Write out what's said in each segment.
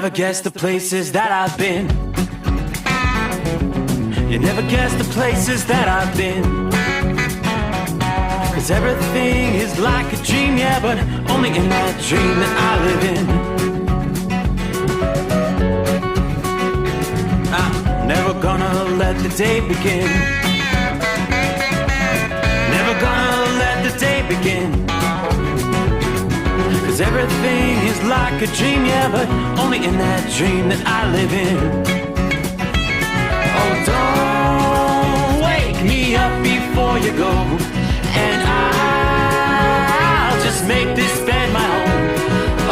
never guess the places that I've been. You never guess the places that I've been. 'Cause everything is like a dream, yeah, but only in that dream that I live in. I'm never gonna let the day begin. Never gonna let the day begin. 'Cause everything is like a dream, yeah, but only in that dream that I live in. Oh, don't wake me up before you go, and I'll just make this bed my home.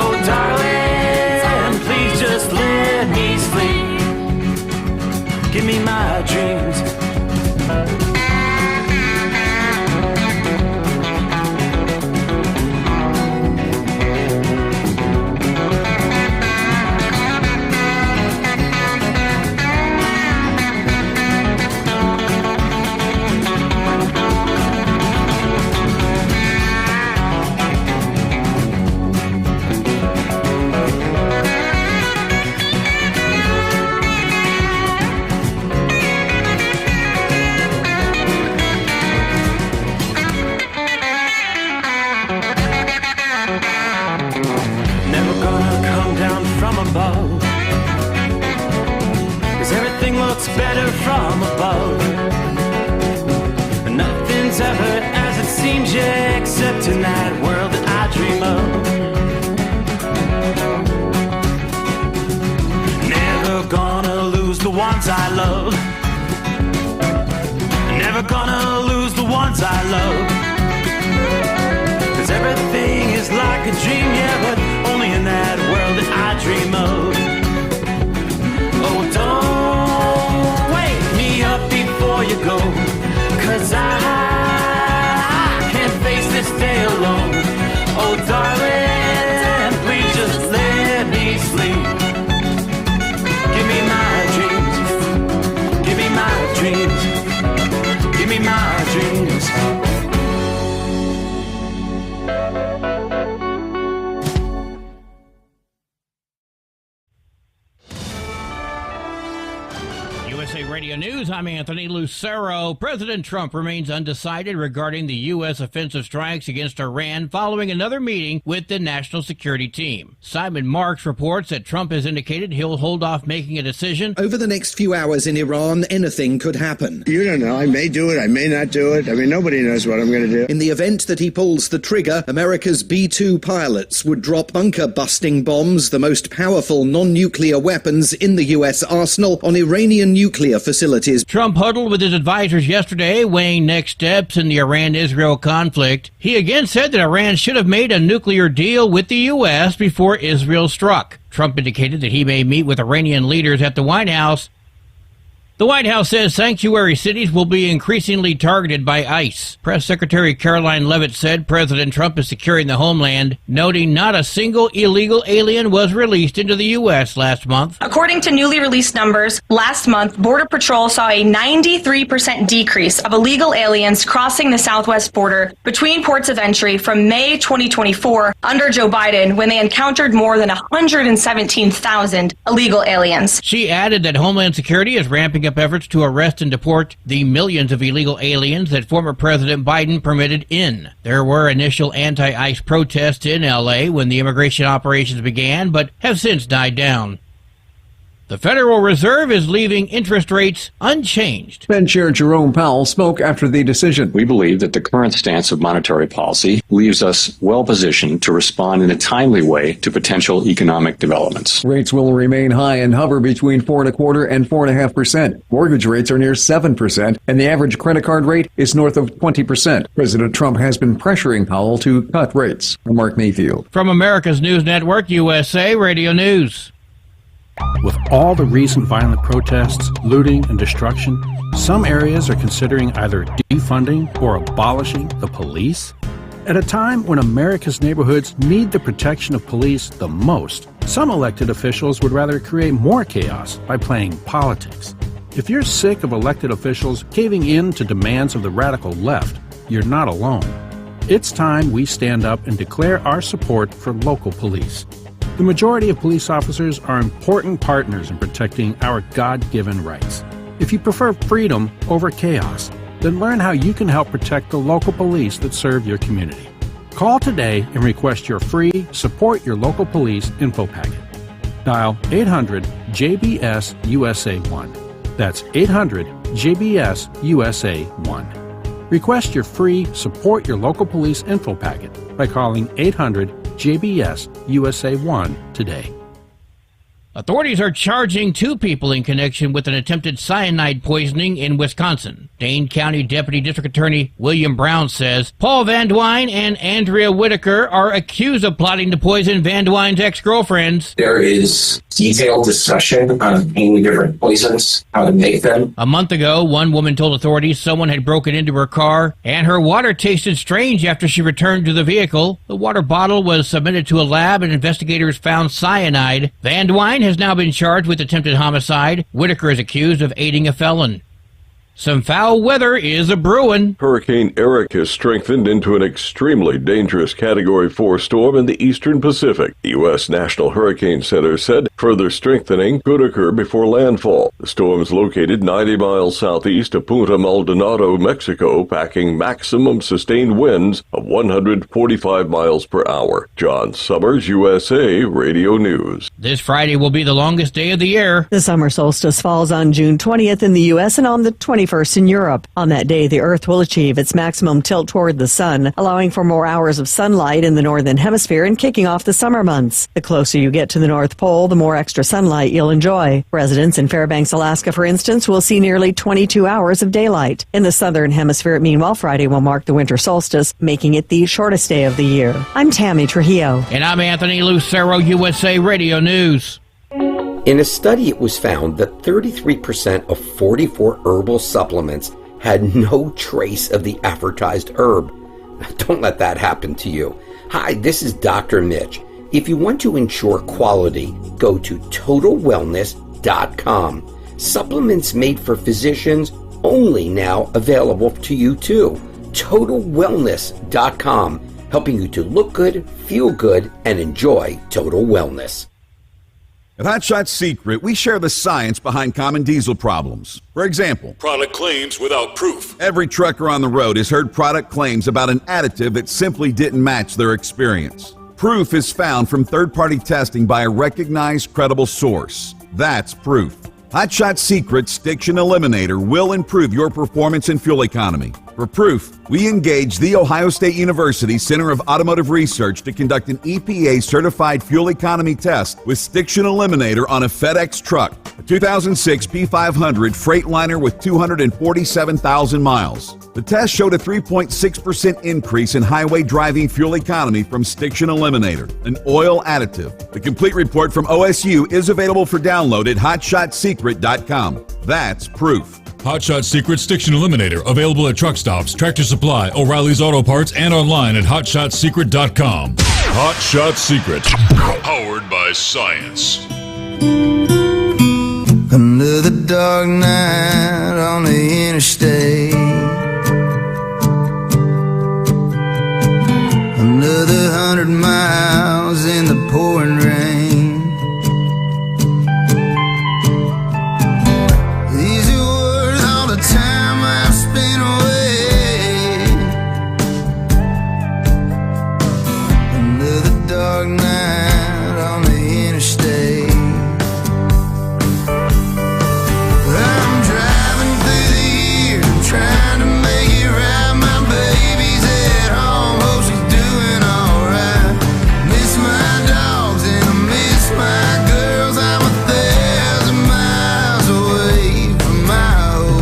Oh, darling, please just let me sleep. Give me my dreams. Better from above. Nothing's ever as it seems, yeah, except in that world that I dream of. Never gonna lose the ones I love. Never gonna lose the ones I love. 'Cause everything is like a dream, yeah, but only in that world that I dream of. Oh, don't wake me up before you go, 'cause I can't face this day alone. Oh, darling, please just let me sleep. Give me my dreams. Give me my dreams. Give me my dreams. Radio News, I'm Anthony Lucero. President Trump remains undecided regarding the U.S. offensive strikes against Iran following another meeting with the national security team. Simon Marks reports that Trump has indicated he'll hold off making a decision. Over the next few hours in Iran, anything could happen. You don't know. I may do it. I may not do it. I mean, nobody knows what I'm going to do. In the event that he pulls the trigger, America's B-2 pilots would drop bunker-busting bombs, the most powerful non-nuclear weapons in the U.S. arsenal, on Iranian nuclear facilities. Trump huddled with his advisors yesterday, weighing next steps in the Iran-Israel conflict. He again said that Iran should have made a nuclear deal with the U.S. before Israel struck. Trump indicated that he may meet with Iranian leaders at the White House. The White House says sanctuary cities will be increasingly targeted by ICE. Press Secretary Caroline Leavitt said President Trump is securing the homeland, noting not a single illegal alien was released into the U.S. last month. According to newly released numbers, last month, Border Patrol saw a 93% decrease of illegal aliens crossing the southwest border between ports of entry from May 2024 under Joe Biden, when they encountered more than 117,000 illegal aliens. She added that Homeland Security is ramping up efforts to arrest and deport the millions of illegal aliens that former President Biden permitted in. There were initial anti-ICE protests in L.A. when the immigration operations began, but have since died down. The Federal Reserve is leaving interest rates unchanged. Fed Chair Jerome Powell spoke after the decision. We believe that the current stance of monetary policy leaves us well positioned to respond in a timely way to potential economic developments. Rates will remain high and hover between 4.25% and 4.5%. Mortgage rates are near 7%, and the average credit card rate is north of 20%. President Trump has been pressuring Powell to cut rates. I'm Mark Mayfield. From America's News Network, USA Radio News. With all the recent violent protests, looting, and destruction, some areas are considering either defunding or abolishing the police. At a time when America's neighborhoods need the protection of police the most, some elected officials would rather create more chaos by playing politics. If you're sick of elected officials caving in to demands of the radical left, you're not alone. It's time we stand up and declare our support for local police. The majority of police officers are important partners in protecting our God-given rights. If you prefer freedom over chaos, then learn how you can help protect the local police that serve your community. Call today and request your free Support Your Local Police info packet. Dial 800-JBS-USA-1. That's 800-JBS-USA-1. Request your free Support Your Local Police info packet by calling 800-JBS-USA-1 today. Authorities are charging 2 people in connection with an attempted cyanide poisoning in Wisconsin. Dane County Deputy District Attorney William Brown says Paul Van Dwyne and Andrea Whitaker are accused of plotting to poison Van Dwyne's ex-girlfriends. There is detailed discussion on many different poisons, how to make them. A month ago, one woman told authorities someone had broken into her car and her water tasted strange after she returned to the vehicle. The water bottle was submitted to a lab and investigators found cyanide. Van Dwyne has now been charged with attempted homicide. Whitaker is accused of aiding a felon. Some foul weather is a-brewin'. Hurricane Eric has strengthened into an extremely dangerous Category 4 storm in the eastern Pacific. The U.S. National Hurricane Center said further strengthening could occur before landfall. The storm is located 90 miles southeast of Punta Maldonado, Mexico, packing maximum sustained winds of 145 miles per hour. John Sommers, USA Radio News. This Friday will be the longest day of the year. The summer solstice falls on June 20th in the U.S. and on the 21st in Europe. On that day, the Earth will achieve its maximum tilt toward the sun, allowing for more hours of sunlight in the northern hemisphere and kicking off the summer months. The closer you get to the North Pole, the more extra sunlight you'll enjoy. Residents in Fairbanks, Alaska, for instance, will see nearly 22 hours of daylight. In the southern hemisphere, meanwhile, Friday will mark the winter solstice, making it the shortest day of the year. I'm Tammy Trujillo. And I'm Anthony Lucero, USA Radio News. In a study, it was found that 33% of 44 herbal supplements had no trace of the advertised herb. Don't let that happen to you. Hi, this is Dr. Mitch. If you want to ensure quality, go to TotalWellness.com. Supplements made for physicians, only now available to you too. TotalWellness.com, helping you to look good, feel good, and enjoy total wellness. At Hot Shot Secret, we share the science behind common diesel problems. For example, product claims without proof. Every trucker on the road has heard product claims about an additive that simply didn't match their experience. Proof is found from third-party testing by a recognized, credible source. That's proof. Hot Shot Secret Stiction Eliminator will improve your performance and fuel economy. For proof, we engaged the Ohio State University Center of Automotive Research to conduct an EPA-certified fuel economy test with Stiction Eliminator on a FedEx truck, a 2006 P500 Freightliner with 247,000 miles. The test showed a 3.6% increase in highway driving fuel economy from Stiction Eliminator, an oil additive. The complete report from OSU is available for download at hotshotsecret.com. That's proof. Hot Shot Secret Stiction Eliminator, available at truck stops, Tractor Supply, O'Reilly's Auto Parts, and online at hotshotsecret.com. Hot Shot Secret, powered by science. Another dark night on the interstate. Another 100 miles in the pouring rain. These are worth all the time I've spent away. Another dark night on the interstate. I'm driving through the year, trying to make it right. My baby's at home, hope she's doing alright. Miss my dogs and I miss my girls. I'm 1,000 miles away from my old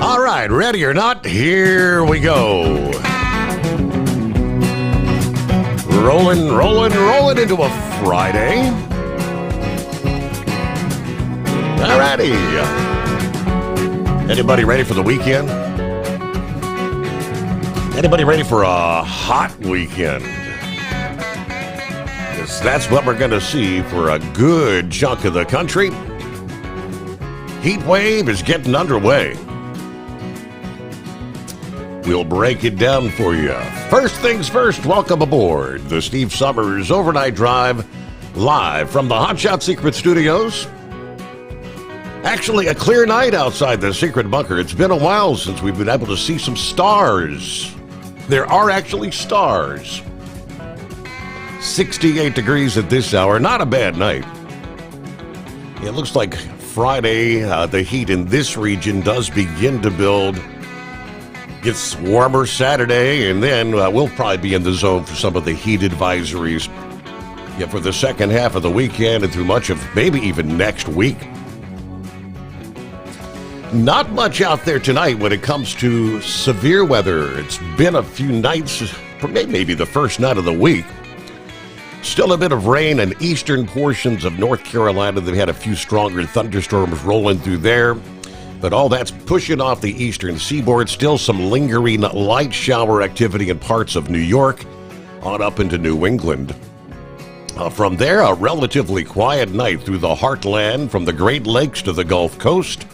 All right, ready or not, here we go. Rolling into a Friday. All righty. Anybody ready for the weekend? Anybody ready for a hot weekend? is. That's what we're going to see for a good chunk of the country. Heat wave is getting underway. We'll break it down for you. First things first, welcome aboard the Steve Sommers Overnight Drive, live from the Hot Shot Secret Studios. Actually, a clear night outside the secret bunker. It's been a while since we've been able to see some stars. There are actually stars. 68 degrees at this hour. Not a bad night. It looks like Friday, the heat in this region does begin to build. Gets warmer Saturday, and then we'll probably be in the zone for some of the heat advisories for the second half of the weekend and through much of maybe even next week. Not much out there tonight when it comes to severe weather. It's been a few nights, maybe the first night of the week. Still a bit of rain in eastern portions of North Carolina. They've had a few stronger thunderstorms rolling through there. But all that's pushing off the eastern seaboard. Still some lingering light shower activity in parts of New York on up into New England. From there, a relatively quiet night through the heartland from the Great Lakes to the Gulf Coast.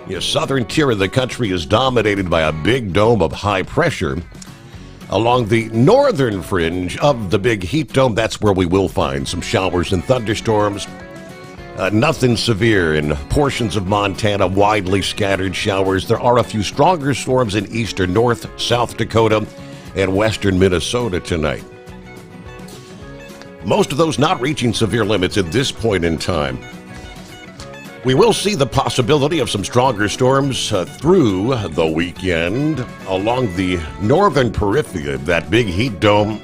The southern tier of the country is dominated by a big dome of high pressure. Along the northern fringe of the big heat dome, that's where we will find some showers and thunderstorms. Nothing severe in portions of Montana, widely scattered showers. There are a few stronger storms in eastern North, South Dakota, and western Minnesota tonight. Most of those not reaching severe limits at this point in time. We will see the possibility of some stronger storms through the weekend along the northern periphery of that big heat dome.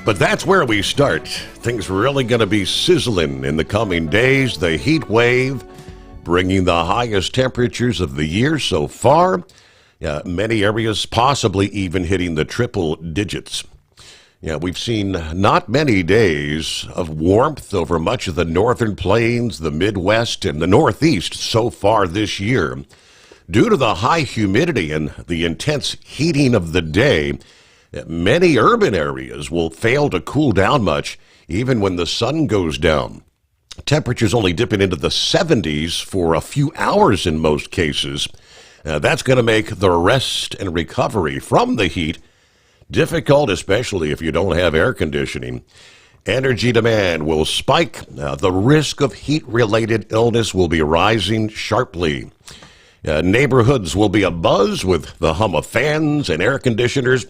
But that's where we start. Things really going to be sizzling in the coming days. The heat wave bringing the highest temperatures of the year so far. Many areas possibly even hitting the triple digits. We've seen not many days of warmth over much of the northern plains, the Midwest, and the Northeast so far this year. Due to the high humidity and the intense heating of the day, many urban areas will fail to cool down much even when the sun goes down. Temperatures only dipping into the 70s for a few hours in most cases. That's going to make the rest and recovery from the heat difficult, especially if you don't have air conditioning. Energy demand will spike. The risk of heat-related illness will be rising sharply. Neighborhoods will be abuzz with the hum of fans and air conditioners.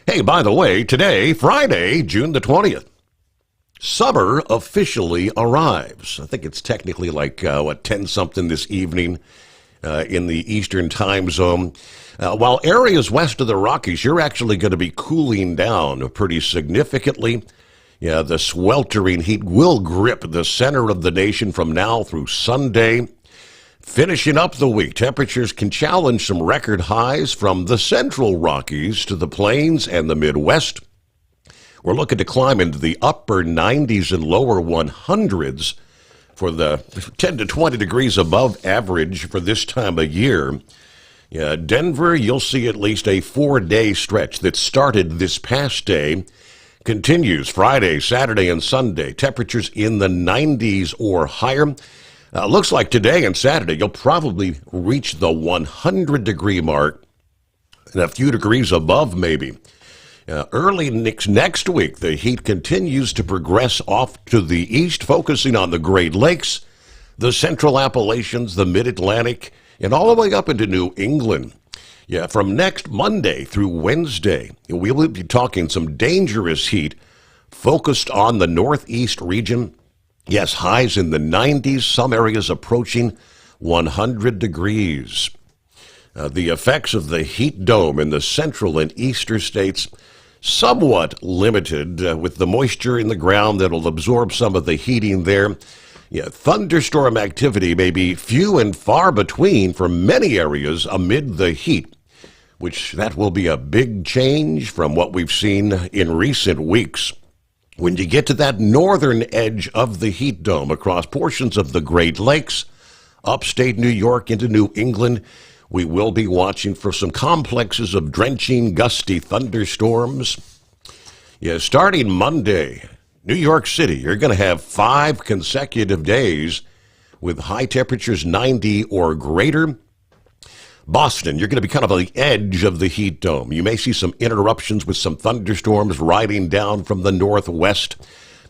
Hey, by the way, today, Friday, June the 20th, summer officially arrives. I think it's technically like, 10-something this evening in the Eastern time zone. While areas west of the Rockies, you're actually going to be cooling down pretty significantly. The sweltering heat will grip the center of the nation from now through Sunday. Finishing up the week, temperatures can challenge some record highs from the central Rockies to the plains and the Midwest. We're looking to climb into the upper 90s and lower 100s for the 10 to 20 degrees above average for this time of year. Denver, you'll see at least a 4-day stretch that started this past day, continues Friday, Saturday, and Sunday. Temperatures in the 90s or higher. Looks like today and Saturday, you'll probably reach the 100-degree mark and a few degrees above maybe. Early next week, the heat continues to progress off to the east, focusing on the Great Lakes, the Central Appalachians, the Mid-Atlantic, and all the way up into New England. From next Monday through Wednesday, we will be talking some dangerous heat focused on the Northeast region. Yes, highs in the 90s, some areas approaching 100 degrees. The effects of the heat dome in the central and eastern states somewhat limited with the moisture in the ground that will absorb some of the heating there. Thunderstorm activity may be few and far between for many areas amid the heat, which that will be a big change from what we've seen in recent weeks. When you get to that northern edge of the heat dome across portions of the Great Lakes, upstate New York into New England, we will be watching for some complexes of drenching, gusty thunderstorms. Starting Monday, New York City, you're going to have 5 consecutive days with high temperatures 90 or greater. Boston, you're going to be kind of on the edge of the heat dome. You may see some interruptions with some thunderstorms riding down from the northwest.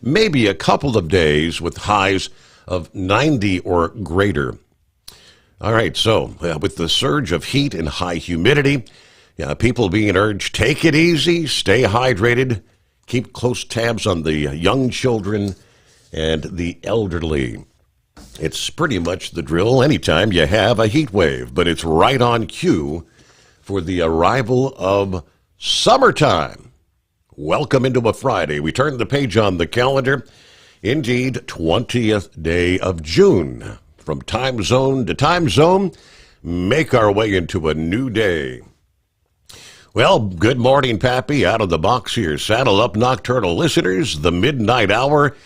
Maybe a couple of days with highs of 90 or greater. All right, so with the surge of heat and high humidity, people being urged, take it easy, stay hydrated, keep close tabs on the young children and the elderly. It's pretty much the drill anytime you have a heat wave, but it's right on cue for the arrival of summertime. Welcome into a Friday. We turn the page on the calendar. Indeed, 20th day of June. From time zone to time zone, make our way into a new day. Well, good morning, Pappy. Out of the box here. Saddle up, nocturnal listeners, the midnight hour,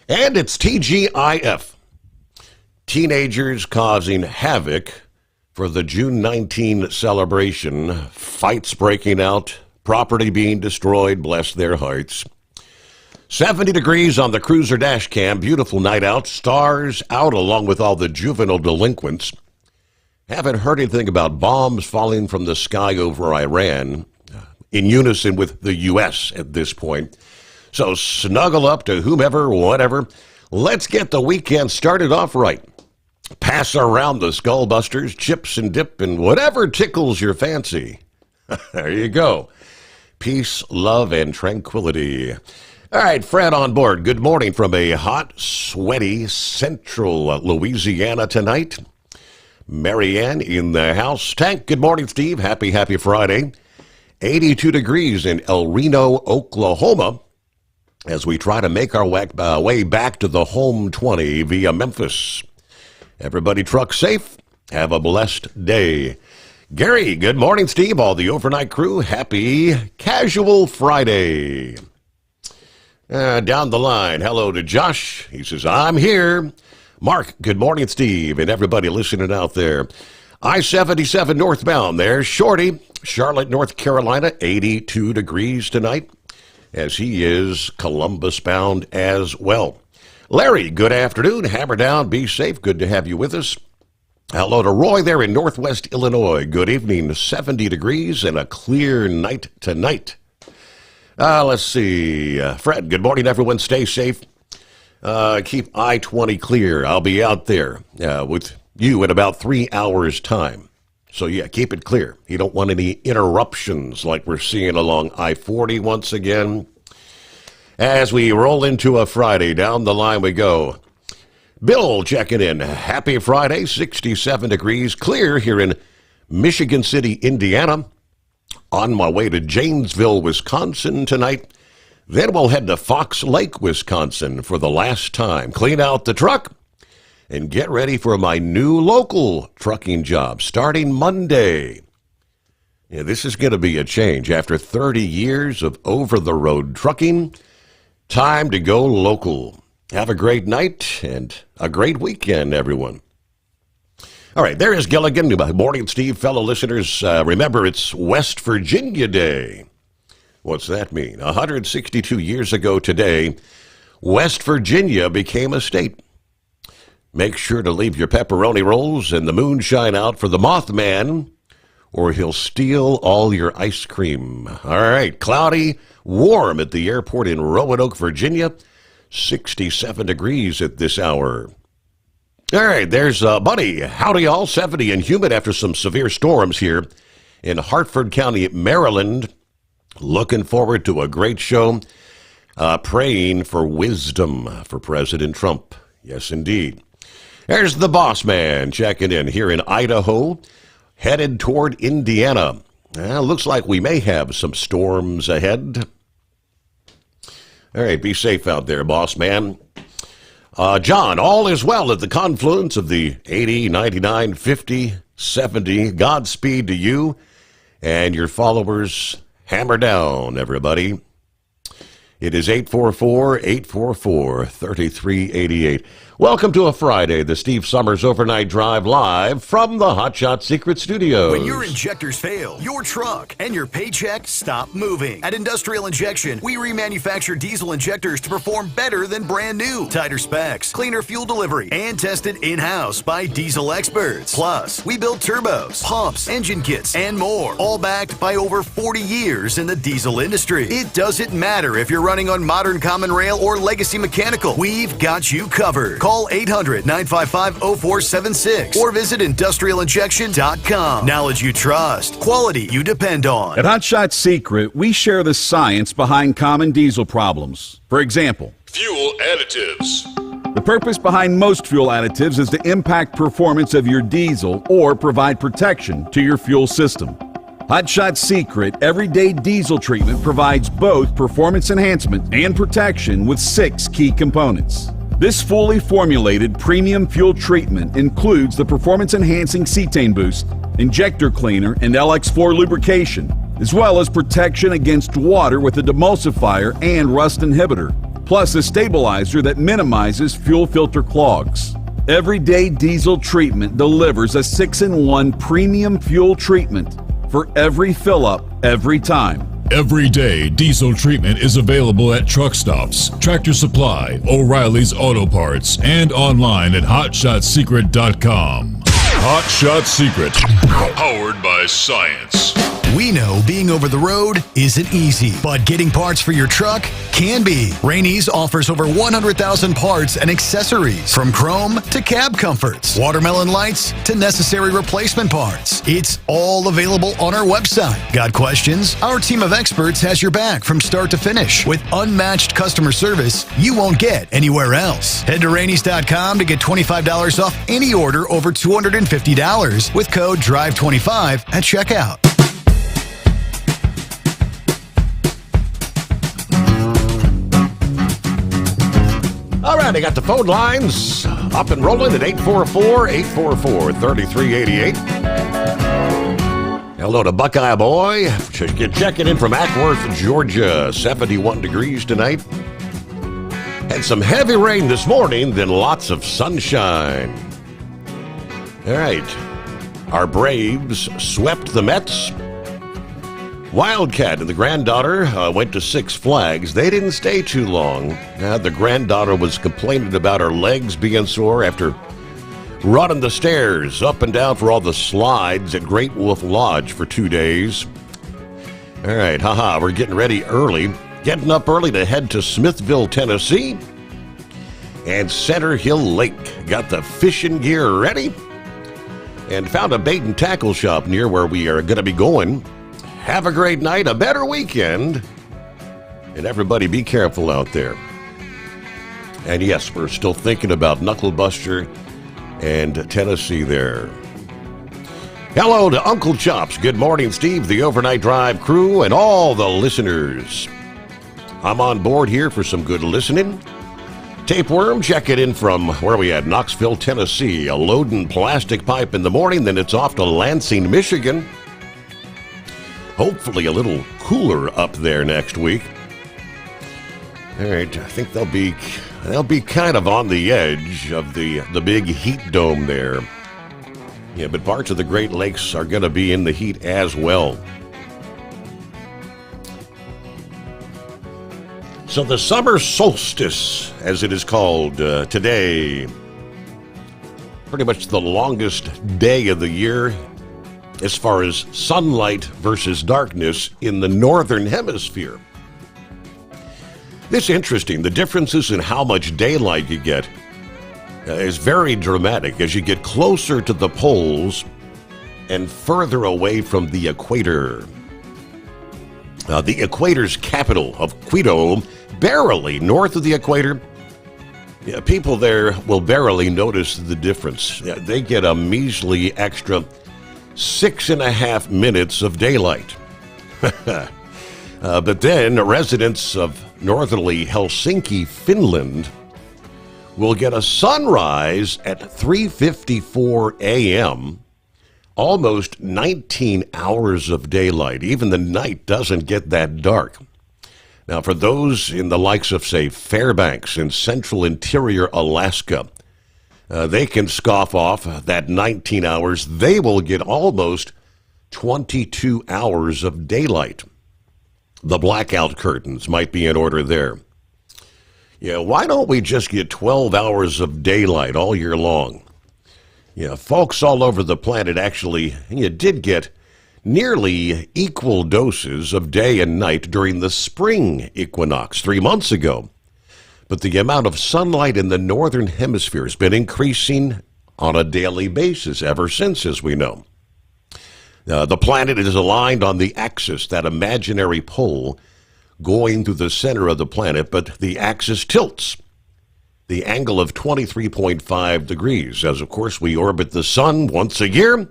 and it's TGIF. Teenagers causing havoc for the June 19 celebration. Fights breaking out, property being destroyed, bless their hearts. 70 degrees on the cruiser dash cam. Beautiful night out. Stars out along with all the juvenile delinquents. Haven't heard anything about bombs falling from the sky over Iran in unison with the U.S. at this point. So snuggle up to whomever, whatever. Let's get the weekend started off right. Pass around the skullbusters, chips and dip, and whatever tickles your fancy. There you go. Peace, love, and tranquility. All right, Fred on board. Good morning from a hot, sweaty central Louisiana tonight. Marianne in the house. Tank, good morning, Steve. Happy Friday. 82 degrees in El Reno, Oklahoma, as we try to make our way back to the home 20 via Memphis. Everybody truck safe. Have a blessed day. Gary, good morning, Steve. All the overnight crew, happy Casual Friday. Down the line, hello to Josh. He says, I'm here. Mark, good morning, Steve, and everybody listening out there. I-77 northbound there. Shorty, Charlotte, North Carolina, 82 degrees tonight, as he is Columbus bound as well. Larry, good afternoon. Hammer down, be safe. Good to have you with us. Hello to Roy there in Northwest Illinois. Good evening, 70 degrees and a clear night tonight. Let's see. Fred, good morning, everyone. Stay safe. Keep I-20 clear. I'll be out there with you in about 3 hours' time. So, yeah, keep it clear. You don't want any interruptions like we're seeing along I-40 once again. As we roll into a Friday, down the line we go. Bill checking in. Happy Friday, 67 degrees, clear here in Michigan City, Indiana. On my way to Janesville, Wisconsin tonight. Then we'll head to Fox Lake, Wisconsin for the last time. Clean out the truck and get ready for my new local trucking job starting Monday. Yeah, this is going to be a change. After 30 years of over-the-road trucking, time to go local. Have a great night and a great weekend, everyone. All right, there is Gilligan. Good morning, Steve. Fellow listeners, remember it's West Virginia Day. What's that mean? 162 years ago today, West Virginia became a state. Make sure to leave your pepperoni rolls and the moonshine out for the Mothman, or he'll steal all your ice cream. All right, cloudy, warm at the airport in Roanoke, Virginia. 67 degrees at this hour. All right, there's Buddy. Howdy, all. 70 and humid after some severe storms here in Hartford County, Maryland. Looking forward to a great show. Praying for wisdom for President Trump. Yes, indeed. There's the boss man checking in here in Idaho, headed toward Indiana. Looks like we may have some storms ahead. All right, be safe out there, boss man. John, all is well at the confluence of the 80, 99, 50, 70. Godspeed to you and your followers. Hammer down, everybody. It is 844-844-3388. Welcome to a Friday, the Steve Sommers Overnight Drive live from the Hot Shot Secret Studios. When your injectors fail, your truck and your paycheck stop moving. At Industrial Injection, we remanufacture diesel injectors to perform better than brand new. Tighter specs, cleaner fuel delivery, and tested in-house by diesel experts. Plus, we build turbos, pumps, engine kits, and more, all backed by over 40 years in the diesel industry. It doesn't matter if you're running on modern common rail or legacy mechanical. We've got you covered. Call 800-955-0476 or visit industrialinjection.com. Knowledge you trust, quality you depend on. At Hot Shot Secret, we share the science behind common diesel problems. For example, Fuel additives. the purpose behind most fuel additives is to impact performance of your diesel or provide protection to your fuel system. Hot Shot Secret Everyday Diesel Treatment provides both performance enhancement and protection with 6 key components. This fully formulated premium fuel treatment includes the performance-enhancing cetane boost, injector cleaner, and LX4 lubrication, as well as protection against water with a demulsifier and rust inhibitor, plus a stabilizer that minimizes fuel filter clogs. Everyday Diesel Treatment delivers a 6-in-1 premium fuel treatment for every fill-up, every time. Everyday diesel treatment is available at truck stops, Tractor Supply, O'Reilly's Auto Parts, and online at HotShotSecret.com. Hot Shot Secret, powered by science. We know being over the road isn't easy, but getting parts for your truck can be. Rainey's offers over 100,000 parts and accessories, from chrome to cab comforts, watermelon lights to necessary replacement parts. It's all available on our website. Got questions? Our team of experts has your back from start to finish with unmatched customer service you won't get anywhere else. Head to Rainey's.com to get $25 off any order over $250 with code DRIVE25 at checkout. All right, I got the phone lines up and rolling at 844-844-3388. Hello to Buckeye Boy. Checking in from Ackworth, Georgia. 71 degrees tonight. Had some heavy rain this morning, then lots of sunshine. All right. Our Braves swept the Mets. Wildcat and the granddaughter went to Six Flags. They didn't stay too long. The granddaughter was complaining about her legs being sore after running the stairs up and down for all the slides at Great Wolf Lodge for 2 days. All right, we're getting ready early. Getting up early to head to Smithville, Tennessee. And Center Hill Lake. Got the fishing gear ready. And found a bait and tackle shop near where we are going to be going. Have a great night, a better weekend, and everybody be careful out there. And yes, we're still thinking about Knucklebuster and Tennessee there. Hello to Uncle Chops. Good morning, Steve, the Overnight Drive crew, and all the listeners. I'm on board here for some good listening. Tapeworm, check it in from where we at, Knoxville, Tennessee. A loading plastic pipe in the morning, then it's off to Lansing, Michigan. Hopefully a little cooler up there next week. All right, I think they'll be kind of on the edge of the big heat dome there. Yeah, but parts of the Great Lakes are going to be in the heat as well. So the summer solstice, as it is called today, pretty much the longest day of the year as far as sunlight versus darkness in the northern hemisphere. This is interesting. The differences in how much daylight you get is very dramatic as you get closer to the poles and further away from the equator. The equator's capital of Quito, barely north of the equator. Yeah, people there will barely notice the difference. Yeah, they get a measly extra 6.5 minutes of daylight. But then residents of northerly Helsinki, Finland, will get a sunrise at 3:54 a.m., almost 19 hours of daylight. Even the night doesn't get that dark. Now, for those in the likes of, say, Fairbanks in central interior Alaska, They can scoff off that 19 hours. They will get almost 22 hours of daylight. The blackout curtains might be in order there. Yeah, why don't we just get 12 hours of daylight all year long? Yeah, folks all over the planet actually did get nearly equal doses of day and night during the spring equinox 3 months ago. But the amount of sunlight in the northern hemisphere has been increasing on a daily basis ever since, as we know. The planet is aligned on the axis, that imaginary pole going through the center of the planet, but the axis tilts. The angle of 23.5 degrees, as of course we orbit the sun once a year.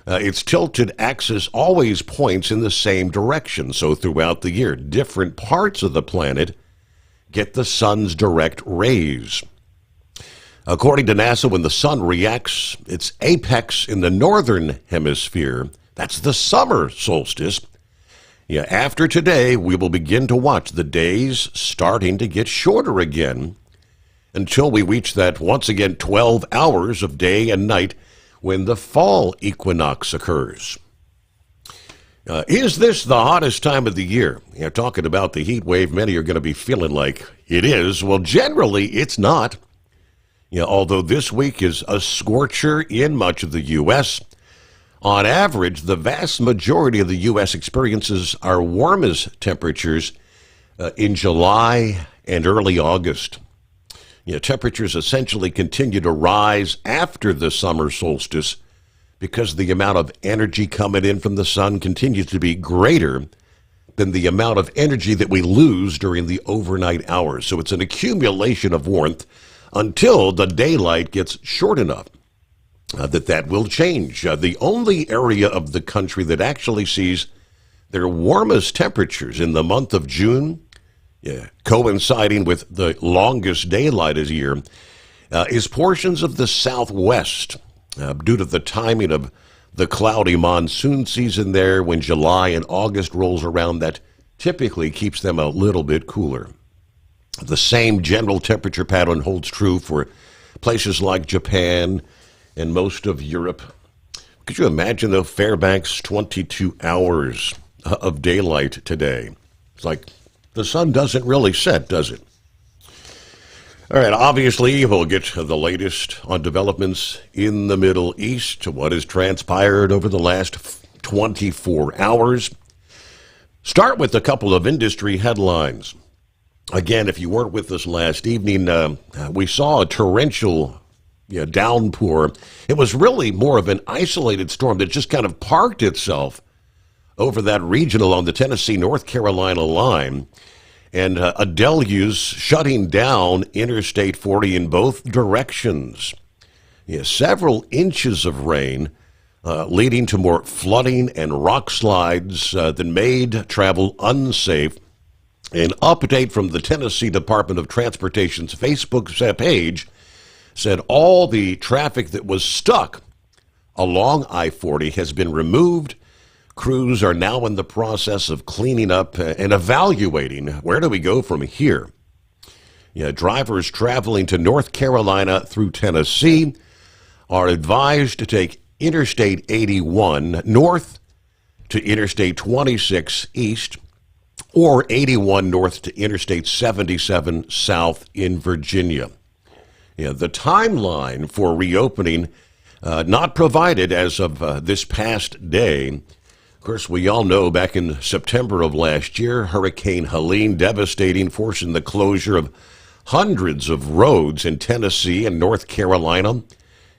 Its tilted axis always points in the same direction, so throughout the year, different parts of the planet get the sun's direct rays. According to NASA, when the sun reacts its apex in the northern hemisphere, that's the summer solstice. Yeah, after today, we will begin to watch the days starting to get shorter again until we reach that, once again, 12 hours of day and night when the fall equinox occurs. Is this the hottest time of the year? Talking about the heat wave, many are going to be feeling like it is. Well, generally, it's not. Although this week is a scorcher in much of the U.S., on average, the vast majority of the U.S. experiences our warmest temperatures in July and early August. Temperatures essentially continue to rise after the summer solstice because the amount of energy coming in from the sun continues to be greater than the amount of energy that we lose during the overnight hours. So it's an accumulation of warmth until the daylight gets short enough that will change. The only area of the country that actually sees their warmest temperatures in the month of June, coinciding with the longest daylight of the year, is portions of the Southwest due to the timing of the cloudy monsoon season there. When July and August rolls around, that typically keeps them a little bit cooler. The same general temperature pattern holds true for places like Japan and most of Europe. Could you imagine, though, Fairbanks, 22 hours of daylight today? It's like the sun doesn't really set, does it? All right, obviously, we'll get the latest on developments in the Middle East, what has transpired over the last 24 hours. Start with a couple of industry headlines. Again, if you weren't with us last evening, we saw a torrential downpour. It was really more of an isolated storm that just kind of parked itself over that region along the Tennessee-North Carolina line, and a deluge shutting down Interstate 40 in both directions. Several inches of rain leading to more flooding and rock slides that made travel unsafe. An update from the Tennessee Department of Transportation's Facebook page said all the traffic that was stuck along I-40 has been removed. Crews are now in the process of cleaning up and evaluating where do we go from here. Drivers traveling to North Carolina through Tennessee are advised to take Interstate 81 north to Interstate 26 east, or 81 north to Interstate 77 south in Virginia. The timeline for reopening not provided as of this past day. Of course, we all know back in September of last year, Hurricane Helene devastating, forcing the closure of hundreds of roads in Tennessee and North Carolina.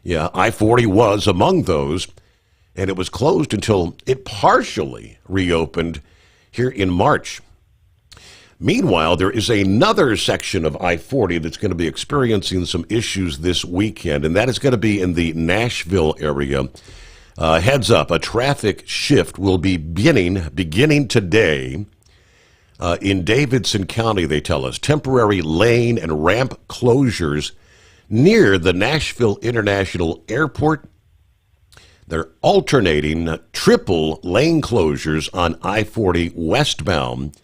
I-40 was among those, and it was closed until it partially reopened here in March. Meanwhile, there is another section of I-40 that's going to be experiencing some issues this weekend, and that is going to be in the Nashville area. Heads up, a traffic shift will be beginning today in Davidson County, they tell us. Temporary lane and ramp closures near the Nashville International Airport. They're alternating triple lane closures on I-40 westbound,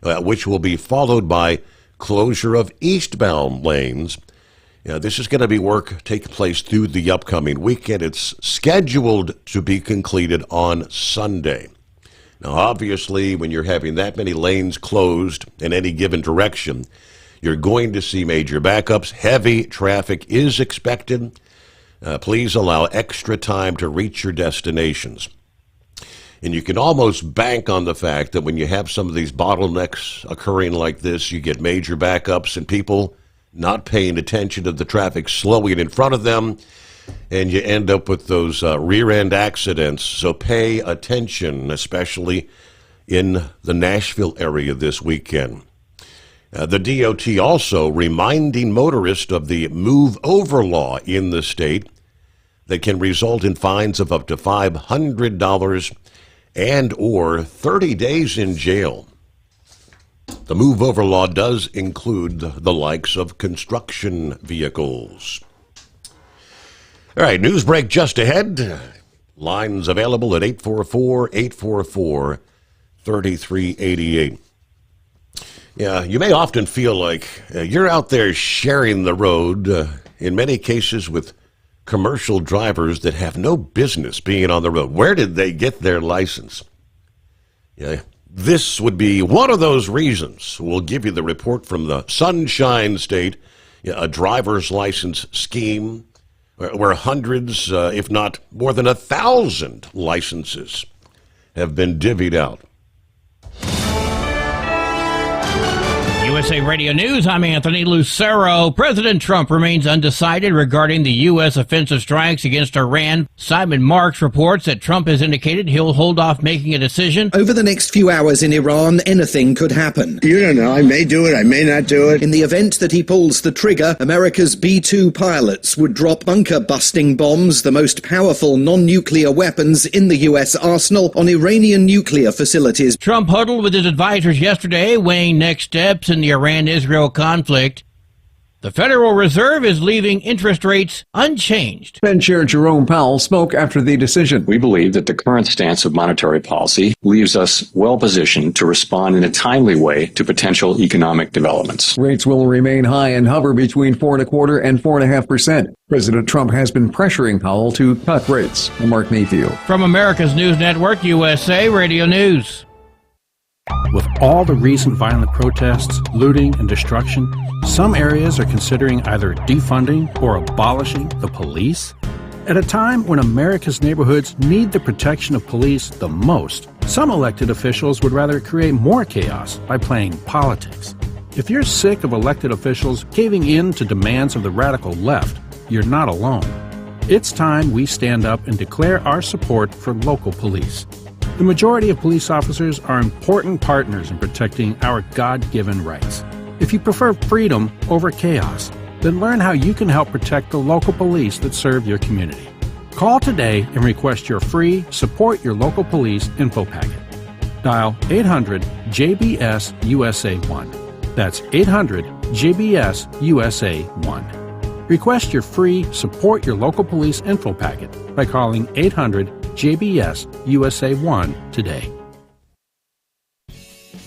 which will be followed by closure of eastbound lanes. This is going to be work take place through the upcoming weekend. It's scheduled to be completed on Sunday. Now, obviously, when you're having that many lanes closed in any given direction, you're going to see major backups. Heavy traffic is expected. Please allow extra time to reach your destinations. And you can almost bank on the fact that when you have some of these bottlenecks occurring like this, you get major backups and people not paying attention to the traffic slowing in front of them, and you end up with those rear-end accidents. So pay attention, especially in the Nashville area this weekend. The DOT also reminding motorists of the move over law in the state that can result in fines of up to $500 and or 30 days in jail. The move over law does include the likes of construction vehicles. All right, news break just ahead. Lines available at 844-844-3388. Yeah, you may often feel like you're out there sharing the road, in many cases with commercial drivers that have no business being on the road. Where did they get their license? Yeah, this would be one of those reasons. We'll give you the report from the Sunshine State, a driver's license scheme where hundreds, if not more than 1,000 licenses have been divvied out. USA Radio News, I'm Anthony Lucero. President Trump remains undecided regarding the U.S. offensive strikes against Iran. Simon Marks reports that Trump has indicated he'll hold off making a decision. Over the next few hours in Iran, anything could happen. You don't know. I may do it. I may not do it. In the event that he pulls the trigger, America's B-2 pilots would drop bunker-busting bombs, the most powerful non-nuclear weapons in the U.S. arsenal, on Iranian nuclear facilities. Trump huddled with his advisors yesterday, weighing next steps in the Iran-Israel conflict. The Federal Reserve is leaving interest rates unchanged. Fed Chair Jerome Powell spoke after the decision. We believe that the current stance of monetary policy leaves us well positioned to respond in a timely way to potential economic developments. Rates will remain high and hover between 4.25% and 4.5%. President Trump has been pressuring Powell to cut rates. I'm Mark Mayfield. From America's News Network, USA Radio News. With all the recent violent protests, looting, and destruction, some areas are considering either defunding or abolishing the police. At a time when America's neighborhoods need the protection of police the most, some elected officials would rather create more chaos by playing politics. If you're sick of elected officials caving in to demands of the radical left, you're not alone. It's time we stand up and declare our support for local police. The majority of police officers are important partners in protecting our God-given rights. If you prefer freedom over chaos, then learn how you can help protect the local police that serve your community. Call today and request your free Support Your Local Police info packet. Dial 800-JBS-USA-1. That's 800-JBS-USA-1. Request your free Support Your Local Police info packet by calling 800-JBS-USA-1 today.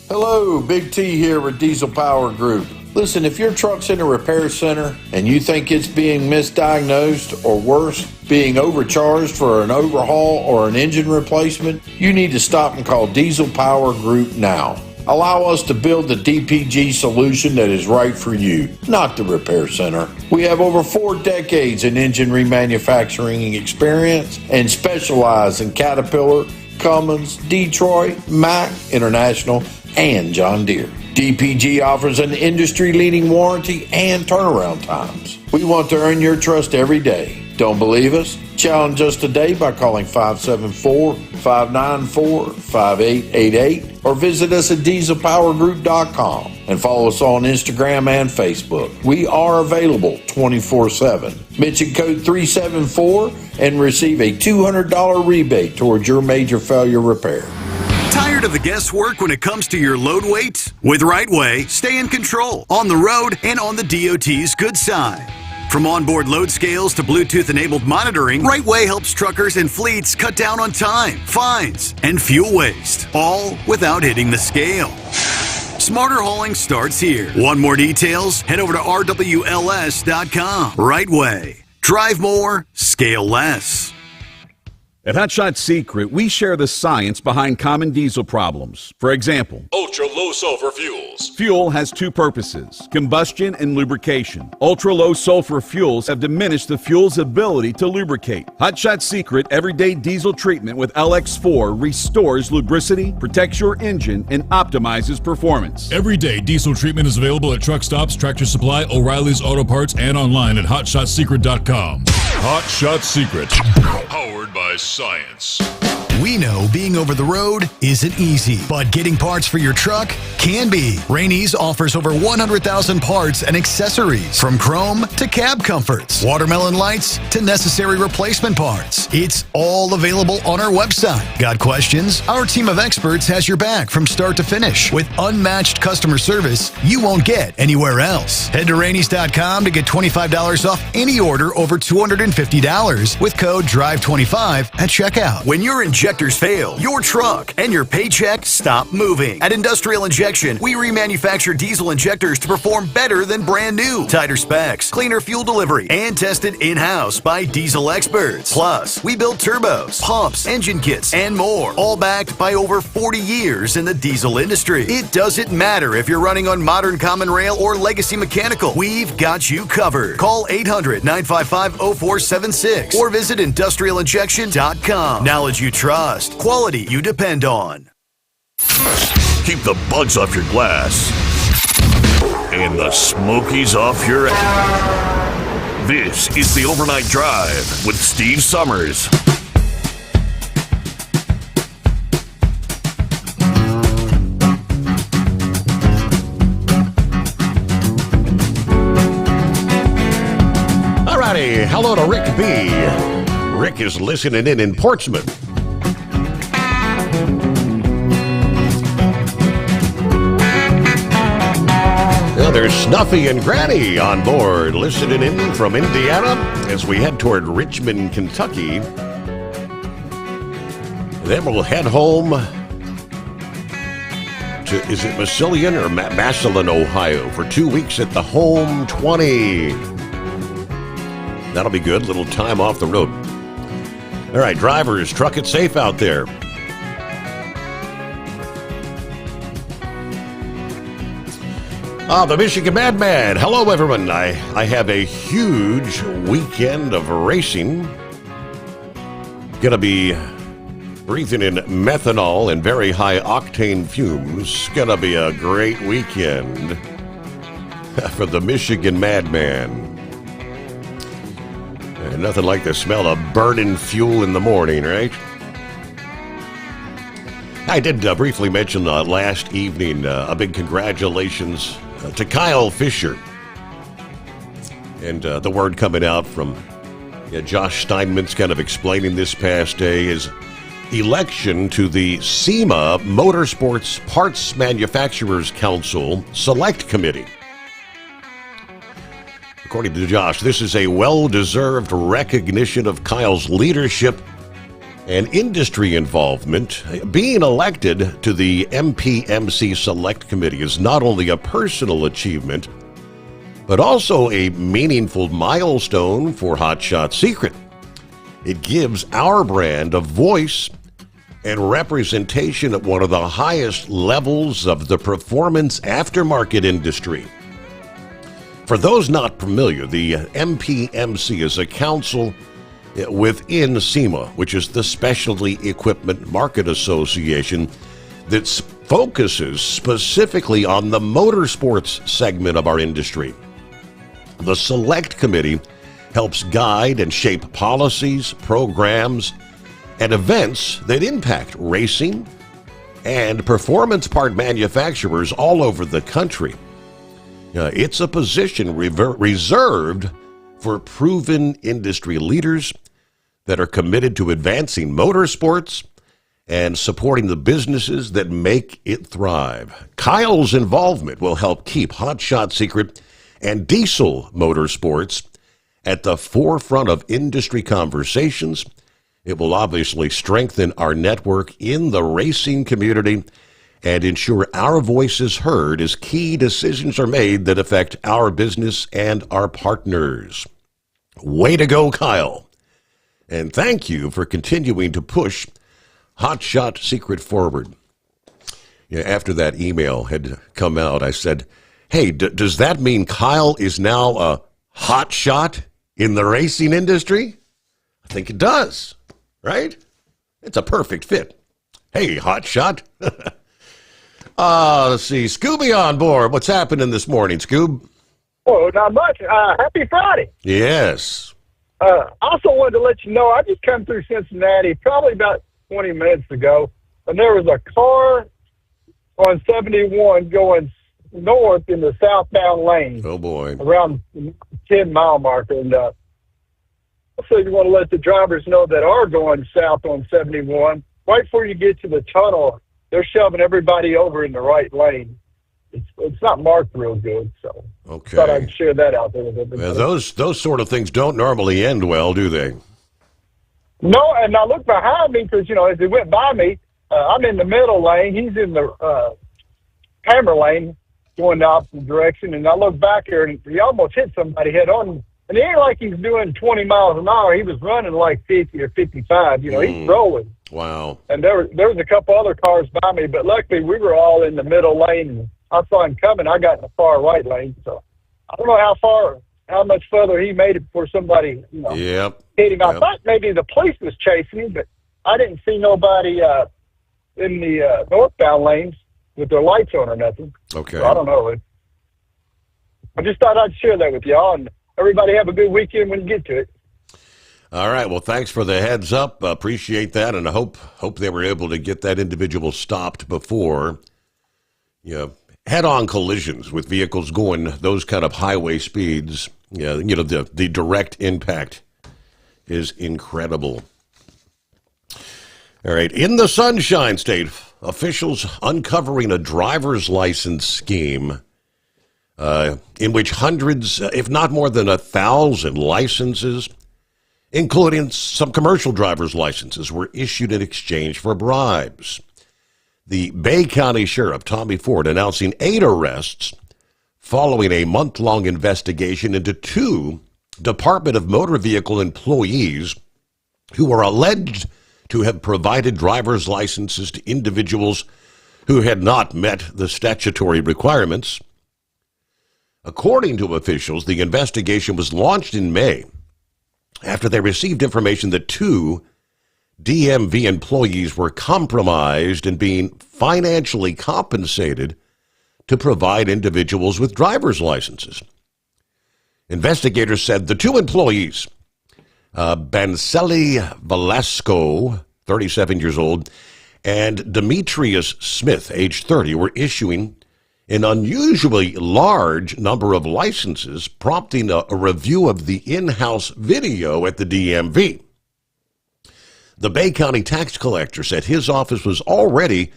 Hello, Big T here with Diesel Power Group. Listen, if your truck's in a repair center and you think it's being misdiagnosed or worse, being overcharged for an overhaul or an engine replacement, you need to stop and call Diesel Power Group now. Allow us to build the DPG solution that is right for you, not the repair center. We have over 4 decades in engine remanufacturing experience and specialize in Caterpillar, Cummins, Detroit, Mack, International, and John Deere. DPG offers an industry-leading warranty and turnaround times. We want to earn your trust every day. Don't believe us? Challenge us today by calling 574-594-5888 or visit us at dieselpowergroup.com and follow us on Instagram and Facebook. We are available 24/7. Mention code 374 and receive a $200 rebate towards your major failure repair. Tired of the guesswork when it comes to your load weight? With Rightway, stay in control on the road and on the DOT's good side. From onboard load scales to Bluetooth-enabled monitoring, Rightway helps truckers and fleets cut down on time, fines, and fuel waste, all without hitting the scale. Smarter hauling starts here. Want more details? Head over to rwls.com. Right way. Drive more, scale less. At Hot Shot Secret, we share the science behind common diesel problems. For example, Ultra-low sulfur fuels. fuel has two purposes, combustion and lubrication. Ultra-low sulfur fuels have diminished the fuel's ability to lubricate. Hot Shot Secret Everyday Diesel Treatment with LX4 restores lubricity, protects your engine, and optimizes performance. Everyday diesel treatment is available at truck stops, Tractor Supply, O'Reilly's Auto Parts, and online at hotshotsecret.com. Hot Shot Secret. Powered by science. We know being over the road isn't easy, but getting parts for your truck can be. Rainey's offers over 100,000 parts and accessories, from chrome to cab comforts, watermelon lights to necessary replacement parts. It's all available on our website. Got questions? Our team of experts has your back from start to finish with unmatched customer service you won't get anywhere else. Head to Rainey's.com to get $25 off any order over $250 with code DRIVE25 at checkout. When your injectors fail, your truck and your paycheck stop moving. At Industrial Injection, we remanufacture diesel injectors to perform better than brand new. Tighter specs, cleaner fuel delivery, and tested in-house by diesel experts. Plus, we build turbos, pumps, engine kits, and more, all backed by over 40 years in the diesel industry. It doesn't matter if you're running on modern common rail or legacy mechanical. We've got you covered. Call 800-955-0476 or visit industrialinjection.com. Knowledge you trust, quality you depend on. Keep the bugs off your glass and the smokies off your ass. This is the Overnight Drive with Steve Sommers. Alrighty, hello to Rick B. Rick is listening in Portsmouth. Well, there's Snuffy and Granny on board, listening in from Indiana as we head toward Richmond, Kentucky. Then we'll head home to, is it Massillon or Massillon, Ohio, for 2 weeks at the Home 20. That'll be good. Little time off the road. All right, drivers, truck it safe out there. The Michigan Madman. Hello, everyone. I have a huge weekend of racing. Gonna be breathing in methanol and very high octane fumes. Gonna be a great weekend for the Michigan Madman. Nothing like the smell of burning fuel in the morning, right? I did briefly mention last evening a big congratulations to Kyle Fisher. And the word coming out from Josh Steinmetz kind of explaining this past day is election to the SEMA Motorsports Parts Manufacturers Council Select Committee. According to Josh, this is a well-deserved recognition of Kyle's leadership and industry involvement. Being elected to the MPMC Select Committee is not only a personal achievement, but also a meaningful milestone for Hot Shot Secret. It gives our brand a voice and representation at one of the highest levels of the performance aftermarket industry. For those not familiar, the MPMC is a council within SEMA, which is the Specialty Equipment Market Association, that focuses specifically on the motorsports segment of our industry. The Select Committee helps guide and shape policies, programs, and events that impact racing and performance part manufacturers all over the country. It's a position reserved for proven industry leaders that are committed to advancing motorsports and supporting the businesses that make it thrive. Kyle's involvement will help keep Hot Shot Secret and diesel motorsports at the forefront of industry conversations. It will obviously strengthen our network in the racing community and ensure our voice is heard as key decisions are made that affect our business and our partners. Way to go, Kyle. And thank you for continuing to push Hotshot Secret forward. After that email had come out, I said, hey, does that mean Kyle is now a hotshot in the racing industry? I think it does, right? It's a perfect fit. Hey, hotshot. Let's see. Scooby on board. What's happening this morning, Scoob? Oh, not much. Happy Friday. Yes. Also wanted to let you know, I just come through Cincinnati probably about 20 minutes ago, and there was a car on 71 going north in the southbound lane. Oh, boy. Around 10-mile marker. And so you want to let the drivers know that are going south on 71, right before you get to the tunnel, they're shoving everybody over in the right lane. It's not marked real good, so okay. Thought I'd share that out there with everybody. Well, those sort of things don't normally end well, do they? No, and I look behind me because, as he went by me, I'm in the middle lane. He's in the hammer lane going the opposite direction, and I look back here, and he almost hit somebody head on. And it ain't like he's doing 20 miles an hour. He was running like 50 or 55. He's rolling. Wow. And there was a couple other cars by me, but luckily we were all in the middle lane. I saw him coming. I got in the far right lane. So I don't know how much further he made it before somebody, hit him. I thought maybe the police was chasing him, but I didn't see nobody in the northbound lanes with their lights on or nothing. Okay. So I don't know. I just thought I'd share that with y'all, and everybody have a good weekend when you get to it. All right. Well, thanks for the heads up. Appreciate that, and I hope they were able to get that individual stopped before head-on collisions with vehicles going those kind of highway speeds. The direct impact is incredible. All right. In the Sunshine State, officials uncovering a driver's license scheme in which hundreds, if not more than 1,000 licenses, including some commercial driver's licenses, were issued in exchange for bribes. The Bay County Sheriff, Tommy Ford, announcing 8 arrests following a month-long investigation into 2 Department of Motor Vehicle employees who were alleged to have provided driver's licenses to individuals who had not met the statutory requirements. According to officials, the investigation was launched in May after they received information that 2 DMV employees were compromised and being financially compensated to provide individuals with driver's licenses. Investigators said the 2 employees, Banceli Velasco, 37 years old, and Demetrius Smith, age 30, were issuing an unusually large number of licenses, prompting a review of the in-house video at the DMV. The Bay County tax collector said his office was already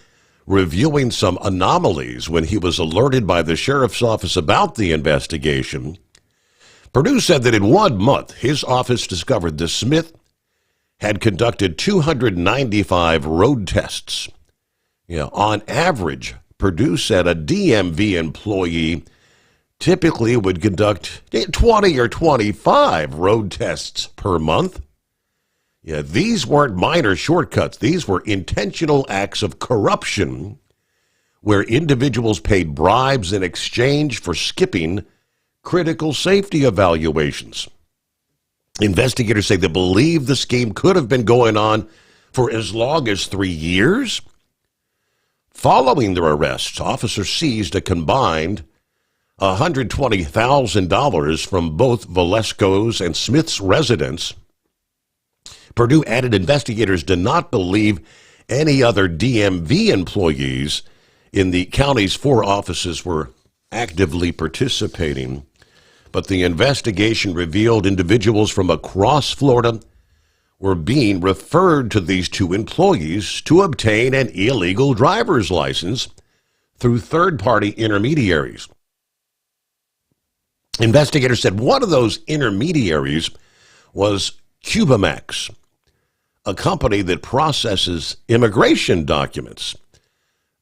reviewing some anomalies when he was alerted by the sheriff's office about the investigation. Purdue said that in 1 month, his office discovered that Smith had conducted 295 road tests. On average, Purdue said a DMV employee typically would conduct 20 or 25 road tests per month. These weren't minor shortcuts. These were intentional acts of corruption where individuals paid bribes in exchange for skipping critical safety evaluations. Investigators say they believe the scheme could have been going on for as long as 3 years. Following their arrests, officers seized a combined $120,000 from both Velasco's and Smith's residence. Purdue added investigators did not believe any other DMV employees in the county's 4 offices were actively participating. But the investigation revealed individuals from across Florida were being referred to these 2 employees to obtain an illegal driver's license through third-party intermediaries. Investigators said one of those intermediaries was Cubamax, a company that processes immigration documents.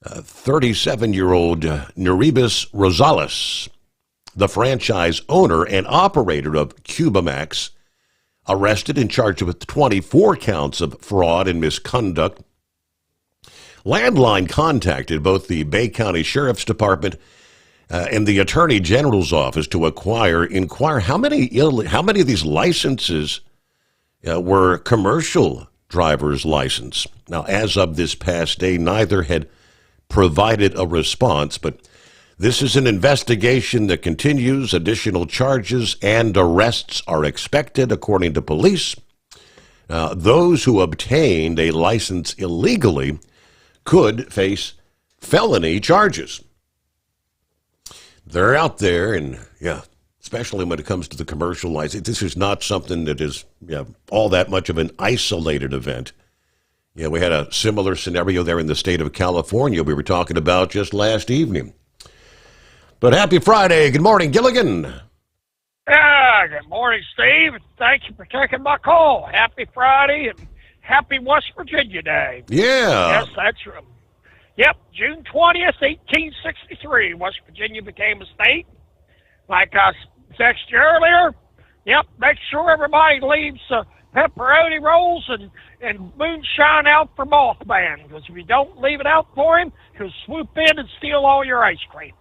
37-year-old Neribus Rosales, the franchise owner and operator of Cubamax, arrested and charged with 24 counts of fraud and misconduct. Landline contacted both the Bay County Sheriff's Department and the Attorney General's office to inquire how many of these licenses were commercial driver's license. Now, as of this past day, neither had provided a response, but this is an investigation that continues. Additional charges and arrests are expected, according to police. Those who obtained a license illegally could face felony charges. They're out there, and especially when it comes to the commercial license, this is not something that is all that much of an isolated event. Yeah, we had a similar scenario there in the state of California we were talking about just last evening. But happy Friday. Good morning, Gilligan. Good morning, Steve. Thank you for taking my call. Happy Friday and happy West Virginia Day. Yeah. Yes, that's right. Yep, June 20th, 1863, West Virginia became a state. Like I texted you earlier, yep, make sure everybody leaves pepperoni rolls and moonshine out for Mothman, because if you don't leave it out for him, he'll swoop in and steal all your ice cream.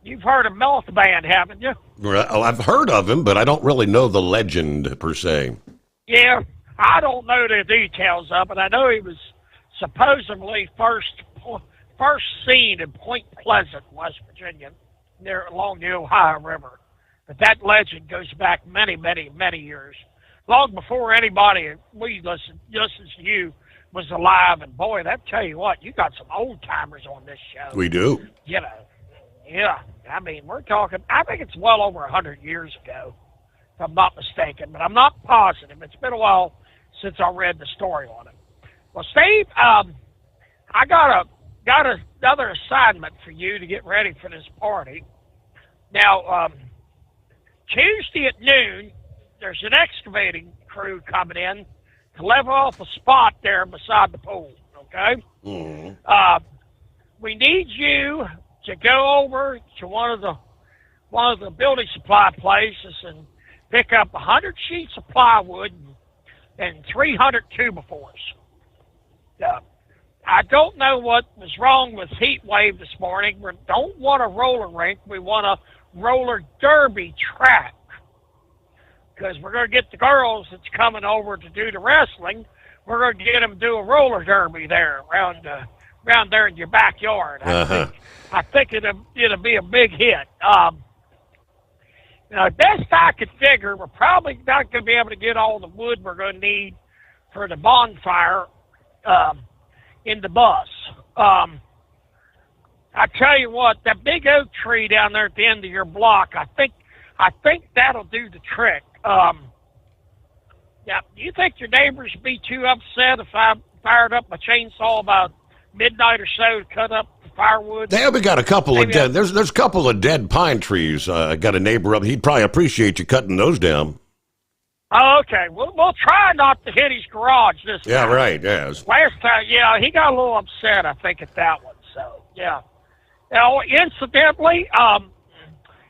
You've heard of Mothman, haven't you? Well, I've heard of him, but I don't really know the legend per se. Yeah, I don't know the details of it. I know he was supposedly first seen in Point Pleasant, West Virginia, near along the Ohio River. But that legend goes back many, many, many years, long before anybody we listens to you was alive. And boy, that tell you what, you got some old timers on this show. We do. You know, yeah. I mean, we're talking. I think it's well over 100 years ago, if I'm not mistaken, but I'm not positive. It's been a while since I read the story on it. Well, Steve, I got another assignment for you to get ready for this party. Now, Tuesday at noon, there's an excavating crew coming in to level off a spot there beside the pool. Okay. Mm-hmm. We need you to go over to one of the building supply places and pick up 100 sheets of plywood and 300 2x4s. I don't know what was wrong with Heat Wave this morning. We don't want a roller rink. We want a roller derby track, because we're going to get the girls that's coming over to do the wrestling. We're going to get them to do a roller derby there around there in your backyard. I think it'll be a big hit. Now, best I could figure, we're probably not going to be able to get all the wood we're going to need for the bonfire in the bus. I tell you what, that big oak tree down there at the end of your block, I think that'll do the trick. Yeah, do you think your neighbors would be too upset if I fired up my chainsaw about midnight or so to cut up the firewood? Yeah, we got a couple of dead. There's a couple of dead pine trees. I got a neighbor up. He'd probably appreciate you cutting those down. Oh, okay. We'll try not to hit his garage this time. Yeah, right. Yes. Last time, yeah, he got a little upset, I think, at that one. So, yeah. Now, incidentally,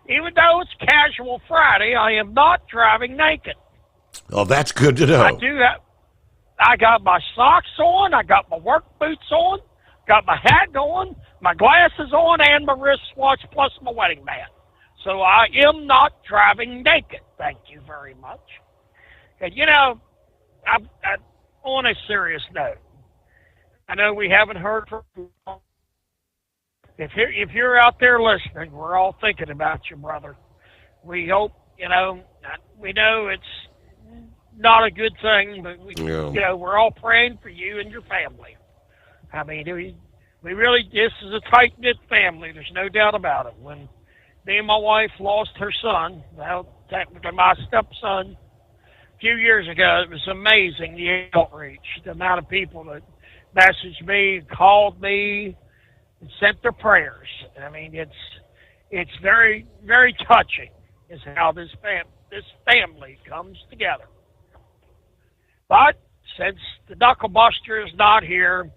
even though it's Casual Friday, I am not driving naked. Oh, that's good to know. I got my socks on, I got my work boots on, got my hat on, my glasses on, and my wristwatch plus my wedding band. So I am not driving naked. Thank you very much. And, you know, on a serious note, I know we haven't heard from you. If you're out there listening, we're all thinking about you, brother. We hope, we know it's not a good thing, but we're all praying for you and your family. I mean, we really, this is a tight-knit family. There's no doubt about it. When me and my wife lost her son, well, technically my stepson, a few years ago, it was amazing, the outreach, the amount of people that messaged me, called me, and sent their prayers. I mean, it's very, very touching is how this family comes together. But since the Knucklebuster is not here,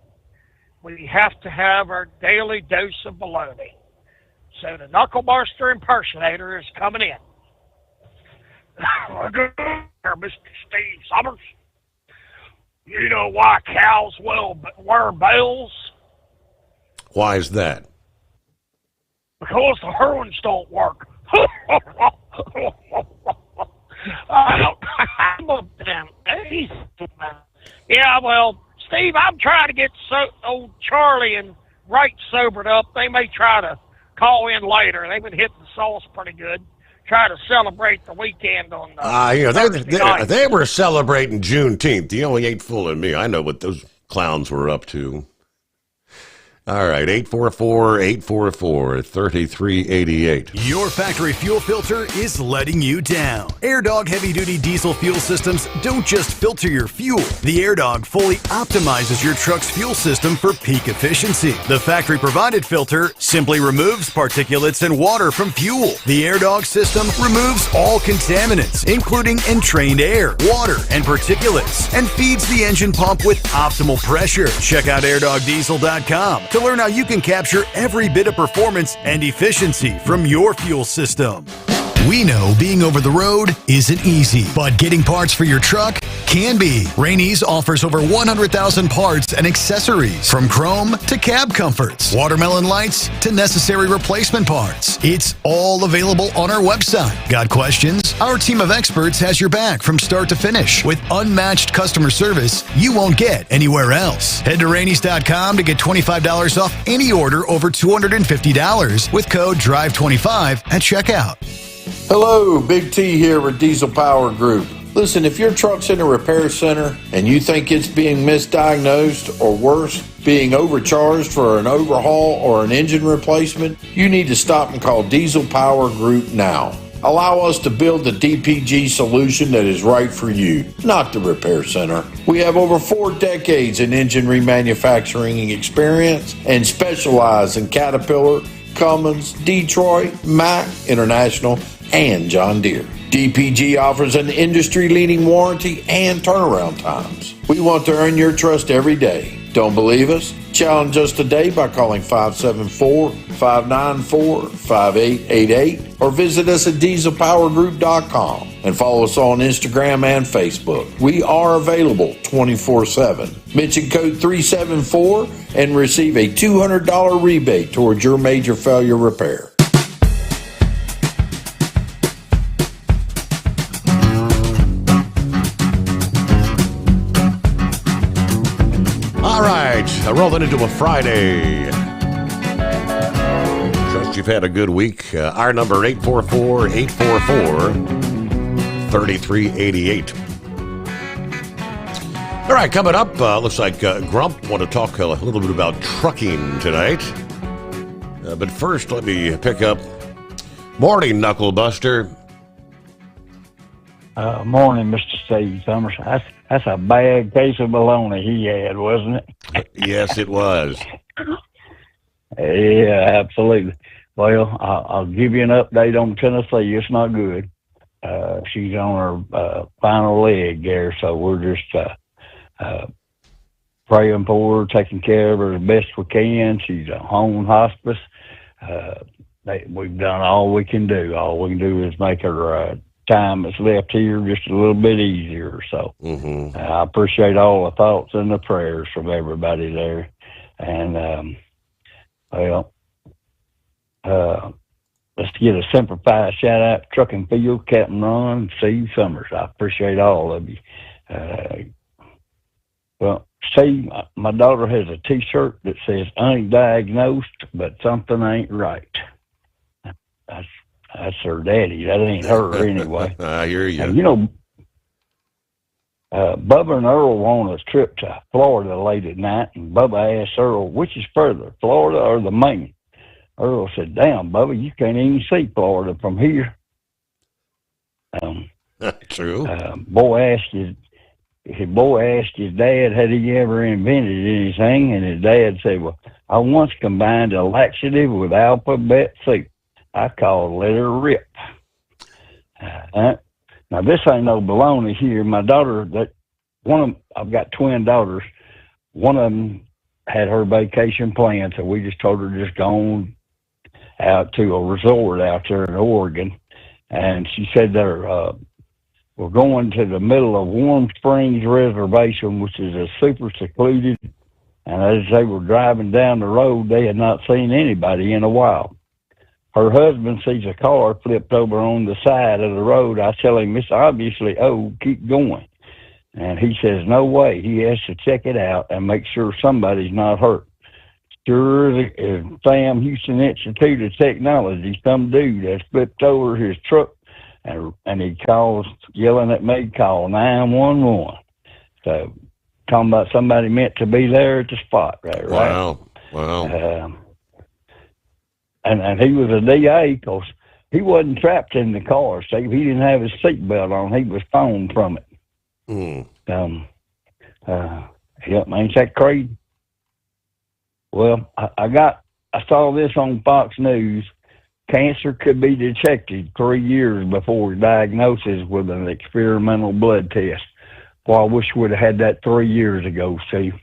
we have to have our daily dose of baloney. So the Knucklebuster impersonator is coming in. Good there, Mr. Steve Sommers. You know why cows wear bells? Why is that? Because the horns don't work. Yeah, well, Steve, I'm trying to get old Charlie and Wright sobered up. They may try to call in later. They've been hitting the sauce pretty good. Try to celebrate the weekend on Thursday night. They were celebrating Juneteenth. You only ain't fooling me. I know what those clowns were up to. All right, 844-844-3388. Your factory fuel filter is letting you down. AirDog heavy-duty diesel fuel systems don't just filter your fuel. The AirDog fully optimizes your truck's fuel system for peak efficiency. The factory-provided filter simply removes particulates and water from fuel. The AirDog system removes all contaminants, including entrained air, water, and particulates, and feeds the engine pump with optimal pressure. Check out airdogdiesel.com to learn how you can capture every bit of performance and efficiency from your fuel system. We know being over the road isn't easy, but getting parts for your truck can be. Rainey's offers over 100,000 parts and accessories, from chrome to cab comforts, watermelon lights to necessary replacement parts. It's all available on our website. Got questions? Our team of experts has your back from start to finish with unmatched customer service you won't get anywhere else. Head to Rainey's.com to get $25 off any order over $250 with code DRIVE25 at checkout. Hello, Big T here with Diesel Power Group. Listen, if your truck's in a repair center and you think it's being misdiagnosed or worse, being overcharged for an overhaul or an engine replacement, you need to stop and call Diesel Power Group now. Allow us to build the DPG solution that is right for you, not the repair center. We have over 4 decades in engine remanufacturing experience and specialize in Caterpillar, Cummins, Detroit, Mack, International, and John Deere. DPG offers an industry-leading warranty and turnaround times. We want to earn your trust every day. Don't believe us? Challenge us today by calling 574-594-5888 or visit us at dieselpowergroup.com and follow us on Instagram and Facebook. We are available 24/7. Mention code 374 and receive a $200 rebate towards your major failure repair. All right, rolling into a Friday. Trust you've had a good week. Our number, 844-844-3388. All right, coming up, looks like Grump want to talk a little bit about trucking tonight. But first, let me pick up Morning, Knucklebuster. Morning, Mr. Steve Sommers. That's a bad case of baloney he had, wasn't it? Yes, it was. Yeah, absolutely. Well, I'll give you an update on Tennessee. It's not good. She's on her final leg there, so we're just praying for her, taking care of her the best we can. She's at home hospice. We've done all we can do. All we can do is make her time that's left here just a little bit easier. So I appreciate all the thoughts and the prayers from everybody there. And let's get a simplified shout out to Truck and Field, Captain Ron, and Steve Sommers. I appreciate all of you. Well, Steve, my daughter has a T-shirt that says undiagnosed, but something ain't right. That's her daddy. That ain't her anyway. I hear you. And, Bubba and Earl were on a trip to Florida late at night, and Bubba asked Earl, which is further, Florida or the Maine? Earl said, damn, Bubba, you can't even see Florida from here. True. Boy asked his dad, had he ever invented anything, and his dad said, well, I once combined a laxative with alphabet soup. I call it a rip. Now this ain't no baloney here. My daughter, I've got twin daughters. One of them had her vacation planned, so we just told her to just go on out to a resort out there in Oregon. And she said we're going to the middle of Warm Springs Reservation, which is a super secluded. And as they were driving down the road, they had not seen anybody in a while. Her husband sees a car flipped over on the side of the road. I tell him, it's obviously old, keep going. And he says, no way. He has to check it out and make sure somebody's not hurt. Sure as Sam Houston Institute of Technology, some dude has flipped over his truck, and he calls, yelling at me, call 911. So, talking about somebody meant to be there at the spot, right? Wow. And he was a DA because he wasn't trapped in the car, Steve. He didn't have his seatbelt on. He was thrown from it. Ain't that crazy? Well, I saw this on Fox News. Cancer could be detected 3 years before diagnosis with an experimental blood test. Well, I wish we'd have had that 3 years ago, Steve.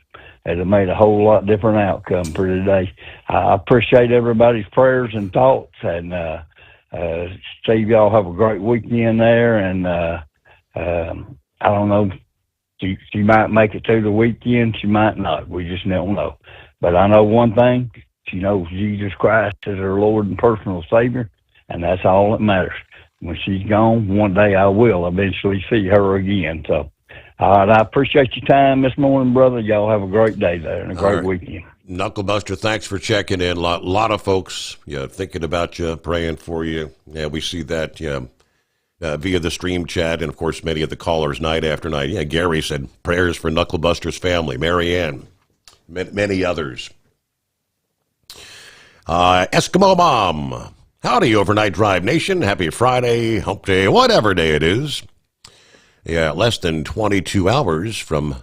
It'd have made a whole lot different outcome for today. I appreciate everybody's prayers and thoughts. And Steve, y'all have a great weekend there. And I don't know, she might make it through the weekend. She might not. We just don't know. But I know one thing. She knows Jesus Christ is her Lord and personal Savior, and that's all that matters. When she's gone, one day I will eventually see her again. So, I appreciate your time this morning, brother. Y'all have a great day there and a great weekend. Knucklebuster, thanks for checking in. Lot of folks thinking about you, praying for you. Yeah, we see that via the stream chat, and, of course, many of the callers night after night. Yeah, Gary said prayers for Knucklebuster's family, Mary Ann, many others. Eskimo Mom, howdy, Overnight Drive Nation. Happy Friday, hump day, whatever day it is. Yeah, less than 22 hours from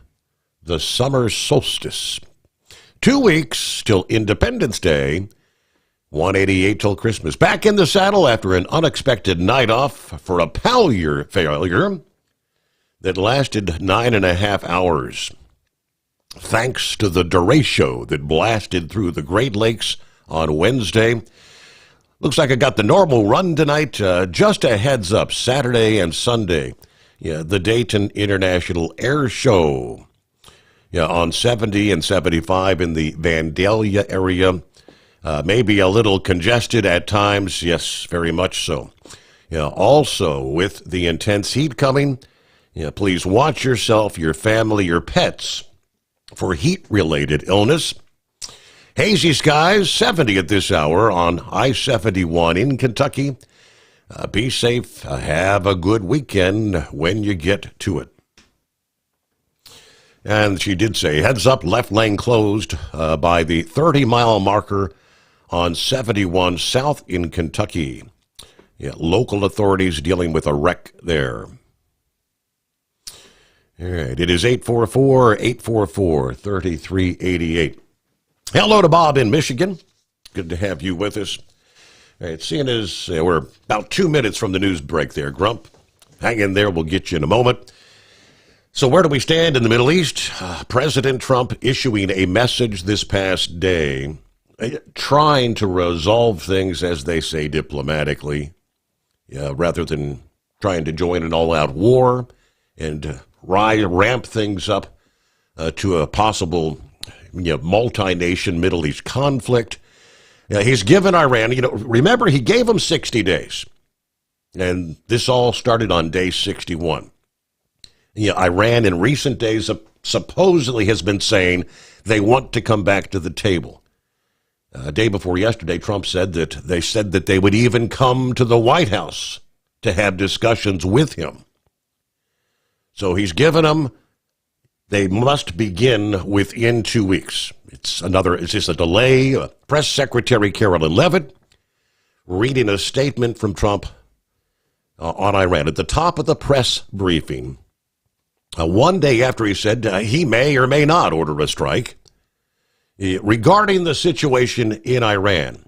the summer solstice. 2 weeks till Independence Day. 188 till Christmas. Back in the saddle after an unexpected night off for a failure that lasted 9.5 hours. Thanks to the derecho that blasted through the Great Lakes on Wednesday. Looks like I got the normal run tonight. Just a heads up, Saturday and Sunday. Yeah, the Dayton International Air Show. Yeah, on 70 and 75 in the Vandalia area. Maybe a little congested at times. Yes, very much so. Yeah, also with the intense heat coming, please watch yourself, your family, your pets for heat-related illness. Hazy skies, 70 at this hour on I-71 in Kentucky. Be safe. Have a good weekend when you get to it. And she did say, heads up, left lane closed by the 30-mile marker on 71 south in Kentucky. Yeah, local authorities dealing with a wreck there. All right, it is 844-844-3388. Hello to Bob in Michigan. Good to have you with us. All right, seeing as we're about 2 minutes from the news break there, Grump. Hang in there, we'll get you in a moment. So where do we stand in the Middle East? President Trump issuing a message this past day, trying to resolve things, as they say, diplomatically, rather than trying to join an all-out war and ramp things up to a possible multi-nation Middle East conflict. He's given Iran, remember, he gave them 60 days. And this all started on day 61. Iran in recent days supposedly has been saying they want to come back to the table. A day before yesterday, Trump said that they would even come to the White House to have discussions with him. So he's given them, they must begin within 2 weeks. It's just a delay. Press Secretary Carolyn Leavitt reading a statement from Trump on Iran at the top of the press briefing. One day after he said he may or may not order a strike. Regarding the situation in Iran,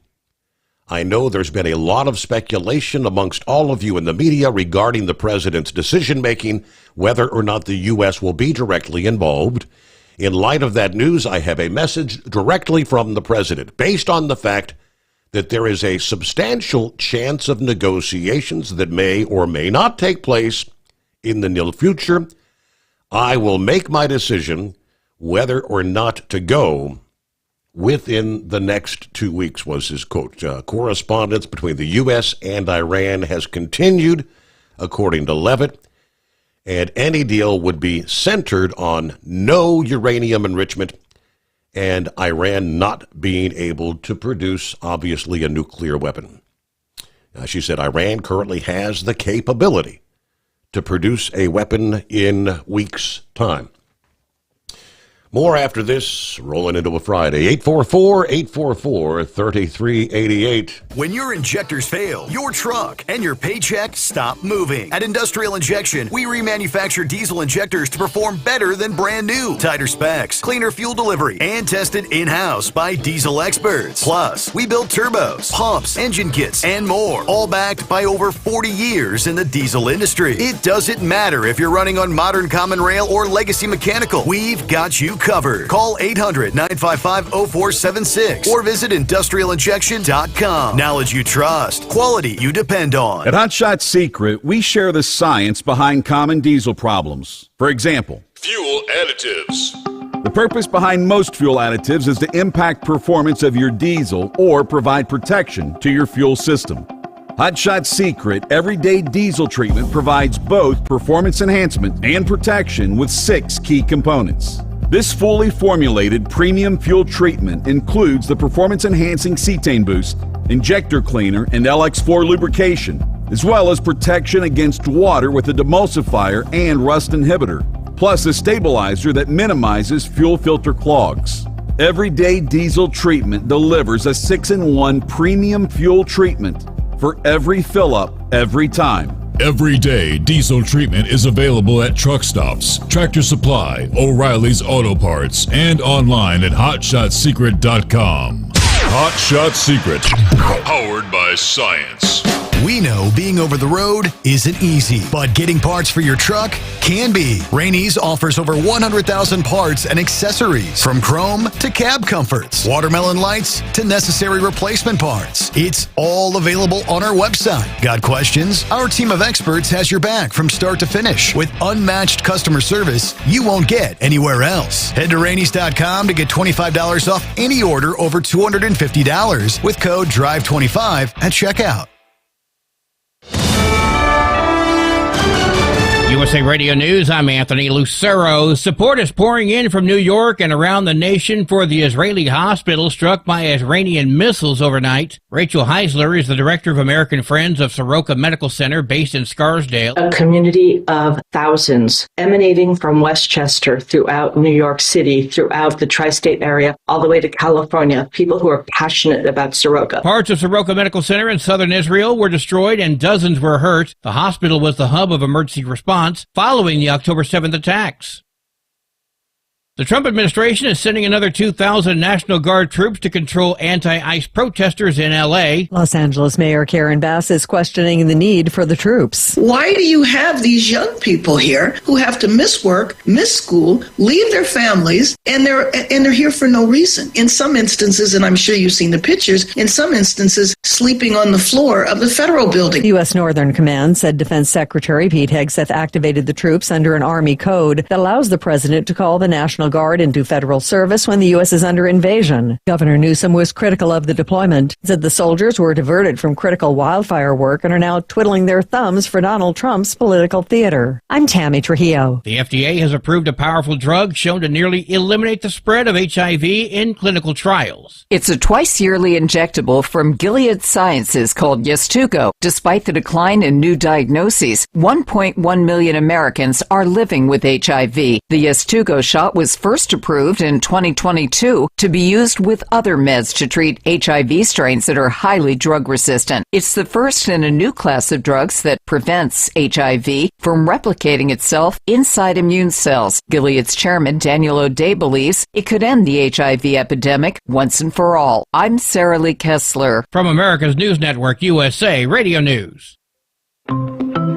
I know there's been a lot of speculation amongst all of you in the media regarding the president's decision-making, whether or not the U.S. will be directly involved. In light of that news, I have a message directly from the president. Based on the fact that there is a substantial chance of negotiations that may or may not take place in the near future, I will make my decision whether or not to go within the next 2 weeks, was his quote. Correspondence between the U.S. and Iran has continued, according to Levitt, and any deal would be centered on no uranium enrichment and Iran not being able to produce, obviously, a nuclear weapon. She said Iran currently has the capability to produce a weapon in weeks' time. More after this, rolling into a Friday. 844-844-3388. When your injectors fail, your truck and your paycheck stop moving. At Industrial Injection, we remanufacture diesel injectors to perform better than brand new. Tighter specs, cleaner fuel delivery, and tested in-house by diesel experts. Plus, we build turbos, pumps, engine kits, and more, all backed by over 40 years in the diesel industry. It doesn't matter if you're running on modern common rail or legacy mechanical. We've got you covered. Call 800-955-0476 or visit industrialinjection.com. Knowledge you trust, quality you depend on. At Hot Shot Secret, we share the science behind common diesel problems. For example, Fuel additives. the purpose behind most fuel additives is to impact performance of your diesel or provide protection to your fuel system. Hot Shot Secret Everyday Diesel Treatment provides both performance enhancement and protection with 6 key components. This fully formulated premium fuel treatment includes the performance-enhancing cetane boost, injector cleaner, and LX4 lubrication, as well as protection against water with a demulsifier and rust inhibitor, plus a stabilizer that minimizes fuel filter clogs. Everyday Diesel Treatment delivers a 6-in-1 premium fuel treatment for every fill-up, every time. Everyday Diesel Treatment is available at truck stops, Tractor Supply, O'Reilly's Auto Parts, and online at HotShotSecret.com. Hot Shot Secret, powered by science. We know being over the road isn't easy, but getting parts for your truck can be. Rainey's offers over 100,000 parts and accessories, from chrome to cab comforts, watermelon lights to necessary replacement parts. It's all available on our website. Got questions? Our team of experts has your back from start to finish with unmatched customer service you won't get anywhere else. Head to Rainey's.com to get $25 off any order over $250 with code DRIVE25 at checkout. USA Radio News, I'm Anthony Lucero. Support is pouring in from New York and around the nation for the Israeli hospital struck by Iranian missiles overnight. Rachel Heisler is the director of American Friends of Soroka Medical Center based in Scarsdale. A community of thousands emanating from Westchester throughout New York City, throughout the tri-state area, all the way to California, people who are passionate about Soroka. Parts of Soroka Medical Center in southern Israel were destroyed and dozens were hurt. The hospital was the hub of emergency response following the October 7th attacks. The Trump administration is sending another 2,000 National Guard troops to control anti-ICE protesters in L.A. Los Angeles Mayor Karen Bass is questioning the need for the troops. Why do you have these young people here who have to miss work, miss school, leave their families, and they're here for no reason? In some instances, and I'm sure you've seen the pictures, in some instances, sleeping on the floor of the federal building. U.S. Northern Command said Defense Secretary Pete Hegseth activated the troops under an Army code that allows the president to call the National Guard into federal service when the U.S. is under invasion. Governor Newsom was critical of the deployment, said the soldiers were diverted from critical wildfire work and are now twiddling their thumbs for Donald Trump's political theater. I'm Tammy Trujillo. The FDA has approved a powerful drug shown to nearly eliminate the spread of HIV in clinical trials. It's a twice-yearly injectable from Gilead Sciences called Yeztugo. Despite the decline in new diagnoses, 1.1 million Americans are living with HIV. The Yeztugo shot was first approved in 2022 to be used with other meds to treat HIV strains that are highly drug-resistant. It's the first in a new class of drugs that prevents HIV from replicating itself inside immune cells. Gilead's chairman, Daniel O'Day, believes it could end the HIV epidemic once and for all. I'm Sarah Lee Kessler. From America's News Network, USA Radio News.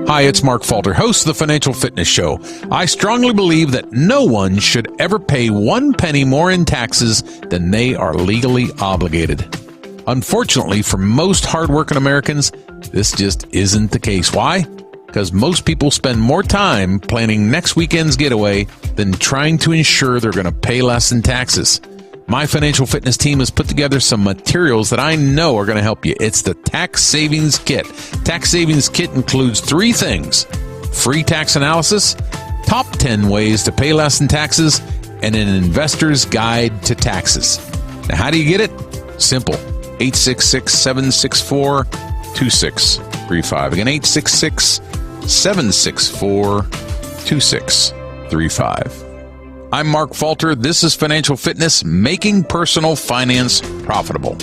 Hi, it's Mark Falter, host of the Financial Fitness Show. I strongly believe that no one should ever pay 1 penny more in taxes than they are legally obligated. Unfortunately, for most hardworking Americans, this just isn't the case. Why? Because most people spend more time planning next weekend's getaway than trying to ensure they're going to pay less in taxes. My financial fitness team has put together some materials that I know are going to help you. It's the Tax Savings Kit. Tax Savings Kit includes 3 things: free tax analysis, top 10 ways to pay less in taxes, and an investor's guide to taxes. Now, how do you get it? Simple. 866-764-2635. Again, 866-764-2635. I'm Mark Falter. This is Financial Fitness, making personal finance profitable.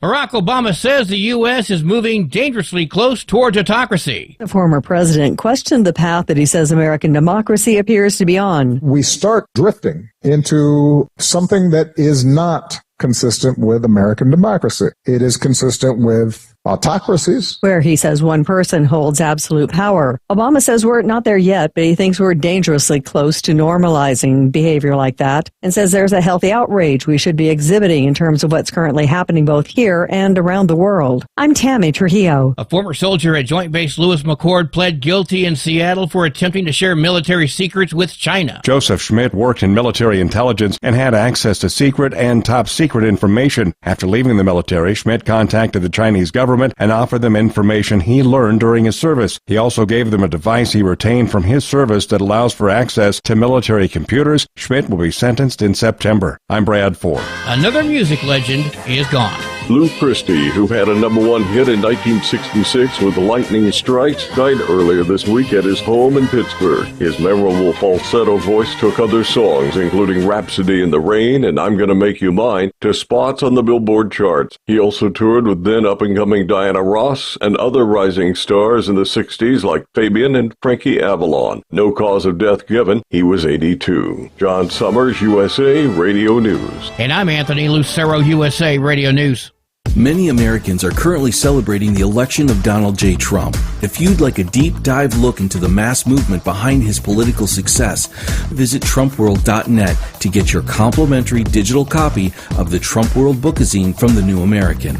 Barack Obama says the U.S. is moving dangerously close towards autocracy. The former president questioned the path that he says American democracy appears to be on. We start drifting into something that is not consistent with American democracy. It is consistent with autocracies, where he says one person holds absolute power. Obama says we're not there yet, but he thinks we're dangerously close to normalizing behavior like that, and says there's a healthy outrage we should be exhibiting in terms of what's currently happening both here and around the world. I'm Tammy Trujillo. A former soldier at Joint Base Lewis McChord pled guilty in Seattle for attempting to share military secrets with China. Joseph Schmidt worked in military intelligence and had access to secret and top secret information. After leaving the military, Schmidt contacted the Chinese government and offered them information he learned during his service. He also gave them a device he retained from his service that allows for access to military computers. Schmidt will be sentenced in September. I'm Brad Ford. Another music legend is gone. Lou Christie, who had a #1 hit in 1966 with Lightning Strikes, died earlier this week at his home in Pittsburgh. His memorable falsetto voice took other songs, including Rhapsody in the Rain and I'm Gonna Make You Mine, to spots on the Billboard charts. He also toured with then up-and-coming Diana Ross and other rising stars in the 60s like Fabian and Frankie Avalon. No cause of death given. He was 82. John Sommers, USA Radio News. And I'm Anthony Lucero, USA Radio News. Many Americans are currently celebrating the election of Donald J. Trump. If you'd like a deep dive look into the mass movement behind his political success, visit TrumpWorld.net to get your complimentary digital copy of the Trump World Bookazine from the New American.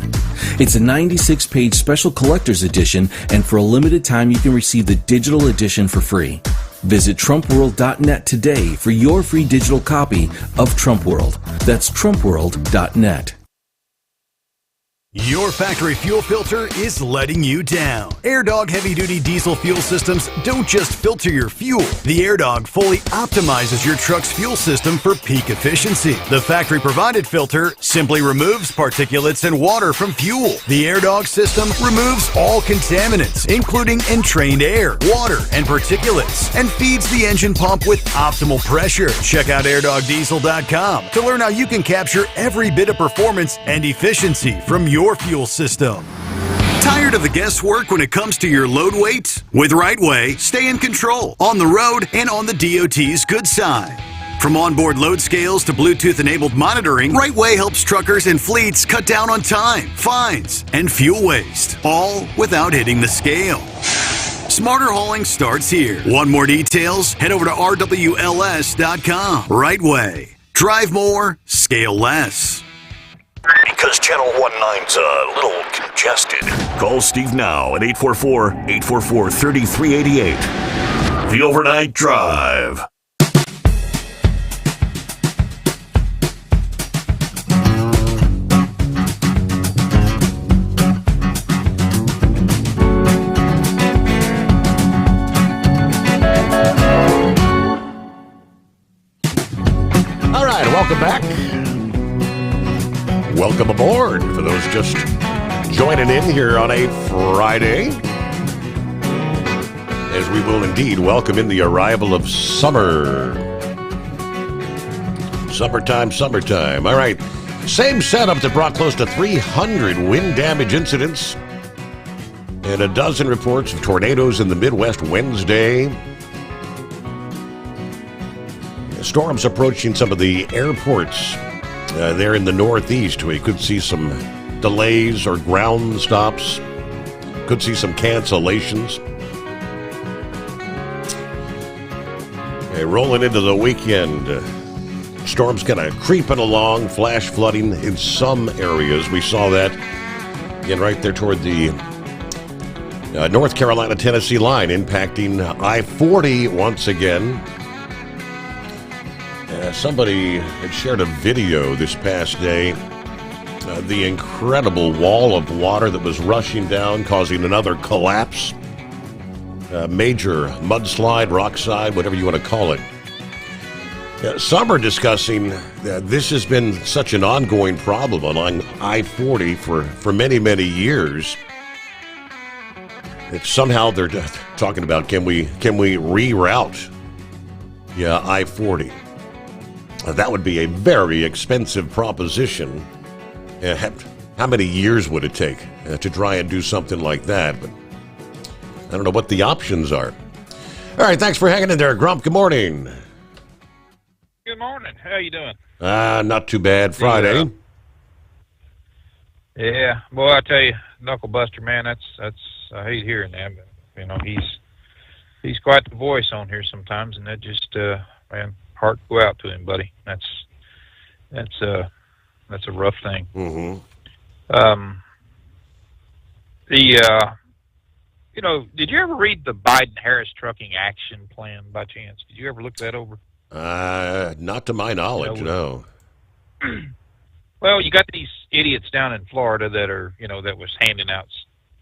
It's a 96-page special collector's edition, and for a limited time you can receive the digital edition for free. Visit TrumpWorld.net today for your free digital copy of Trump World. That's TrumpWorld.net. Your factory fuel filter is letting you down. AirDog heavy-duty diesel fuel systems don't just filter your fuel. The AirDog fully optimizes your truck's fuel system for peak efficiency. The factory-provided filter simply removes particulates and water from fuel. The AirDog system removes all contaminants, including entrained air, water, and particulates, and feeds the engine pump with optimal pressure. Check out AirDogDiesel.com to learn how you can capture every bit of performance and efficiency from your fuel system. Tired of the guesswork when it comes to your load weight? With RightWay, stay in control on the road and on the DOT's good side. From onboard load scales to Bluetooth-enabled monitoring, RightWay helps truckers and fleets cut down on time, fines, and fuel waste, all without hitting the scale. Smarter hauling starts here. Want more details? Head over to RWLS.com. RightWay. Drive more, scale less. Because Channel 19's a little congested. Call Steve now at 844-844-3388. The Overnight Drive. All right, welcome back. Welcome aboard for those just joining in here on a Friday, as we will indeed welcome in the arrival of summer. Summertime. All right, same setup that brought close to 300 wind damage incidents and a dozen reports of tornadoes in the Midwest Wednesday. Storms approaching some of the airports there in the Northeast. We could see some delays or ground stops. Could see some cancellations. Okay, rolling into the weekend. Storms kind of creeping along, flash flooding in some areas. We saw that again right there toward the North Carolina-Tennessee line, impacting I-40 once again. Somebody had shared a video this past day. The incredible wall of water that was rushing down, causing another collapse. Major mudslide, rockslide, whatever you want to call it. Some are discussing that this has been such an ongoing problem along I-40 for many, many years. That somehow they're talking about, can we reroute I-40? That would be a very expensive proposition. How many years would it take to try and do something like that? But I don't know what the options are. All right, thanks for hanging in there, Grump. Good morning. Good morning. How you doing? Not too bad. Friday. Yeah. Boy, I tell you, Knuckle Buster, man, that's I hate hearing that. But, he's quite the voice on here sometimes, and that just man, heart go out to him, buddy. That's a rough thing. Mm-hmm. Did you ever read the Biden-Harris Trucking Action Plan by chance? Did you ever look that over? Not to my knowledge, no. Well, you got these idiots down in Florida that are, that was handing out,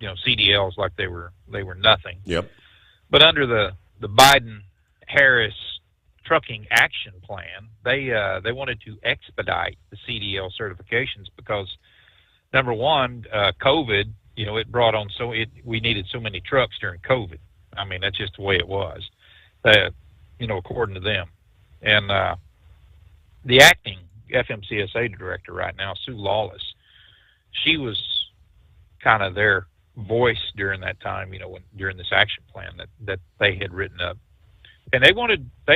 CDLs like they were nothing. Yep. But under the Biden-Harris Trucking Action Plan, they wanted to expedite the CDL certifications because, number one, COVID, it brought on we needed so many trucks during COVID. I mean, that's just the way it was, according to them. And the acting FMCSA director right now, Sue Lawless, she was kind of their voice during that time, during this action plan that they had written up. And they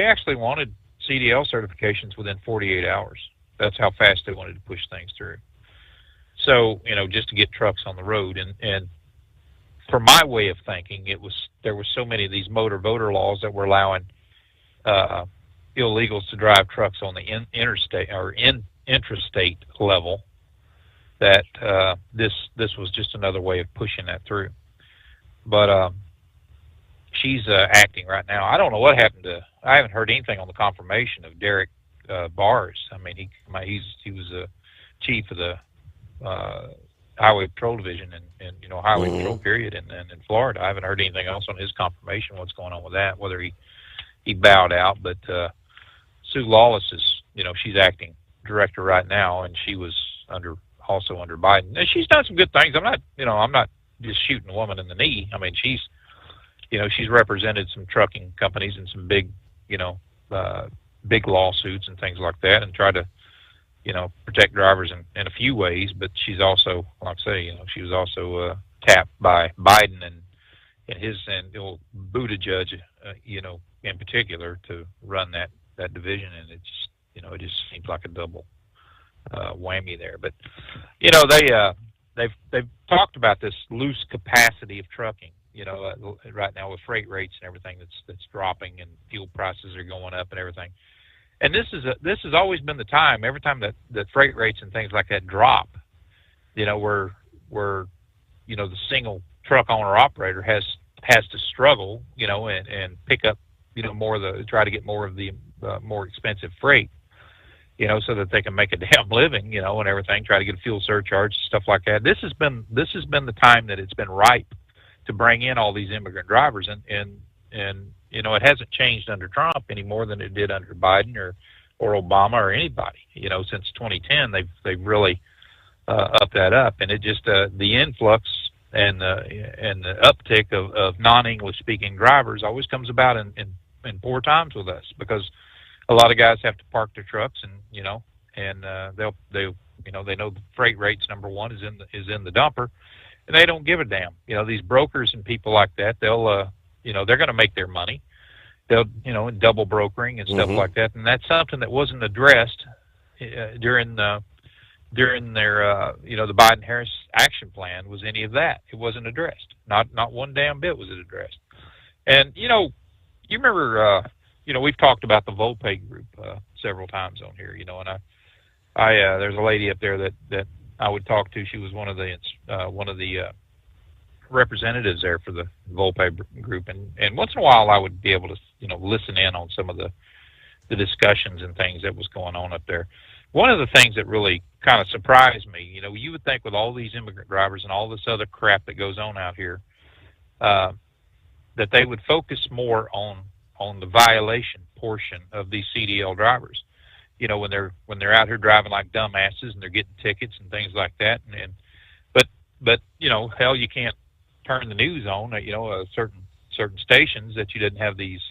actually wanted CDL certifications within 48 hours. That's how fast they wanted to push things through. So, just to get trucks on the road. And for my way of thinking, there was so many of these motor voter laws that were allowing illegals to drive trucks on the interstate or intrastate level that this was just another way of pushing that through. But she's acting right now. I don't know what happened I haven't heard anything on the confirmation of Derek Bars. I mean, he was a chief of the Highway Patrol Division and Highway Patrol period in Florida. I haven't heard anything else on his confirmation, what's going on with that, whether he bowed out. But Sue Lawless is, she's acting director right now, and she was also under Biden. And she's done some good things. I'm not just shooting a woman in the knee. I mean, she's represented some trucking companies in some big, big lawsuits and things like that, and tried to, protect drivers in a few ways. But she's also, like I say, she was also tapped by Biden and Buttigieg, in particular, to run that division, and it just seems like a double whammy there. But they've talked about this loose capacity of trucking. Right now with freight rates and everything that's dropping, and fuel prices are going up and everything. And this has always been the time. Every time that freight rates and things like that drop, where the single truck owner operator has to struggle, and pick up, try to get more of the more expensive freight, so that they can make a damn living, and everything. Try to get a fuel surcharge, stuff like that. This has been the time that it's been ripe to bring in all these immigrant drivers, and it hasn't changed under Trump any more than it did under Biden or Obama or anybody. Since 2010, they've really upped that up, and it just the influx and the uptick of non-English speaking drivers always comes about in poor times with us, because a lot of guys have to park their trucks, and they know the freight rates, number one, is in the dumper, and they don't give a damn. These brokers and people like that, they'll they're going to make their money. They'll in double brokering and stuff like that, and that's something that wasn't addressed during during their, the Biden-Harris action plan was any of that. It wasn't addressed. Not one damn bit was it addressed. And, you remember, we've talked about the Volpe group several times on here, and I there's a lady up there that I would talk to. She was one of the representatives there for the Volpe group, and once in a while I would be able to, listen in on some of the discussions and things that was going on up there. One of the things that really kind of surprised me, you would think with all these immigrant drivers and all this other crap that goes on out here, that they would focus more on the violation portion of these CDL drivers. When they're out here driving like dumbasses and they're getting tickets and things like that. But hell, you can't turn the news on. Certain stations that you didn't have these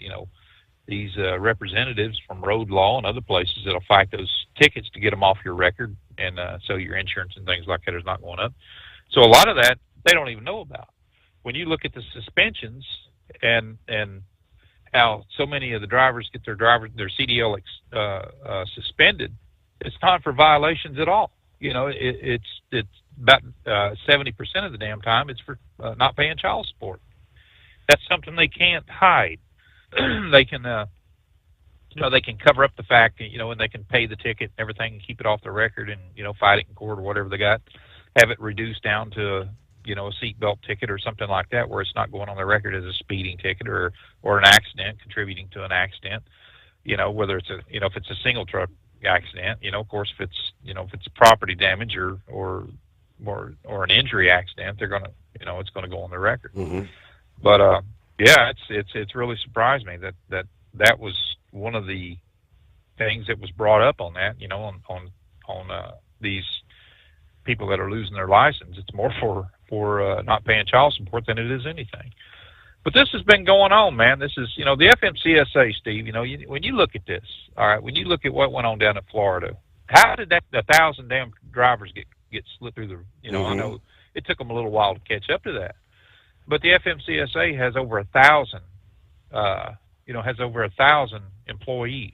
representatives from road law and other places that'll fight those tickets to get them off your record, and so your insurance and things like that is not going up. So a lot of that they don't even know about. When you look at the suspensions and how so many of the drivers get their CDL suspended, it's not for violations at all. It's about 70% of the damn time it's for not paying child support. That's something they can't hide. They can they can cover up the fact, and they can pay the ticket and everything and keep it off the record and, fight it in court or whatever they got, have it reduced down to, a seatbelt ticket or something like that, where it's not going on the record as a speeding ticket or an accident contributing to an accident, whether it's if it's a single truck accident, of course, if it's property damage or an injury accident, they're going to, it's going to go on the record. Mm-hmm. But, yeah, it's really surprised me that was one of the things that was brought up on that, on these people that are losing their license. It's more for not paying child support than it is anything. But this has been going on, man. This is, the FMCSA, Steve, when you look at this, all right, when you look at what went on down in Florida, how did that 1,000 damn drivers get slid through the, Mm-hmm. I know it took them a little while to catch up to that. But the FMCSA has over 1,000, has over 1,000 employees,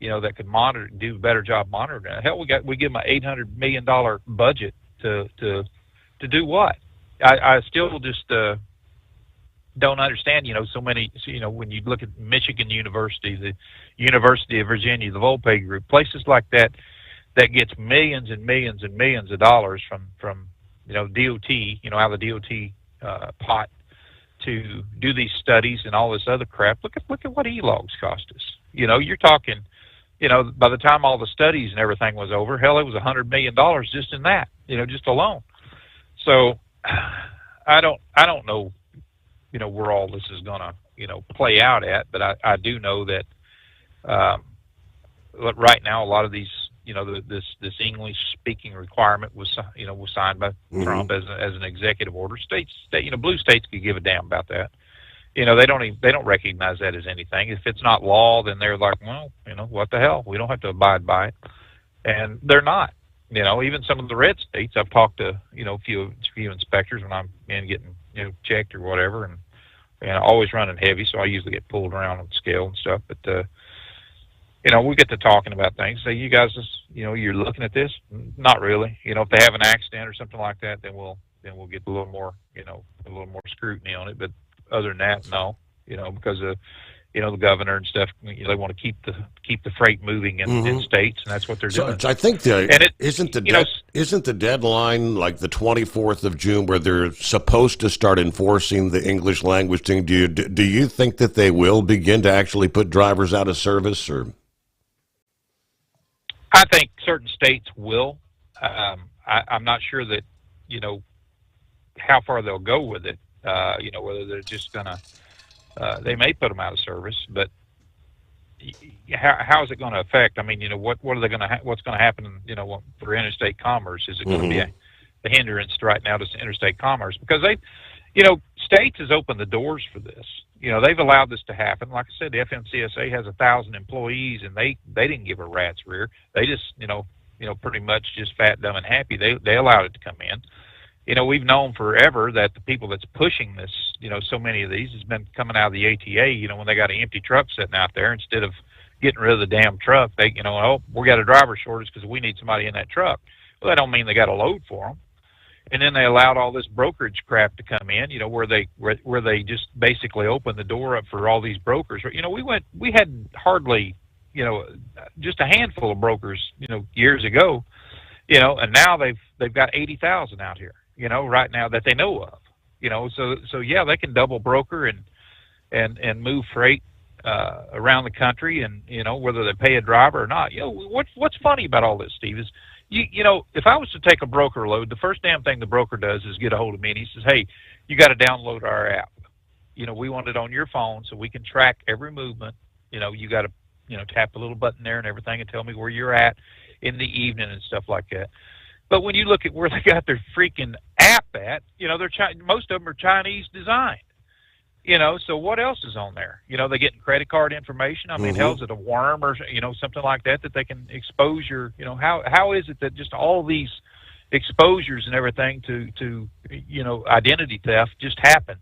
that could do a better job monitoring. Hell, we give them an $800 million budget to do what? I still just don't understand. So many. When you look at Michigan University, the University of Virginia, the Volpe Group, places like that gets millions and millions and millions of dollars from DOT, out of the DOT pot to do these studies and all this other crap. Look at what e-logs cost us. You're talking, by the time all the studies and everything was over, hell, it was $100 million just in that, just alone. So I don't know, where all this is gonna, play out at, but I do know that right now a lot of these, this English speaking requirement was signed by Mm-hmm. Trump as an executive order. Blue states could give a damn about that. They don't recognize that as anything. If it's not law, then they're like, well, what the hell? We don't have to abide by it. And they're not. Even some of the red states, I've talked to, a few inspectors when I'm in getting, checked or whatever, and always running heavy, so I usually get pulled around on the scale and stuff. But we get to talking about things. Say, you guys, you're looking at this? Not really. If they have an accident or something like that, then we'll get a little more, a little more scrutiny on it. But other than that, no. Because of, the governor and stuff, they want to keep the freight moving in states, and that's what they're doing. I think isn't the deadline like the 24th of June, where they're supposed to start enforcing the English language thing? Do you think that they will begin to actually put drivers out of service, or? I think certain states will. I'm not sure that, how far they'll go with it. Whether they're just gonna, they may put them out of service, but how is it going to affect? I mean, what are they going to? What's going to happen? For interstate commerce, is it going to be a hindrance right now to interstate commerce? Because states has opened the doors for this. They've allowed this to happen. Like I said, the FMCSA has 1,000 employees, and they didn't give a rat's rear. They just, pretty much just fat, dumb, and happy. They allowed it to come in. We've known forever that the people that's pushing this, so many of these has been coming out of the ATA. When they got an empty truck sitting out there, instead of getting rid of the damn truck, they, we got a driver shortage because we need somebody in that truck. Well, that don't mean they got a load for them. And then they allowed all this brokerage crap to come in, where they just basically opened the door up for all these brokers. We had hardly, just a handful of brokers, years ago, and now they've got 80,000 out here, right now that they know of, so yeah, they can double broker and move freight around the country, and whether they pay a driver or not. What's funny about all this, Steve, is if I was to take a broker load, the first damn thing the broker does is get a hold of me, and he says, hey, you got to download our app. We want it on your phone so we can track every movement. You got to tap a little button there and everything and tell me where you're at in the evening and stuff like that. But when you look at where they got their freaking app at, most of them are Chinese designed. So what else is on there? They getting credit card information. I mean, hell, is it a worm or something like that they can expose your? How is it that just all these exposures and everything to identity theft just happens?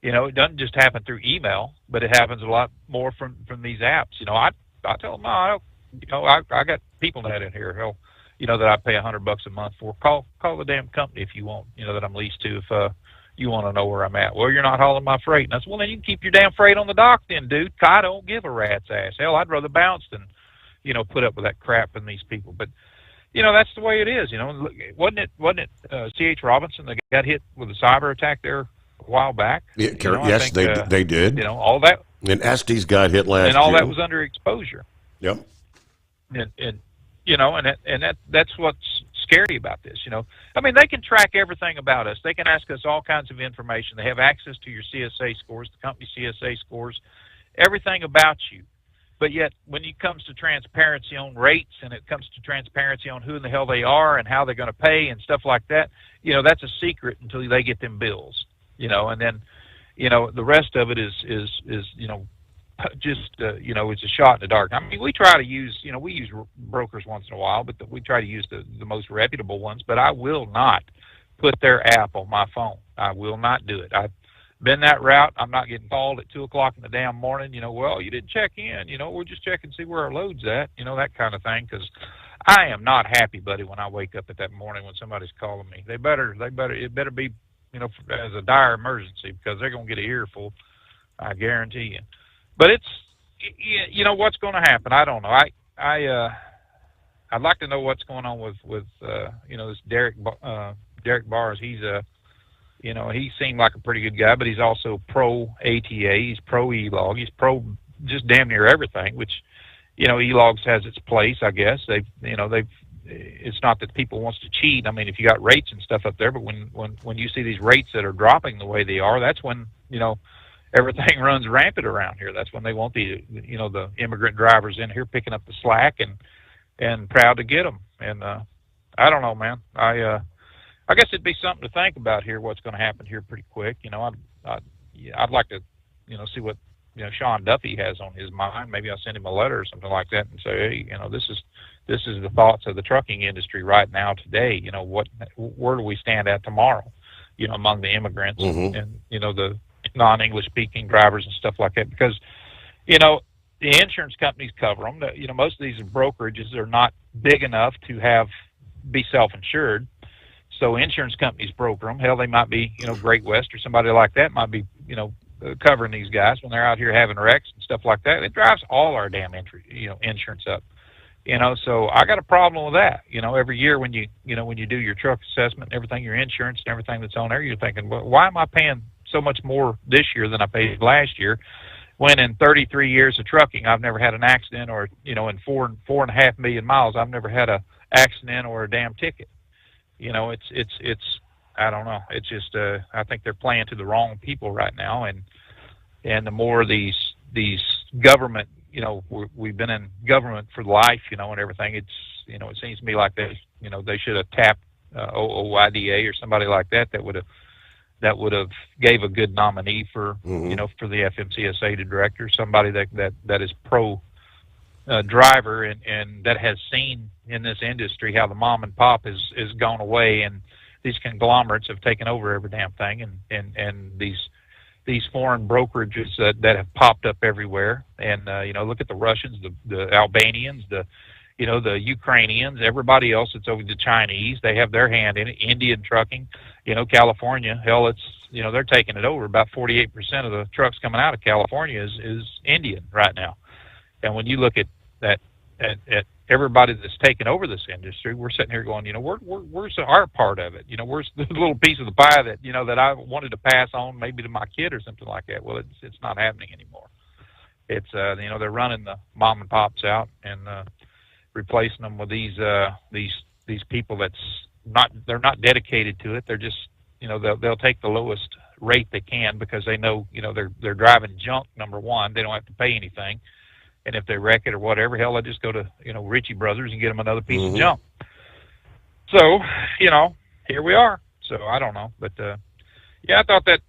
It doesn't just happen through email, but it happens a lot more from these apps. I tell them, no, I got people that in here, hell, that I pay $100 a month for. Call the damn company if you want, that I'm leased to, if you want to know where I'm at. Well, you're not hauling my freight. And I said, well, then you can keep your damn freight on the dock then, dude. I don't give a rat's ass. Hell, I'd rather bounce than, put up with that crap from these people. But, that's the way it is. Wasn't it C.H. Robinson that got hit with a cyber attack there a while back? Yeah, yes, they did. All that. And Estes got hit last year. And all that was under exposure. Yep. And that's what's scary about this. I mean, they can track everything about us. They can ask us all kinds of information. They have access to your CSA scores, the company CSA scores, everything about you. But yet, when it comes to transparency on rates, and it comes to transparency on who in the hell they are and how they're going to pay and stuff like that, that's a secret until they get them bills. And then, the rest of it is just it's a shot in the dark. I mean, we try to use we use brokers once in a while, but we try to use the most reputable ones. But I will not put their app on my phone. I will not do it. I've been that route. I'm not getting called at 2:00 in the damn morning. Well, you didn't check in. We'll just check and see where our load's at. That kind of thing. Because I am not happy, buddy, when I wake up at that morning when somebody's calling me. It better be as a dire emergency, because they're gonna get an earful. I guarantee you. But it's, what's going to happen. I don't know. I'd like to know what's going on with this Derek Bars. He's he seemed like a pretty good guy, but he's also pro ATA. He's pro E-log. He's pro just damn near everything. Which, E-logs has its place, I guess. It's not that people wants to cheat. I mean, if you got rates and stuff up there, but when you see these rates that are dropping the way they are, that's when everything runs rampant around here. That's when they want the immigrant drivers in here picking up the slack and proud to get them. And I don't know, man. I guess it'd be something to think about here. What's going to happen here pretty quick? I'd like to see what Sean Duffy has on his mind. Maybe I'll send him a letter or something like that and say, hey, this is the thoughts of the trucking industry right now today. Where do we stand at tomorrow? Among the immigrants and the non-English speaking drivers and stuff like that, because the insurance companies cover them. Most of these brokerages are not big enough to be self-insured, so insurance companies broker them. Hell, they might be Great West or somebody like that might be covering these guys when they're out here having wrecks and stuff like that. It drives all our damn insurance up. So I got a problem with that. Every year when you do your truck assessment and everything, your insurance and everything that's on there, you're thinking, well, why am I paying so much more this year than I paid last year, when in 33 years of trucking I've never had an accident, or in 4.5 million miles I've never had a accident or a damn ticket. It's I don't know. It's just I think they're playing to the wrong people right now, and the more these government, we've been in government for life, and everything. It's it seems to me like they should have tapped OOIDA or somebody like that would have gave a good nominee for for the FMCSA to director, somebody that is pro driver and that has seen in this industry how the mom and pop is gone away, and these conglomerates have taken over every damn thing, and these foreign brokerages that have popped up everywhere. And look at the Russians, the Albanians, the you know, the Ukrainians, everybody else that's over the Chinese, they have their hand in it. Indian trucking, you know, California, hell, it's, you know, they're taking it over. About 48% of the trucks coming out of California is Indian right now. And when you look at that, at everybody that's taken over this industry, we're sitting here going, you know, where's our part of it? You know, where's the little piece of the pie that, you know, that I wanted to pass on maybe to my kid or something like that? Well, it's not happening anymore. It's, you know, they're running the mom and pops out and replacing them with these people they're not dedicated to it. They're just, you know, they'll take the lowest rate they can because they know, you know, they're driving junk, number one. They don't have to pay anything. And if they wreck it or whatever, hell, they just go to, you know, Ritchie Brothers and get them another piece of junk. So, you know, here we are. So I don't know, but yeah, I thought that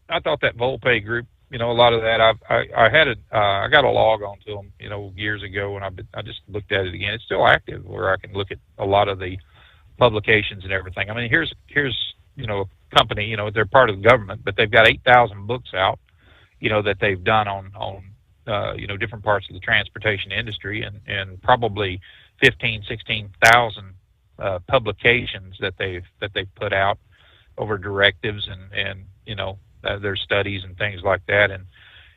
Volpe group, you know, a lot of that I got a log onto them, you know, years ago, and I just looked at it again. It's still active where I can look at a lot of the publications and everything. I mean, here's you know, a company, you know, they're part of the government, but they've got 8,000 books out, you know, that they've done on you know, different parts of the transportation industry, and probably 16,000 publications that they've put out over directives and you know, their studies and things like that. And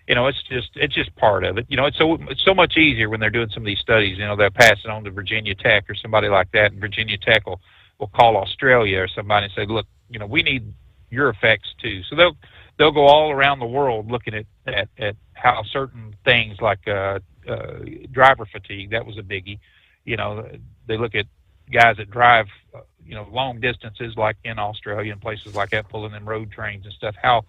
you know, it's just part of it. You know, it's so much easier when they're doing some of these studies. You know, they'll pass it on to Virginia Tech or somebody like that, and Virginia Tech will call Australia or somebody and say, look, you know, we need your effects too. So they'll go all around the world looking at how certain things like driver fatigue, that was a biggie. You know, they look at guys that drive, you know, long distances like in Australia and places like that, pulling them road trains and stuff, how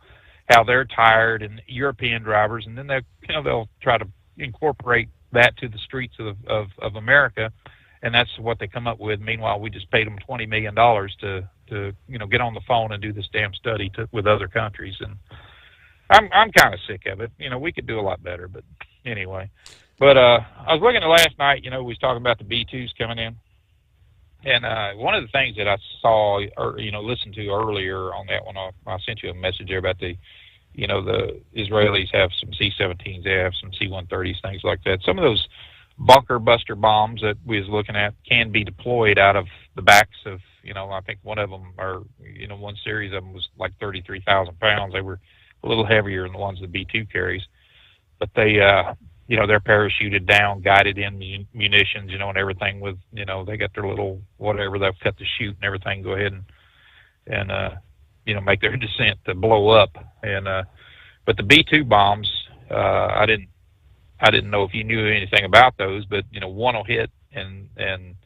they're tired, and European drivers, and then they'll try to incorporate that to the streets of America, and that's what they come up with. Meanwhile, we just paid them $20 million to you know, get on the phone and do this damn study with other countries, and I'm kind of sick of it. You know, we could do a lot better, but anyway. But I was looking at last night, you know, we was talking about the B2s coming in, and one of the things that I saw, or, you know, listened to earlier on that one, I sent you a message there about the, you know, the Israelis have some C-17s, they have some C-130s, things like that. Some of those bunker buster bombs that we was looking at can be deployed out of the backs of, you know, I think one of them, or, you know, one series of them was like 33,000 pounds. They were a little heavier than the ones the B-2 carries, but they, you know, they're parachuted down, guided in munitions, you know, and everything with, you know, they got their little whatever, they'll cut the chute and everything, go ahead and you know, make their descent to blow up. And but the B-2 bombs, I didn't know if you knew anything about those, but you know, one will hit, and then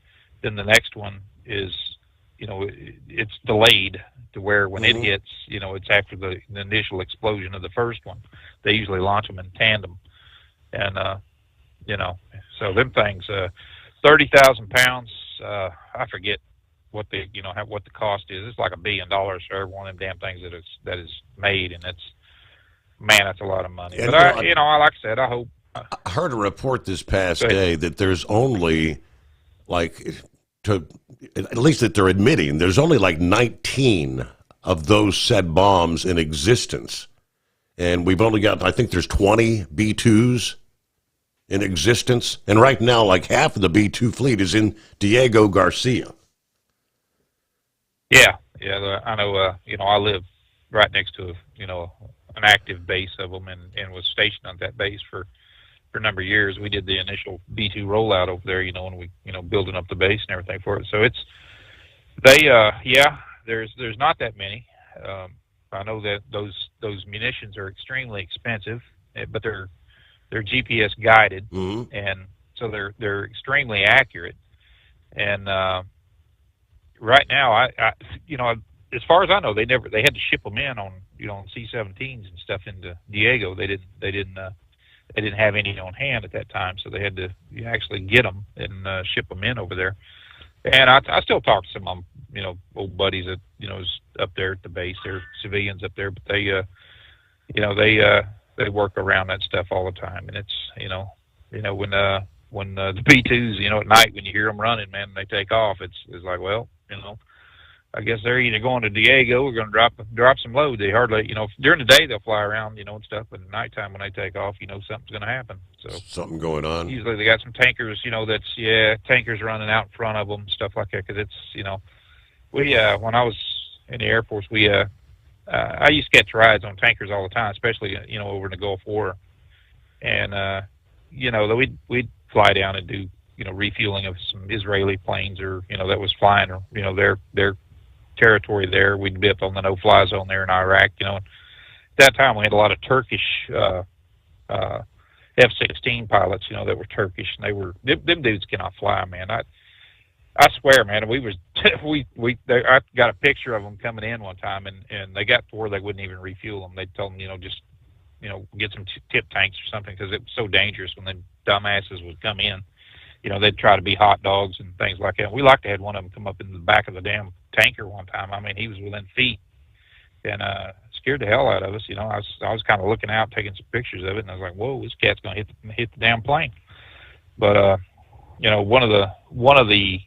the next one is, you know, it's delayed to where when it hits, you know, it's after the initial explosion of the first one. They usually launch them in tandem, and you know, so them things, 30,000 pounds. I forget what the, you know, what the cost is. It's like $1 billion for every one of them damn things that is made, and that's a lot of money. And but you know, like I said, I hope. I heard a report this past day that there's only at least that they're admitting, there's only like 19 of those said bombs in existence. And we've only got, I think there's 20 B-2s in existence. And right now, like half of the B-2 fleet is in Diego Garcia. Yeah, I know, you know, I live right next to, you know, an active base of them, and was stationed on that base for a number of years. We did the initial B-2 rollout over there, you know, when we, you know, building up the base and everything for it. So there's not that many. I know that those munitions are extremely expensive, but they're GPS guided, and so they're extremely accurate. And right now, I you know, as far as I know, they had to ship them in on, you know, on C-17s and stuff into Diego. They didn't have any on hand at that time, so they had to actually get them and ship them in over there. And I still talk to some of them, you know, old buddies that, you know, is up there at the base. They're civilians up there, but they, you know, they work around that stuff all the time. And it's, you know, when the B-2s, you know, at night when you hear them running, man, they take off. It's like, well, you know, I guess they're either going to Diego or going to drop some load. They hardly, during the day they'll fly around, and stuff, but at nighttime when they take off, something's going to happen. So something going on. Usually they got some tankers, tankers running out in front of them, stuff like that. Because it's, we when I was in the Air Force, I used to catch rides on tankers all the time, especially over in the Gulf War, and we'd fly down and do refueling of some Israeli planes or that was flying or their territory there. We'd be up on the no-fly zone there in Iraq. At that time we had a lot of Turkish F-16 pilots, that were Turkish, and they were them dudes cannot fly, man. I swear, man, I got a picture of them coming in one time, and they got to where they wouldn't even refuel them. They told them, just get some tip tanks or something because it was so dangerous when the dumbasses would come in. They'd try to be hot dogs and things like that. We like to have one of them come up in the back of the damn tanker one time. I mean, he was within feet and scared the hell out of us. I was kind of looking out, taking some pictures of it, and I was like, "Whoa, this cat's gonna hit the damn plane." But one of the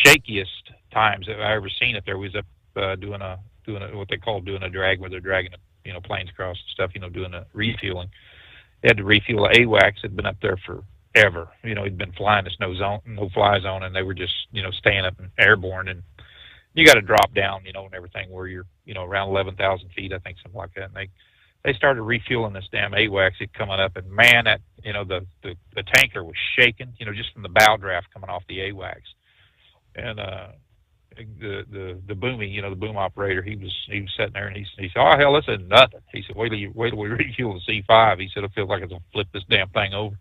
shakiest times that I ever seen it there was up doing what they call doing a drag, where they're dragging planes across and stuff. Doing a refueling. They had to refuel a AWACS. Had been up there forever. He'd been flying this no-fly zone, and they were just staying up and airborne, and you got to drop down, and everything where you're around 11,000 feet, I think, something like that. And they started refueling this damn AWACS. It coming up, and man, that the tanker was shaking, just from the bow draft coming off the AWACS. And the boomy, the boom operator, he was sitting there, and he said, "Oh hell, this isn't nothing." He said, "Wait till we refuel the C5." He said, "I feel like it's gonna flip this damn thing over."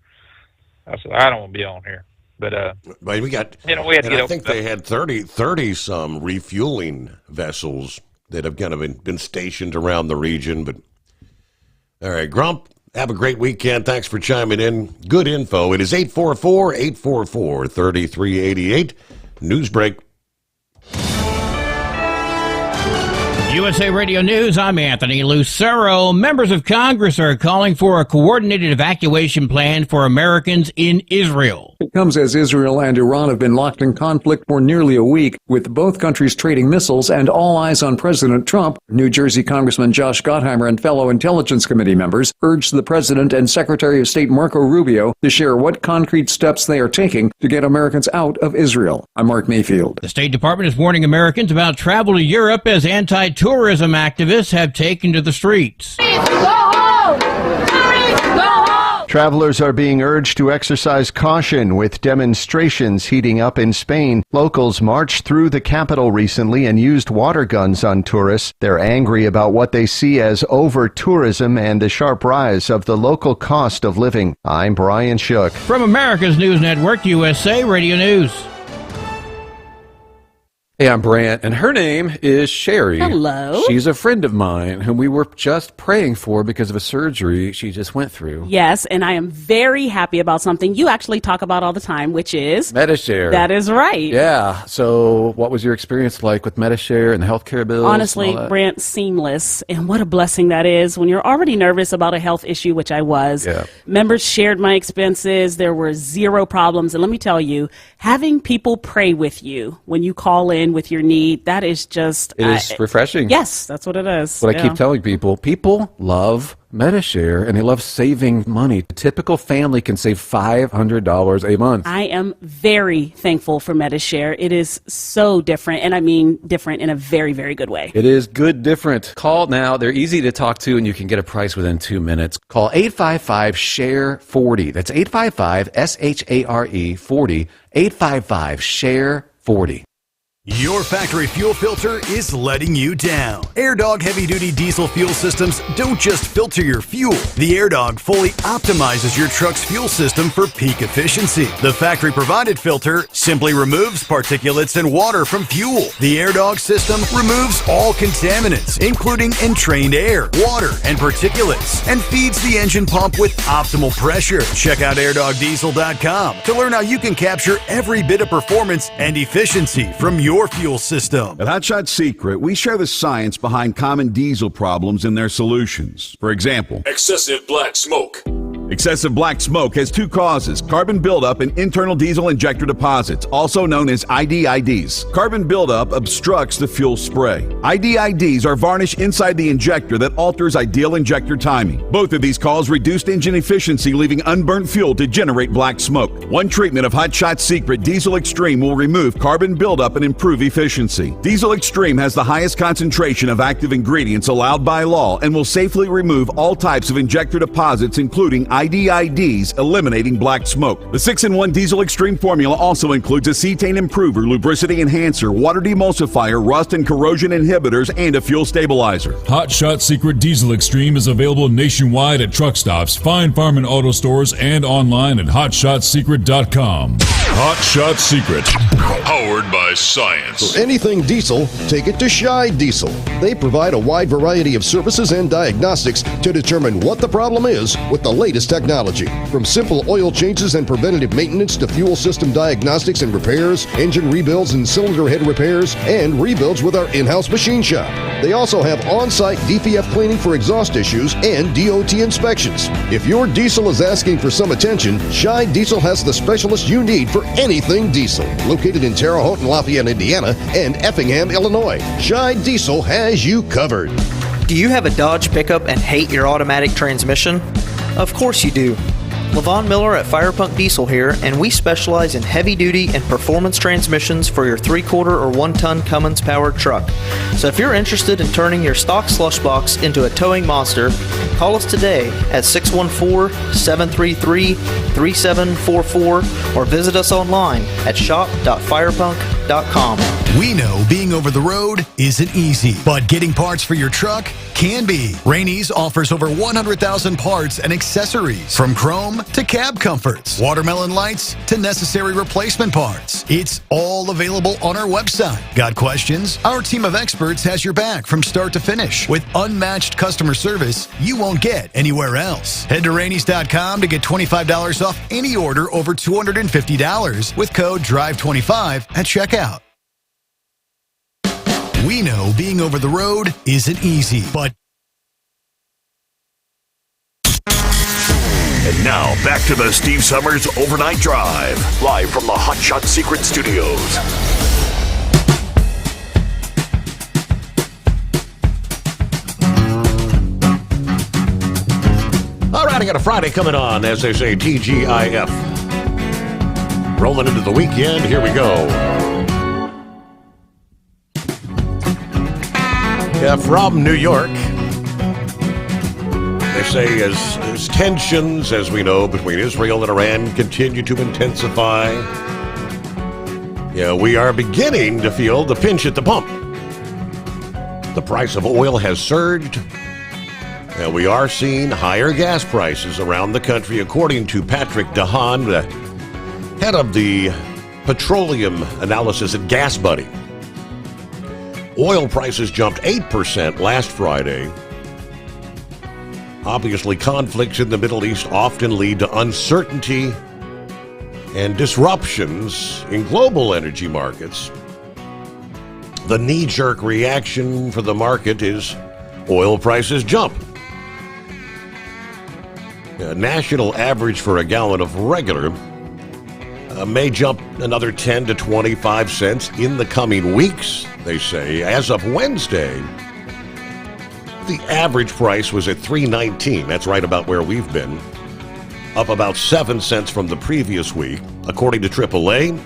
I said, "I don't want to be on here." But we got, we had to get I think they had 30 some refueling vessels that have kind of been stationed around the region. But all right, Grump, have a great weekend. Thanks for chiming in. Good info. It is 844-844-3388. News break. USA Radio News, I'm Anthony Lucero. Members of Congress are calling for a coordinated evacuation plan for Americans in Israel. It comes as Israel and Iran have been locked in conflict for nearly a week, with both countries trading missiles and all eyes on President Trump. New Jersey Congressman Josh Gottheimer and fellow Intelligence Committee members urged the President and Secretary of State Marco Rubio to share what concrete steps they are taking to get Americans out of Israel. I'm Mark Mayfield. The State Department is warning Americans about travel to Europe as anti-tourism activists have taken to the streets. Travelers are being urged to exercise caution with demonstrations heating up in Spain. Locals marched through the capital recently and used water guns on tourists. They're angry about what they see as over-tourism and the sharp rise of the local cost of living. I'm Brian Shook. From America's News Network, USA Radio News. Hey, I'm Brant, and her name is Sherry. Hello. She's a friend of mine whom we were just praying for because of a surgery she just went through. Yes, and I am very happy about something you actually talk about all the time, which is Medishare. That is right. Yeah. So what was your experience like with Medishare and the healthcare bills? Honestly, Brant, seamless. And what a blessing that is when you're already nervous about a health issue, which I was. Yeah. Members shared my expenses. There were zero problems. And let me tell you, having people pray with you when you call in with your need, that is just... It is refreshing. Yes, that's what it is. What I keep telling people love Medishare, and they love saving money. A typical family can save $500 a month. I am very thankful for Medishare. It is so different, and I mean different in a very, very good way. It is good different. Call now. They're easy to talk to, and you can get a price within 2 minutes. Call 855-SHARE-40. That's 855-SHARE-40. 855-SHARE-40. Your factory fuel filter is letting you down. AirDog heavy-duty diesel fuel systems don't just filter your fuel. The AirDog fully optimizes your truck's fuel system for peak efficiency. The factory-provided filter simply removes particulates and water from fuel. The AirDog system removes all contaminants, including entrained air, water, and particulates, and feeds the engine pump with optimal pressure. Check out airdogdiesel.com to learn how you can capture every bit of performance and efficiency from your fuel system. At Hot Shot Secret, we share the science behind common diesel problems and their solutions. For example, excessive black smoke. Excessive black smoke has two causes: carbon buildup and internal diesel injector deposits, also known as IDIDs. Carbon buildup obstructs the fuel spray. IDIDs are varnish inside the injector that alters ideal injector timing. Both of these cause reduced engine efficiency, leaving unburnt fuel to generate black smoke. One treatment of Hot Shot Secret Diesel Extreme will remove carbon buildup and improve efficiency. Diesel Extreme has the highest concentration of active ingredients allowed by law and will safely remove all types of injector deposits, including IDIDs, eliminating black smoke. The 6-in-1 Diesel Extreme formula also includes a cetane improver, lubricity enhancer, water demulsifier, rust and corrosion inhibitors, and a fuel stabilizer. Hot Shot Secret Diesel Extreme is available nationwide at truck stops, fine farm and auto stores, and online at hotshotsecret.com. Hot Shot Secret, powered by science. For anything diesel, take it to Shy Diesel. They provide a wide variety of services and diagnostics to determine what the problem is with the latest technology. From simple oil changes and preventative maintenance to fuel system diagnostics and repairs, engine rebuilds and cylinder head repairs, and rebuilds with our in-house machine shop. They also have on-site DPF cleaning for exhaust issues and DOT inspections. If your diesel is asking for some attention, Shy Diesel has the specialist you need for anything diesel. Located in Terre Haute and Lafayette, Indiana, and Effingham, Illinois, Shy Diesel has you covered. Do you have a Dodge pickup and hate your automatic transmission? Of course you do. LaVon Miller at Firepunk Diesel here, and we specialize in heavy-duty and performance transmissions for your 3/4 or 1-ton Cummins-powered truck. So if you're interested in turning your stock slush box into a towing monster, call us today at 614-733-3744 or visit us online at shop.firepunk.com. We know being over the road isn't easy, but getting parts for your truck can be. Rainey's offers over 100,000 parts and accessories, from chrome to cab comforts, watermelon lights to necessary replacement parts. It's all available on our website. Got questions? Our team of experts has your back from start to finish with unmatched customer service you won't get anywhere else. Head to Rainey's.com to get $25 off any order over $250 with code DRIVE25 at checkout. We know being over the road isn't easy, but... And now, back to the Steve Sommers Overnight Drive, live from the Hot Shot Secret Studios. All right, I got a Friday coming on, as they say, TGIF. Rolling into the weekend, here we go. Yeah, from New York, they say as tensions, as we know, between Israel and Iran continue to intensify, we are beginning to feel the pinch at the pump. The price of oil has surged, and we are seeing higher gas prices around the country, according to Patrick DeHaan, the head of the petroleum analysis at GasBuddy. Oil prices jumped 8% last Friday. Obviously, conflicts in the Middle East often lead to uncertainty and disruptions in global energy markets. The knee-jerk reaction for the market is oil prices jump. A national average for a gallon of regular may jump another 10 to 25 cents in the coming weeks, they say. As of Wednesday, the average price was at $3.19. That's right about where we've been. Up about 7 cents from the previous week, according to AAA.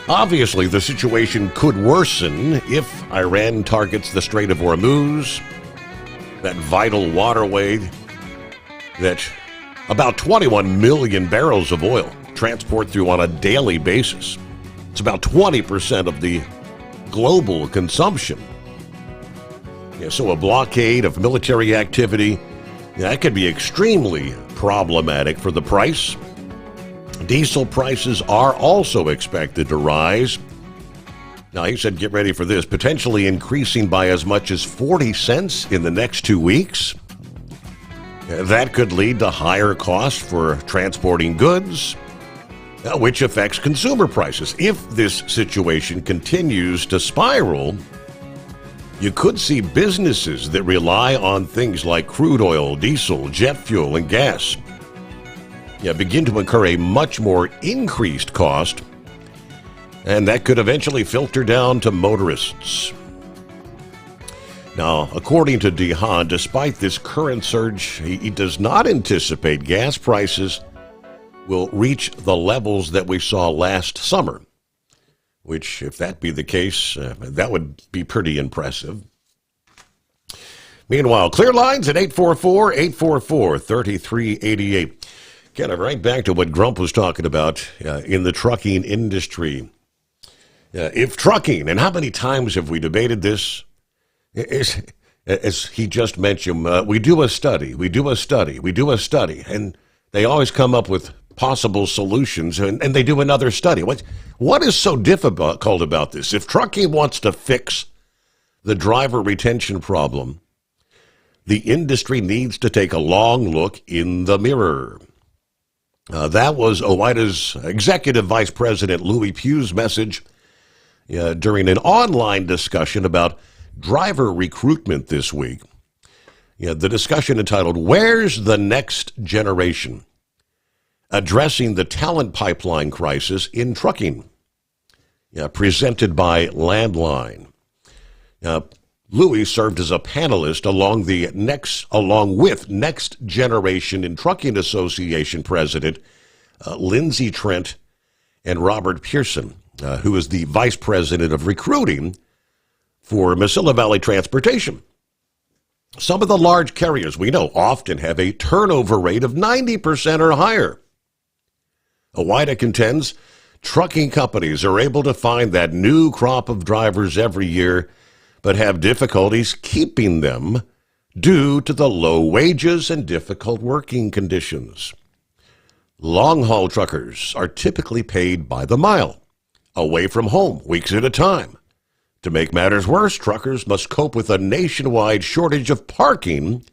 Obviously, the situation could worsen if Iran targets the Strait of Hormuz, that vital waterway that about 21 million barrels of oil transport through on a daily basis. It's about 20% of the global consumption. So a blockade of military activity, that could be extremely problematic for the price. Diesel prices are also expected to rise. Now, he said, get ready for this, potentially increasing by as much as 40 cents in the next 2 weeks. That could lead to higher costs for transporting goods, which affects consumer prices. If this situation continues to spiral, you could see businesses that rely on things like crude oil, diesel, jet fuel, and gas begin to incur a much more increased cost, and that could eventually filter down to motorists. Now, according to DeHaan, despite this current surge, he does not anticipate gas prices will reach the levels that we saw last summer, which, if that be the case, that would be pretty impressive. Meanwhile, clear lines at 844-844-3388. Kind of right back to what Grump was talking about in the trucking industry. If trucking, and how many times have we debated this? As he just mentioned, we do a study, and they always come up with possible solutions, and they do another study. What is so difficult about this? If trucking wants to fix the driver retention problem, the industry needs to take a long look in the mirror. That was OOIDA's Executive Vice President Louis Pugh's message during an online discussion about driver recruitment this week. The discussion entitled, "Where's the Next Generation?" Addressing the talent pipeline crisis in trucking, presented by Landline. Louis served as a panelist along with Next Generation in Trucking Association President Lindsay Trent and Robert Pearson, who is the Vice President of Recruiting for Mesilla Valley Transportation. Some of the large carriers we know often have a turnover rate of 90% or higher. OOIDA contends trucking companies are able to find that new crop of drivers every year, but have difficulties keeping them due to the low wages and difficult working conditions. Long-haul truckers are typically paid by the mile, away from home, weeks at a time. To make matters worse, truckers must cope with a nationwide shortage of parking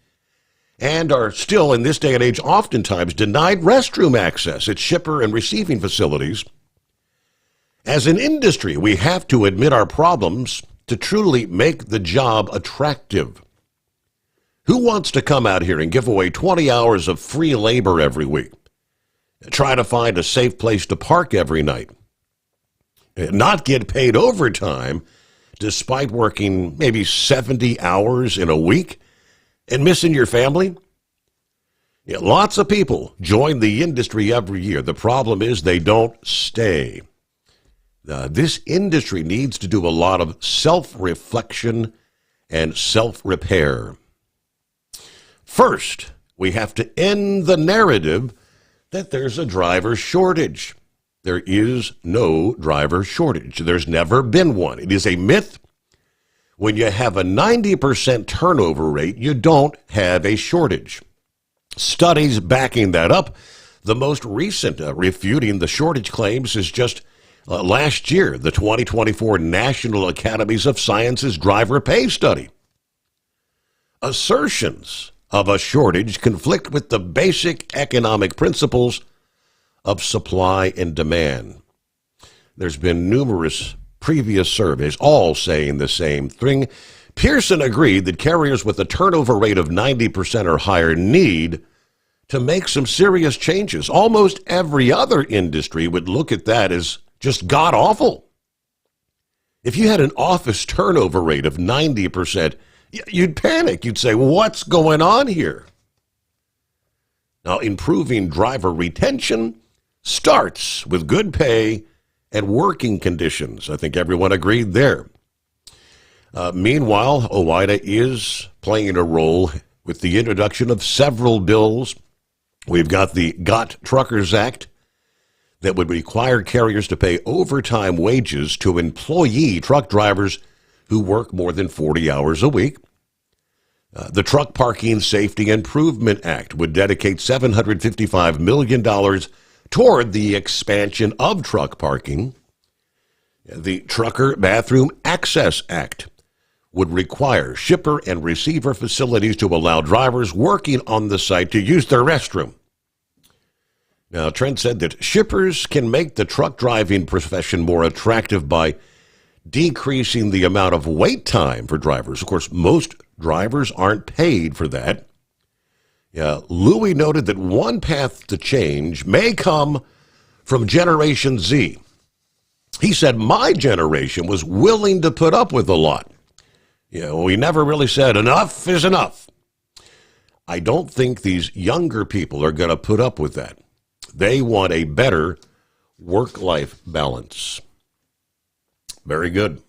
and are still, in this day and age, oftentimes denied restroom access at shipper and receiving facilities. As an industry, we have to admit our problems to truly make the job attractive. Who wants to come out here and give away 20 hours of free labor every week? Try to find a safe place to park every night. Not get paid overtime despite working maybe 70 hours in a week and missing your family? Lots of people join the industry every year. The problem is they don't stay. This industry needs to do a lot of self-reflection and self-repair. First, we have to end the narrative that there's a driver shortage. There is no driver shortage. There's never been one. It is a myth. When you have a 90% turnover rate, you don't have a shortage. Studies backing that up. The most recent refuting the shortage claims is just last year, the 2024 National Academies of Sciences Driver Pay Study. Assertions of a shortage conflict with the basic economic principles of supply and demand. There's been numerous previous surveys all saying the same thing. Pearson agreed that carriers with a turnover rate of 90% or higher need to make some serious changes. Almost every other industry would look at that as just god-awful. If you had an office turnover rate of 90%, you'd panic. You'd say, what's going on here? Now, improving driver retention starts with good pay and working conditions. I think everyone agreed there. Meanwhile, OOIDA is playing a role with the introduction of several bills. We've got the Got Truckers Act that would require carriers to pay overtime wages to employee truck drivers who work more than 40 hours a week. The Truck Parking Safety Improvement Act would dedicate $755 million toward the expansion of truck parking. The Trucker Bathroom Access Act would require shipper and receiver facilities to allow drivers working on the site to use their restroom. Now, Trent said that shippers can make the truck driving profession more attractive by decreasing the amount of wait time for drivers. Of course, most drivers aren't paid for that. Yeah, Louis noted that one path to change may come from Generation Z. He said, my generation was willing to put up with a lot. We never really said enough is enough. I don't think these younger people are going to put up with that. They want a better work-life balance. Very good.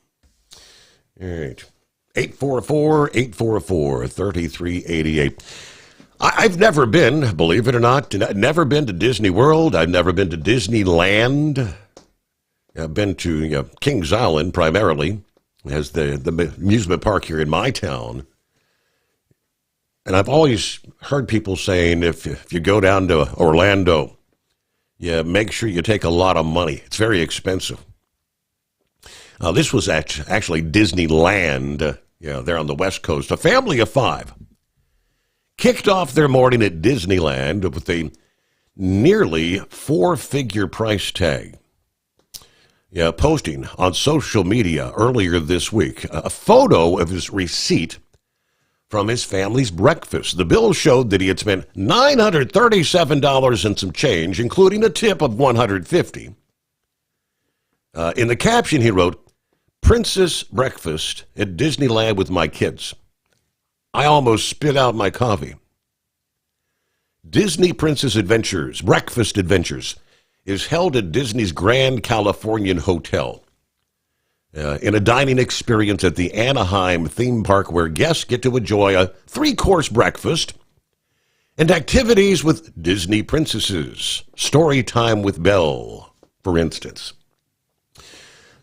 All right. 844-844-3388. I've never been, believe it or not, never been to Disney World. I've never been to Disneyland. I've been to Kings Island primarily, as the amusement park here in my town. And I've always heard people saying if you go down to Orlando, make sure you take a lot of money. It's very expensive. This was actually Disneyland, there on the West Coast. A family of 5 kicked off their morning at Disneyland with a nearly 4-figure price tag. Posting on social media earlier this week a photo of his receipt from his family's breakfast. The bill showed that he had spent $937 and some change, including a tip of $150. In the caption, he wrote, "Princess breakfast at Disneyland with my kids. I almost spit out my coffee." Disney Princess Adventures, Breakfast Adventures, is held at Disney's Grand Californian Hotel in a dining experience at the Anaheim theme park where guests get to enjoy a 3-course breakfast and activities with Disney princesses. Story time with Belle, for instance.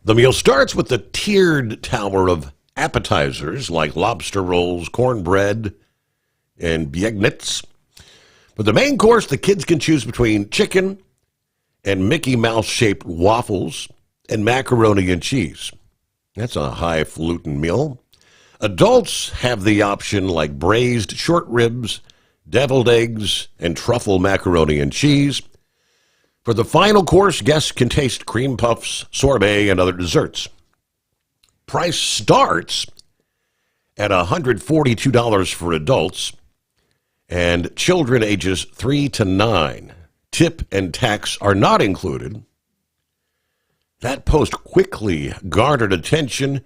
The meal starts with the tiered tower of appetizers like lobster rolls, cornbread, and beignets. For the main course, the kids can choose between chicken and Mickey Mouse-shaped waffles and macaroni and cheese. That's a highfalutin meal. Adults have the option like braised short ribs, deviled eggs, and truffle macaroni and cheese. For the final course, guests can taste cream puffs, sorbet, and other desserts. Price starts at $142 for adults and children ages 3 to 9. Tip and tax are not included. That post quickly garnered attention,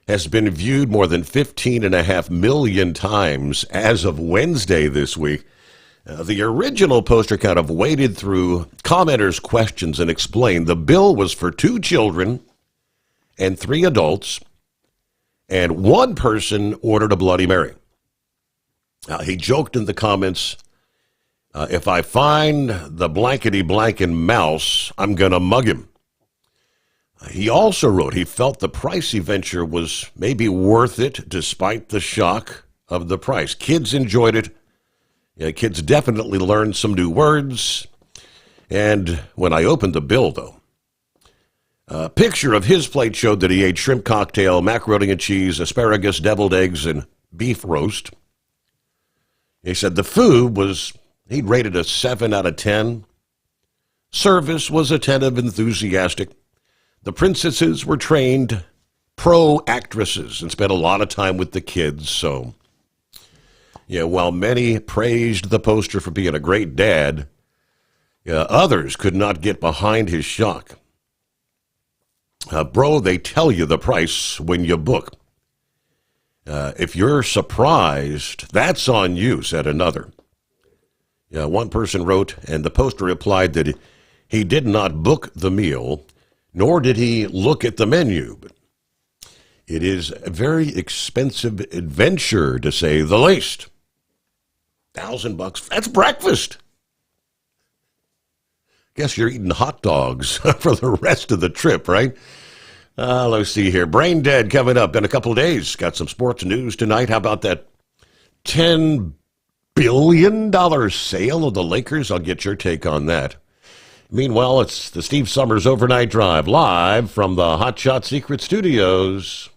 has been viewed more than 15.5 million times as of Wednesday this week. The original poster kind of waded through commenters' questions and explained the bill was for 2 children and 3 adults, and 1 person ordered a Bloody Mary. He joked in the comments, if I find the blankety-blank mouse, I'm going to mug him. He also wrote he felt the pricey venture was maybe worth it despite the shock of the price. Kids enjoyed it. Kids definitely learned some new words. And when I opened the bill, though, a picture of his plate showed that he ate shrimp cocktail, macaroni and cheese, asparagus, deviled eggs, and beef roast. He said the food was, he'd rated a 7 out of 10. Service was attentive, enthusiastic. The princesses were trained pro actresses and spent a lot of time with the kids. So, while many praised the poster for being a great dad, others could not get behind his shock. Bro, they tell you the price when you book. If you're surprised, that's on you, said another. One person wrote, and the poster replied that he did not book the meal, nor did he look at the menu. But it is a very expensive adventure, to say the least. $1,000, that's breakfast. Guess you're eating hot dogs for the rest of the trip, right? Let's see here. Brain Dead coming up in a couple of days. Got some sports news tonight. How about that $10 billion sale of the Lakers? I'll get your take on that. Meanwhile, it's the Steve Sommers Overnight Drive, live from the Hot Shot Secret Studios.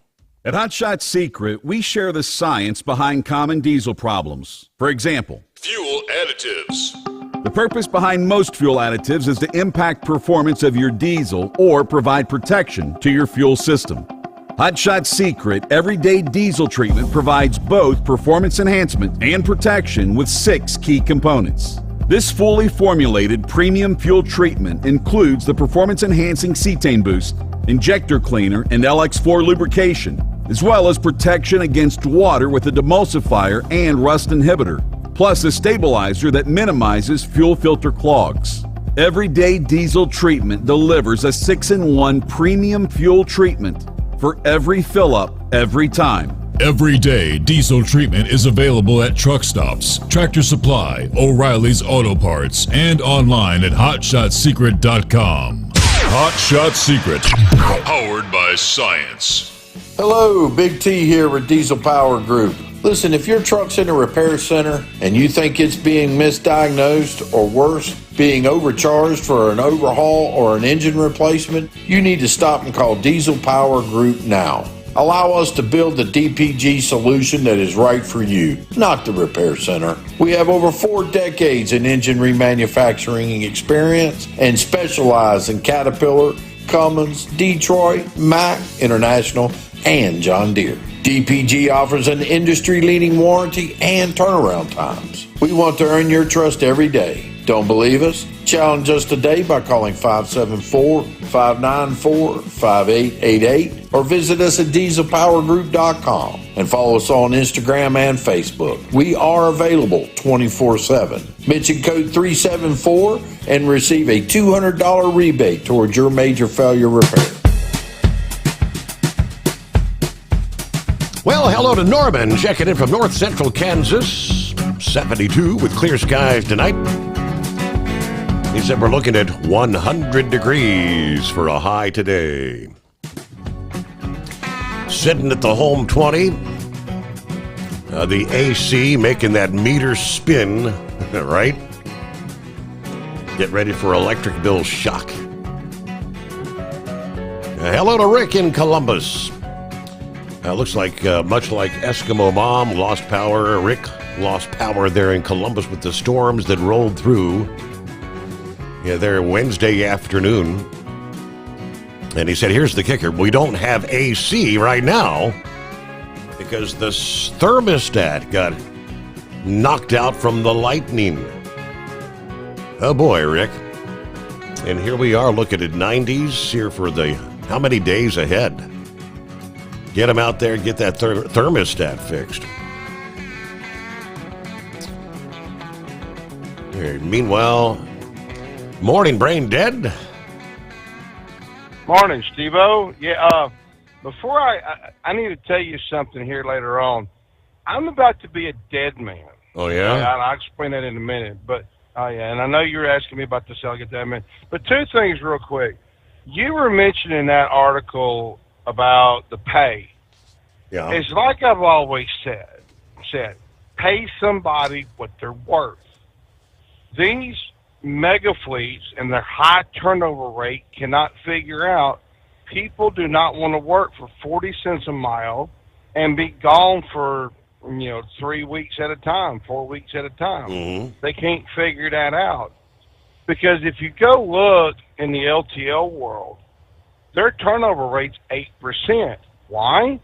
At Hot Shot Secret, we share the science behind common diesel problems. For example, fuel additives. The purpose behind most fuel additives is to impact performance of your diesel or provide protection to your fuel system. Hot Shot Secret Everyday Diesel Treatment provides both performance enhancement and protection with 6 key components. This fully formulated premium fuel treatment includes the performance-enhancing cetane boost, injector cleaner, and LX4 lubrication, as well as protection against water with a demulsifier and rust inhibitor, plus a stabilizer that minimizes fuel filter clogs. Everyday Diesel Treatment delivers a 6-in-1 premium fuel treatment for every fill-up, every time. Everyday Diesel Treatment is available at truck stops, Tractor Supply, O'Reilly's Auto Parts, and online at HotShotSecret.com. Hot Shot Secret, powered by science. Hello, Big T here with Diesel Power Group. Listen, if your truck's in a repair center and you think it's being misdiagnosed or worse, being overcharged for an overhaul or an engine replacement, you need to stop and call Diesel Power Group now. Allow us to build the DPG solution that is right for you, not the repair center. We have over 4 decades in engine remanufacturing experience and specialize in Caterpillar, Cummins, Detroit, Mack, International, and John Deere. DPG offers an industry-leading warranty and turnaround times. We want to earn your trust every day. Don't believe us? Challenge us today by calling 574-594-5888 or visit us at dieselpowergroup.com and follow us on Instagram and Facebook. We are available 24/7. Mention code 374 and receive a $200 rebate towards your major failure repair. Well, hello to Norman, checking in from north central Kansas. 72 with clear skies tonight. He said we're looking at 100 degrees for a high today. Sitting at the home 20. The AC making that meter spin, right? Get ready for electric bill shock. Hello to Rick in Columbus. Looks like much like Eskimo Mom lost power. Rick lost power there in Columbus with the storms that rolled through. Yeah, there Wednesday afternoon. And he said, here's the kicker. We don't have AC right now because the thermostat got knocked out from the lightning. Oh boy, Rick. And here we are looking at 90s here for the how many days ahead? Get them out there and get that thermostat fixed. Here, meanwhile, morning, Brain Dead. Morning, Steve-O. Yeah, before I need to tell you something here later on. I'm about to be a dead man. Oh, yeah? I'll explain that in a minute. But, yeah, and I know you were asking me about this. I'll get that in a minute. But 2 things real quick. You were mentioning that article about the pay. Yeah. It's like I've always said, pay somebody what they're worth. These mega fleets and their high turnover rate cannot figure out people do not want to work for 40 cents a mile and be gone for 3 weeks at a time, 4 weeks at a time. Mm-hmm. They can't figure that out. Because if you go look in the LTL world, their turnover rate's 8%. Why?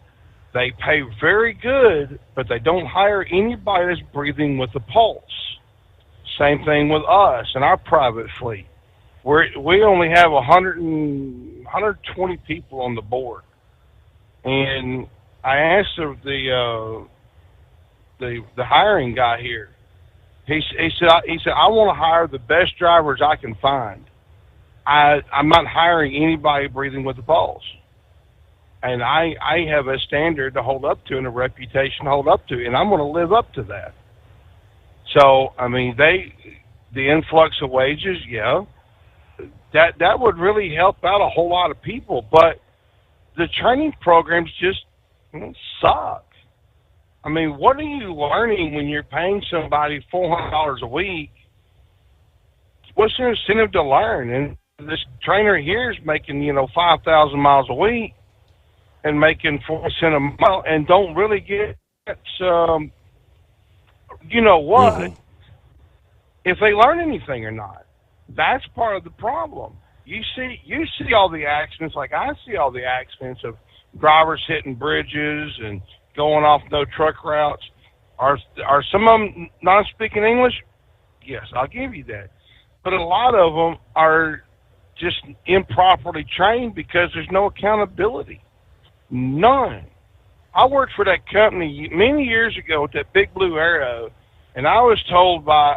They pay very good, but they don't hire anybody that's breathing with a pulse. Same thing with us and our private fleet. We only have 120 people on the board. And I asked the hiring guy here. He said I want to hire the best drivers I can find. I'm not hiring anybody breathing with a pulse. And I have a standard to hold up to and a reputation to hold up to, and I'm going to live up to that. So, I mean, the influx of wages, yeah, that would really help out a whole lot of people. But the training programs just suck. I mean, what are you learning when you're paying somebody $400 a week? What's their incentive to learn? And this trainer here is making, 5,000 miles a week and making 40 cents a mile and don't really get what, Mm-hmm. if they learn anything or not. That's part of the problem. You see all the accidents, like I see all the accidents of drivers hitting bridges and going off no truck routes. Are some of them not speaking English? Yes, I'll give you that. But a lot of them are just improperly trained because there's no accountability. None. I worked for that company many years ago with that Big Blue Arrow, and I was told by,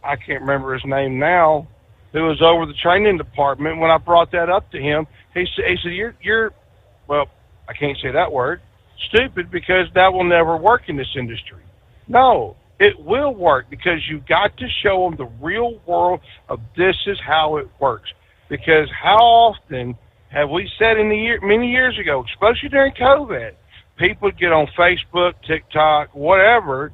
I can't remember his name now, who was over the training department, when I brought that up to him, he said, you're, well, I can't say that word, stupid, because that will never work in this industry. No, it will work, because you've got to show them the real world of this is how it works. Because how often have we said many years ago, especially during COVID, people would get on Facebook, TikTok, whatever,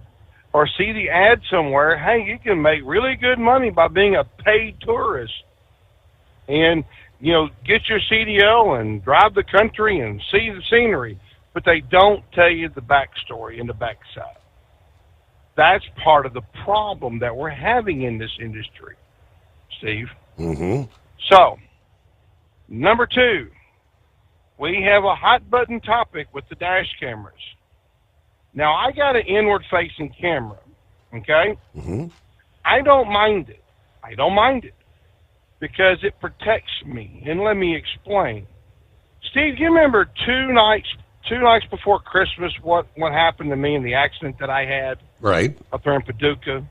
or see the ad somewhere, hey, you can make really good money by being a paid tourist. And, get your CDL and drive the country and see the scenery. But they don't tell you the backstory and the backside. That's part of the problem that we're having in this industry, Steve. Mm-hmm. So, number 2, we have a hot button topic with the dash cameras. Now, I got an inward-facing camera, okay? Mm-hmm. I don't mind it. Because it protects me. And let me explain. Steve, you remember two nights before Christmas what happened to me in the accident that I had? Right. Up there in Paducah.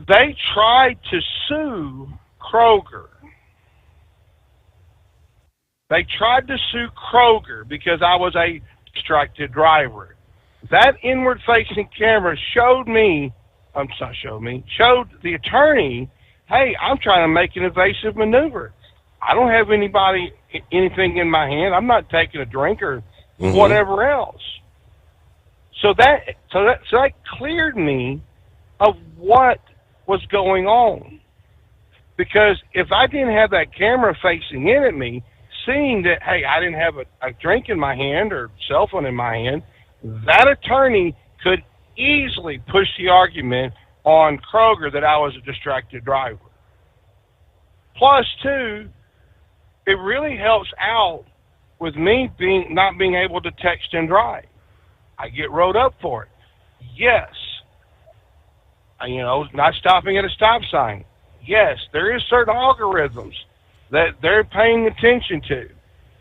They tried to sue Kroger. They tried to sue Kroger because I was a distracted driver. That inward-facing camera showed the attorney, hey, I'm trying to make an evasive maneuver. I don't have anything in my hand. I'm not taking a drink or whatever else. So that cleared me of what was going on. Because if I didn't have that camera facing in at me, seeing that, hey, I didn't have a drink in my hand or cell phone in my hand, that attorney could easily push the argument on Kroger that I was a distracted driver. Plus, too, it really helps out with me not being able to text and drive. I get wrote up for it. Yes. Not stopping at a stop sign. Yes, there is certain algorithms that they're paying attention to.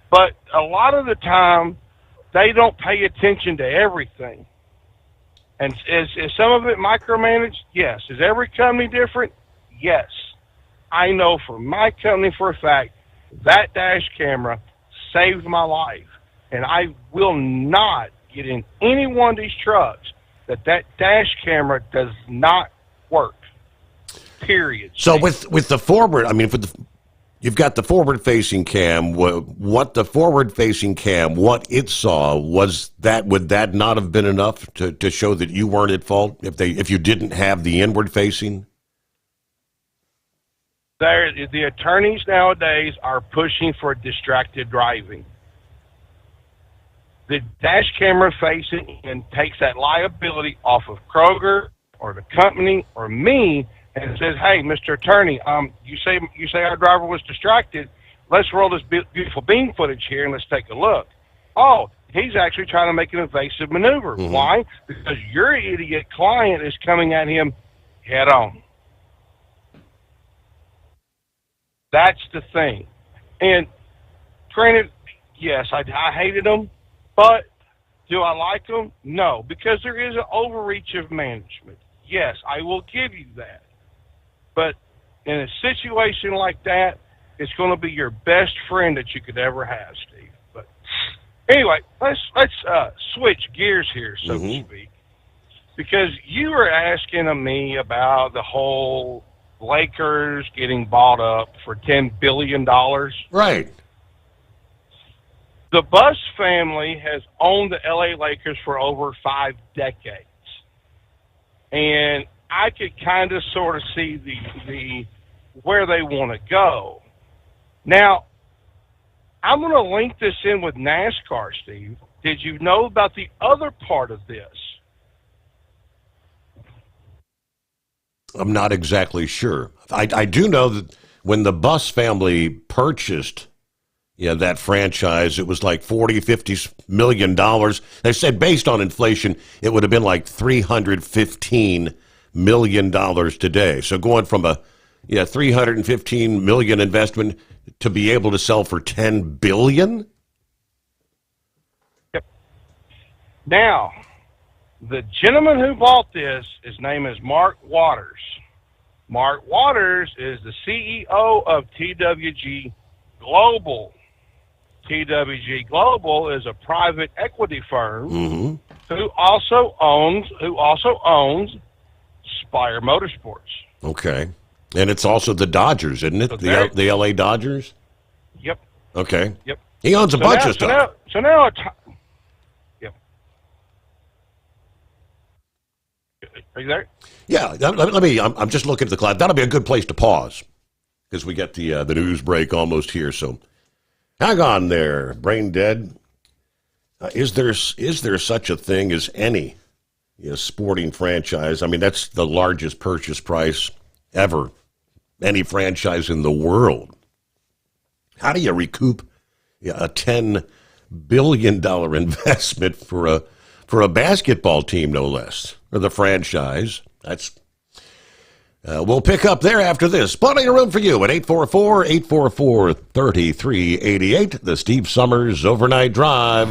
But a lot of the time, they don't pay attention to everything. And is some of it micromanaged? Yes. Is every company different? Yes. I know for my company for a fact, that dash camera saved my life. And I will not get in any one of these trucks that dash camera does not work. Period. So with the forward, you've got the forward-facing cam. What the forward-facing cam, what it saw, would that not have been enough to show that you weren't at fault if you didn't have the inward-facing? The attorneys nowadays are pushing for distracted driving. The dash camera facing and takes that liability off of Kroger or the company or me, and says, hey, Mr. Attorney, you say our driver was distracted. Let's roll this beautiful beam footage here and let's take a look. Oh, he's actually trying to make an evasive maneuver. Mm-hmm. Why? Because your idiot client is coming at him head on. That's the thing. And granted, yes, I hated them, but do I like them? No, because there is an overreach of management. Yes, I will give you that. But in a situation like that, it's going to be your best friend that you could ever have, Steve. But anyway, let's switch gears here, so to speak, because you were asking of me about the whole Lakers getting bought up for $10 billion. Right. The Buss family has owned the LA Lakers for over 5 decades. And I could kind of sort of see the where they want to go. Now, I'm going to link this in with NASCAR, Steve. Did you know about the other part of this? I'm not exactly sure. I do know that when the Buss family purchased, that franchise. It was like $40-50 million. They said based on inflation, it would have been like $315 million today. So going from a $315 million investment to be able to sell for $10 billion. Yep. Now, the gentleman who bought this, his name is Mark Waters. Mark Waters is the CEO of TWG Global. TWG Global is a private equity firm who also owns Spire Motorsports. Okay. And it's also the Dodgers, isn't it? So the LA Dodgers? Yep. Okay. Yep. He owns a bunch of stuff. So now yep. Are you there? Yeah. Let me. I'm just looking at the cloud. That'll be a good place to pause because we get the news break almost here. So hang on there, brain dead. Is there such a thing as any sporting franchise? I mean, that's the largest purchase price ever. Any franchise in the world. How do you recoup a $10 billion investment for a basketball team, no less, or the franchise? That's we'll pick up there after this. Plenty of room for you at 844-3388. The Steve Sommers Overnight Drive.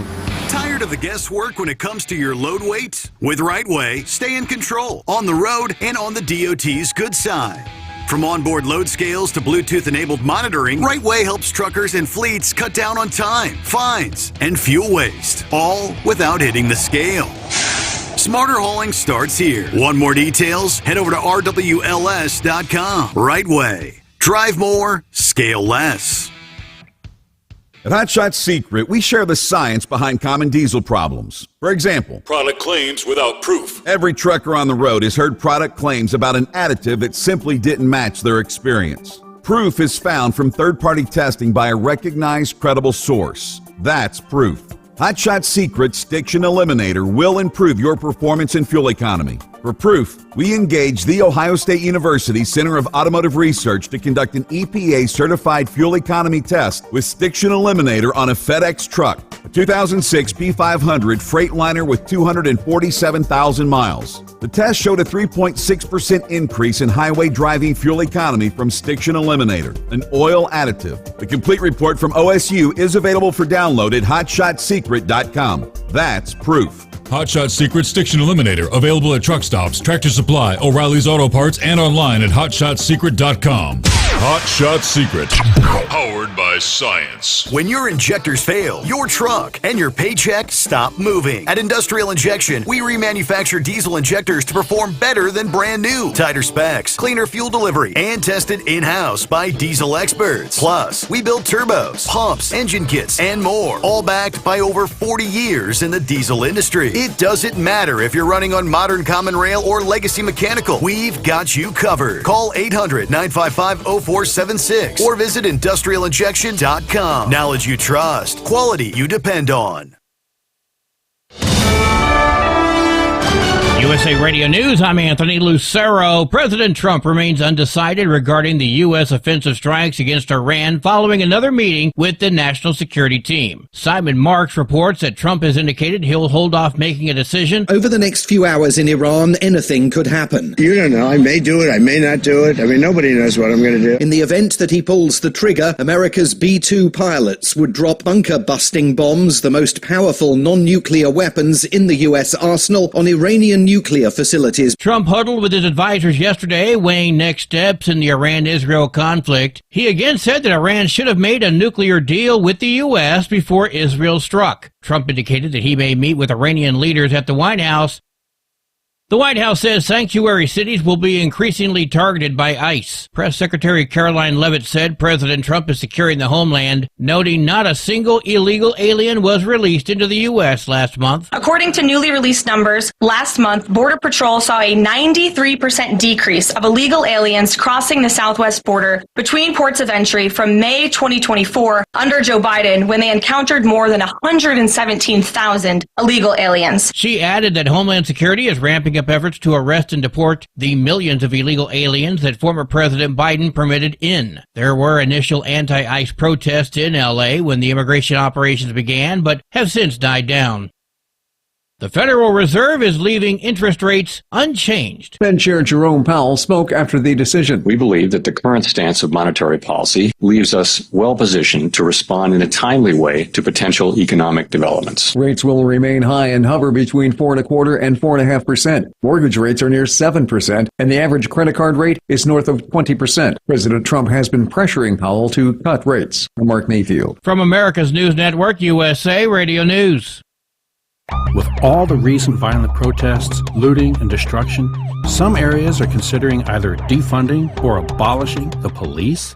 Tired of the guesswork when it comes to your load weight? With Rightway, stay in control on the road and on the DOT's good side. From onboard load scales to Bluetooth-enabled monitoring, Rightway helps truckers and fleets cut down on time, fines, and fuel waste, all without hitting the scale. Smarter hauling starts here. Want more details? Head over to rwls.com. Rightway. Drive more, scale less. At Hot Shot Secret, we share the science behind common diesel problems. For example, product claims without proof. Every trucker on the road has heard product claims about an additive that simply didn't match their experience. Proof is found from third-party testing by a recognized, credible source. That's proof. Hot Shot Secret's Stiction Eliminator will improve your performance and fuel economy. For proof, we engaged the Ohio State University Center of Automotive Research to conduct an EPA-certified fuel economy test with Stiction Eliminator on a FedEx truck, a 2006 P500 Freightliner with 247,000 miles. The test showed a 3.6% increase in highway driving fuel economy from Stiction Eliminator, an oil additive. The complete report from OSU is available for download at hotshotsecret.com. That's proof. Hot Shot Secret Stiction Eliminator, available at truck stops, Tractor Supply, O'Reilly's Auto Parts, and online at hotshotsecret.com. Hot Shot Secret, powered by science. When your injectors fail, your truck and your paycheck stop moving. At Industrial Injection, we remanufacture diesel injectors to perform better than brand new. Tighter specs, cleaner fuel delivery, and tested in-house by diesel experts. Plus, we build turbos, pumps, engine kits, and more, all backed by over 40 years in the diesel industry. It doesn't matter if you're running on modern common rail or legacy mechanical. We've got you covered. Call 800-955-0476 or visit industrialinjection.com. Knowledge you trust. Quality you depend on. USA Radio News, I'm Anthony Lucero. President Trump remains undecided regarding the U.S. offensive strikes against Iran following another meeting with the national security team. Simon Marks reports that Trump has indicated he'll hold off making a decision. Over the next few hours in Iran, anything could happen. You don't know. I may do it. I may not do it. I mean, nobody knows what I'm going to do. In the event that he pulls the trigger, America's B-2 pilots would drop bunker-busting bombs, the most powerful non-nuclear weapons in the U.S. arsenal, on Iranian nuclear facilities. Trump huddled with his advisors yesterday, weighing next steps in the Iran-Israel conflict. He again said that Iran should have made a nuclear deal with the U.S. before Israel struck. Trump indicated that he may meet with Iranian leaders at the White House. The White House says sanctuary cities will be increasingly targeted by ICE. Press Secretary Caroline Leavitt said President Trump is securing the homeland, noting not a single illegal alien was released into the U.S. last month. According to newly released numbers, last month, Border Patrol saw a 93% decrease of illegal aliens crossing the southwest border between ports of entry from May 2024 under Joe Biden, when they encountered more than 117,000 illegal aliens. She added that Homeland Security is ramping up efforts to arrest and deport the millions of illegal aliens that former President Biden permitted in. There were initial anti-ICE protests in L.A. when the immigration operations began, but have since died down. The Federal Reserve is leaving interest rates unchanged. Fed Chair Jerome Powell spoke after the decision. We believe that the current stance of monetary policy leaves us well positioned to respond in a timely way to potential economic developments. Rates will remain high and hover between 4.25% and 4.5%. Mortgage rates are near 7%, and the average credit card rate is north of 20%. President Trump has been pressuring Powell to cut rates. I'm Mark Mayfield. From America's News Network, USA Radio News. With all the recent violent protests, looting, and destruction, some areas are considering either defunding or abolishing the police.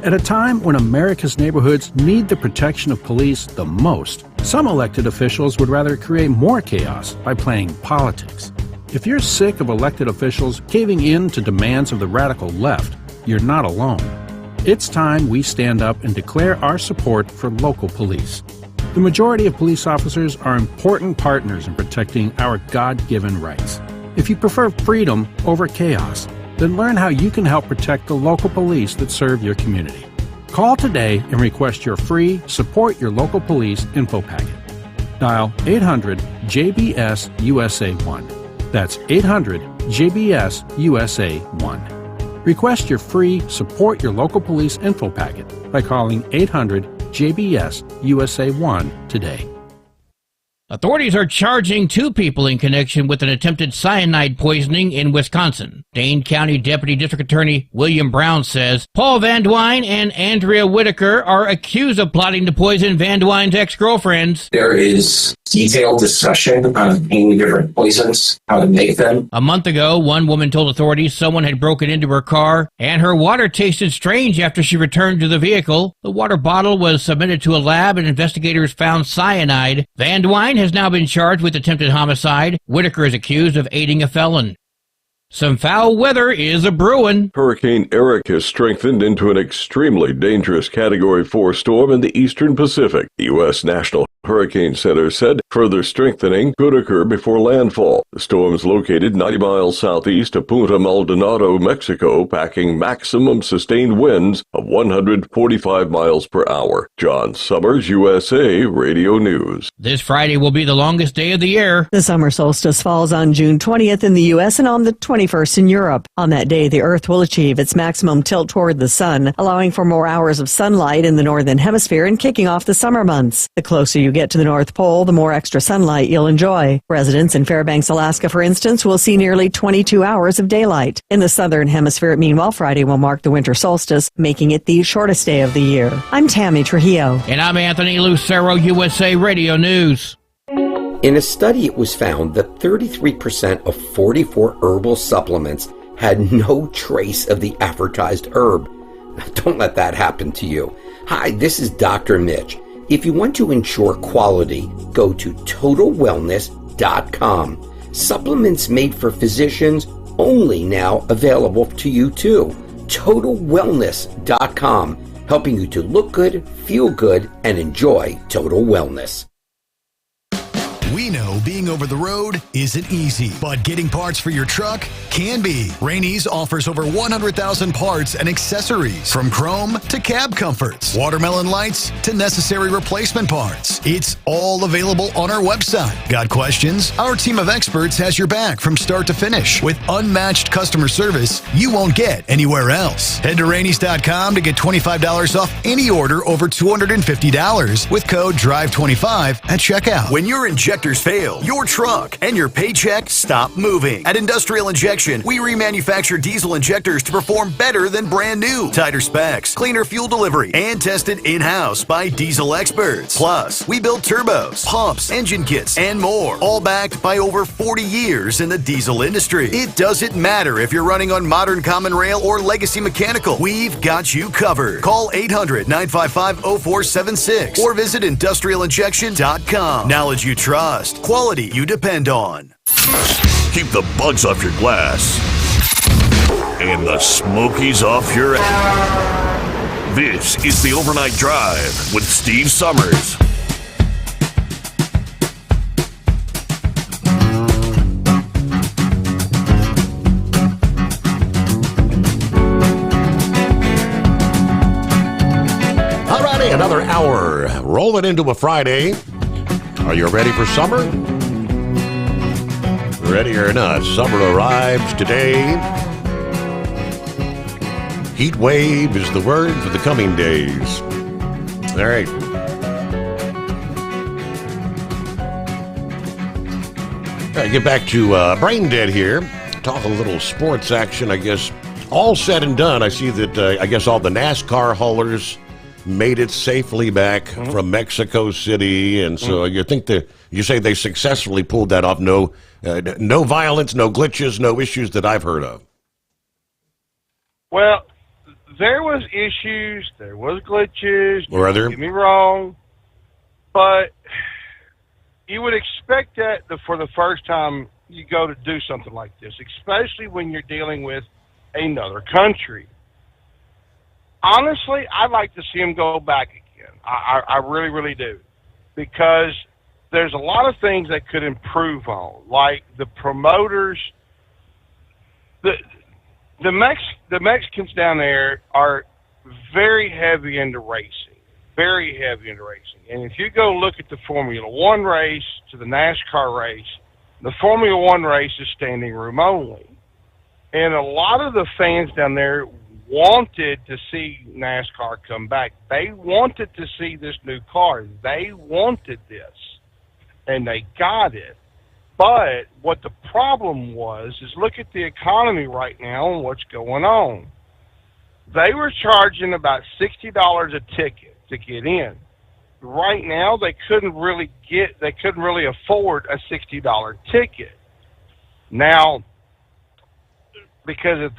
At a time when America's neighborhoods need the protection of police the most, some elected officials would rather create more chaos by playing politics. If you're sick of elected officials caving in to demands of the radical left, you're not alone. It's time we stand up and declare our support for local police. The majority of police officers are important partners in protecting our God-given rights. If you prefer freedom over chaos, then learn how you can help protect the local police that serve your community. Call today and request your free Support Your Local Police info packet. Dial 800-JBS-USA-1. That's 800-JBS-USA-1. Request your free Support Your Local Police info packet by calling 800-JBS-USA-1 today. Authorities are charging 2 people in connection with an attempted cyanide poisoning in Wisconsin. Dane County Deputy District Attorney William Brown says Paul Van Dwyne and Andrea Whitaker are accused of plotting to poison Van Dwyne's ex-girlfriends. There is detailed discussion on any different poisons, how to make them. A month ago, one woman told authorities someone had broken into her car and her water tasted strange after she returned to the vehicle. The water bottle was submitted to a lab and investigators found cyanide. Van Dwyne has now been charged with attempted homicide. Whitaker is accused of aiding a felon. Some foul weather is a-brewin'. Hurricane Eric has strengthened into an extremely dangerous Category 4 storm in the eastern Pacific. The U.S. National Hurricane Center said further strengthening could occur before landfall. The storm is located 90 miles southeast of Punta Maldonado, Mexico, packing maximum sustained winds of 145 miles per hour. John Sommers, USA Radio News. This Friday will be the longest day of the year. The summer solstice falls on June 20th in the U.S. and on the 21st in Europe. On that day, the Earth will achieve its maximum tilt toward the sun, allowing for more hours of sunlight in the northern hemisphere and kicking off the summer months. The closer you get to the North Pole, the more extra sunlight you'll enjoy. Residents in Fairbanks, Alaska, for instance, will see nearly 22 hours of daylight. In the southern hemisphere, meanwhile, Friday will mark the winter solstice, making it the shortest day of the year. I'm Tammy Trujillo. And I'm Anthony Lucero, USA Radio News. In a study, it was found that 33% of 44 herbal supplements had no trace of the advertised herb. Now, don't let that happen to you. Hi, this is Dr. Mitch. If you want to ensure quality, go to TotalWellness.com. Supplements made for physicians, only now available to you too. TotalWellness.com, helping you to look good, feel good, and enjoy total wellness. We know being over the road isn't easy, but getting parts for your truck can be. Rainey's offers over 100,000 parts and accessories, from chrome to cab comforts, watermelon lights to necessary replacement parts. It's all available on our website. Got questions? Our team of experts has your back from start to finish with unmatched customer service you won't get anywhere else. Head to Rainey's.com to get $25 off any order over $250 with code DRIVE25 at checkout. When your injectors fail, your truck and your paycheck stop moving. At Industrial Injection, we remanufacture diesel injectors to perform better than brand new. Tighter specs, cleaner fuel delivery, and tested in-house by diesel experts. Plus, we build turbos, pumps, engine kits, and more, all backed by over 40 years in the diesel industry. It doesn't matter if you're running on modern common rail or legacy mechanical. We've got you covered. Call 800-955-0476 or visit industrialinjection.com. Knowledge you trust. Quality you depend on. Keep the bugs off your glass and the smokies off your ass. This is the Overnight Drive with Steve Summers. hour. Rolling into a Friday. Are you ready for summer? Ready or not, summer arrives today. Heat wave is the word for the coming days. All right. All right, get back to Brain Dead here. Talk a little sports action, I guess. All said and done, I see that, I guess all the NASCAR haulers made it safely back from Mexico City. And so you say they successfully pulled that off. No violence, no glitches, no issues that I've heard of. Well, there was issues, there was glitches. Were there? Don't get me wrong. But you would expect that for the first time you go to do something like this, especially when you're dealing with another country. Honestly, I'd like to see him go back again. I really, really do. Because there's a lot of things that could improve on, like the promoters. The Mexicans down there are very heavy into racing, very heavy into racing. And if you go look at the Formula One race to the NASCAR race, the Formula One race is standing room only. And a lot of the fans down there wanted to see NASCAR come back. They wanted to see this new car. They wanted this, and they got it. But what the problem was is look at the economy right now and what's going on. They were charging about $60 a ticket to get in. Right now, they couldn't really afford a $60 ticket. Now, because if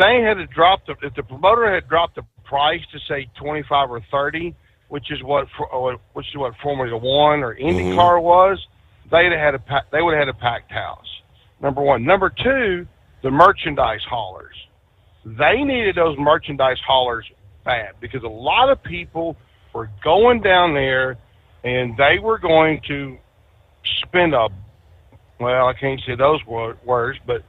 the promoter had dropped the price to say 25 or 30, which is what Formula One or IndyCar was, they would have had a packed house. Number one. Number two, the merchandise haulers. They needed those merchandise haulers bad because a lot of people were going down there and they were going to spend I can't say those words, but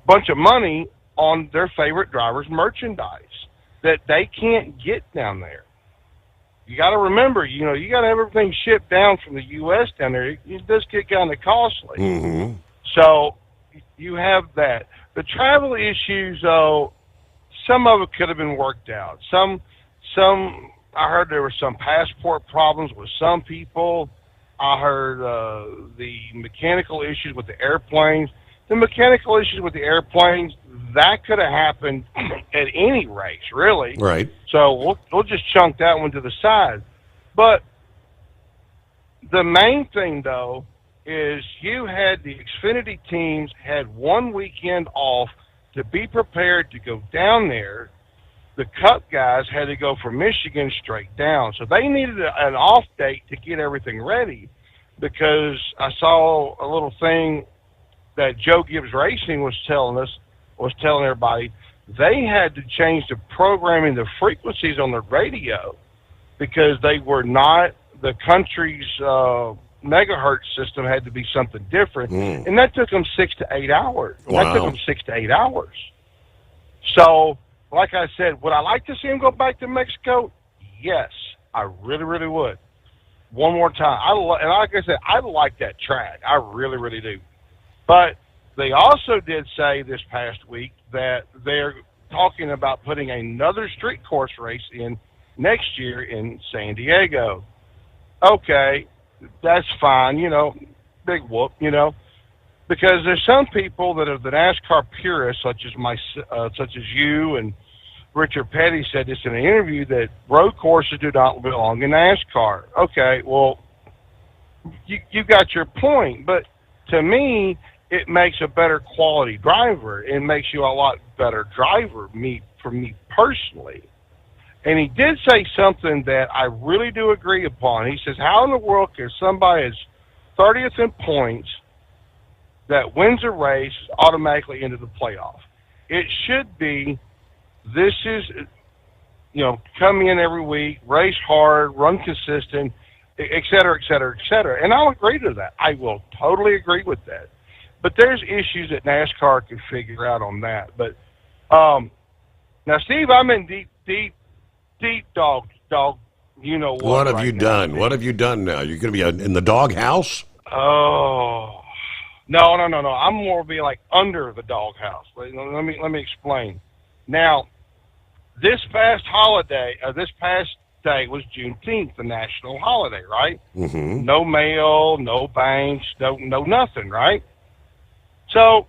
bunch of money on their favorite driver's merchandise that they can't get down there. You got to remember, you got to have everything shipped down from the U.S. down there. It does get kind of costly. Mm-hmm. So you have that. The travel issues, though, some of it could have been worked out. Some. I heard there were some passport problems with some people. I heard the mechanical issues with the airplanes. The mechanical issues with the airplanes, that could have happened at any race, really. Right. So we'll just chunk that one to the side. But the main thing, though, is you had the Xfinity teams had one weekend off to be prepared to go down there. The Cup guys had to go from Michigan straight down. So they needed an off date to get everything ready because I saw a little thing that Joe Gibbs Racing was telling everybody they had to change the programming, the frequencies on the radio because they were not, the country's megahertz system had to be something different. And that took them 6 to 8 hours. Wow. That took them 6 to 8 hours. So, like I said, would I like to see him go back to Mexico? Yes, I really, really would. One more time. And like I said, I like that track. I really, really do. But they also did say this past week that they're talking about putting another street course race in next year in San Diego. Okay, that's fine, big whoop, because there's some people that are the NASCAR purists, such as you and Richard Petty said this in an interview, that road courses do not belong in NASCAR. Okay, well, you got your point, but to me, it makes a better quality driver. It makes you a lot better driver, for me personally. And he did say something that I really do agree upon. He says, how in the world can somebody that's 30th in points that wins a race automatically into the playoff? It should be, this is, come in every week, race hard, run consistent, et cetera, et cetera, et cetera. And I'll agree to that. I will totally agree with that. But there's issues that NASCAR can figure out on that. But now, Steve, I'm in deep dog you know what. What have right you now, done? Steve. What have you done now? You're going to be in the doghouse? Oh, no. I'm more be like under the doghouse. Let me explain. Now, this past day was Juneteenth, the national holiday, right? Mm-hmm. No mail, no banks, no nothing, right? So,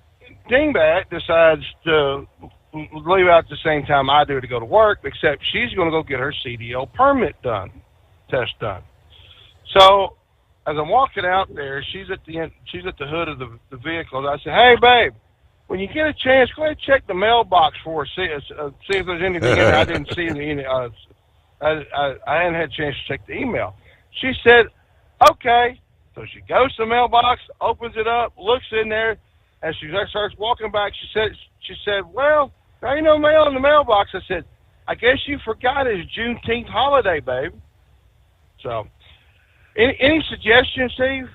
Dingbat decides to leave out at the same time I do to go to work, except she's going to go get her CDL permit test done. So, as I'm walking out there, she's at the hood of the vehicle. I said, "Hey, babe, when you get a chance, go ahead and check the mailbox for us, see if there's anything in there. I didn't see any. I hadn't had a chance to check the email." She said, "Okay." So she goes to the mailbox, opens it up, looks in there, and she starts walking back. She said, "Well, there ain't no mail in the mailbox." I said, "I guess you forgot it's Juneteenth holiday, babe." So, any suggestions, Steve?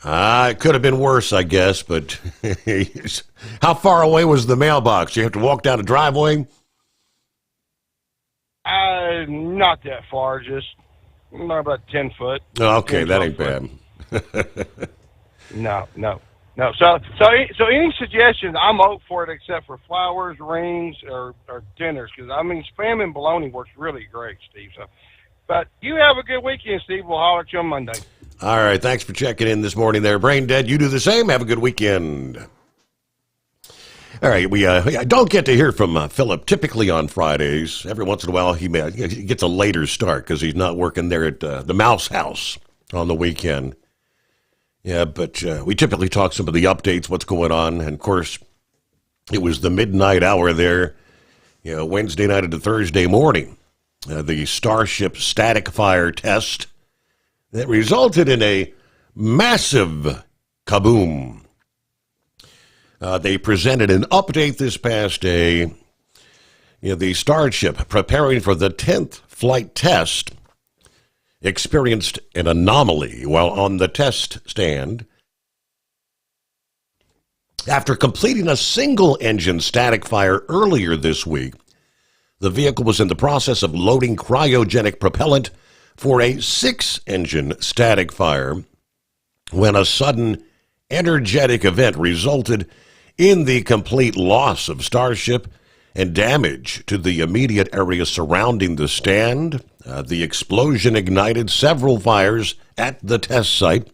It could have been worse, I guess, but how far away was the mailbox? You have to walk down a driveway? Not that far, just about 10 foot. Oh, okay, 10, that ain't 12 bad. No. So any suggestions? I'm open for it, except for flowers, rings, or dinners. Because spam and bologna works really great, Steve. So, but you have a good weekend, Steve. We'll holler at you on Monday. All right, thanks for checking in this morning there, Brain Dead. You do the same. Have a good weekend. All right, we don't get to hear from Philip typically on Fridays. Every once in a while, he gets a later start because he's not working there at the Mouse House on the weekend. Yeah, but we typically talk some of the updates, what's going on. And, of course, it was the midnight hour there, Wednesday night into Thursday morning, the Starship static fire test that resulted in a massive kaboom. They presented an update this past day. The Starship, preparing for the 10th flight test, experienced an anomaly while on the test stand. After completing a single-engine static fire earlier this week, the vehicle was in the process of loading cryogenic propellant for a 6-engine static fire when a sudden energetic event resulted in the complete loss of Starship and damage to the immediate area surrounding the stand. The explosion ignited several fires at the test site,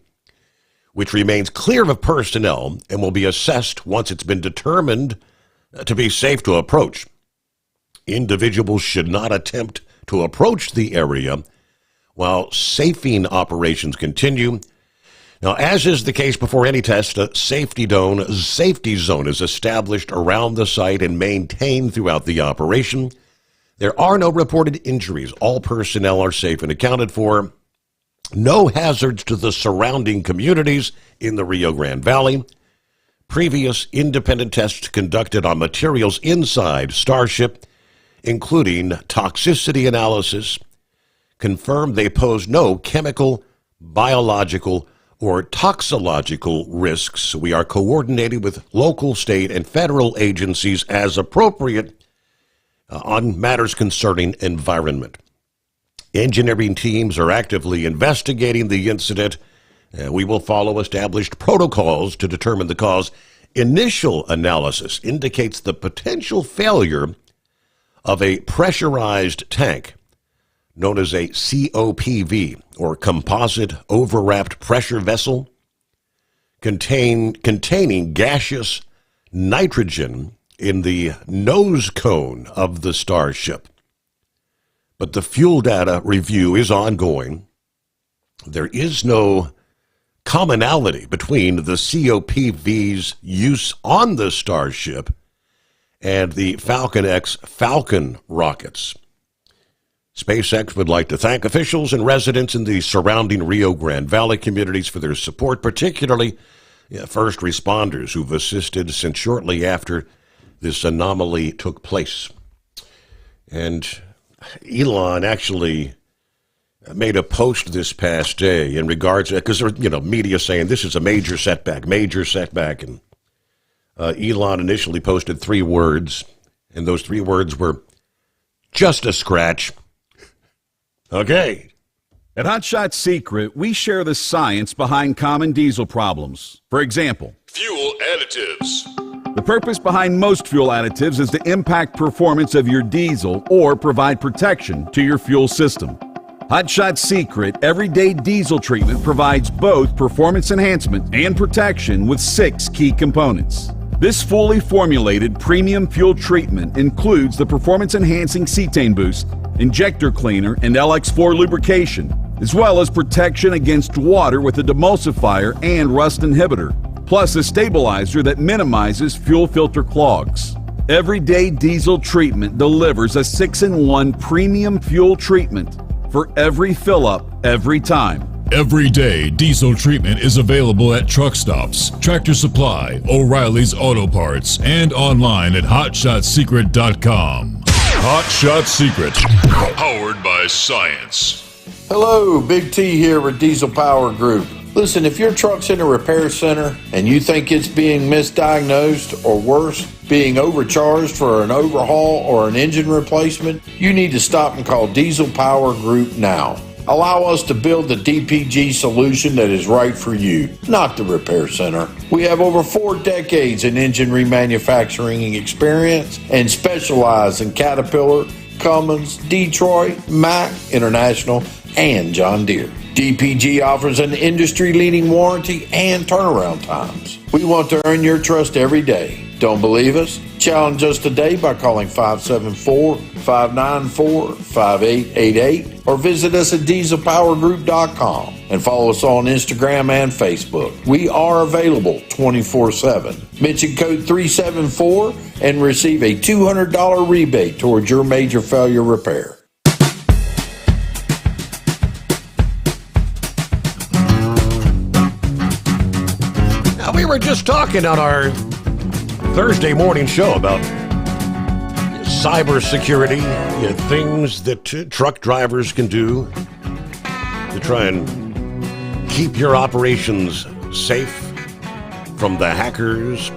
which remains clear of personnel and will be assessed once it's been determined to be safe to approach. Individuals should not attempt to approach the area while safing operations continue. Now, as is the case before any test, a safety zone is established around the site and maintained throughout the operation. There are no reported injuries. All personnel are safe and accounted for. No hazards to the surrounding communities in the Rio Grande Valley. Previous independent tests conducted on materials inside Starship, including toxicity analysis, confirmed they pose no chemical, biological, or toxicological risks. We are coordinating with local, state, and federal agencies as appropriate on matters concerning environment. Engineering teams are actively investigating the incident. We will follow established protocols to determine the cause. Initial analysis indicates the potential failure of a pressurized tank known as a COPV, or composite overwrapped pressure vessel, containing gaseous nitrogen in the nose cone of the Starship. But the fuel data review is ongoing. There is no commonality between the COPV's use on the Starship and the Falcon X Falcon rockets. SpaceX would like to thank officials and residents in the surrounding Rio Grande Valley communities for their support, particularly first responders who've assisted since shortly after this anomaly took place. And Elon actually made a post this past day in regards to, because there, media saying this is a major setback. And Elon initially posted 3 words, and those 3 words were just a scratch. Okay. At Hot Shot Secret, we share the science behind common diesel problems. For example, Fuel additives. the purpose behind most fuel additives is to impact performance of your diesel or provide protection to your fuel system. Hot Shot Secret Everyday Diesel Treatment provides both performance enhancement and protection with 6 key components. This fully formulated premium fuel treatment includes the performance-enhancing cetane boost, injector cleaner, and LX4 lubrication, as well as protection against water with a demulsifier and rust inhibitor, plus a stabilizer that minimizes fuel filter clogs. Everyday Diesel Treatment delivers a 6-in-1 premium fuel treatment for every fill-up, every time. Everyday Diesel Treatment is available at truck stops, Tractor Supply, O'Reilly's Auto Parts, and online at HotShotSecret.com. Hot Shot Secret, powered by science. Hello, Big T here with Diesel Power Group. Listen, if your truck's in a repair center and you think it's being misdiagnosed or worse, being overcharged for an overhaul or an engine replacement, you need to stop and call Diesel Power Group now. Allow us to build the DPG solution that is right for you, not the repair center. We have over 4 decades in engine remanufacturing experience and specialize in Caterpillar, Cummins, Detroit, Mack, International, and John Deere. DPG offers an industry-leading warranty and turnaround times. We want to earn your trust every day. Don't believe us? Challenge us today by calling 574-594-5888 or visit us at dieselpowergroup.com and follow us on Instagram and Facebook. We are available 24/7. Mention code 374 and receive a $200 rebate towards your major failure repair. Now, we were just talking on our Thursday morning show about cybersecurity, things that truck drivers can do to try and keep your operations safe from the hackers.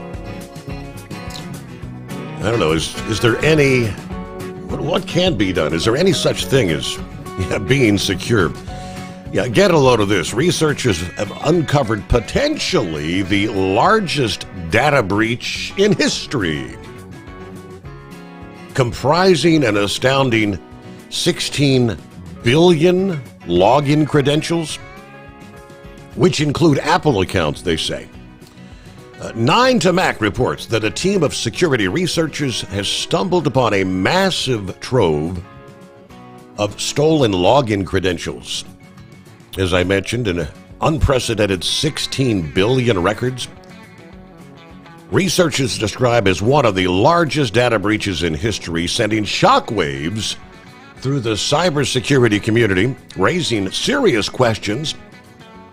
I don't know, is there any, what can be done? Is there any such thing as being secure? Yeah, get a load of this. Researchers have uncovered potentially the largest data breach in history, comprising an astounding 16 billion login credentials, which include Apple accounts, they say. 9 to Mac reports that a team of security researchers has stumbled upon a massive trove of stolen login credentials. As I mentioned, an unprecedented 16 billion records. Researchers describe as one of the largest data breaches in history, sending shockwaves through the cybersecurity community, raising serious questions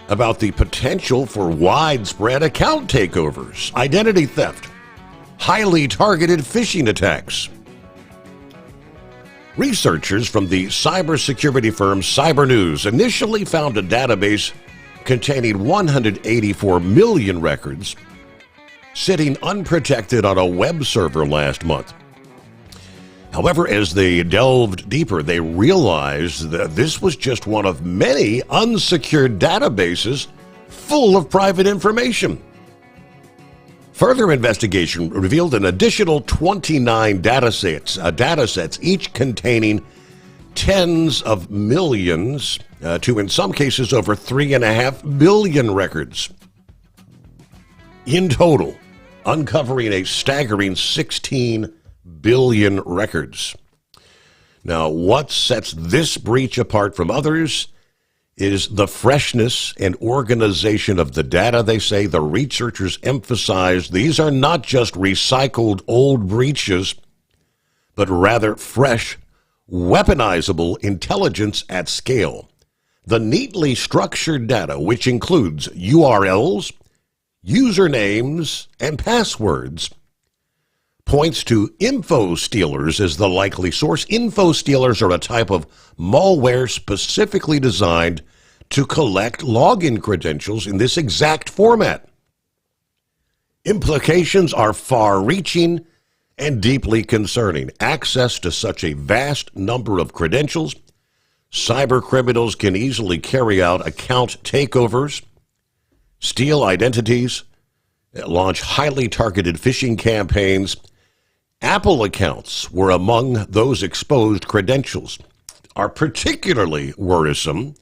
about the potential for widespread account takeovers, identity theft, highly targeted phishing attacks. Researchers from the cybersecurity firm CyberNews initially found a database containing 184 million records sitting unprotected on a web server last month. However, as they delved deeper, they realized that this was just one of many unsecured databases full of private information. Further investigation revealed an additional 29 datasets, each containing tens of millions to, in some cases, over 3.5 billion records. In total, uncovering a staggering 16 billion records. Now, what sets this breach apart from others is the freshness and organization of the data. They say the researchers emphasize these are not just recycled old breaches, but rather fresh, weaponizable intelligence at scale. The neatly structured data, which includes URLs, usernames, and passwords, points to info stealers as the likely source. Info stealers are a type of malware specifically designed to collect login credentials in this exact format. Implications are far-reaching and deeply concerning. Access to such a vast number of credentials Cyber criminals can easily carry out account takeovers, steal identities, launch highly targeted phishing campaigns. Apple accounts were among those exposed. Credentials are particularly worrisome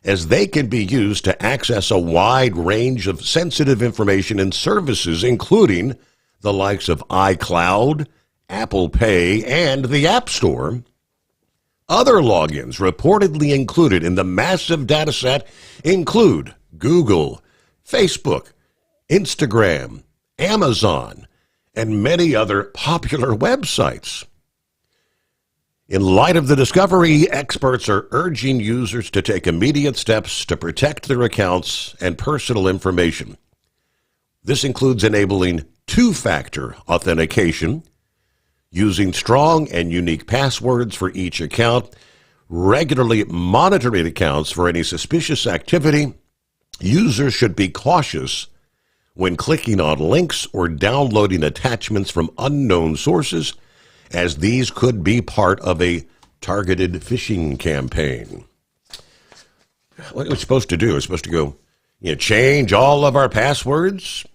as they can be used to access a wide range of sensitive information and services, including the likes of iCloud, Apple Pay, and the App Store. Other logins reportedly included in the massive data set include Google, Facebook, Instagram, Amazon, and many other popular websites. In light of the discovery, experts are urging users to take immediate steps to protect their accounts and personal information. This includes enabling two-factor authentication, using strong and unique passwords for each account, regularly monitoring accounts for any suspicious activity. Users should be cautious when clicking on links or downloading attachments from unknown sources, as these could be part of a targeted phishing campaign. What we're supposed to do is supposed to go, change all of our passwords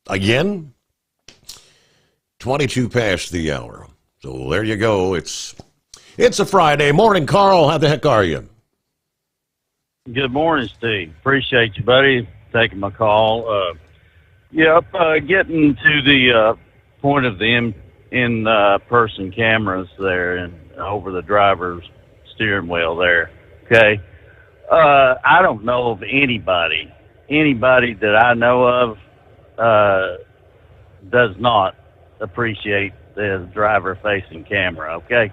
again. 22 past the hour. So there you go. It's a Friday morning. Carl, how the heck are you? Good morning, Steve. Appreciate you, buddy, taking my call. Getting to the point of the in-person cameras there and over the driver's steering wheel there. Okay. I don't know of anybody that I know of does not appreciate the driver-facing camera. Okay.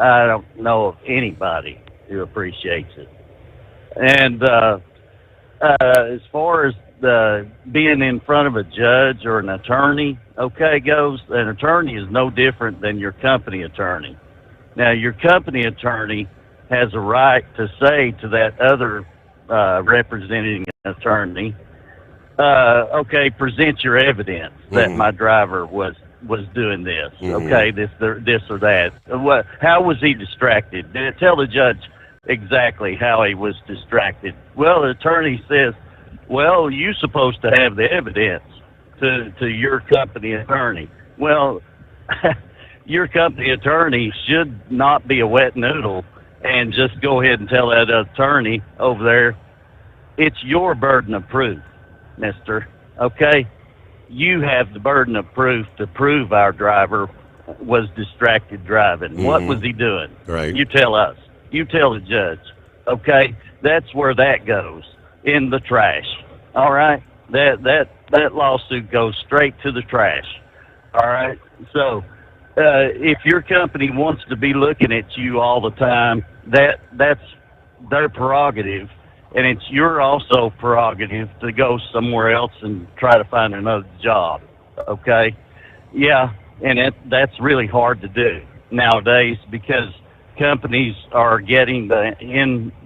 I don't know of anybody who appreciates it. And as far as being in front of a judge or an attorney, goes, an attorney is no different than your company attorney. Now, your company attorney has a right to say to that other representing attorney, present your evidence that my driver was doing this, this or that. How was he distracted? Tell the judge exactly how he was distracted. Well, the attorney says, well, you're supposed to have the evidence to your company attorney. Well, your company attorney should not be a wet noodle and just go ahead and tell that attorney over there, it's your burden of proof, mister. Okay? You have the burden of proof to prove our driver was distracted driving. What was he doing? Right. You tell us. You tell the judge. Okay? That's where that goes, in the trash. All right? That lawsuit goes straight to the trash. All right? So, if your company wants to be looking at you all the time, that's their prerogative, and it's your also prerogative to go somewhere else and try to find another job. Okay? Yeah, and that's really hard to do nowadays because companies are getting the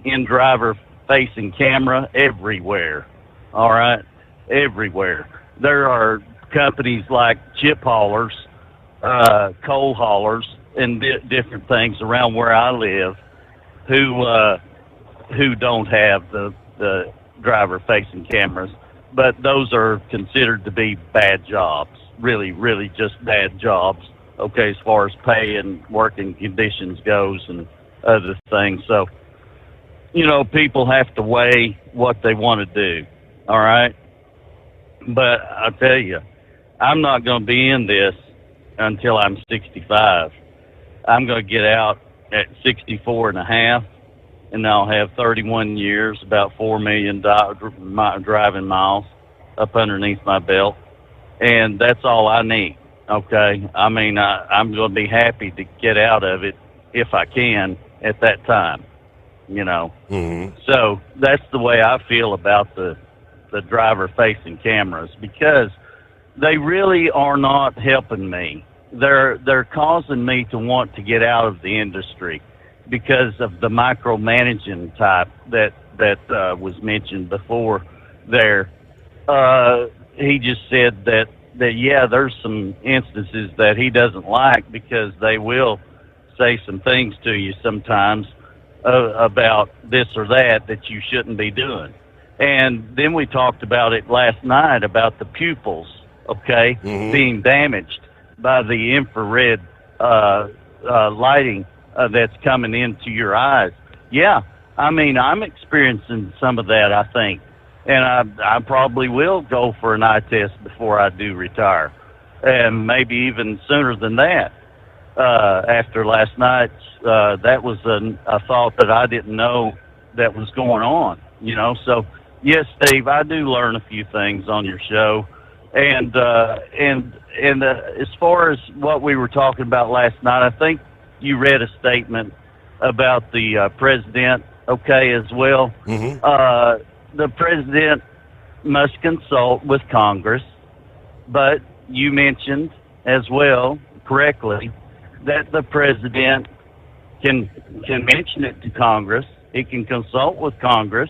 in-driver facing camera everywhere. All right? Everywhere. There are companies like chip haulers, coal haulers, and different things around where I live who don't have the driver-facing cameras, but those are considered to be bad jobs, really, really just bad jobs, as far as pay and working conditions goes and other things. So, people have to weigh what they want to do, all right? But I'll tell you, I'm not going to be in this until I'm 65. I'm going to get out at 64 and a half, and I'll have 31 years, about 4 million driving miles up underneath my belt, and that's all I need, okay? I mean, I'm going to be happy to get out of it if I can at that time, So that's the way I feel about the driver-facing cameras, because they really are not helping me. They're causing me to want to get out of the industry because of the micromanaging type that was mentioned before there. He just said that there's some instances that he doesn't like because they will say some things to you sometimes about this or that you shouldn't be doing. And then we talked about it last night about the pupils, okay, being damaged by the infrared lighting that's coming into your eyes. Yeah, I mean, I'm experiencing some of that, I think. And I probably will go for an eye test before I do retire. And maybe even sooner than that. After last night's, that was a thought that I didn't know that was going on, you know. So, yes, Steve, I do learn a few things on your show. And as far as what we were talking about last night, I think you read a statement about the president, okay, as well. The president must consult with Congress, but you mentioned as well, correctly, that the president can mention it to Congress. He can consult with Congress.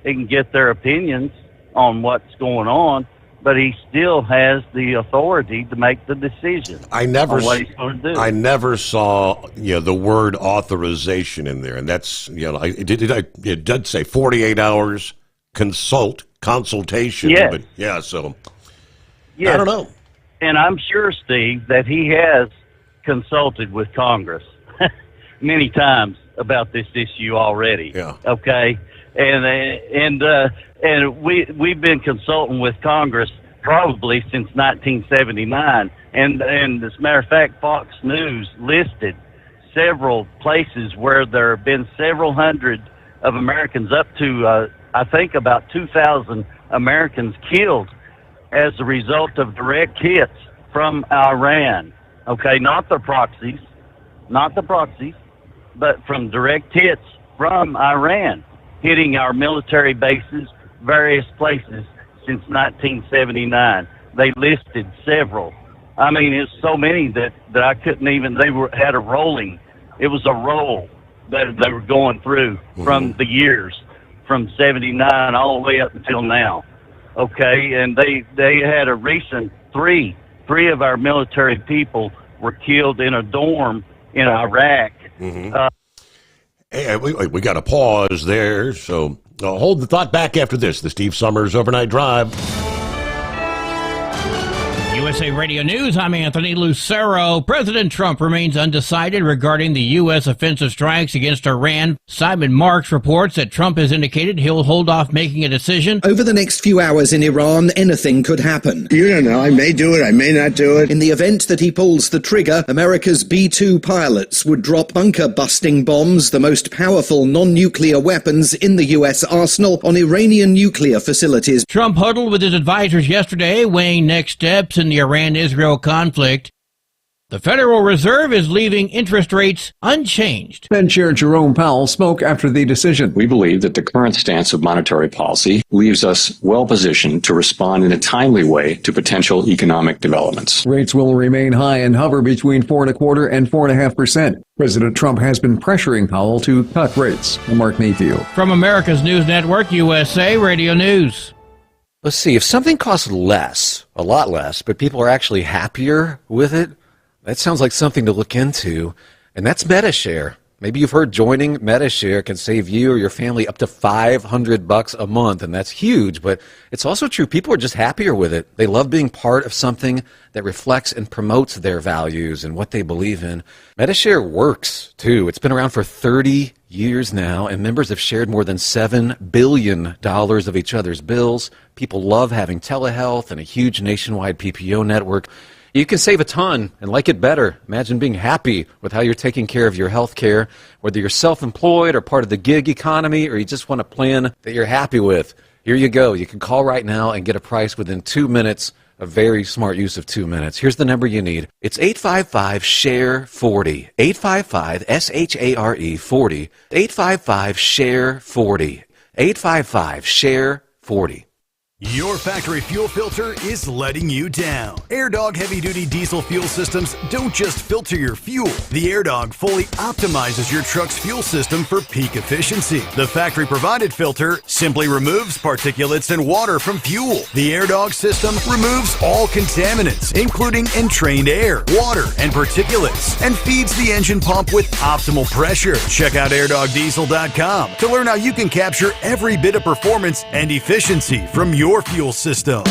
He can get their opinions on what's going on, but he still has the authority to make the decision. I never on what he's going to do. I never saw the word authorization in there, and that's it did say 48 hours consultation. Yes. But yeah, so yes. I don't know. And I'm sure, Steve, that he has consulted with Congress many times about this issue already. Yeah. Okay. And we've been consulting with Congress probably since 1979. And as a matter of fact, Fox News listed several places where there have been several hundred of Americans, up to I think about 2,000 Americans killed as a result of direct hits from Iran. Okay, not the proxies, but from direct hits from Iran, hitting our military bases, various places since 1979. They listed several. I mean, it's so many that I couldn't even, had a rolling. It was a roll that they were going through from the years, from 79 all the way up until now. Okay, and they had a recent three of our military people were killed in a dorm in Iraq. Hey, we got to pause there, so hold the thought back after this. The Steve Sommers Overnight Drive. USA Radio News, I'm Anthony Lucero. President Trump remains undecided regarding the U.S. offensive strikes against Iran. Simon Marks reports that Trump has indicated he'll hold off making a decision. Over the next few hours in Iran, anything could happen. You don't know. I may do it. I may not do it. In the event that he pulls the trigger, America's B-2 pilots would drop bunker-busting bombs, the most powerful non-nuclear weapons in the U.S. arsenal, on Iranian nuclear facilities. Trump huddled with his advisors yesterday, weighing next steps in the Iran-Israel conflict. The Federal Reserve is leaving interest rates unchanged. Fed Chair Jerome Powell spoke after the decision. We believe that the current stance of monetary policy leaves us well positioned to respond in a timely way to potential economic developments. Rates will remain high and hover between 4.25% and 4.5%. President Trump has been pressuring Powell to cut rates. I'm Mark Mayfield. From America's News Network, USA Radio News. Let's see, if something costs less, a lot less, but people are actually happier with it, that sounds like something to look into, and that's MetaShare. Maybe you've heard joining MetaShare can save you or your family up to $500 a month, and that's huge, but it's also true. People are just happier with it. They love being part of something that reflects and promotes their values and what they believe in. MetaShare works, too. It's been around for 30 years now, and members have shared more than $7 billion of each other's bills. People love having telehealth and a huge nationwide PPO network. You can save a ton and like it better. Imagine being happy with how you're taking care of your health care, whether you're self-employed or part of the gig economy, or you just want a plan that you're happy with. Here you go. You can call right now and get a price within 2 minutes. A very smart use of 2 minutes. Here's the number you need. It's 855-SHARE-40. 855-SHARE 40. 855-SHARE-40. 855-SHARE-40. Your factory fuel filter is letting you down. AirDog heavy-duty diesel fuel systems don't just filter your fuel. The AirDog fully optimizes your truck's fuel system for peak efficiency. The factory-provided filter simply removes particulates and water from fuel. The AirDog system removes all contaminants, including entrained air, water, and particulates, and feeds the engine pump with optimal pressure. Check out airdogdiesel.com to learn how you can capture every bit of performance and efficiency from your fuel system.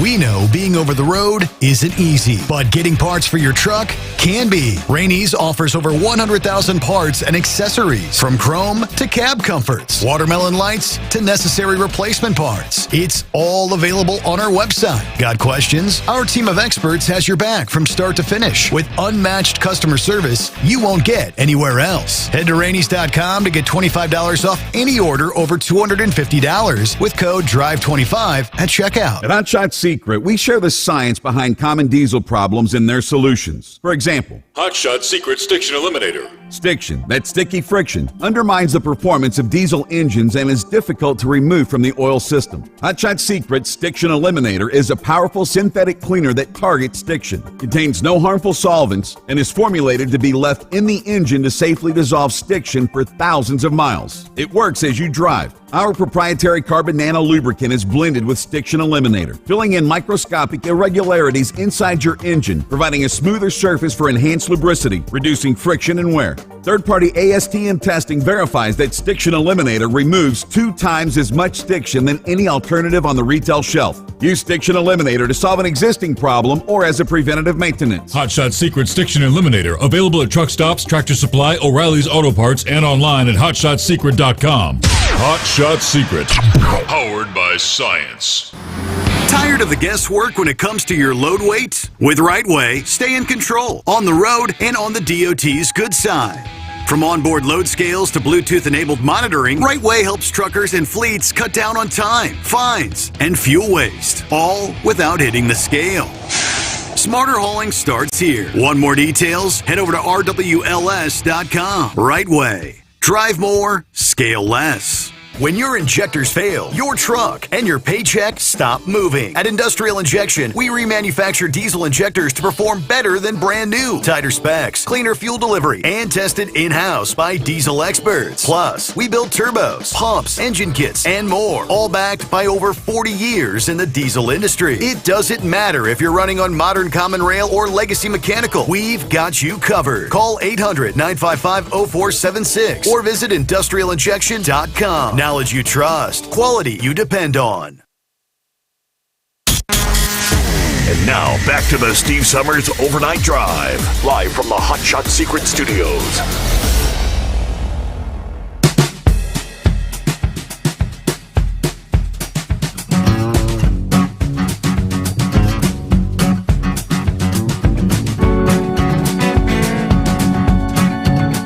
We know being over the road isn't easy, but getting parts for your truck can be. Rainey's offers over 100,000 parts and accessories, from chrome to cab comforts, watermelon lights to necessary replacement parts. It's all available on our website. Got questions? Our team of experts has your back from start to finish with unmatched customer service you won't get anywhere else. Head to Rainey's.com to get $25 off any order over $250 with code DRIVE25 at checkout. At Hotshot Secret, we share the science behind common diesel problems and their solutions. For example, Hotshot Secret Stiction Eliminator. Stiction, that sticky friction, undermines the performance of diesel engines and is difficult to remove from the oil system. Hotshot Secret Stiction Eliminator is a powerful synthetic cleaner that targets stiction, contains no harmful solvents, and is formulated to be left in the engine to safely dissolve stiction for thousands of miles. It works as you drive. Our proprietary carbon nano lubricant is blended with Stiction Eliminator, filling in microscopic irregularities inside your engine, providing a smoother surface for enhanced lubricity, reducing friction and wear. Third-party ASTM testing verifies that Stiction Eliminator removes 2 times as much stiction than any alternative on the retail shelf. Use Stiction Eliminator to solve an existing problem or as a preventative maintenance. Hotshot Secret Stiction Eliminator, available at truck stops, Tractor Supply, O'Reilly's Auto Parts, and online at hotshotsecret.com. Hotshot Secret, powered by science. Tired of the guesswork when it comes to your load weight? With RightWay, stay in control on the road and on the DOT's good side. From onboard load scales to Bluetooth-enabled monitoring, RightWay helps truckers and fleets cut down on time, fines, and fuel waste, all without hitting the scale. Smarter hauling starts here. Want more details? Head over to rwls.com. RightWay. Drive more, scale less. When your injectors fail, your truck and your paycheck stop moving. At Industrial Injection, we remanufacture diesel injectors to perform better than brand new. Tighter specs, cleaner fuel delivery, and tested in-house by diesel experts. Plus, we build turbos, pumps, engine kits, and more, all backed by over 40 years in the diesel industry. It doesn't matter if you're running on modern common rail or legacy mechanical. We've got you covered. Call 800-955-0476 or visit industrialinjection.com. Knowledge you trust, quality you depend on. And now, back to the Steve Sommers Overnight Drive, live from the Hotshot Secret Studios.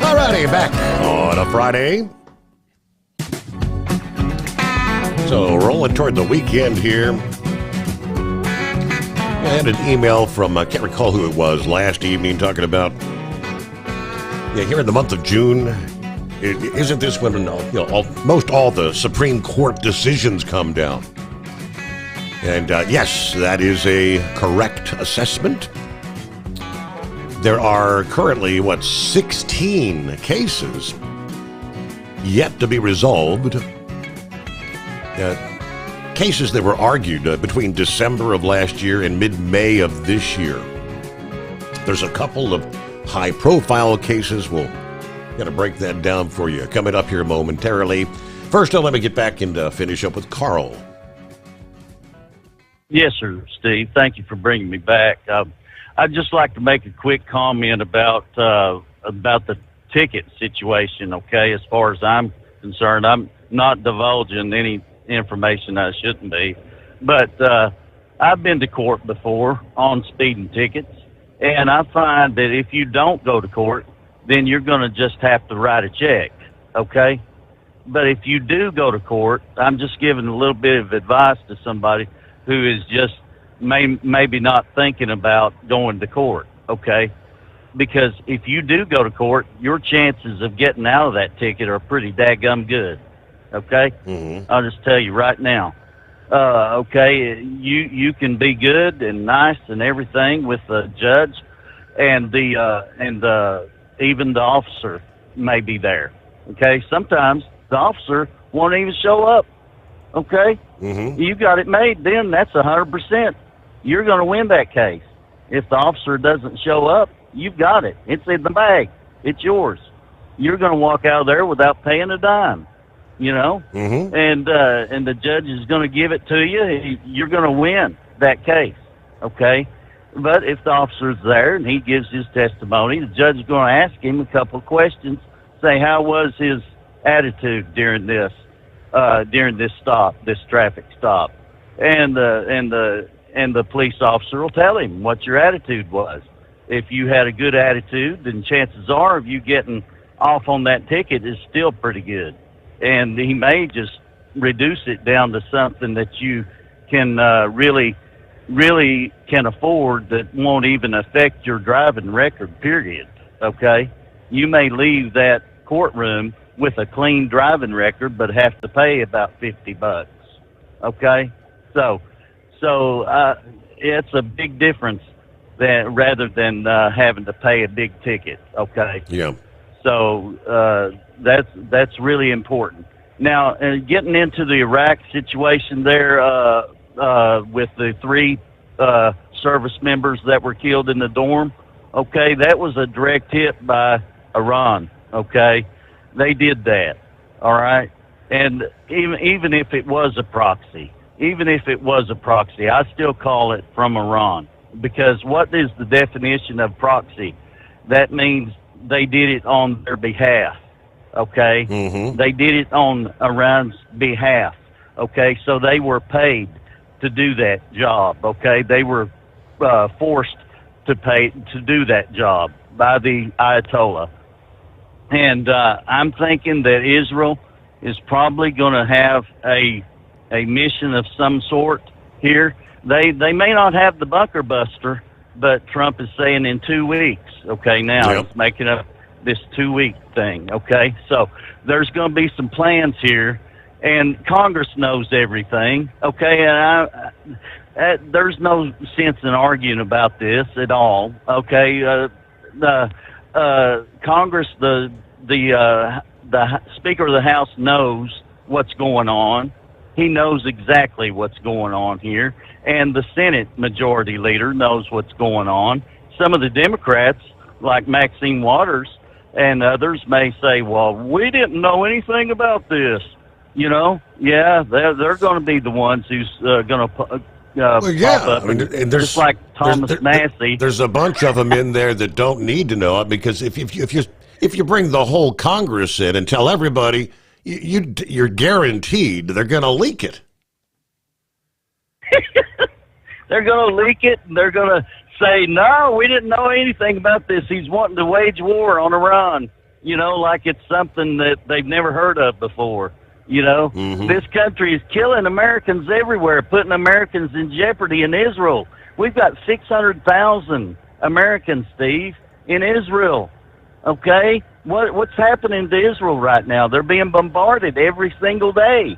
Alrighty, back on a Friday. So, rolling toward the weekend here. I had an email from, I can't recall who it was, last evening talking about, here in the month of June, isn't this when most all the Supreme Court decisions come down? And yes, that is a correct assessment. There are currently, 16 cases yet to be resolved. Cases that were argued between December of last year and mid-May of this year. There's a couple of high-profile cases. We'll gotta break that down for you coming up here momentarily. First, let me get back and finish up with Carl. Yes, sir, Steve. Thank you for bringing me back. I'd just like to make a quick comment about the ticket situation. Okay, as far as I'm concerned, I'm not divulging any information I shouldn't be, but I've been to court before on speeding tickets, and I find that if you don't go to court, then you're going to just have to write a check, okay? But if you do go to court, I'm just giving a little bit of advice to somebody who is just maybe not thinking about going to court, okay? Because if you do go to court, your chances of getting out of that ticket are pretty daggum good. Okay? Mm-hmm. I'll just tell you right now. Okay, you can be good and nice and everything with the judge, and even the officer may be there. Okay, sometimes the officer won't even show up. Okay, you got it made. Then that's 100%. You're going to win that case. If the officer doesn't show up, you've got it. It's in the bag. It's yours. You're going to walk out of there without paying a dime. You know, and the judge is going to give it to you. You're going to win that case, okay? But if the officer's there and he gives his testimony, the judge is going to ask him a couple of questions. Say, how was his attitude during this stop, this traffic stop? And the police officer will tell him what your attitude was. If you had a good attitude, then chances are of you getting off on that ticket is still pretty good. And he may just reduce it down to something that you can really can afford, that won't even affect your driving record, period. Okay? You may leave that courtroom with a clean driving record, but have to pay about $50. Okay? So it's a big difference rather than having to pay a big ticket. Okay? Yeah. So that's really important. Now, getting into the Iraq situation there with the 3 service members that were killed in the dorm, okay, that was a direct hit by Iran, okay? They did that, all right? And even if it was a proxy, I still call it from Iran, because what is the definition of proxy? That means they did it on their behalf, okay? They did it on Iran's behalf, okay? So they were paid to do that job, okay? They were forced to do that job by the Ayatollah. And I'm thinking that Israel is probably going to have a mission of some sort here. They may not have the bunker buster, but Trump is saying in 2 weeks. Okay, now he's making up this 2-week thing. Okay, so there's going to be some plans here, and Congress knows everything. Okay, and there's no sense in arguing about this at all. Okay, the Congress, the Speaker of the House knows what's going on. He knows exactly what's going on here, and the Senate Majority Leader knows what's going on. Some of the Democrats, like Maxine Waters and others, may say, well, we didn't know anything about this. You know, yeah, they're going to be the ones who's going to pop up. I mean, and there's just like Thomas Massey. There's a bunch of them in there that don't need to know it, because if you bring the whole Congress in and tell everybody, you're guaranteed they're going to leak it. They're going to leak it, and they're going to say, no, we didn't know anything about this. He's wanting to wage war on Iran, you know, like it's something that they've never heard of before. You know, This country is killing Americans everywhere, putting Americans in jeopardy in Israel. We've got 600,000 Americans, Steve, in Israel. Okay? What's happening to Israel right now? They're being bombarded every single day.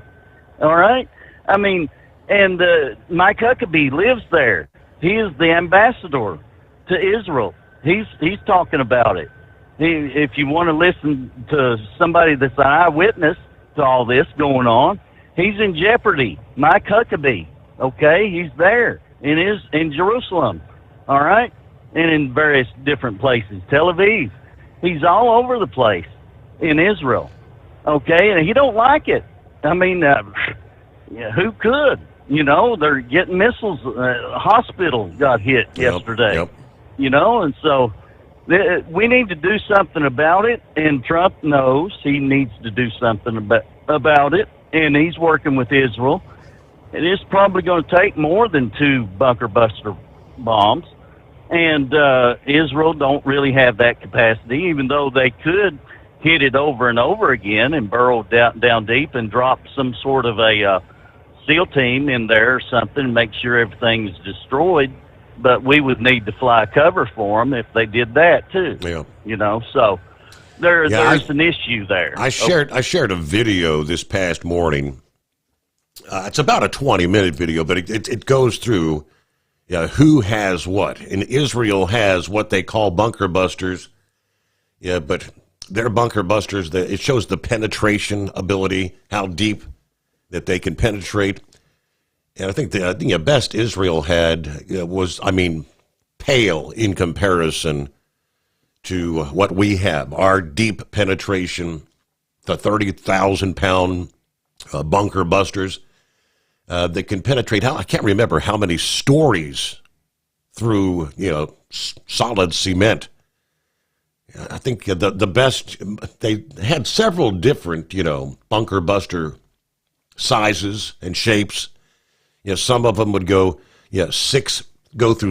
All right? I mean, and Mike Huckabee lives there. He is the ambassador to Israel. He's talking about it. If you want to listen to somebody that's an eyewitness to all this going on, he's in jeopardy. Mike Huckabee, okay? He's there in Jerusalem, all right? And in various different places. Tel Aviv. He's all over the place in Israel, okay? And he don't like it. I mean, who could? You know, they're getting missiles. Hospital got hit yesterday. You know, and so we need to do something about it, and Trump knows he needs to do something about it, and he's working with Israel. It is probably going to take more than 2 bunker buster bombs, and Israel don't really have that capacity, even though they could hit it over and over again and burrow down deep and drop some sort of a SEAL team in there or something and make sure everything is destroyed. But we would need to fly cover for them if they did that too. Yeah. You know, so there's an issue there. I shared a video this past morning It's about a 20-minute video, but it goes through who has what. And Israel has what they call bunker busters. Yeah, but they're bunker busters. It shows the penetration ability, how deep that they can penetrate. And I think the best Israel had was, pale in comparison to what we have. Our deep penetration, the 30,000-pound bunker busters that can penetrate. I can't remember how many stories through solid cement. I think the best, they had several different bunker buster sizes and shapes. Some of them would go through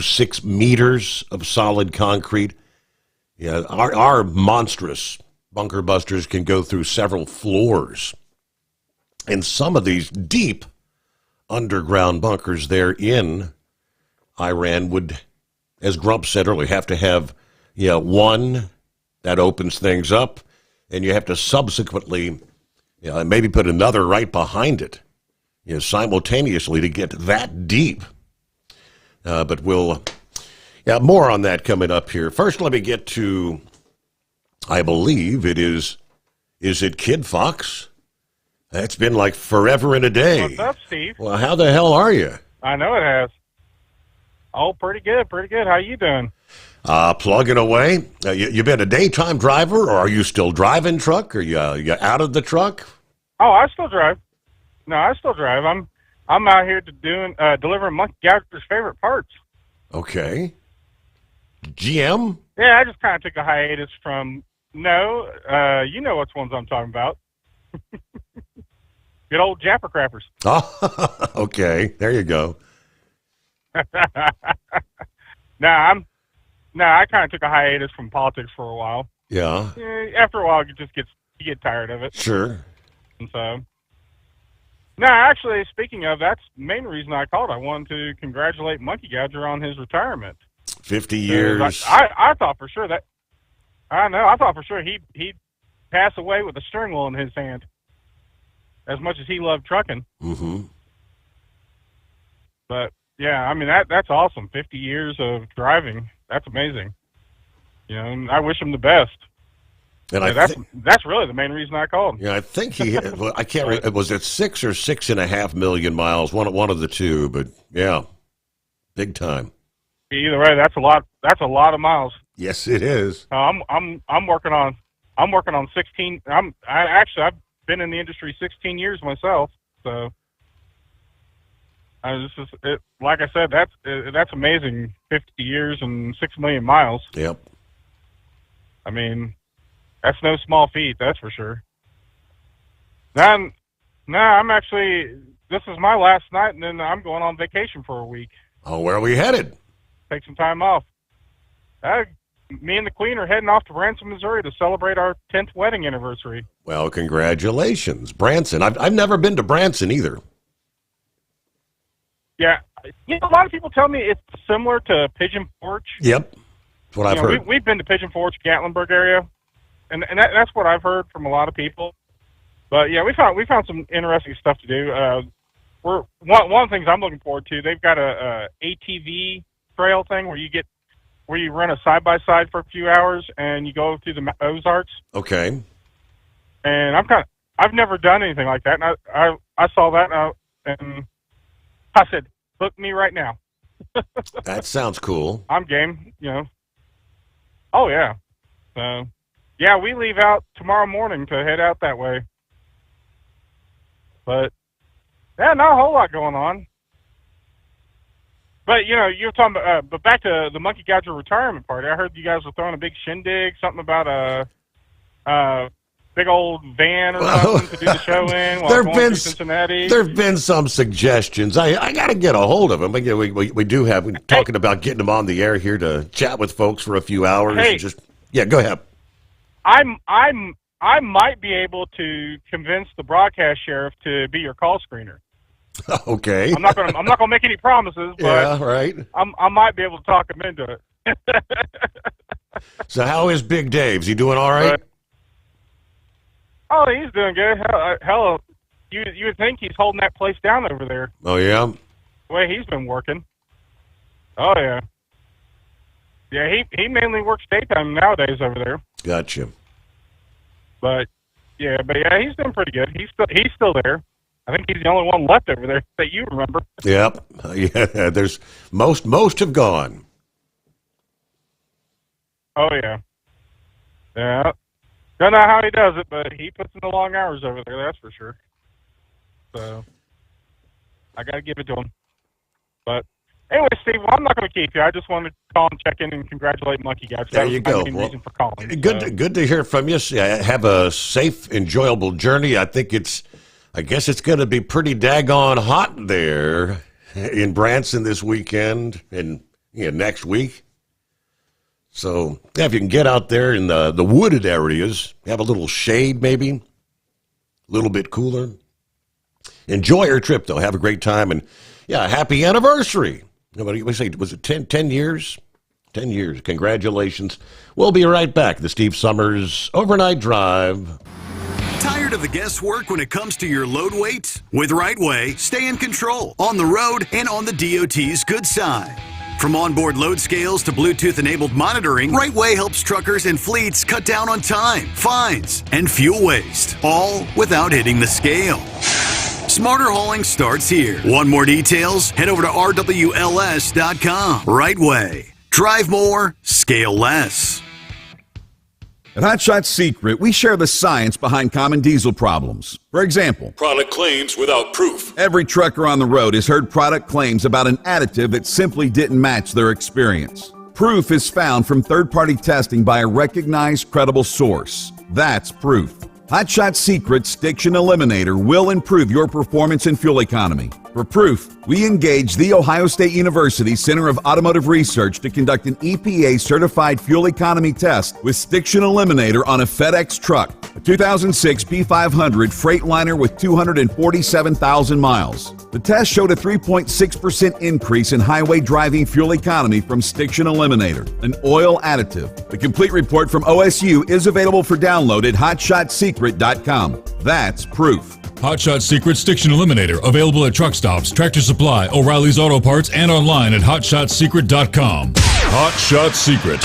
6 meters of solid concrete. Our monstrous bunker busters can go through several floors. And some of these deep underground bunkers there in Iran would, as Grump said earlier, have to have one that opens things up, and you have to subsequently maybe put another right behind it simultaneously to get that deep. But we'll more on that coming up here. First, let me get to, I believe is it Kid Fox? It's been like forever and a day. What's up, Steve? Well, how the hell are you? I know it has. Oh, pretty good. How you doing? Plugging away. You been a daytime driver, or are you still driving truck? Are you out of the truck? Oh, I still drive. No, I still drive. I'm out here delivering Monkey Gouger's favorite parts. Okay. GM? Yeah, I just kind of took a hiatus from. No, you know which ones I'm talking about. Good old Japper Crappers. Oh, okay. There you go. I kind of took a hiatus from politics for a while. Yeah. After a while, you get tired of it. Sure. And so, actually, speaking of, that's the main reason I called. I wanted to congratulate Monkey Gouger on his retirement. 50 years. I thought for sure that. I know. I thought for sure he'd pass away with a steering wheel in his hand. As much as he loved trucking. Mm-hmm. But yeah, that's awesome. 50 years of driving. That's amazing. And I wish him the best. And that's really the main reason I called. Yeah, I think he. I can't remember. Was it 6 or 6.5 million miles? One of the two. But yeah, big time. Either way, that's a lot. That's a lot of miles. Yes, it is. I'm working on 16. I've been in the industry 16 years myself. So. Like I said, that's amazing. 50 years and 6 million miles. Yep. That's no small feat, that's for sure. I'm actually. This is my last night, and then I'm going on vacation for a week. Oh, where are we headed? Take some time off. Me and the Queen are heading off to Branson, Missouri, to celebrate our 10th wedding anniversary. Well, congratulations, Branson. I've never been to Branson either. Yeah, a lot of people tell me it's similar to Pigeon Forge. Yep, that's what I've heard. We've been to Pigeon Forge, Gatlinburg area, and that's what I've heard from a lot of people. But yeah, we found some interesting stuff to do. One of the things I'm looking forward to. They've got a ATV trail thing where you run a side by side for a few hours and you go through the Ozarks. Okay. And I've never done anything like that, and I saw that and I said, book me right now. That sounds cool. I'm game, Oh, yeah. So, yeah, we leave out tomorrow morning to head out that way. But, yeah, not a whole lot going on. But, you're talking about, but back to the Monkey Gouger retirement party. I heard you guys were throwing a big shindig, something about a big old van or something to do the show in while going through Cincinnati. There have been some suggestions. I got to get a hold of them. We do have. We're talking about getting them on the air here to chat with folks for a few hours. Hey, go ahead. I might be able to convince the broadcast sheriff to be your call screener. Okay. I'm not gonna make any promises, but yeah, right. I might be able to talk him into it. So how is Big Dave? Is he doing all right? Oh, he's doing good. Hell, you would think he's holding that place down over there. Oh, yeah? The way he's been working. Oh, yeah. Yeah, he mainly works daytime nowadays over there. Gotcha. But yeah, he's doing pretty good. He's still there. I think he's the only one left over there that you remember. Yep. Yeah, there's most have gone. Oh, yeah. Yeah. Don't know how he does it, but he puts in the long hours over there, that's for sure. So, I got to give it to him. But, anyway, Steve, well, I'm not going to keep you. I just wanted to call and check in and congratulate Monkey Guys. There you go. Well, reason for calling. Good to hear from you. Have a safe, enjoyable journey. I guess it's going to be pretty daggone hot there in Branson this weekend and next week. So, if you can get out there in the wooded areas, have a little shade maybe, a little bit cooler. Enjoy your trip, though. Have a great time. And, happy anniversary. What do you say? Was it 10 years? 10 years. Congratulations. We'll be right back. The Steve Sommers Overnight Drive. Tired of the guesswork when it comes to your load weight? With Rightway, stay in control on the road and on the DOT's good side. From onboard load scales to Bluetooth-enabled monitoring, Rightway helps truckers and fleets cut down on time, fines, and fuel waste, all without hitting the scale. Smarter hauling starts here. Want more details? Head over to rwls.com. Rightway. Drive more, scale less. At Hot Shot Secret, we share the science behind common diesel problems. For example, product claims without proof. Every trucker on the road has heard product claims about an additive that simply didn't match their experience. Proof is found from third-party testing by a recognized, credible source. That's proof. Hot Shot Secret's Stiction Eliminator will improve your performance and fuel economy. For proof, we engaged the Ohio State University Center of Automotive Research to conduct an EPA-certified fuel economy test with Stiction Eliminator on a FedEx truck, a 2006 P500 Freightliner with 247,000 miles. The test showed a 3.6% increase in highway driving fuel economy from Stiction Eliminator, an oil additive. The complete report from OSU is available for download at hotshotsecret.com. That's proof. Hot Shot Secret Stiction Eliminator, available at truck stops, Tractor Supply, O'Reilly's Auto Parts, and online at hotshotsecret.com. Hot Shot Secret,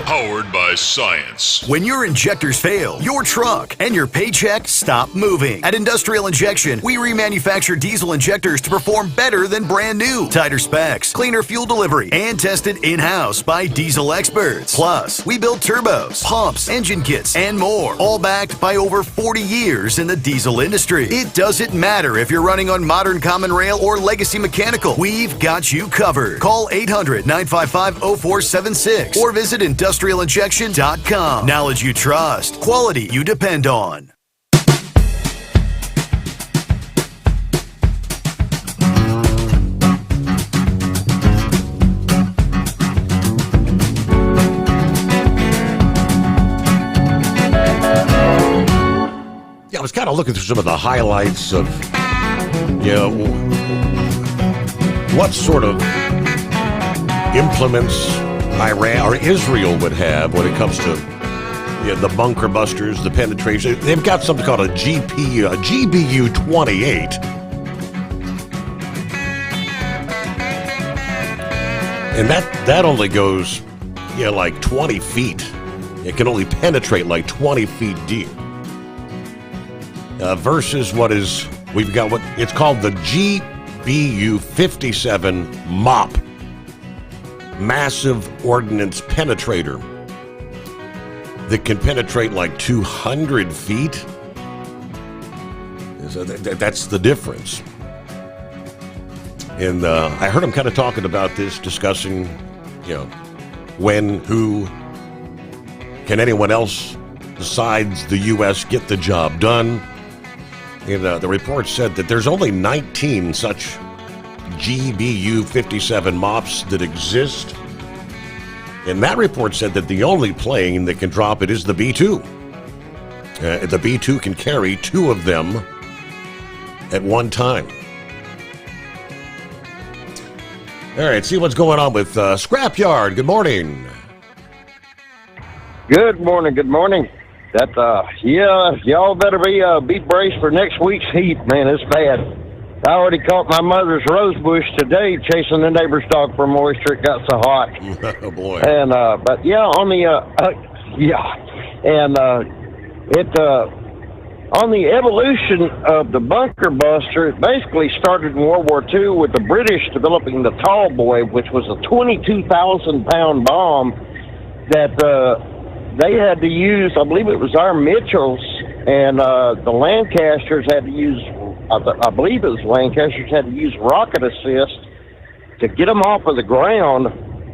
powered by science. When your injectors fail, your truck and your paycheck stop moving. At Industrial Injection, we remanufacture diesel injectors to perform better than brand new. Tighter specs, cleaner fuel delivery, and tested in-house by diesel experts. Plus, we build turbos, pumps, engine kits, and more, all backed by over 40 years in the diesel industry. It doesn't matter if you're running on modern common rail or legacy mechanical. We've got you covered. Call 800-955-0476 or visit industrialinjection.com. Knowledge you trust. Quality you depend on. I was kind of looking through some of the highlights of, what sort of implements Iran or Israel would have when it comes to the bunker busters, the penetration. They've got something called a GBU-28. And that only goes, like 20 feet. It can only penetrate like 20 feet deep. Versus we've got what it's called the GBU-57 MOP, Massive Ordnance Penetrator, that can penetrate like 200 feet. So that's the difference. And I heard him kind of talking about this, discussing, when, who, can anyone else besides the U.S. get the job done? And the report said that there's only 19 such GBU-57 MOPs that exist. And that report said that the only plane that can drop it is the B-2. The B-2 can carry 2 of them at one time. All right, see what's going on with Scrapyard. Good morning. Good morning. Good morning. Yeah, y'all better be braced for next week's heat, man. It's bad. I already caught my mother's rose bush today chasing the neighbor's dog for moisture. It got so hot. Oh boy. And but yeah, on the on the evolution of the bunker buster, it basically started in World War II with the British developing the Tall Boy, which was a 22,000-pound bomb that they had to use. I believe it was our Mitchells and the Lancasters had to use. I believe it was Lancasters had to use rocket assist to get them off of the ground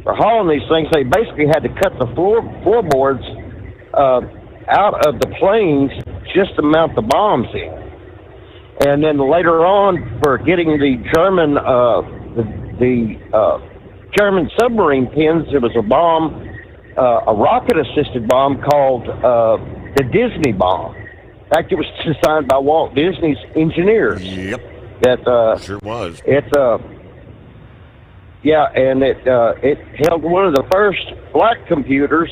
for hauling these things. They basically had to cut the floorboards out of the planes just to mount the bombs in. And then later on, for getting the German German submarine pins, there was a bomb, a rocket-assisted bomb called the Disney bomb. In fact, it was designed by Walt Disney's engineers. Yep. That sure was. It held one of the first black computers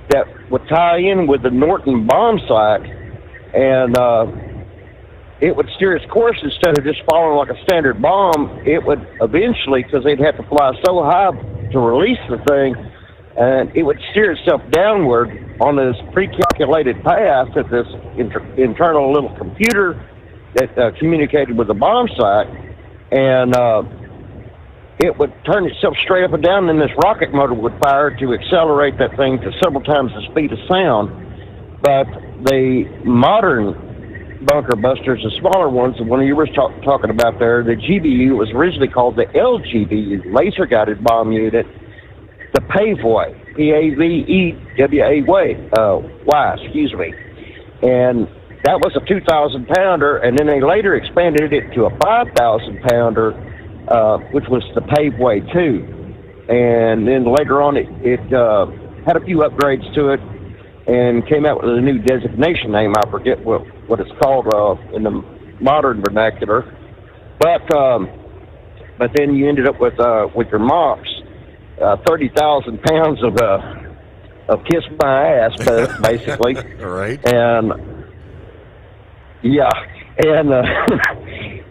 that would tie in with the Norton bomb sight, and it would steer its course instead of just falling like a standard bomb. It would eventually, because they'd have to fly so high to release the thing, and it would steer itself downward on this pre-calculated path that this internal little computer that communicated with the bomb sight, and it would turn itself straight up and down, and this rocket motor would fire to accelerate that thing to several times the speed of sound. But the modern bunker busters, the smaller ones, the one you were talking about there, the GBU was originally called the LGBU, Laser Guided Bomb Unit, the Paveway, P-A-V-E-W-A-Y, excuse me. And that was a 2,000-pounder, and then they later expanded it to a 5,000-pounder, which was the Paveway 2. And then later on, it had a few upgrades to it and came out with a new designation name. I forget what it's called in the modern vernacular. But then you ended up with your mops, 30,000 pounds of kiss my ass, basically. All right. And yeah, and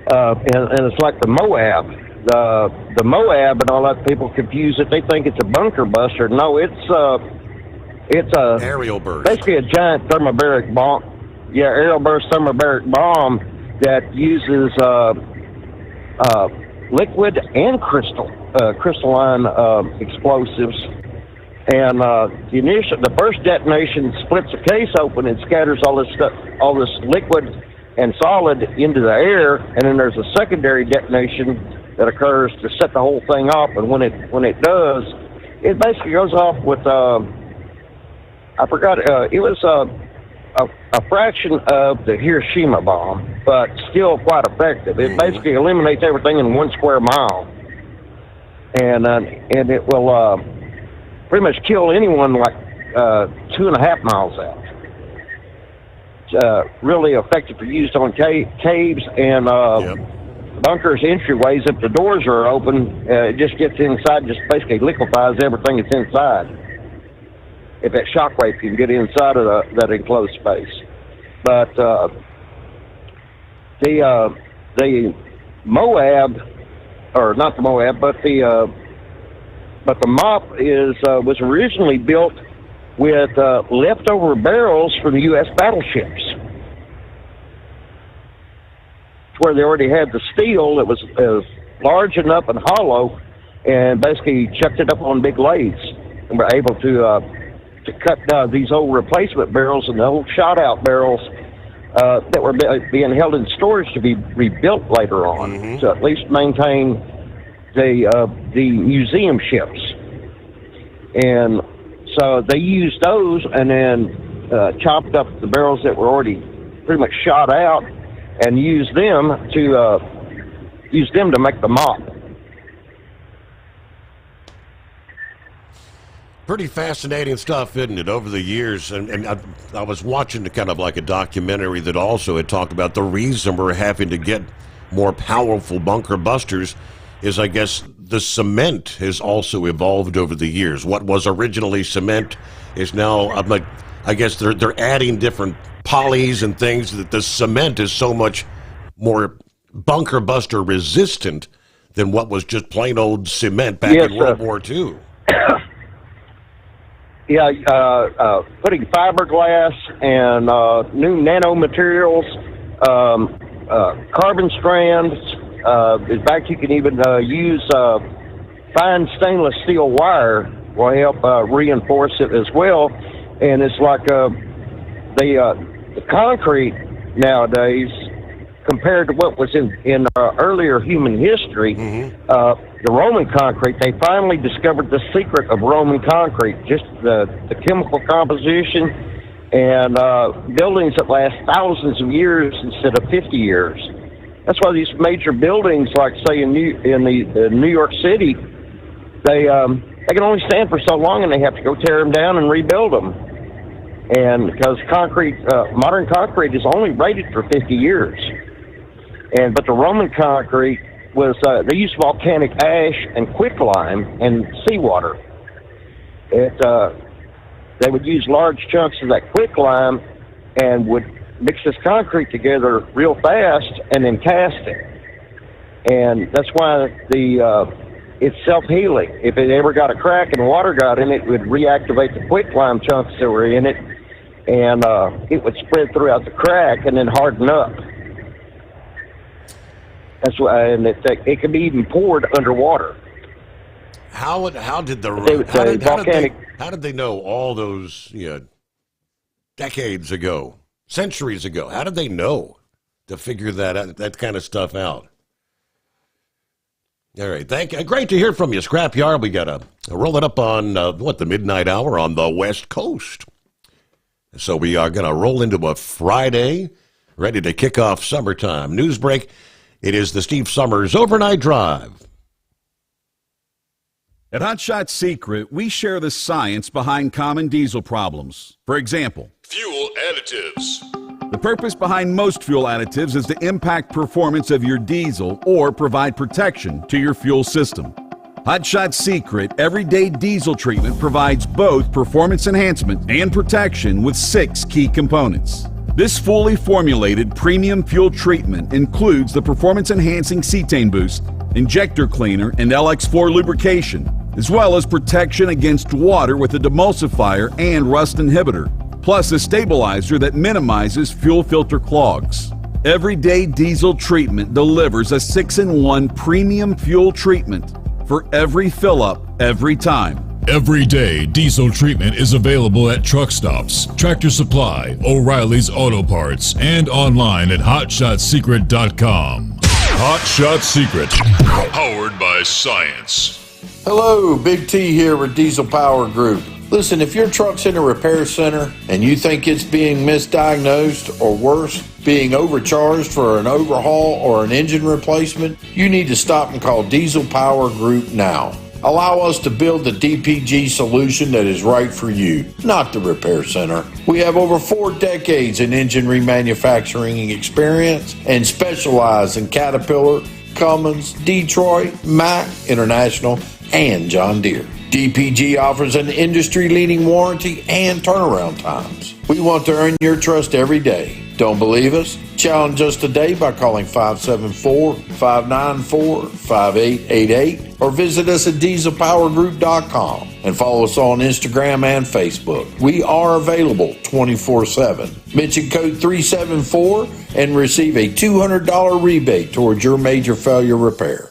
it's like the Moab. The Moab, and all that, people confuse it. They think it's a bunker buster. No, it's a aerial burst. Basically a giant thermobaric bomb. Yeah, aerial burst thermobaric bomb that uses liquid and crystalline explosives. And the first detonation splits the case open and scatters all this liquid and solid into the air, and then there's a secondary detonation that occurs to set the whole thing off. And when it does, it basically goes off with I forgot it was a fraction of the Hiroshima bomb, but still quite effective. It basically eliminates everything in 1 square mile, and it will pretty much kill anyone like 2.5 miles out. Really effective for use on caves and bunkers, entryways. If the doors are open, it just gets inside, just basically liquefies everything that's inside. If that shockwave can get inside of that enclosed space. But the Moab, or not the Moab, but the MOP was originally built with leftover barrels from the U.S. battleships, where they already had the steel that was large enough and hollow, and basically chucked it up on big lathes, and were able to cut these old replacement barrels and the old shot-out barrels that were being held in storage to be rebuilt later on, to at least maintain the museum ships. And so they used those and then chopped up the barrels that were already pretty much shot out and used them to make the MOP. Pretty fascinating stuff, isn't it, over the years? And I was watching kind of like a documentary that also had talked about the reason we're having to get more powerful bunker busters is, I guess, the cement has also evolved over the years. What was originally cement is now, I guess they're adding different polys and things that the cement is so much more bunker buster resistant than what was just plain old cement back in World War II. Yeah, putting fiberglass and new nanomaterials, carbon strands. In fact, you can even use fine stainless steel wire will help reinforce it as well. And it's like the concrete nowadays, compared to what was in earlier human history, the Roman concrete, they finally discovered the secret of Roman concrete, just the chemical composition and buildings that last thousands of years instead of 50 years. That's why these major buildings, like say in New York City, they can only stand for so long, and they have to go tear them down and rebuild them. And because concrete, modern concrete is only rated for 50 years. But the Roman concrete was, they used volcanic ash and quicklime and seawater. They would use large chunks of that quicklime and would mix this concrete together real fast and then cast it. And that's why it's self-healing. If it ever got a crack and water got in it, would reactivate the quicklime chunks that were in it, and it would spread throughout the crack and then harden up. That's why, and it can be even poured underwater. How did they know all those decades ago, centuries ago? How did they know to figure that kind of stuff out? All right, great to hear from you, Scrapyard. We got to roll it up on the midnight hour on the West Coast. So we are going to roll into a Friday, ready to kick off summertime news break. It is the Steve Sommers Overnight Drive. At Hot Shot Secret, we share the science behind common diesel problems. For example, fuel additives. The purpose behind most fuel additives is to impact performance of your diesel or provide protection to your fuel system. Hot Shot Secret Everyday Diesel Treatment provides both performance enhancement and protection with 6 key components. This fully formulated premium fuel treatment includes the performance-enhancing cetane boost, injector cleaner, and LX4 lubrication, as well as protection against water with a demulsifier and rust inhibitor, plus a stabilizer that minimizes fuel filter clogs. Everyday Diesel Treatment delivers a 6-in-1 premium fuel treatment for every fill-up, every time. Everyday Diesel Treatment is available at truck stops, Tractor Supply, O'Reilly's Auto Parts, and online at HotShotSecret.com. Hot Shot Secret, powered by science. Hello, Big T here with Diesel Power Group. Listen, if your truck's in a repair center and you think it's being misdiagnosed or worse, being overcharged for an overhaul or an engine replacement, you need to stop and call Diesel Power Group now. Allow us to build the DPG solution that is right for you, not the repair center. We have over 4 decades in engine remanufacturing experience and specialize in Caterpillar, Cummins, Detroit, Mack, International, and John Deere. DPG offers an industry-leading warranty and turnaround times. We want to earn your trust every day. Don't believe us? Challenge us today by calling 574-594-5888 or visit us at dieselpowergroup.com and follow us on Instagram and Facebook. We are available 24/7. Mention code 374 and receive a $200 rebate towards your major failure repair.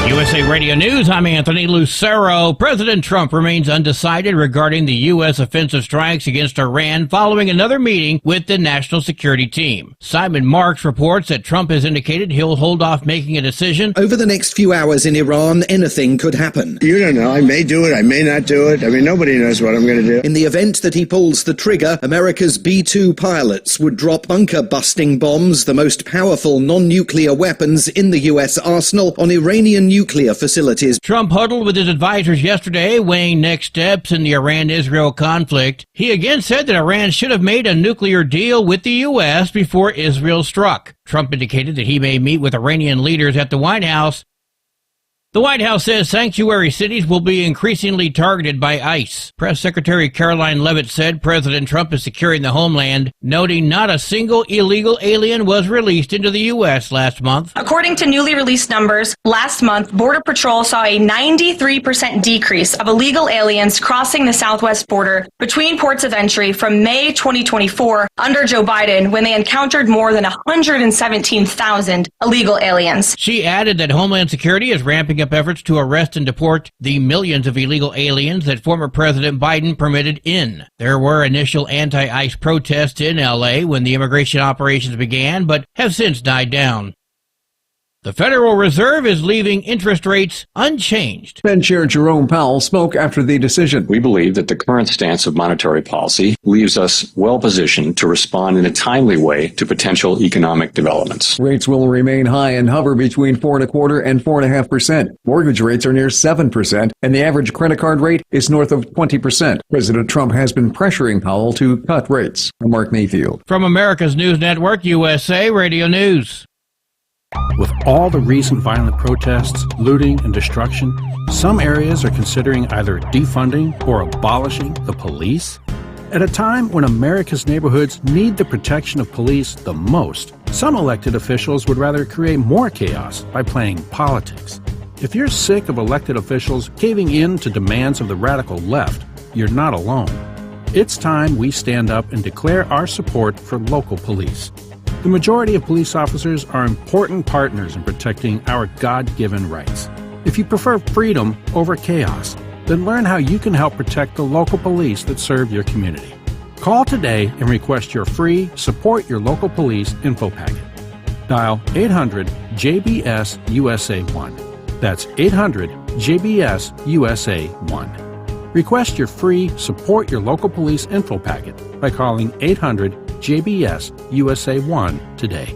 USA Radio News, I'm Anthony Lucero. President Trump remains undecided regarding the U.S. offensive strikes against Iran following another meeting with the national security team. Simon Marks reports that Trump has indicated he'll hold off making a decision. Over the next few hours in Iran, anything could happen. You don't know. I may do it. I may not do it. I mean, nobody knows what I'm going to do. In the event that he pulls the trigger, America's B-2 pilots would drop bunker-busting bombs, the most powerful non-nuclear weapons in the U.S. arsenal, on Iranian nuclear facilities. Trump huddled with his advisors yesterday, weighing next steps in the Iran-Israel conflict. He again said that Iran should have made a nuclear deal with the U.S. before Israel struck. Trump indicated that he may meet with Iranian leaders at the White House. The White House says sanctuary cities will be increasingly targeted by ICE. Press Secretary Caroline Leavitt said President Trump is securing the homeland, noting not a single illegal alien was released into the U.S. last month. According to newly released numbers, last month, Border Patrol saw a 93% decrease of illegal aliens crossing the southwest border between ports of entry from May 2024 under Joe Biden, when they encountered more than 117,000 illegal aliens. She added that Homeland Security is ramping up efforts to arrest and deport the millions of illegal aliens that former President Biden permitted in. There were initial anti-ICE protests in L.A. when the immigration operations began, but have since died down. The Federal Reserve is leaving interest rates unchanged. Fed Chair Jerome Powell spoke after the decision. We believe that the current stance of monetary policy leaves us well positioned to respond in a timely way to potential economic developments. Rates will remain high and hover between 4.25% and 4.5%. Mortgage rates are near 7%, and the average credit card rate is north of 20%. President Trump has been pressuring Powell to cut rates. I'm Mark Mayfield. From America's News Network, USA Radio News. With all the recent violent protests, looting, and destruction, some areas are considering either defunding or abolishing the police. At a time when America's neighborhoods need the protection of police the most, some elected officials would rather create more chaos by playing politics. If you're sick of elected officials caving in to demands of the radical left, you're not alone. It's time we stand up and declare our support for local police. The majority of police officers are important partners in protecting our God-given rights. If you prefer freedom over chaos, then learn how you can help protect the local police that serve your community. Call today and request your free Support Your Local Police info packet. Dial 800-JBS-USA-1. That's 800-JBS-USA-1. Request your free Support Your Local Police info packet by calling 800-JBS-USA-1 today.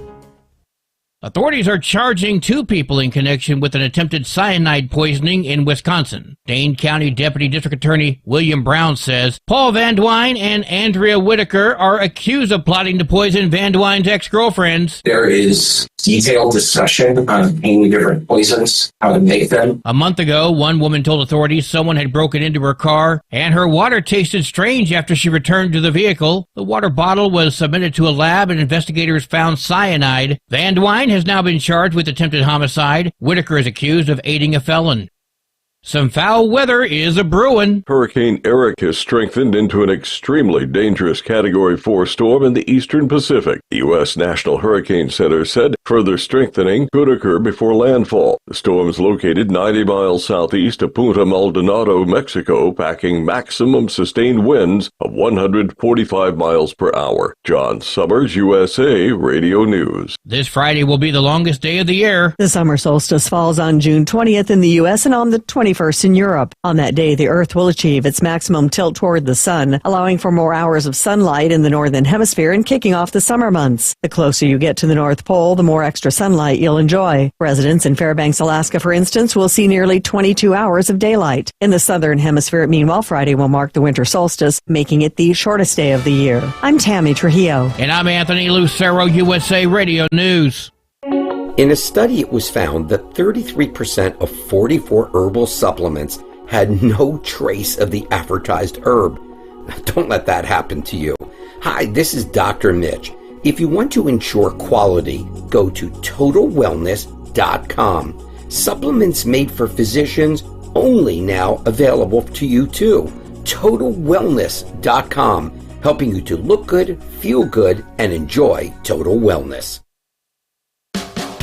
Authorities are charging 2 people in connection with an attempted cyanide poisoning in Wisconsin. Dane County Deputy District Attorney William Brown says Paul Van Dwyne and Andrea Whitaker are accused of plotting to poison Van Dwyne's ex-girlfriends. There is detailed discussion on any different poisons, how to make them. A month ago, one woman told authorities someone had broken into her car, and her water tasted strange after she returned to the vehicle. The water bottle was submitted to a lab, and investigators found cyanide. Van Dwyne has now been charged with attempted homicide. Whitaker is accused of aiding a felon. Some foul weather is a-brewing. Hurricane Eric has strengthened into an extremely dangerous Category 4 storm in the eastern Pacific. The U.S. National Hurricane Center said further strengthening could occur before landfall. The storm is located 90 miles southeast of Punta Maldonado, Mexico, packing maximum sustained winds of 145 miles per hour. John Sommers, USA Radio News. This Friday will be the longest day of the year. The summer solstice falls on June 20th in the U.S. and on the 21st in Europe. On that day, the Earth will achieve its maximum tilt toward the sun, allowing for more hours of sunlight in the northern hemisphere and kicking off the summer months. The closer you get to the North Pole, the more extra sunlight you'll enjoy. Residents in Fairbanks, Alaska, for instance, will see nearly 22 hours of daylight. In the southern hemisphere, meanwhile, Friday will mark the winter solstice, making it the shortest day of the year. I'm Tammy Trujillo. And I'm Anthony Lucero, USA Radio News. In a study, it was found that 33% of 44 herbal supplements had no trace of the advertised herb. Don't let that happen to you. Hi, this is Dr. Mitch. If you want to ensure quality, go to TotalWellness.com. Supplements made for physicians, only now available to you too. TotalWellness.com, helping you to look good, feel good, and enjoy total wellness.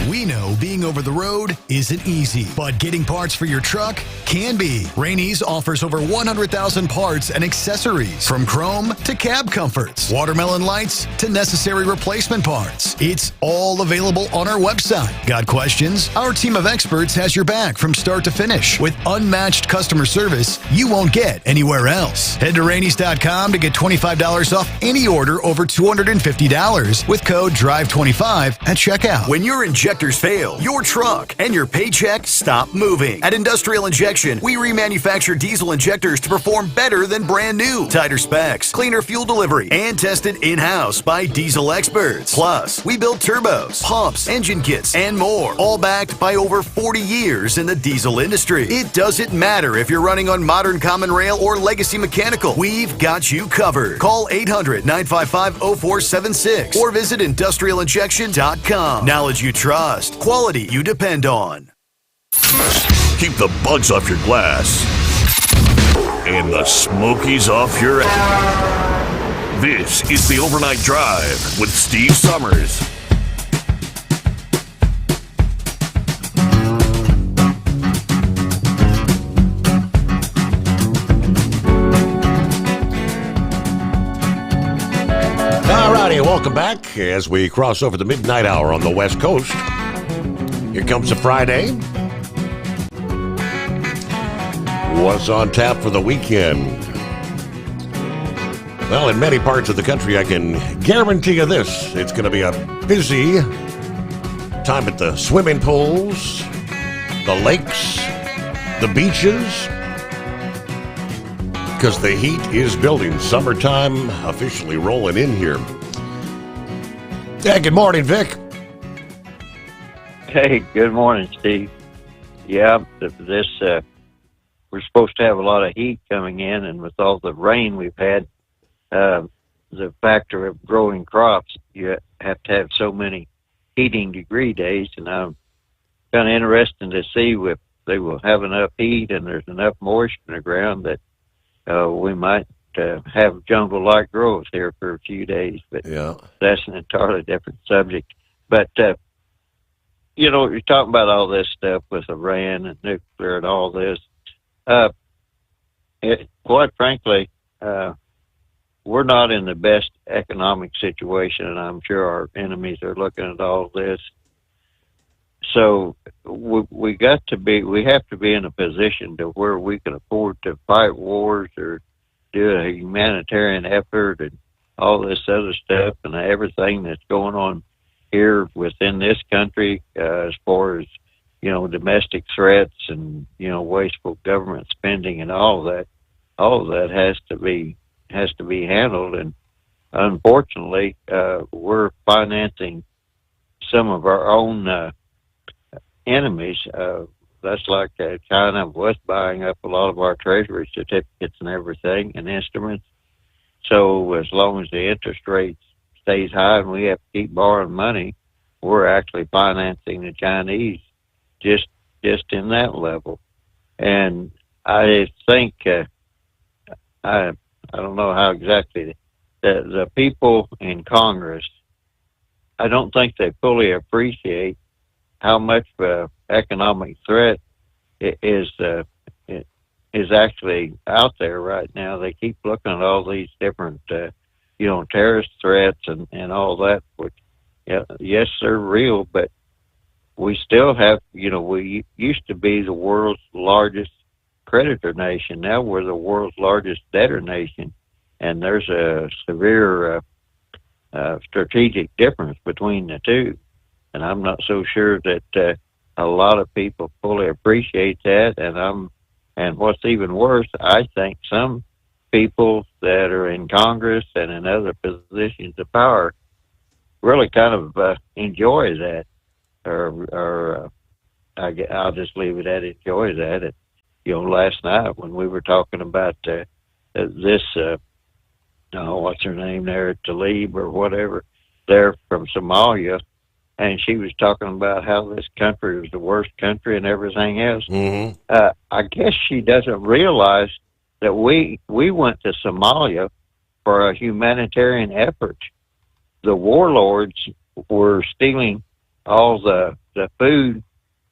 We know being over the road isn't easy, but getting parts for your truck can be. Rainey's offers over 100,000 parts and accessories, from chrome to cab comforts, watermelon lights to necessary replacement parts. It's all available on our website. Got questions? Our team of experts has your back from start to finish with unmatched customer service you won't get anywhere else. Head to Rainey's.com to get $25 off any order over $250 with code DRIVE25 at checkout. When you're injecting injectors fail, your truck and your paycheck stop moving. At Industrial Injection, we remanufacture diesel injectors to perform better than brand new. Tighter specs, cleaner fuel delivery, and tested in-house by diesel experts. Plus, we build turbos, pumps, engine kits, and more, all backed by over 40 years in the diesel industry. It doesn't matter if you're running on modern common rail or legacy mechanical. We've got you covered. Call 800-955-0476 or visit industrialinjection.com. Knowledge you trust. Quality you depend on. Keep the bugs off your glass and the smokies off your ass. This is the Overnight Drive with Steve Sommers. Alrighty, welcome back as we cross over the midnight hour on the West Coast. Here comes a Friday. What's on tap for the weekend? Well, in many parts of the country, I can guarantee you this. It's going to be a busy time at the swimming pools, the lakes, the beaches, because the heat is building. Summertime officially rolling in here. Yeah, good morning, Vic. Hey, good morning, Steve. Yeah, we're supposed to have a lot of heat coming in, and with all the rain we've had, the factor of growing crops, you have to have so many heating degree days, and I'm kind of interested to see if they will have enough heat and there's enough moisture in the ground that we might have jungle-like growth here for a few days, but that's an entirely different subject. But, you're talking about all this stuff with Iran and nuclear and all this. Quite frankly, we're not in the best economic situation, and I'm sure our enemies are looking at all this. So we have to be in a position to where we can afford to fight wars or do a humanitarian effort and all this other stuff and everything that's going on here within this country as far as, domestic threats and, wasteful government spending and all of that has to be handled. And unfortunately, we're financing some of our own enemies. That's like China was buying up a lot of our treasury certificates and everything and instruments. So as long as the interest rate stays high and we have to keep borrowing money, we're actually financing the Chinese just in that level. And I think I don't know how exactly the people in Congress, I don't think they fully appreciate how much of an economic threat is actually out there right now. They keep looking at all these different, terrorist threats and all that, which, yes, they're real, but we still have, we used to be the world's largest creditor nation. Now we're the world's largest debtor nation, and there's a severe strategic difference between the two. And I'm not so sure that a lot of people fully appreciate that. And what's even worse, I think some people that are in Congress and in other positions of power really kind of enjoy that, or I'll just leave it at enjoy that. And, last night when we were talking about this, what's her name there, Talib or whatever, they're from Somalia, and she was talking about how this country was the worst country and everything else. Mm-hmm. I guess she doesn't realize that we went to Somalia for a humanitarian effort. The warlords were stealing all the food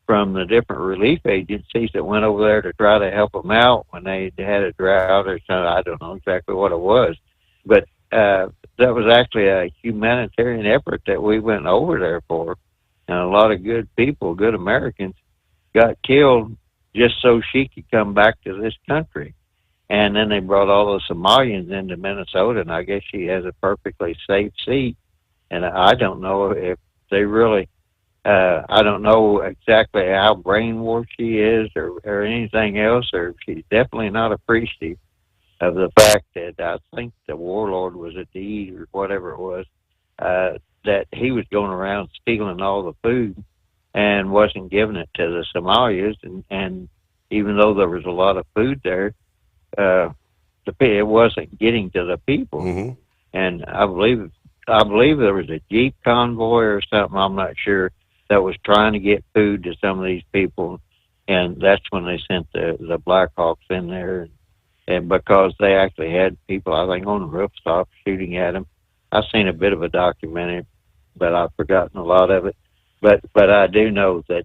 from the different relief agencies that went over there to try to help them out when they had a drought or something. I don't know exactly what it was, but that was actually a humanitarian effort that we went over there for. And a lot of good people, good Americans, got killed just so she could come back to this country. And then they brought all the Somalians into Minnesota, and I guess she has a perfectly safe seat. And I don't know if they really I don't know exactly how brainwashed she is or anything else, or she's definitely not appreciative of the fact that I think the warlord was a deed or whatever it was, that he was going around stealing all the food and wasn't giving it to the Somalis. And even though there was a lot of food there, it wasn't getting to the people. Mm-hmm. And I believe there was a Jeep convoy or something, I'm not sure, that was trying to get food to some of these people. And that's when they sent the Blackhawks in there. And because they actually had people, I think, on the rooftop shooting at them. I've seen a bit of a documentary, but I've forgotten a lot of it. But I do know that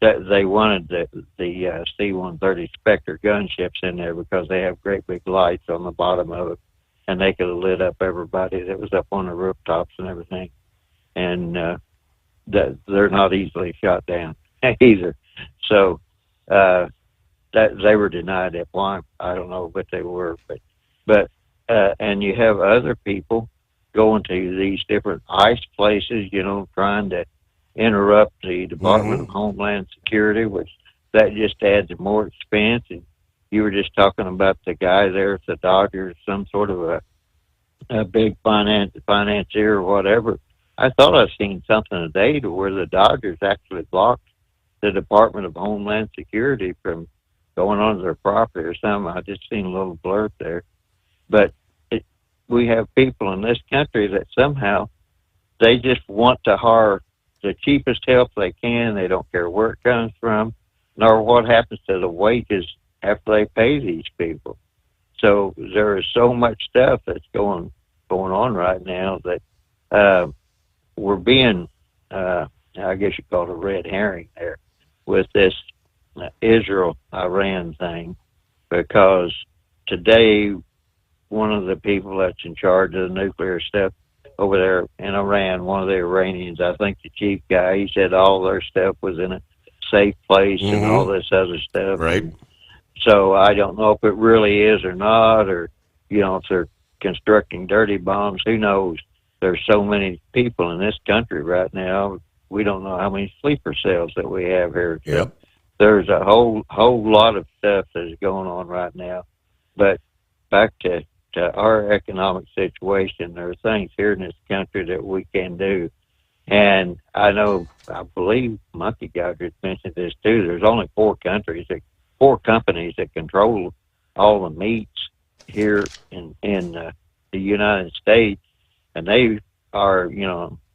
that they wanted the C-130 Spectre gunships in there because they have great big lights on the bottom of it, and they could have lit up everybody that was up on the rooftops and everything. And that they're not easily shot down either. So that they were denied that. Why? I don't know, but they were. But and you have other people going to these different ICE places, trying to interrupt the Department of Homeland Security, which that just adds more expense. And you were just talking about the guy there at the Dodgers, some sort of a big financier or whatever. I thought I'd seen something today to where the Dodgers actually blocked the Department of Homeland Security from going onto their property or something. I just seen a little blurb there. But we have people in this country that somehow they just want to hire the cheapest help they can. They don't care where it comes from, nor what happens to the wages after they pay these people. So there is so much stuff that's going on right now that we're being, I guess you call it a red herring there with this Israel-Iran thing, because today one of the people that's in charge of the nuclear stuff over there in Iran, one of the Iranians, I think the chief guy, he said all their stuff was in a safe place and all this other stuff. Right. And so I don't know if it really is or not, or, if they're constructing dirty bombs, who knows? There's so many people in this country right now. We don't know how many sleeper cells that we have here. Yep. There's a whole lot of stuff that is going on right now. But back to our economic situation, there are things here in this country that we can do. And I believe Monkey Gouger mentioned this too. There's only four companies that control all the meats here in the United States. And they are,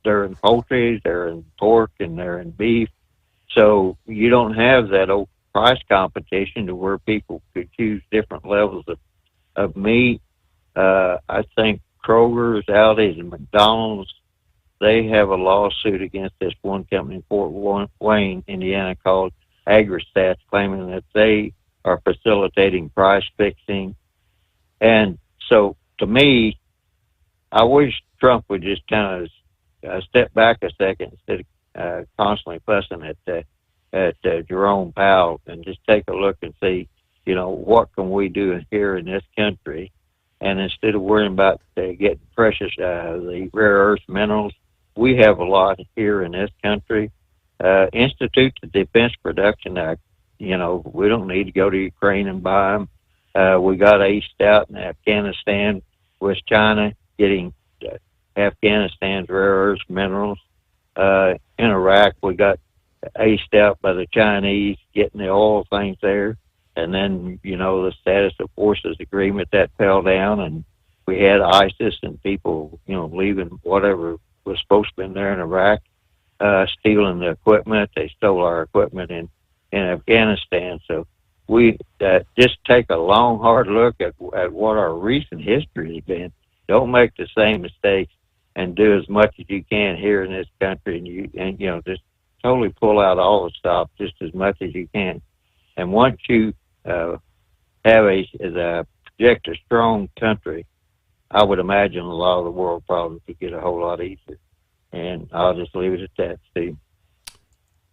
they're in poultry, they're in pork, and they're in beef. So you don't have that old price competition to where people could choose different levels of meat. I think Kroger's, Aldi's, and McDonald's, they have a lawsuit against this one company in Fort Wayne, Indiana, called AgriStats, claiming that they are facilitating price fixing. And so, to me, I wish Trump would just kind of step back a second instead of constantly fussing at Jerome Powell, and just take a look and see, what can we do here in this country. And instead of worrying about getting precious, the rare earth minerals, we have a lot here in this country. Institute the Defense Production Act. We don't need to go to Ukraine and buy them. We got aced out in Afghanistan with China getting Afghanistan's rare earth minerals. In Iraq, we got aced out by the Chinese getting the oil things there. And then, the status of forces agreement that fell down, and we had ISIS and people, leaving whatever was supposed to be there in Iraq, stealing the equipment. They stole our equipment in Afghanistan. So we just take a long, hard look at what our recent history has been. Don't make the same mistakes, and do as much as you can here in this country, and just totally pull out all the stops just as much as you can. And once you project a strong country, I would imagine a lot of the world problems would get a whole lot easier. And I'll just leave it at that, Steve.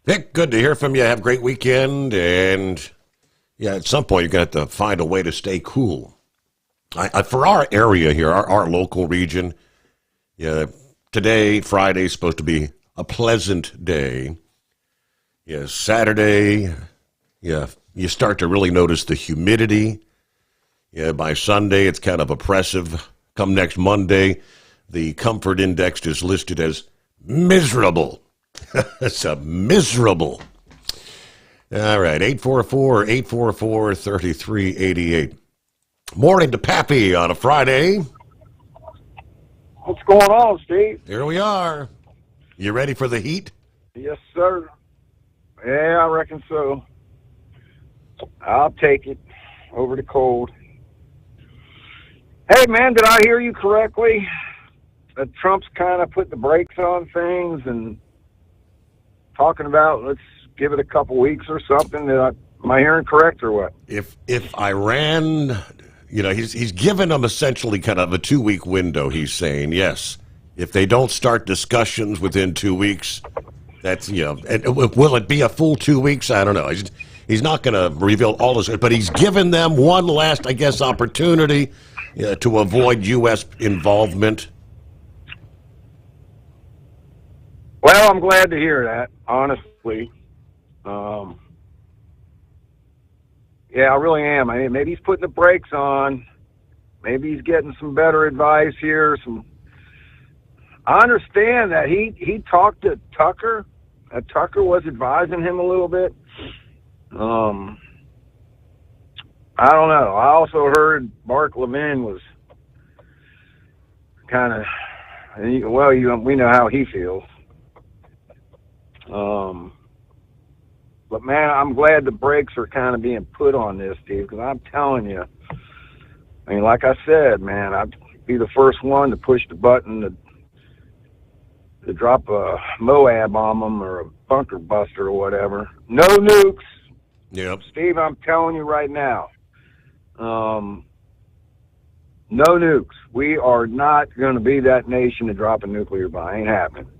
Vic, good to hear from you. Have a great weekend. And, at some point, you're going to have to find a way to stay cool. For our area here, our local region, today, Friday, is supposed to be a pleasant day. Yeah, Saturday, yeah, you start to really notice the humidity. Yeah, by Sunday, it's kind of oppressive. Come next Monday, the comfort index is listed as miserable. It's a miserable. All right, 844-844-3388. Morning to Pappy on a Friday. What's going on, Steve? Here we are. You ready for the heat? Yes, sir. Yeah, I reckon so. I'll take it over the cold. Hey, man, did I hear you correctly? That Trump's kind of put the brakes on things and talking about let's give it a couple weeks or something. Am I hearing correct or what? If Iran, he's given them essentially kind of a 2-week window. He's saying yes. If they don't start discussions within 2 weeks, that's And will it be a full 2 weeks? I don't know. He's not going to reveal all this, but he's given them one last, I guess, opportunity to avoid U.S. involvement. Well, I'm glad to hear that, honestly. Yeah, I really am. I mean, maybe he's putting the brakes on. Maybe he's getting some better advice here. I understand that he talked to Tucker. Tucker was advising him a little bit. I don't know. I also heard Mark Levin was kind of, we know how he feels. But man, I'm glad the brakes are kind of being put on this, Steve, because I'm telling you, I mean, like I said, man, I'd be the first one to push the button to drop a Moab on them or a bunker buster or whatever. No nukes. Yep. Steve, I'm telling you right now, no nukes. We are not going to be that nation to drop a nuclear bomb. Ain't happening.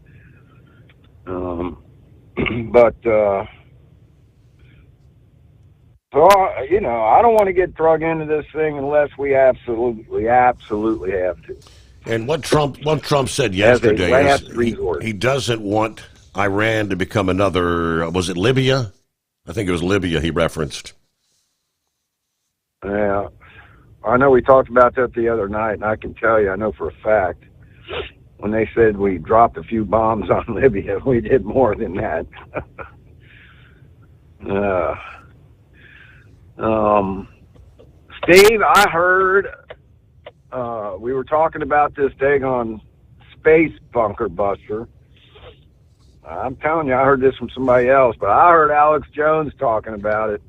So, I don't want to get drug into this thing unless we absolutely have to. And what Trump said yesterday is he doesn't want Iran to become another, was it Libya? I think it was Libya he referenced. Yeah. I know we talked about that the other night, and I can tell you, I know for a fact, when they said we dropped a few bombs on Libya, we did more than that. Steve, I heard we were talking about this daggone space bunker buster. I'm telling you, I heard this from somebody else, but I heard Alex Jones talking about it.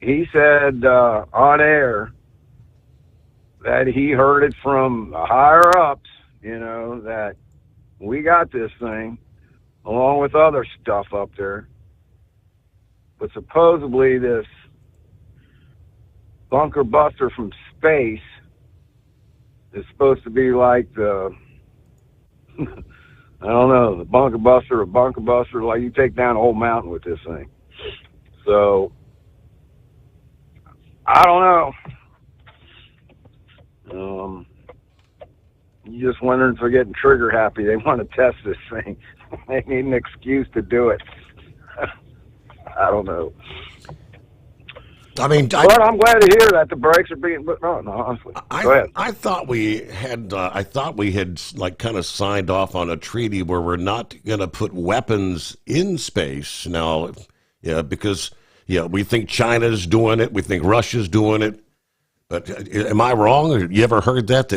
He said on air that he heard it from higher ups, that we got this thing along with other stuff up there. But supposedly this bunker buster from space is supposed to be like the, I don't know, the bunker buster, like you take down a whole mountain with this thing. So, I don't know. You just wondering if they're getting trigger happy. They want to test this thing. They need an excuse to do it. I don't know. I mean, but I'm glad to hear that the brakes are being. No, honestly. Go ahead. I thought we had. Like kind of signed off on a treaty where we're not going to put weapons in space now. Yeah, because we think China's doing it. We think Russia's doing it. But am I wrong? You ever heard that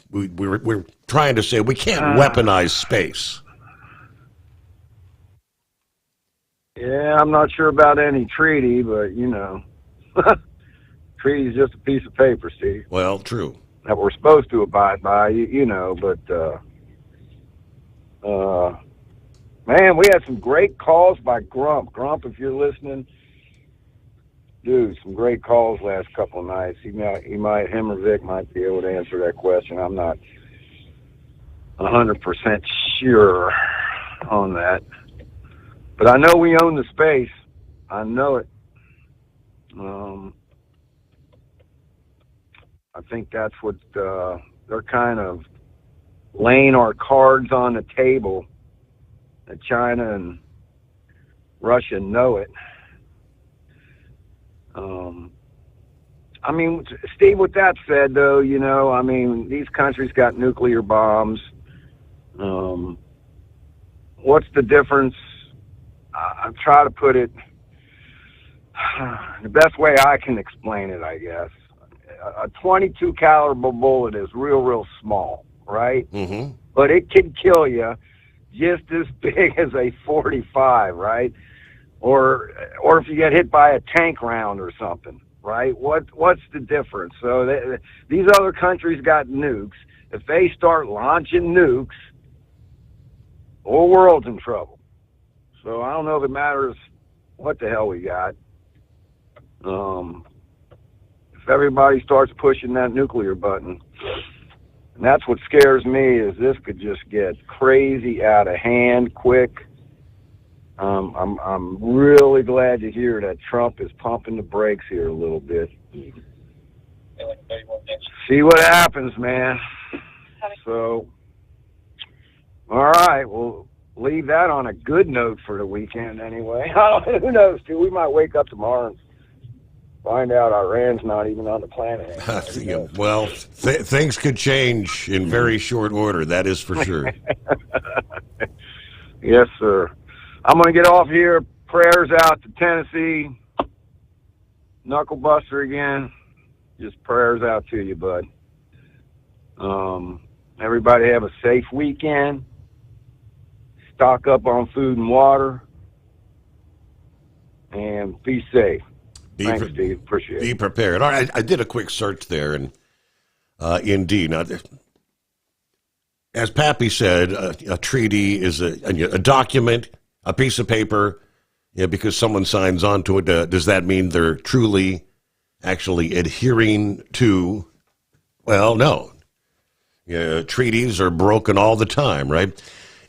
we're trying to say we can't weaponize space? Yeah, I'm not sure about any treaty, but treaty's just a piece of paper, Steve. Well, true. That we're supposed to abide by, but man, we had some great calls by Grump. Grump, if you're listening, dude, some great calls last couple of nights. Him or Vic might be able to answer that question. I'm not 100% sure on that. But I know we own the space. I know it. I think that's what they're kind of laying our cards on the table that China and Russia know it. I mean, Steve, with that said, though, you know, I mean, these countries got nuclear bombs. What's the difference? I'm trying to put it the best way I can explain it, I guess. A 22 caliber bullet is real small, right? Mm-hmm. But it can kill you just as big as a 45, right? Or if you get hit by a tank round or something, right? What's the difference? So these other countries got nukes. If they start launching nukes, the whole world's in trouble. So I don't know if it matters what the hell we got. If everybody starts pushing that nuclear button, and that's what scares me, is this could just get crazy out of hand quick. I'm really glad to hear that Trump is pumping the brakes here a little bit. See what happens, man. So, all right, we'll leave that on a good note for the weekend anyway. Who knows, dude? We might wake up tomorrow and find out Iran's not even on the planet anymore. Well, things could change in very short order, that is for sure. Yes, sir. I'm going to get off here. Prayers out to Tennessee. Knucklebuster again. Just prayers out to you, bud. Everybody have a safe weekend. Stock up on food and water. And be safe. Thanks, Steve. Appreciate it. Be prepared. All right, I did a quick search there, and indeed, now, as Pappy said, a treaty is a document, a piece of paper. Yeah, because someone signs on to it, does that mean they're truly, actually adhering to? Well, no. Treaties are broken all the time, right?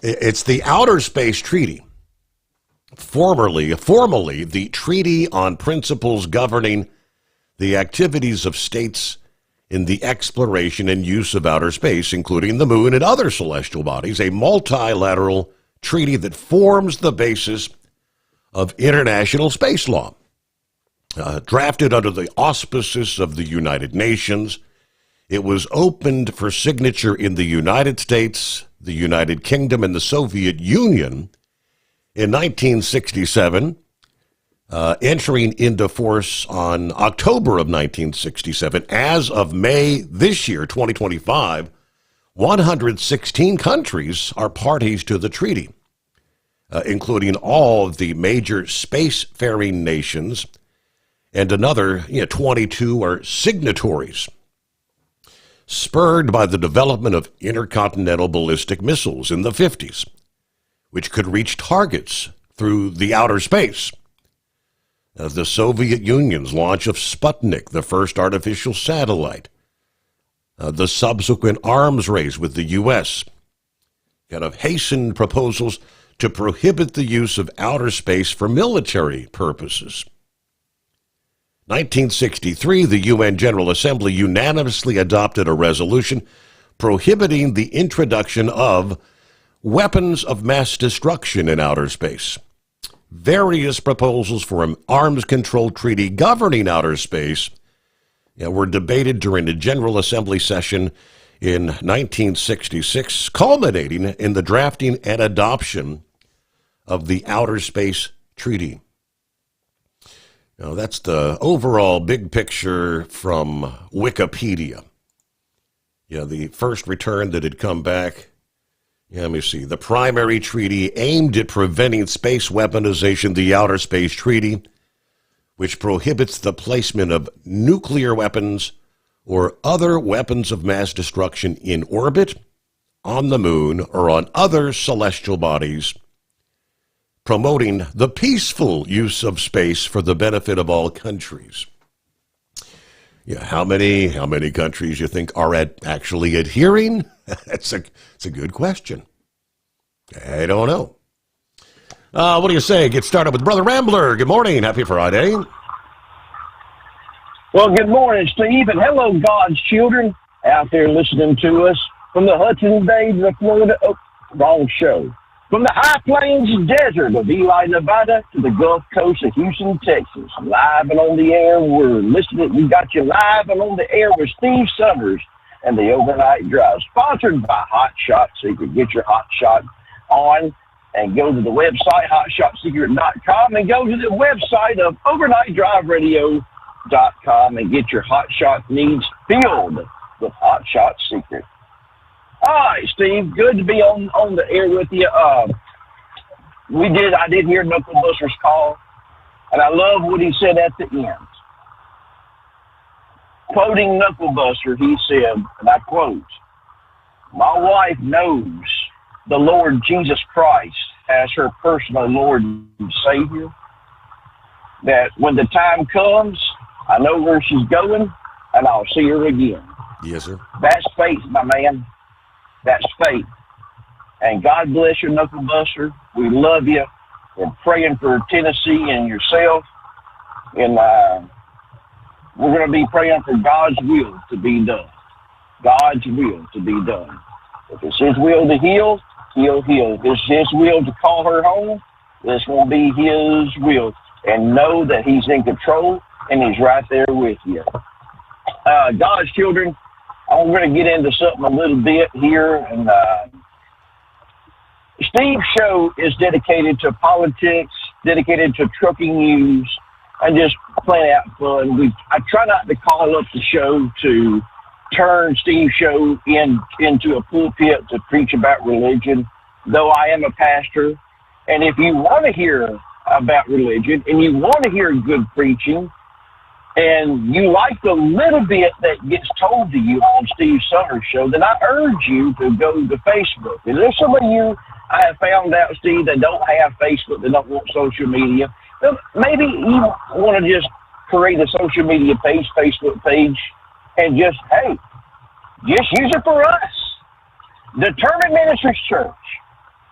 It's the Outer Space Treaty. Formally, the Treaty on Principles Governing the Activities of States in the Exploration and Use of Outer Space, including the Moon and other celestial bodies, a multilateral treaty that forms the basis of international space law. Drafted under the auspices of the United Nations, it was opened for signature in the United States, the United Kingdom, and the Soviet Union in 1967, entering into force on October of 1967. As of May this year, 2025, 116 countries are parties to the treaty, including all of the major spacefaring nations, and another 22 are signatories. Spurred by the development of intercontinental ballistic missiles in the 50s, which could reach targets through the outer space. The Soviet Union's launch of Sputnik, the first artificial satellite. The subsequent arms race with the U.S. kind of hastened proposals to prohibit the use of outer space for military purposes. 1963, the UN General Assembly unanimously adopted a resolution prohibiting the introduction of weapons of mass destruction in outer space. Various proposals for an arms control treaty governing outer space were debated during the General Assembly session in 1966, culminating in the drafting and adoption of the Outer Space Treaty. Now, that's the overall big picture from Wikipedia. The first return that had come back. Let me see. The primary treaty aimed at preventing space weaponization, the Outer Space Treaty, which prohibits the placement of nuclear weapons or other weapons of mass destruction in orbit, on the moon, or on other celestial bodies, promoting the peaceful use of space for the benefit of all countries. How many countries you think are actually adhering? It's a good question. I don't know. What do you say? Get started with Brother Rambler. Good morning. Happy Friday. Well, good morning, Steve, and hello, God's children out there listening to us from the Hudson Bay to the Florida. Oh, wrong show. From the high plains desert of Ely, Nevada to the Gulf Coast of Houston, Texas, live and on the air, we're listening. We got you live and on the air with Steve Sommers and the Overnight Drive, sponsored by Hot Shot Secret. Get your Hot Shot on and go to the website, hotshotsecret.com, and go to the website of overnightdriveradio.com and get your Hot Shot needs filled with Hot Shot Secret. All right, Steve, good to be on the air with you. I did hear Knuckle Buster's call, and I love what he said at the end. Quoting Knuckle Buster, he said, and I quote, "My wife knows the Lord Jesus Christ as her personal Lord and Savior, that when the time comes, I know where she's going, and I'll see her again." Yes, sir. That's faith, my man. That's faith. And God bless you, Knuckle Buster. We love you. We're praying for Tennessee and yourself. And we're going to be praying for God's will to be done. God's will to be done. If it's His will to heal, He'll heal. If it's His will to call her home, this will be His will. And know that He's in control and He's right there with you. God's children, I'm going to get into something a little bit here. And Steve's show is dedicated to politics, dedicated to trucking news, and just plain out fun. I try not to call up the show to turn Steve's show into a pulpit to preach about religion, though I am a pastor. And if you want to hear about religion and you want to hear good preaching, and you like the little bit that gets told to you on Steve Sommers' show, then I urge you to go to Facebook. And there's some of you I have found out, Steve, that don't have Facebook, that don't want social media. Maybe you want to just create a social media page, Facebook page, and just use it for us. Determined Ministries Church,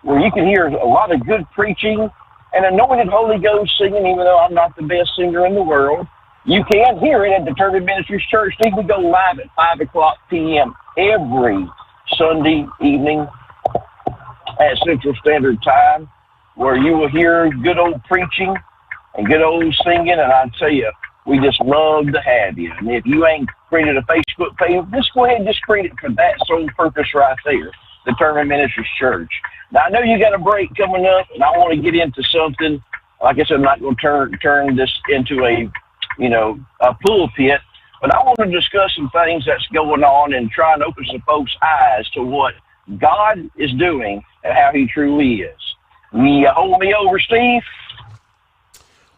where you can hear a lot of good preaching and anointed Holy Ghost singing, even though I'm not the best singer in the world. You can hear it at Determined Ministries Church. Steve, we go live at 5 o'clock p.m. every Sunday evening at Central Standard Time, where you will hear good old preaching and good old singing. And I tell you, we just love to have you. And if you ain't created a Facebook page, just go ahead and just create it for that sole purpose right there, Determined Ministries Church. Now, I know you got a break coming up, and I want to get into something. Like I said, I'm not going to turn this into a pulpit, but I want to discuss some things that's going on and try and open some folks' eyes to what God is doing and how He truly is. You hold me over, Steve?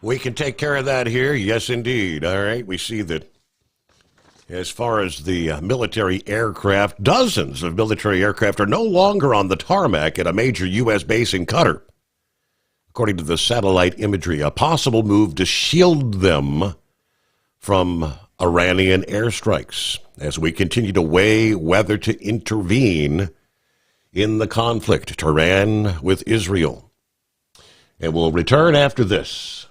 We can take care of that here. Yes, indeed. All right. We see that as far as the military aircraft, dozens of military aircraft are no longer on the tarmac at a major U.S. base in Qatar. According to the satellite imagery, a possible move to shield them from Iranian airstrikes as we continue to weigh whether to intervene in the conflict, Tehran with Israel. And we'll return after this.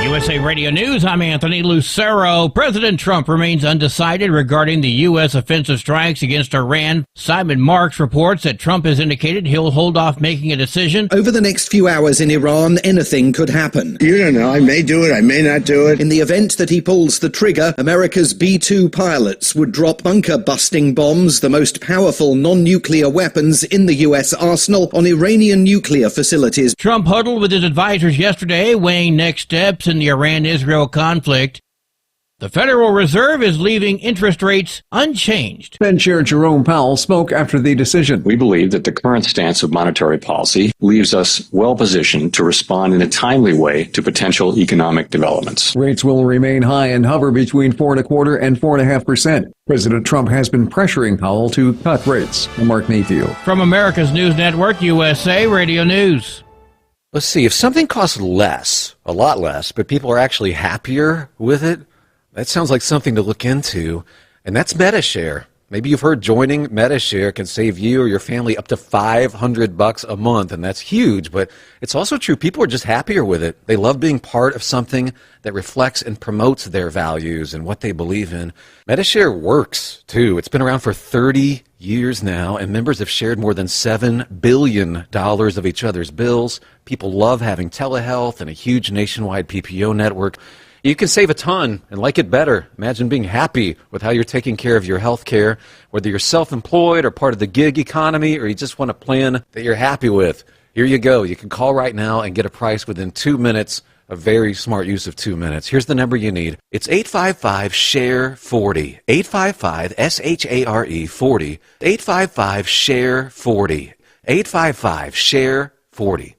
USA Radio News, I'm Anthony Lucero. President Trump remains undecided regarding the U.S. offensive strikes against Iran. Simon Marks reports that Trump has indicated he'll hold off making a decision. Over the next few hours in Iran, anything could happen. You don't know. I may do it. I may not do it. In the event that he pulls the trigger, America's B-2 pilots would drop bunker-busting bombs, the most powerful non-nuclear weapons in the U.S. arsenal, on Iranian nuclear facilities. Trump huddled with his advisors yesterday, weighing next steps in the Iran-Israel conflict. The Federal Reserve is leaving interest rates unchanged. Fed Chair Jerome Powell spoke after the decision. We believe that the current stance of monetary policy leaves us well positioned to respond in a timely way to potential economic developments. Rates will remain high and hover between 4.25% and 4.5%. President Trump has been pressuring Powell to cut rates. Mark Mayfield. From America's News Network, USA Radio News. Let's see, if something costs less, a lot less, but people are actually happier with it, that sounds like something to look into, and that's MediShare. Maybe you've heard joining MediShare can save you or your family up to $500 a month, and that's huge, but it's also true. People are just happier with it. They love being part of something that reflects and promotes their values and what they believe in. MediShare works, too. It's been around for 30 years now, and members have shared more than $7 billion of each other's bills. People love having telehealth and a huge nationwide PPO network. You can save a ton and like it better. Imagine being happy with how you're taking care of your health care, whether you're self-employed or part of the gig economy, or you just want a plan that you're happy with. Here you go. You can call right now and get a price within 2 minutes. A very smart use of 2 minutes. Here's the number you need. It's 855-SHARE-40. 855-SHARE-40. 855-SHARE-40. 855-SHARE-40.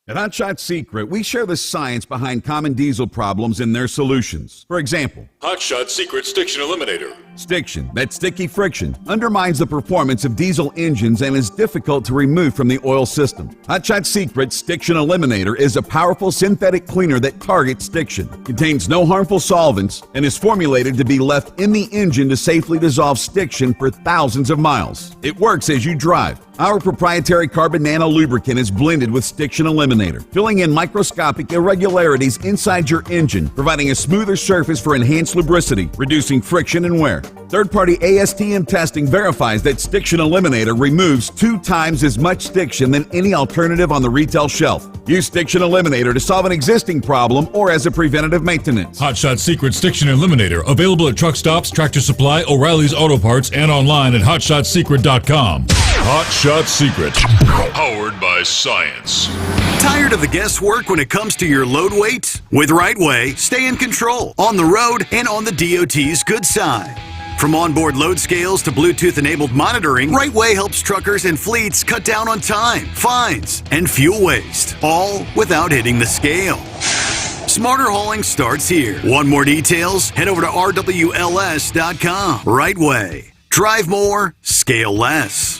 At Hotshot Secret, we share the science behind common diesel problems and their solutions. For example, Hotshot Secret Stiction Eliminator. Stiction, that sticky friction, undermines the performance of diesel engines and is difficult to remove from the oil system. Hotshot Secret Stiction Eliminator is a powerful synthetic cleaner that targets stiction, contains no harmful solvents, and is formulated to be left in the engine to safely dissolve stiction for thousands of miles. It works as you drive. Our proprietary carbon nano lubricant is blended with Stiction Eliminator, filling in microscopic irregularities inside your engine, providing a smoother surface for enhanced lubricity, reducing friction and wear. Third-party ASTM testing verifies that Stiction Eliminator removes 2 times as much stiction than any alternative on the retail shelf. Use Stiction Eliminator to solve an existing problem or as a preventative maintenance. Hotshot Secret Stiction Eliminator. Available at truck stops, Tractor Supply, O'Reilly's Auto Parts, and online at HotShotSecret.com. Hotshot Secret. Powered by science. Tired of the guesswork when it comes to your load weight? With RightWay, stay in control on the road and on the DOT's good side. From onboard load scales to Bluetooth-enabled monitoring, RightWay helps truckers and fleets cut down on time, fines, and fuel waste, all without hitting the scale. Smarter hauling starts here. Want more details? Head over to RWLS.com. RightWay. Drive more, scale less.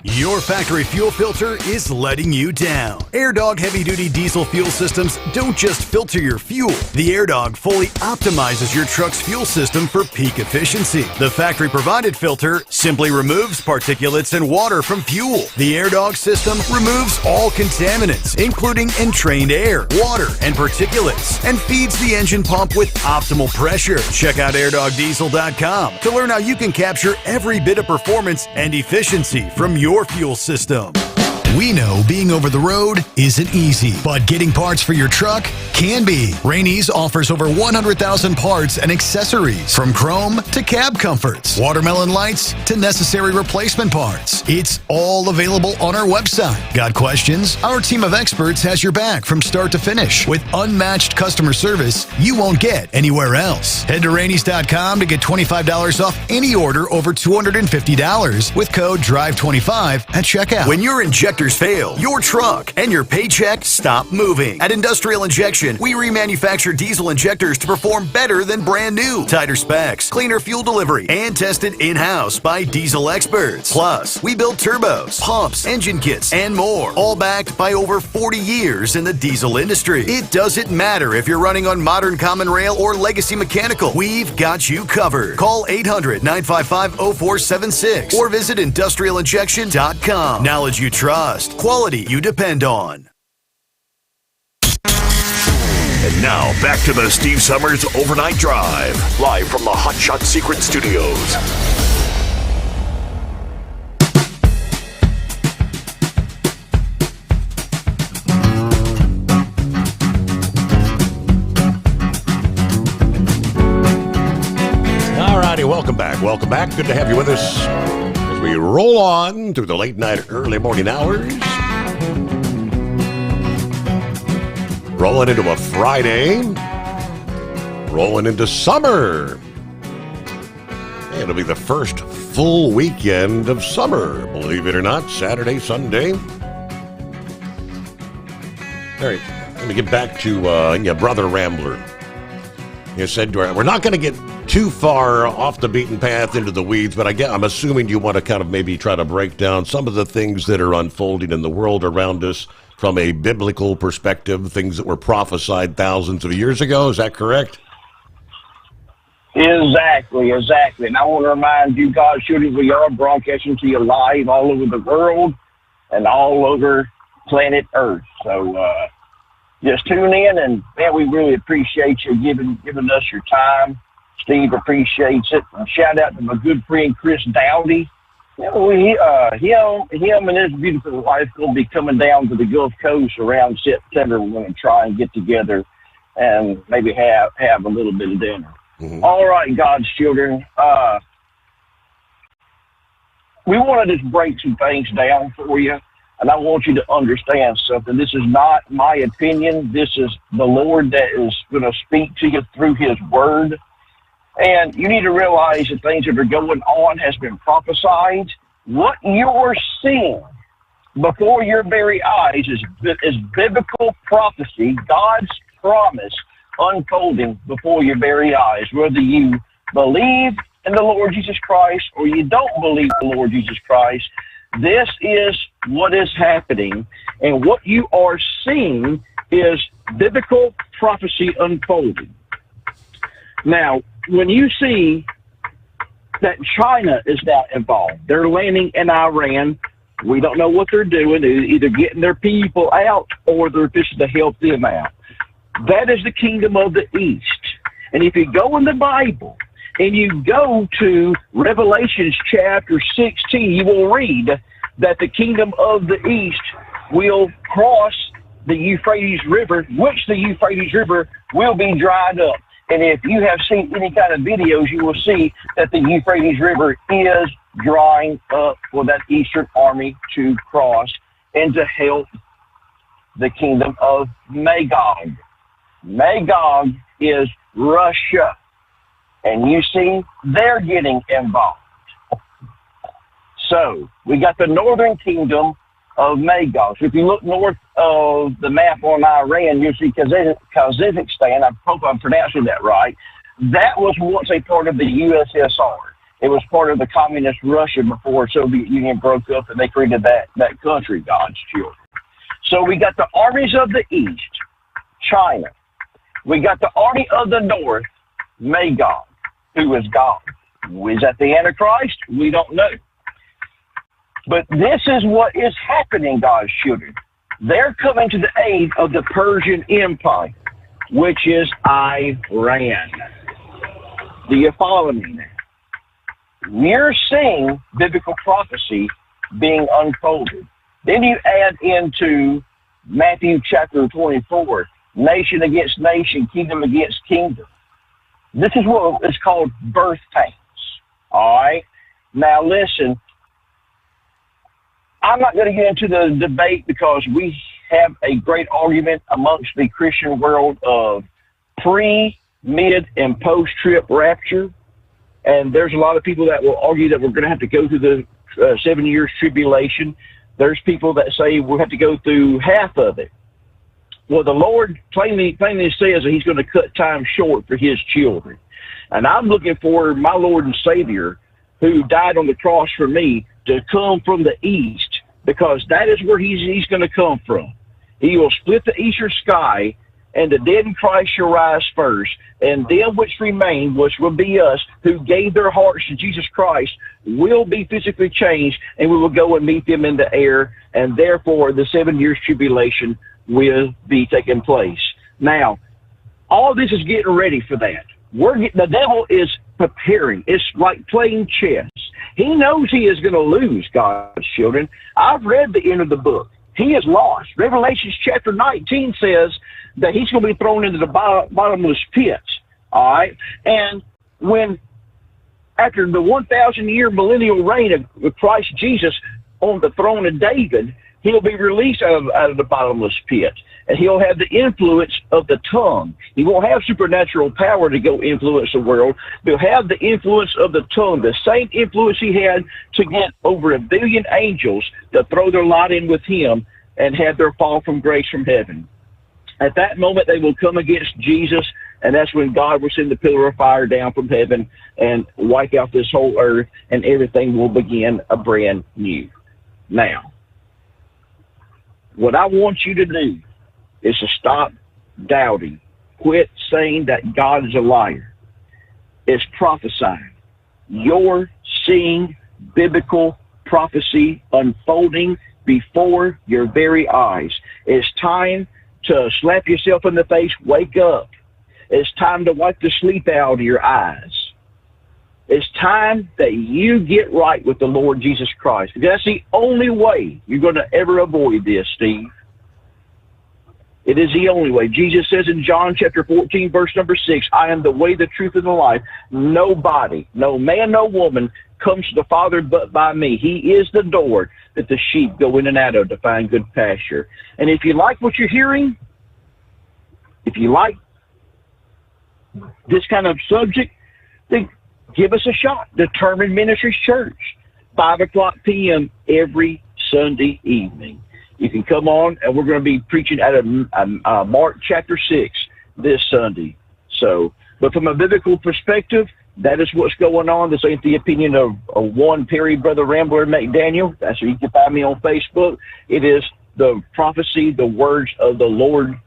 Your factory fuel filter is letting you down. AirDog heavy-duty diesel fuel systems don't just filter your fuel. The AirDog fully optimizes your truck's fuel system for peak efficiency. The factory-provided filter simply removes particulates and water from fuel. The AirDog system removes all contaminants, including entrained air, water, and particulates, and feeds the engine pump with optimal pressure. Check out airdogdiesel.com to learn how you can capture every bit of performance and efficiency from your fuel system. We know being over the road isn't easy, but getting parts for your truck can be. Rainey's offers over 100,000 parts and accessories, from chrome to cab comforts, watermelon lights to necessary replacement parts. It's all available on our website. Got questions? Our team of experts has your back from start to finish with unmatched customer service you won't get anywhere else. Head to Rainey's.com to get $25 off any order over $250 with code DRIVE25 at checkout. When your injectors fail, your truck and your paycheck stop moving. At Industrial Injection, we remanufacture diesel injectors to perform better than brand new. Tighter specs, cleaner fuel delivery, and tested in-house by diesel experts. Plus, we build turbos, pumps, engine kits, and more, all backed by over 40 years in the diesel industry. It doesn't matter if you're running on modern common rail or legacy mechanical. We've got you covered. Call 800-955-0476 or visit industrialinjection.com. Knowledge you trust. Quality you depend on. And now, back to the Steve Sommers Overnight Drive, live from the Hotshot Secret Studios. All righty, welcome back. Welcome back. Good to have you with us as we roll on through the late night, early morning hours. Rolling into a Friday. Rolling into summer. It'll be the first full weekend of summer, believe it or not. Saturday, Sunday. All right, let me get back to your brother Rambler. You said we're not going to get too far off the beaten path into the weeds, but I'm assuming you want to kind of maybe try to break down some of the things that are unfolding in the world around us from a biblical perspective, things that were prophesied thousands of years ago. Is that correct? Exactly. And I want to remind you, God, surely we are broadcasting to you live all over the world and all over planet Earth. So just tune in, and man, we really appreciate you giving us your time. Steve appreciates it. And shout out to my good friend Chris Dowdy Him and his beautiful wife will be coming down to the Gulf Coast around September. We're going to try and get together and maybe have a little bit of dinner. Mm-hmm. All right, God's children. We want to just break some things down for you, and I want you to understand something. This is not my opinion. This is the Lord that is going to speak to you through His Word. And you need to realize that things that are going on has been prophesied. What you're seeing before your very eyes is biblical prophecy, God's promise unfolding before your very eyes. Whether you believe in the Lord Jesus Christ or you don't believe in the Lord Jesus Christ, this is what is happening. And what you are seeing is biblical prophecy unfolding. Now, when you see that China is now involved, they're landing in Iran. We don't know what they're doing. They're either getting their people out or they're fishing to help them out. That is the kingdom of the East. And if you go in the Bible and you go to Revelations chapter 16, you will read that the kingdom of the East will cross the Euphrates River, which the Euphrates River will be dried up. And if you have seen any kind of videos, you will see that the Euphrates River is drying up for that Eastern army to cross and to help the kingdom of Magog. Magog is Russia. And you see, they're getting involved. So, we got the northern kingdom of Magog. So if you look north of the map on Iran, you'll see Kazakhstan. I hope I'm pronouncing that right. That was once a part of the USSR. It was part of the communist Russia before Soviet Union broke up and they created that country, God's children. So we got the armies of the East, China. We got the army of the North, Magog, who is God. Is that the Antichrist? We don't know. But this is what is happening, God's children. They're coming to the aid of the Persian Empire, which is Iran. Do you follow me now? We're seeing biblical prophecy being unfolded. Then you add into Matthew chapter 24, nation against nation, kingdom against kingdom. This is what is called birth pains. All right? Now listen, I'm not going to get into the debate because we have a great argument amongst the Christian world of pre, mid, and post-trip rapture. And there's a lot of people that will argue that we're going to have to go through the 7 years tribulation. There's people that say we'll have to go through half of it. Well, the Lord plainly says that He's going to cut time short for His children. And I'm looking for my Lord and Savior, who died on the cross for me, to come from the east, because that is where he's going to come from. He will split the eastern sky, and the dead in Christ shall rise first, and them which remain, which will be us, who gave their hearts to Jesus Christ, will be physically changed, and we will go and meet them in the air, and therefore the 7 years tribulation will be taking place. Now, all this is getting ready for that. The devil is preparing. It's like playing chess. He knows he is going to lose, God's children. I've read the end of the book. He is lost. Revelation chapter 19 says that he's going to be thrown into the bottomless pit. All right? And when, after the 1,000-year millennial reign of Christ Jesus on the throne of David, he'll be released out of the bottomless pit. And he'll have the influence of the tongue. He won't have supernatural power to go influence the world. He'll have the influence of the tongue, the same influence he had to get over 1 billion angels to throw their lot in with him and have their fall from grace from heaven. At that moment, they will come against Jesus, and that's when God will send the pillar of fire down from heaven and wipe out this whole earth, and everything will begin a brand new. Now, what I want you to do is to stop doubting. Quit saying that God is a liar. It's prophesying. You're seeing biblical prophecy unfolding before your very eyes. It's time to slap yourself in the face, wake up. It's time to wipe the sleep out of your eyes. It's time that you get right with the Lord Jesus Christ. That's the only way you're going to ever avoid this, Steve. It is the only way. Jesus says in John chapter 14, verse number 6, I am the way, the truth, and the life. Nobody, no man, no woman, comes to the Father but by me. He is the door that the sheep go in and out of to find good pasture. And if you like what you're hearing, if you like this kind of subject, then give us a shot. Determined Ministries Church, 5 o'clock p.m. every Sunday evening. You can come on, and we're going to be preaching out of Mark chapter 6 this Sunday. So, but from a biblical perspective, that is what's going on. This ain't the opinion of one Perry Brother Rambler McDaniel. That's where you can find me on Facebook. It is the prophecy, the words of the Lord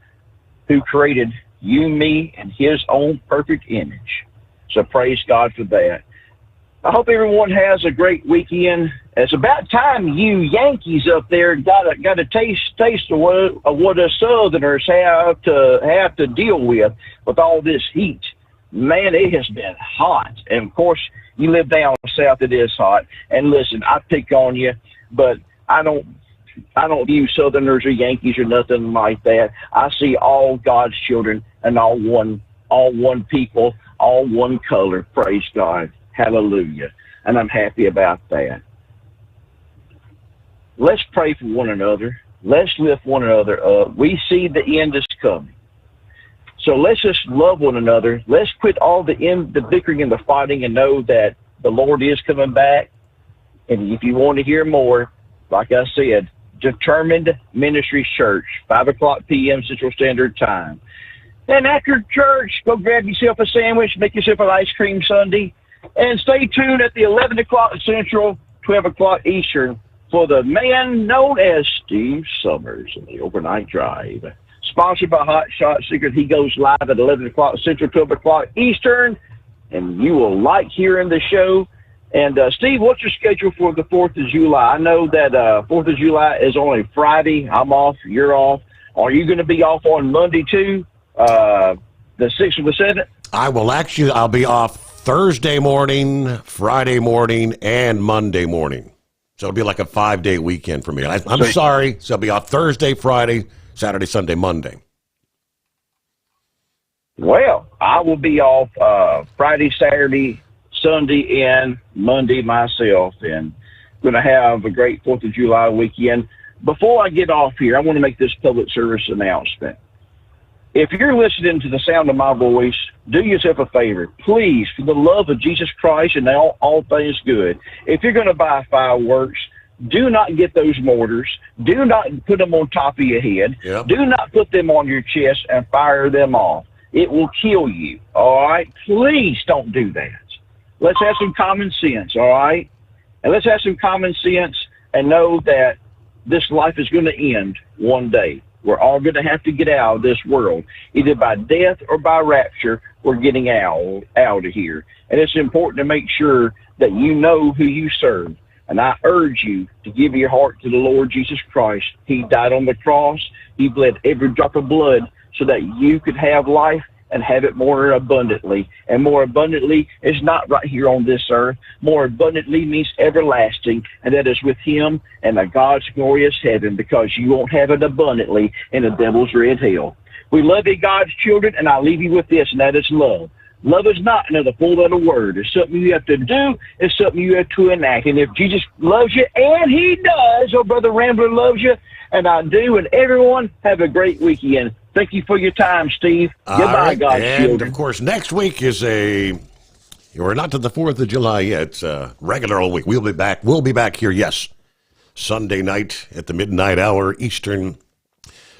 who created you, me, and his own perfect image. So praise God for that. I hope everyone has a great weekend. It's about time you Yankees up there got a taste of what us Southerners have to deal with all this heat. Man, it has been hot. And of course, you live down south, it is hot. And listen, I pick on you, but I don't view Southerners or Yankees or nothing like that. I see all God's children and all one people, all one color. Praise God. Hallelujah. And I'm happy about that. Let's pray for one another. Let's lift one another up. We see the end is coming. So let's just love one another. Let's quit all the bickering and the fighting and know that the Lord is coming back. And if you want to hear more, like I said, Determined Ministries Church, 5 o'clock p.m. Central Standard Time. And after church, go grab yourself a sandwich, make yourself an ice cream sundae, and stay tuned at the 11 o'clock Central, 12 o'clock Eastern for the man known as Steve Sommers in the Overnight Drive. Sponsored by Hot Shot Secret. He goes live at 11 o'clock Central, 12 o'clock Eastern, and you will like hearing the show. And Steve, what's your schedule for the 4th of July? I know that 4th of July is only Friday. I'm off. You're off. Are you going to be off on Monday too? The 6th or the 7th? I'll be off Thursday morning, Friday morning, and Monday morning. So it'll be like a 5-day weekend for me. I'm sorry. So I'll be off Thursday, Friday, Saturday, Sunday, Monday. Well, I will be off Friday, Saturday, Sunday, and Monday myself. And going to have a great 4th of July weekend. Before I get off here, I want to make this public service announcement. If you're listening to the sound of my voice, do yourself a favor. Please, for the love of Jesus Christ and all things good, if you're going to buy fireworks, do not get those mortars. Do not put them on top of your head. Yep. Do not put them on your chest and fire them off. It will kill you, all right? Please don't do that. Let's have some common sense, all right? And let's have some common sense and know that this life is going to end one day. We're all going to have to get out of this world. Either by death or by rapture, we're getting out of here. And it's important to make sure that you know who you serve. And I urge you to give your heart to the Lord Jesus Christ. He died on the cross. He bled every drop of blood so that you could have life and have it more abundantly. And more abundantly is not right here on this earth. More abundantly means everlasting, and that is with him and a God's glorious heaven, because you won't have it abundantly in the devil's red hell. We love you, God's children, and I'll leave you with this, and that is love. Love is not another four-letter word. It's something you have to do. It's something you have to enact. And if Jesus loves you, and he does, oh, Brother Rambler loves you, and I do, and everyone, have a great weekend. Thank you for your time, Steve. Goodbye, right. God's children. And, of course, next week is we're not to the 4th of July yet. It's a regular old week. We'll be back. We'll be back here, yes, Sunday night at the midnight hour Eastern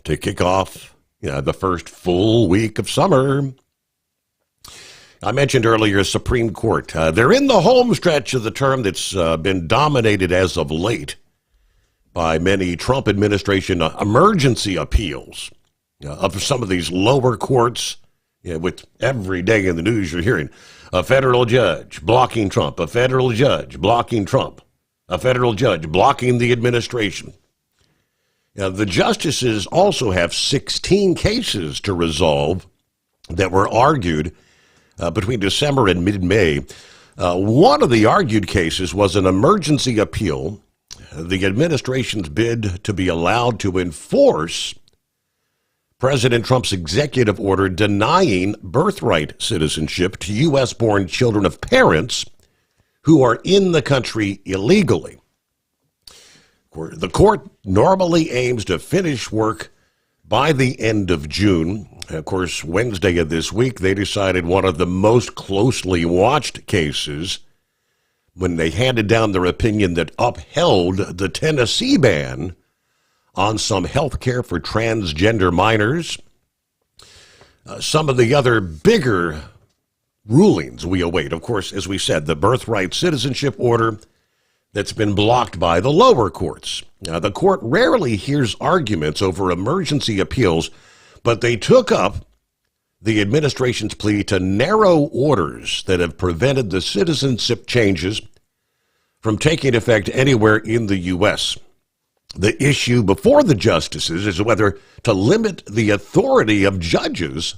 to kick off the first full week of summer. I mentioned earlier Supreme Court. They're in the home stretch of the term that's been dominated as of late by many Trump administration emergency appeals of some of these lower courts. With every day in the news you're hearing a federal judge blocking Trump, a federal judge blocking Trump, a federal judge blocking the administration. The justices also have 16 cases to resolve that were argued between December and mid-May One of the argued cases was an emergency appeal, the administration's bid to be allowed to enforce President Trump's executive order denying birthright citizenship to U.S.-born children of parents who are in the country illegally. The court normally aims to finish work by the end of June. Of course, Wednesday of this week, they decided one of the most closely watched cases when they handed down their opinion that upheld the Tennessee ban on some health care for transgender minors. Some of the other bigger rulings we await, of course, as we said, the birthright citizenship order that's been blocked by the lower courts. Now, the court rarely hears arguments over emergency appeals, but they took up the administration's plea to narrow orders that have prevented the citizenship changes from taking effect anywhere in the U.S. The issue before the justices is whether to limit the authority of judges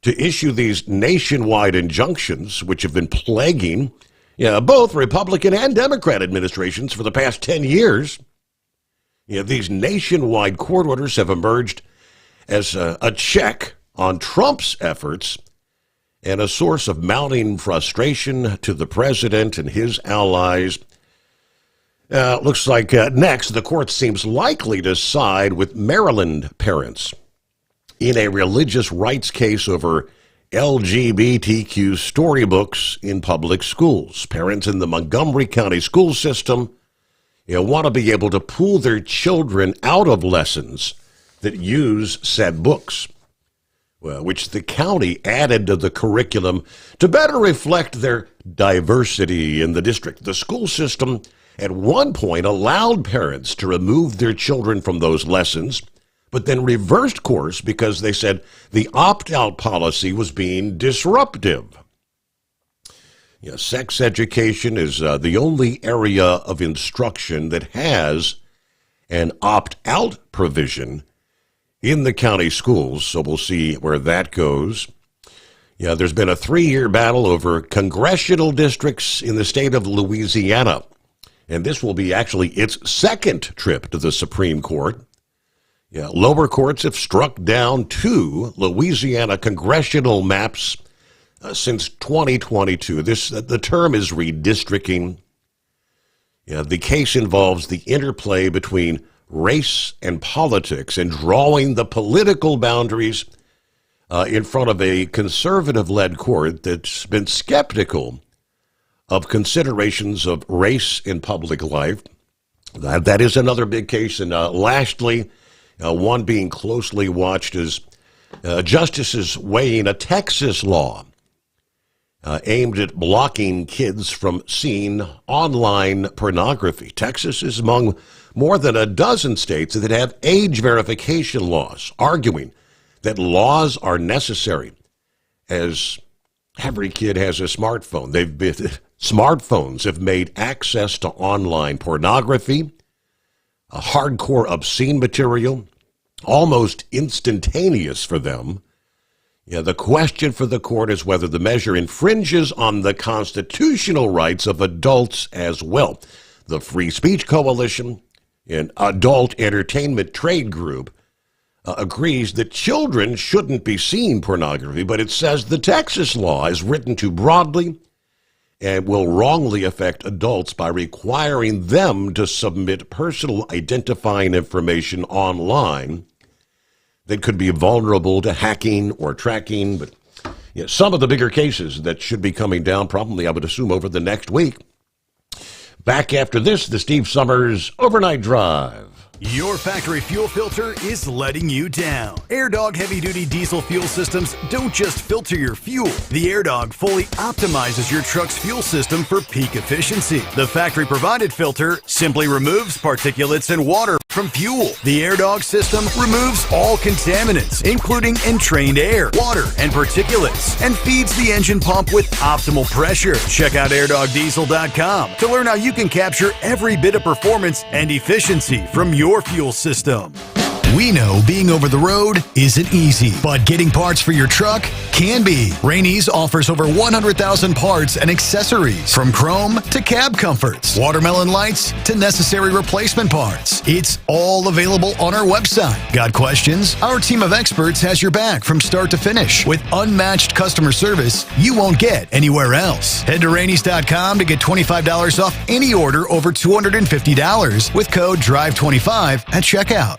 to issue these nationwide injunctions, which have been plaguing both Republican and Democrat administrations for the past 10 years. These nationwide court orders have emerged as a check on Trump's efforts and a source of mounting frustration to the president and his allies. Looks like next, the court seems likely to side with Maryland parents in a religious rights case over LGBTQ storybooks in public schools. Parents in the Montgomery County school system want to be able to pull their children out of lessons that use said books, which the county added to the curriculum to better reflect their diversity in the district. The school system at one point allowed parents to remove their children from those lessons, but then reversed course because they said the opt-out policy was being disruptive. Sex education is the only area of instruction that has an opt-out provision in the county schools, so we'll see where that goes. There's been a 3-year battle over congressional districts in the state of Louisiana, and this will be actually its second trip to the Supreme Court. Lower courts have struck down 2 Louisiana congressional maps since 2022. The term is redistricting. The case involves the interplay between race and politics and drawing the political boundaries in front of a conservative-led court that's been skeptical of considerations of race in public life. That is another big case. And lastly, one being closely watched is justices weighing a Texas law aimed at blocking kids from seeing online pornography. Texas is among more than a dozen states that have age verification laws, arguing that laws are necessary as every kid has a smartphone. Smartphones have made access to online pornography, a hardcore obscene material, almost instantaneous for them. The question for the court is whether the measure infringes on the constitutional rights of adults as well. The Free Speech Coalition, an adult entertainment trade group, agrees that children shouldn't be seeing pornography, but it says the Texas law is written too broadly and will wrongly affect adults by requiring them to submit personal identifying information online that could be vulnerable to hacking or tracking. But some of the bigger cases that should be coming down probably, I would assume, over the next week. Back after this, the Steve Sommers Overnight Drive. Your factory fuel filter is letting you down. AirDog heavy-duty diesel fuel systems don't just filter your fuel. The AirDog fully optimizes your truck's fuel system for peak efficiency. The factory-provided filter simply removes particulates and water from fuel. The AirDog system removes all contaminants, including entrained air, water, and particulates, and feeds the engine pump with optimal pressure. Check out airdogdiesel.com to learn how you can capture every bit of performance and efficiency from your fuel system. We know being over the road isn't easy, but getting parts for your truck can be. Rainey's offers over 100,000 parts and accessories, from chrome to cab comforts, watermelon lights to necessary replacement parts. It's all available on our website. Got questions? Our team of experts has your back from start to finish with unmatched customer service you won't get anywhere else. Head to Rainey's.com to get $25 off any order over $250 with code DRIVE25 at checkout.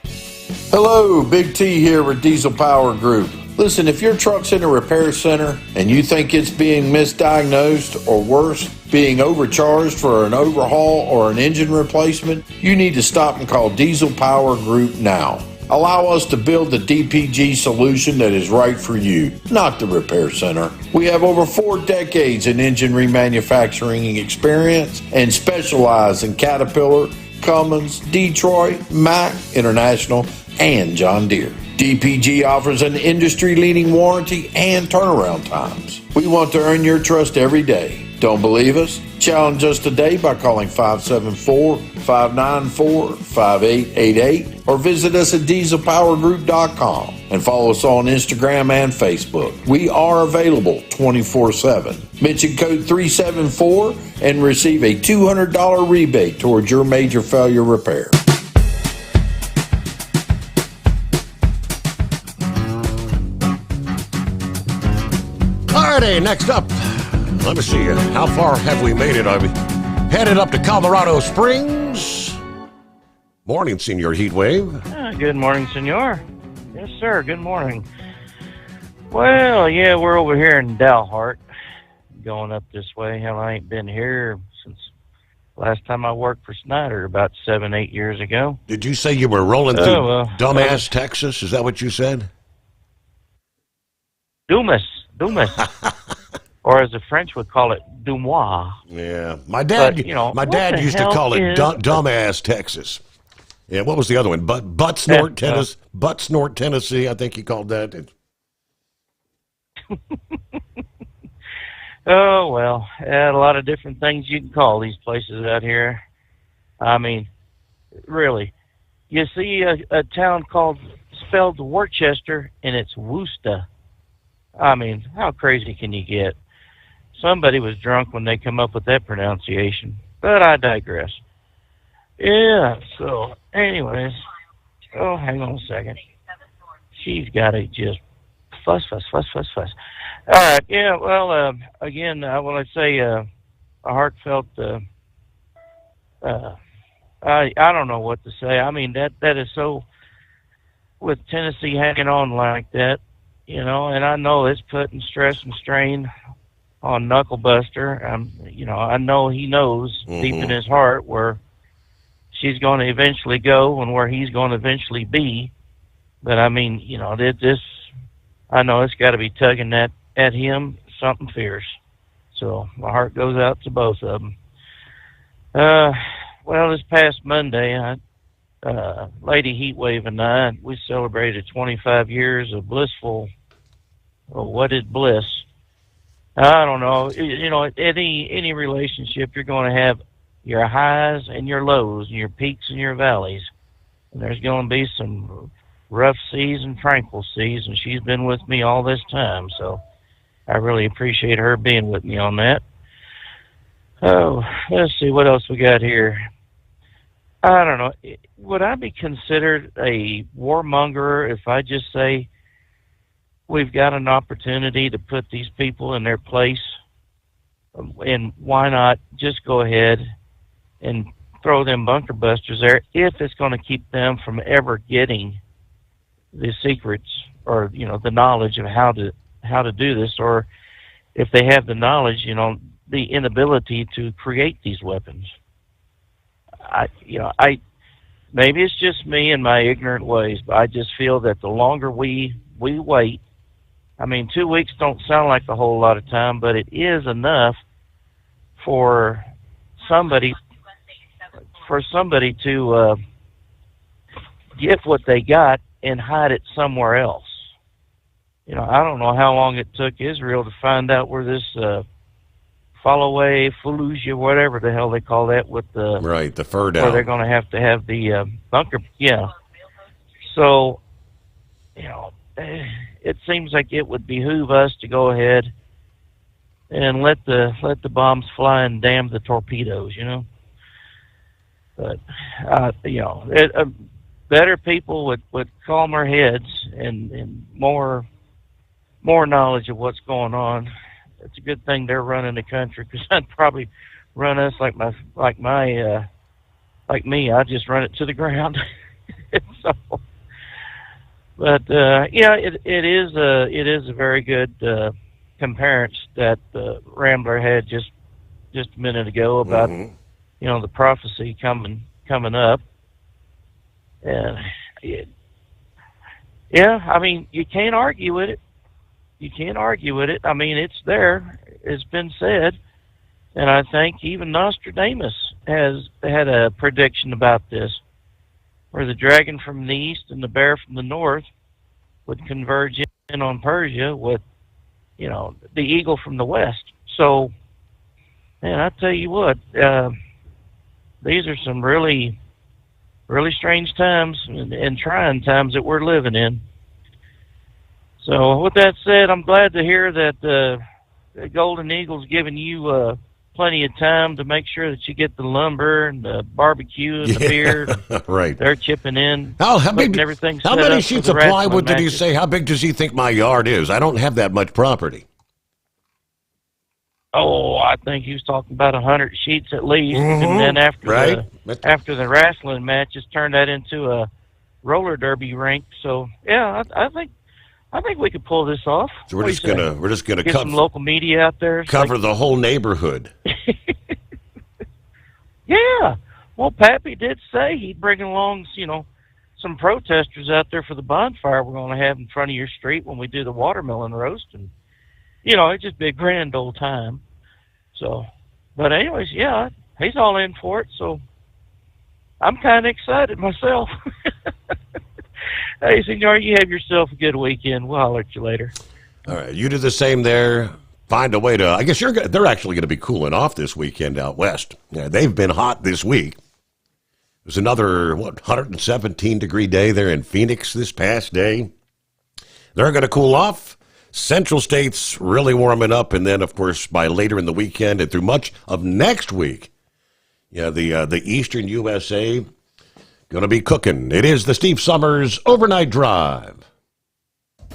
Hello, Big T here with Diesel Power Group. Listen, if your truck's in a repair center and you think it's being misdiagnosed or worse, being overcharged for an overhaul or an engine replacement, you need to stop and call Diesel Power Group now. Allow us to build the DPG solution that is right for you, not the repair center. We have over 4 decades in engine remanufacturing experience and specialize in Caterpillar, Cummins, Detroit, Mack, International, and John Deere. DPG offers an industry-leading warranty and turnaround times. We want to earn your trust every day. Don't believe us? Challenge us today by calling 574-594-5888 or visit us at dieselpowergroup.com and follow us on Instagram and Facebook. We are available 24/7. Mention code 374 and receive a $200 rebate towards your major failure repair. Alrighty, next up. Let me see. How far have we made it? I'm headed up to Colorado Springs. Morning, Senior Heatwave. Good morning, Senor. Yes, sir. Good morning. Well, yeah, we're over here in Dalhart, going up this way. Hell, I ain't been here since last time I worked for Snyder about 7-8 years ago. Did you say you were rolling through dumbass Texas? Is that what you said? Dumas. Or as the French would call it, Dumois. Yeah, my dad. But, my dad used to call it dumbass Texas. Yeah, what was the other one? Butt Snort, Tennessee. I think he called that. Oh well, a lot of different things you can call these places out here. I mean, really, you see a town spelled Worcester, and it's Worcester. I mean, how crazy can you get? Somebody was drunk when they come up with that pronunciation, but I digress. Yeah, so anyways, hang on a second. She's got to just fuss. All right, yeah, well, again, I want to say a heartfelt, I don't know what to say. I mean, that is so, with Tennessee hanging on like that, and I know it's putting stress and strain on Knucklebuster. I know he knows deep in his heart where she's going to eventually go and where he's going to eventually be. But I mean, I know it's got to be tugging at him something fierce. So my heart goes out to both of them. Well, this past Monday, Lady Heatwave and I, we celebrated 25 years of blissful, what is bliss? I don't know. Any relationship, you're going to have your highs and your lows, and your peaks and your valleys. And there's going to be some rough seas and tranquil seas, and she's been with me all this time, so I really appreciate her being with me on that. Oh, let's see what else we got here. I don't know. Would I be considered a warmonger if I just say we've got an opportunity to put these people in their place, and why not just go ahead and throw them bunker busters there if it's going to keep them from ever getting the secrets or the knowledge of how to do this, or if they have the knowledge, the inability to create these weapons. Maybe it's just me and my ignorant ways, but I just feel that the longer we wait, I mean, 2 weeks don't sound like a whole lot of time, but it is enough for somebody to get what they got and hide it somewhere else. I don't know how long it took Israel to find out where this Fallaway, Fallujah, whatever the hell they call that, with the the fur down, where they're going to have the bunker. Yeah. So, you know, it seems like it would behoove us to go ahead and let the bombs fly and damn the torpedoes, you know. But you know, better people with calmer heads and more knowledge of what's going on. It's a good thing they're running the country, because I'd probably run us like me. I'd just run it to the ground. So, but yeah, it is a very good comparison that Rambler had just a minute ago about you know, the prophecy coming up, and yeah, I mean, you can't argue with it. I mean, it's there. It's been said, and I think even Nostradamus has had a prediction about this, where the dragon from the east and the bear from the north would converge in on Persia with, you know, the eagle from the west. So, man, I tell you what, these are some really, really strange times and trying times that we're living in. So, with that said, I'm glad to hear that the Golden Eagle's giving you plenty of time to make sure that you get the lumber and the barbecue and the beer. Right. They're chipping in. How big? Everything How many sheets of plywood did he say? How big does he think my yard is? I don't have that much property. Oh, I think he was talking about 100 sheets at least, and then after the wrestling matches, turned that into a roller derby rink. So yeah, I think we could pull this off. So we're just gonna get some local media out there. Cover the whole neighborhood. Yeah. Well, Pappy did say he'd bring along, you know, some protesters out there for the bonfire we're going to have in front of your street when we do the watermelon roast, and you know, it'd just be a grand old time. So, but anyways, yeah, he's all in for it. So I'm kind of excited myself. Hey, Senor, you have yourself a good weekend. We'll holler at you later. All right, you do the same there. Find a way to, I guess they're actually going to be cooling off this weekend out west. Yeah, they've been hot this week. There's another, 117-degree day there in Phoenix this past day. They're going to cool off. Central states really warming up, and then, of course, by later in the weekend and through much of next week, yeah, the eastern USA going to be cooking. It is the Steve Sommers Overnight Drive.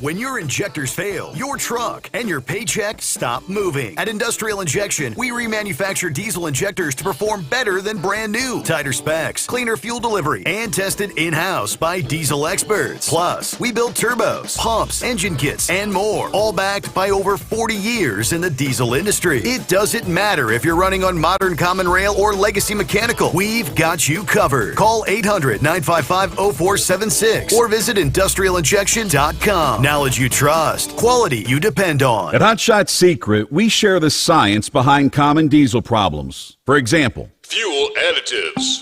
When your injectors fail, your truck and your paycheck stop moving. At Industrial Injection, we remanufacture diesel injectors to perform better than brand new. Tighter specs, cleaner fuel delivery, and tested in-house by diesel experts. Plus, we build turbos, pumps, engine kits, and more, all backed by over 40 years in the diesel industry. It doesn't matter if you're running on modern common rail or legacy mechanical. We've got you covered. Call 800-955-0476 or visit industrialinjection.com. Knowledge you trust, quality you depend on. At Hot Shot Secret, we share the science behind common diesel problems. For example, fuel additives.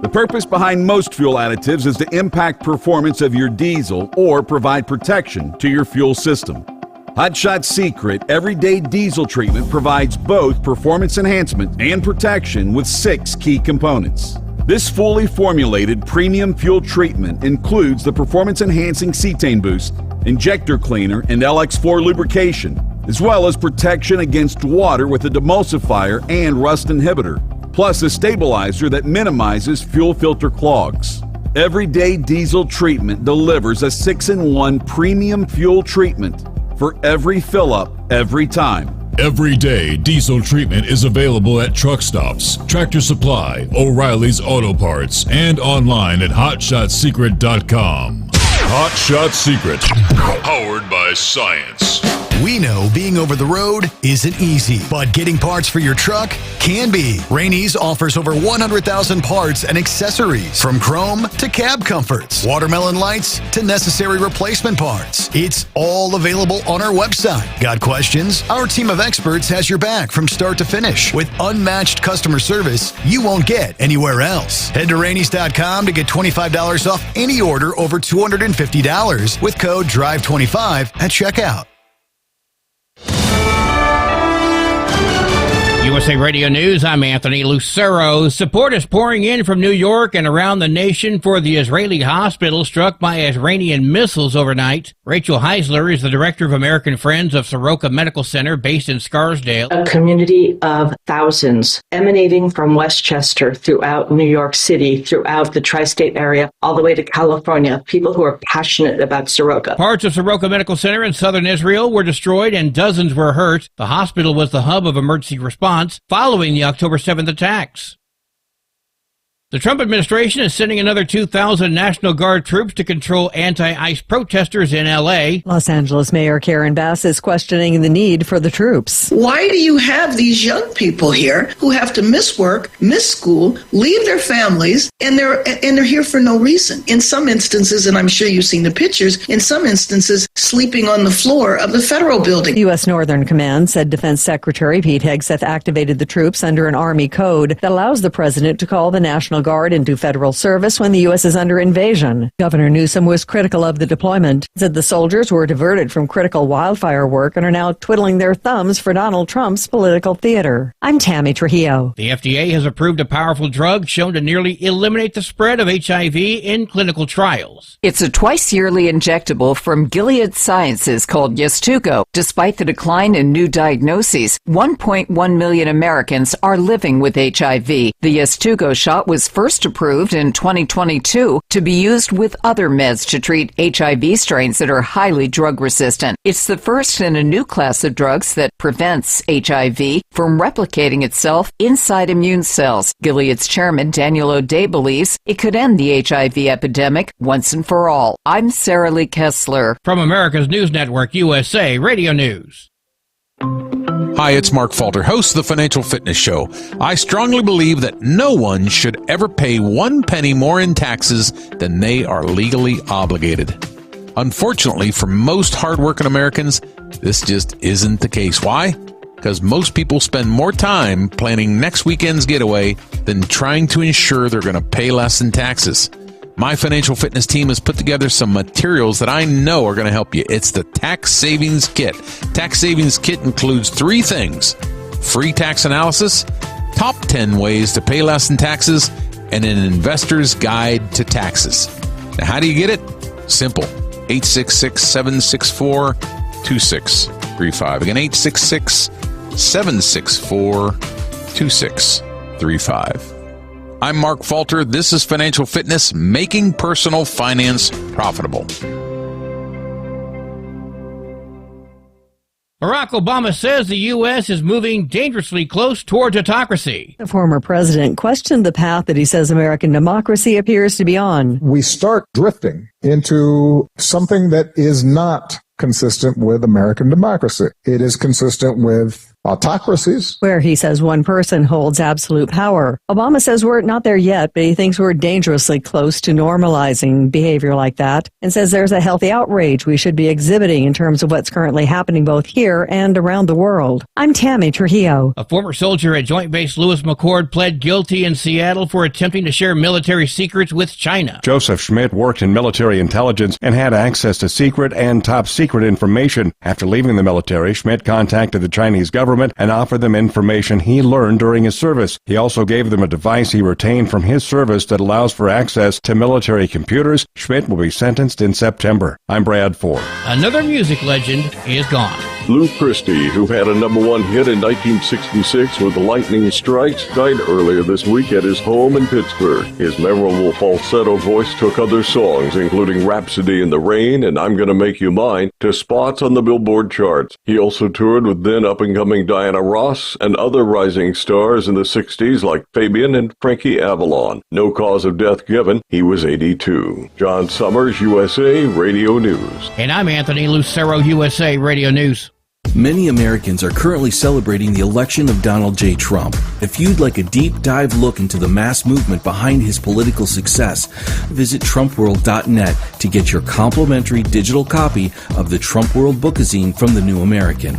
The purpose behind most fuel additives is to impact performance of your diesel or provide protection to your fuel system. Hot Shot Secret Everyday Diesel Treatment provides both performance enhancement and protection with 6 key components. This fully formulated premium fuel treatment includes the performance-enhancing cetane boost, injector cleaner, and LX4 lubrication, as well as protection against water with a demulsifier and rust inhibitor, plus a stabilizer that minimizes fuel filter clogs. Everyday Diesel Treatment delivers a 6-in-1 premium fuel treatment for every fill-up, every time. Everyday Diesel Treatment is available at truck stops, Tractor Supply, O'Reilly's Auto Parts, and online at HotShotSecret.com. Hot Shot Secret, powered by science. We know being over the road isn't easy, but getting parts for your truck can be. Rainey's offers over 100,000 parts and accessories, from chrome to cab comforts, watermelon lights to necessary replacement parts. It's all available on our website. Got questions? Our team of experts has your back from start to finish with unmatched customer service you won't get anywhere else. Head to Rainey's.com to get $25 off any order over $250 with code DRIVE25 at checkout. USA Radio News, I'm Anthony Lucero. Support is pouring in from New York and around the nation for the Israeli hospital struck by Iranian missiles overnight. Rachel Heisler is the director of American Friends of Soroka Medical Center based in Scarsdale. A community of thousands emanating from Westchester throughout New York City, throughout the tri-state area, all the way to California, people who are passionate about Soroka. Parts of Soroka Medical Center in southern Israel were destroyed and dozens were hurt. The hospital was the hub of emergency response following the October 7th attacks. The Trump administration is sending another 2,000 National Guard troops to control anti-ICE protesters in L.A. Los Angeles Mayor Karen Bass is questioning the need for the troops. Why do you have these young people here who have to miss work, miss school, leave their families, and they're here for no reason? In some instances, and I'm sure you've seen the pictures, in some instances, sleeping on the floor of the federal building. U.S. Northern Command said Defense Secretary Pete Hegseth activated the troops under an Army code that allows the president to call the National Guard into federal service when the U.S. is under invasion. Governor Newsom was critical of the deployment, said the soldiers were diverted from critical wildfire work and are now twiddling their thumbs for Donald Trump's political theater. I'm Tammy Trujillo. The FDA has approved a powerful drug shown to nearly eliminate the spread of HIV in clinical trials. It's a twice-yearly injectable from Gilead Sciences called Yeztugo. Despite the decline in new diagnoses, 1.1 million Americans are living with HIV. The Yeztugo shot was first approved in 2022 to be used with other meds to treat HIV strains that are highly drug resistant. It's the first in a new class of drugs that prevents HIV from replicating itself inside immune cells. Gilead's chairman Daniel O'Day believes it could end the HIV epidemic once and for all. I'm Sarah Lee Kessler. From America's News Network, USA Radio News. Hi, it's Mark Falter, host of the Financial Fitness Show. I strongly believe that no one should ever pay 1 penny more in taxes than they are legally obligated. Unfortunately, for most hardworking Americans, this just isn't the case. Why? Because most people spend more time planning next weekend's getaway than trying to ensure they're going to pay less in taxes. My financial fitness team has put together some materials that I know are going to help you. It's the Tax Savings Kit. Tax Savings Kit includes 3 things: free tax analysis, top 10 ways to pay less in taxes, and an investor's guide to taxes. Now, how do you get it? Simple. 866-764-2635. Again, 866-764-2635. I'm Mark Falter. This is Financial Fitness, making personal finance profitable. Barack Obama says the U.S. is moving dangerously close towards autocracy. The former president questioned the path that he says American democracy appears to be on. We start drifting into something that is not consistent with American democracy. It is consistent with autocracies, where he says one person holds absolute power. Obama says we're not there yet, but he thinks we're dangerously close to normalizing behavior like that, and says there's a healthy outrage we should be exhibiting in terms of what's currently happening both here and around the world. I'm Tammy Trujillo. A former soldier at Joint Base Lewis McChord pled guilty in Seattle for attempting to share military secrets with China. Joseph Schmidt worked in military intelligence and had access to secret and top secret information. After leaving the military, Schmidt contacted the Chinese government and offered them information he learned during his service. He also gave them a device he retained from his service that allows for access to military computers. Schmidt will be sentenced in September. I'm Brad Ford. Another music legend is gone. Lou Christie, who had a #1 hit in 1966 with Lightning Strikes, died earlier this week at his home in Pittsburgh. His memorable falsetto voice took other songs, including Rhapsody in the Rain and I'm Gonna Make You Mine, to spots on the Billboard charts. He also toured with then up-and-coming Diana Ross and other rising stars in the 60s like Fabian and Frankie Avalon. No cause of death given. He was 82. John Sommers, USA Radio News. And I'm Anthony Lucero, USA Radio News. Many Americans are currently celebrating the election of Donald J. Trump. If you'd like a deep dive look into the mass movement behind his political success, visit TrumpWorld.net to get your complimentary digital copy of the Trump World Bookazine from The New American.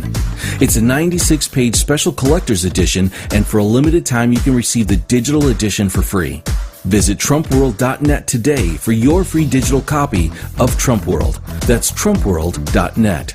It's a 96-page special collector's edition, and for a limited time you can receive the digital edition for free. Visit TrumpWorld.net today for your free digital copy of Trump World. That's TrumpWorld.net.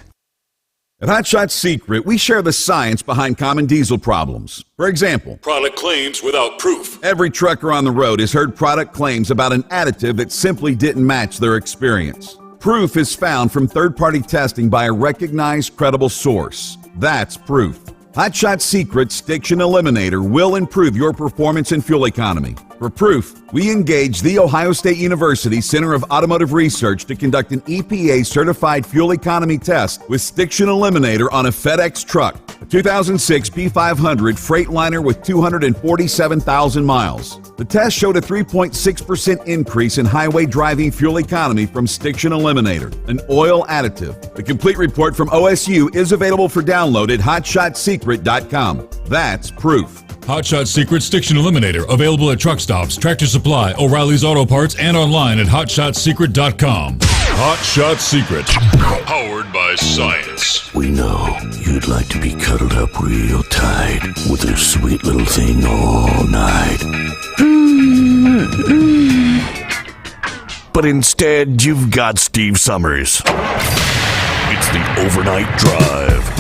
At Hot Shot Secret, we share the science behind common diesel problems. For example, Product claims without proof. every trucker on the road has heard product claims about an additive that simply didn't match their experience. Proof is found from third-party testing by a recognized, credible source. That's proof. Hot Shot Secret Stiction Eliminator will improve your performance and fuel economy. For proof, we engaged the Ohio State University Center of Automotive Research to conduct an EPA-certified fuel economy test with Stiction Eliminator on a FedEx truck, a 2006 P500 Freightliner with 247,000 miles. The test showed a 3.6% increase in highway driving fuel economy from Stiction Eliminator, an oil additive. The complete report from OSU is available for download at hotshotsecret.com. That's proof. Hot Shot Secret Stiction Eliminator, available at truck stops, Tractor Supply, O'Reilly's Auto Parts, and online at hotshotsecret.com. Hot Shot Secret, powered by science. We know you'd like to be cuddled up real tight with a sweet little thing all night. But instead, you've got Steve Summers. It's the Overnight Drive.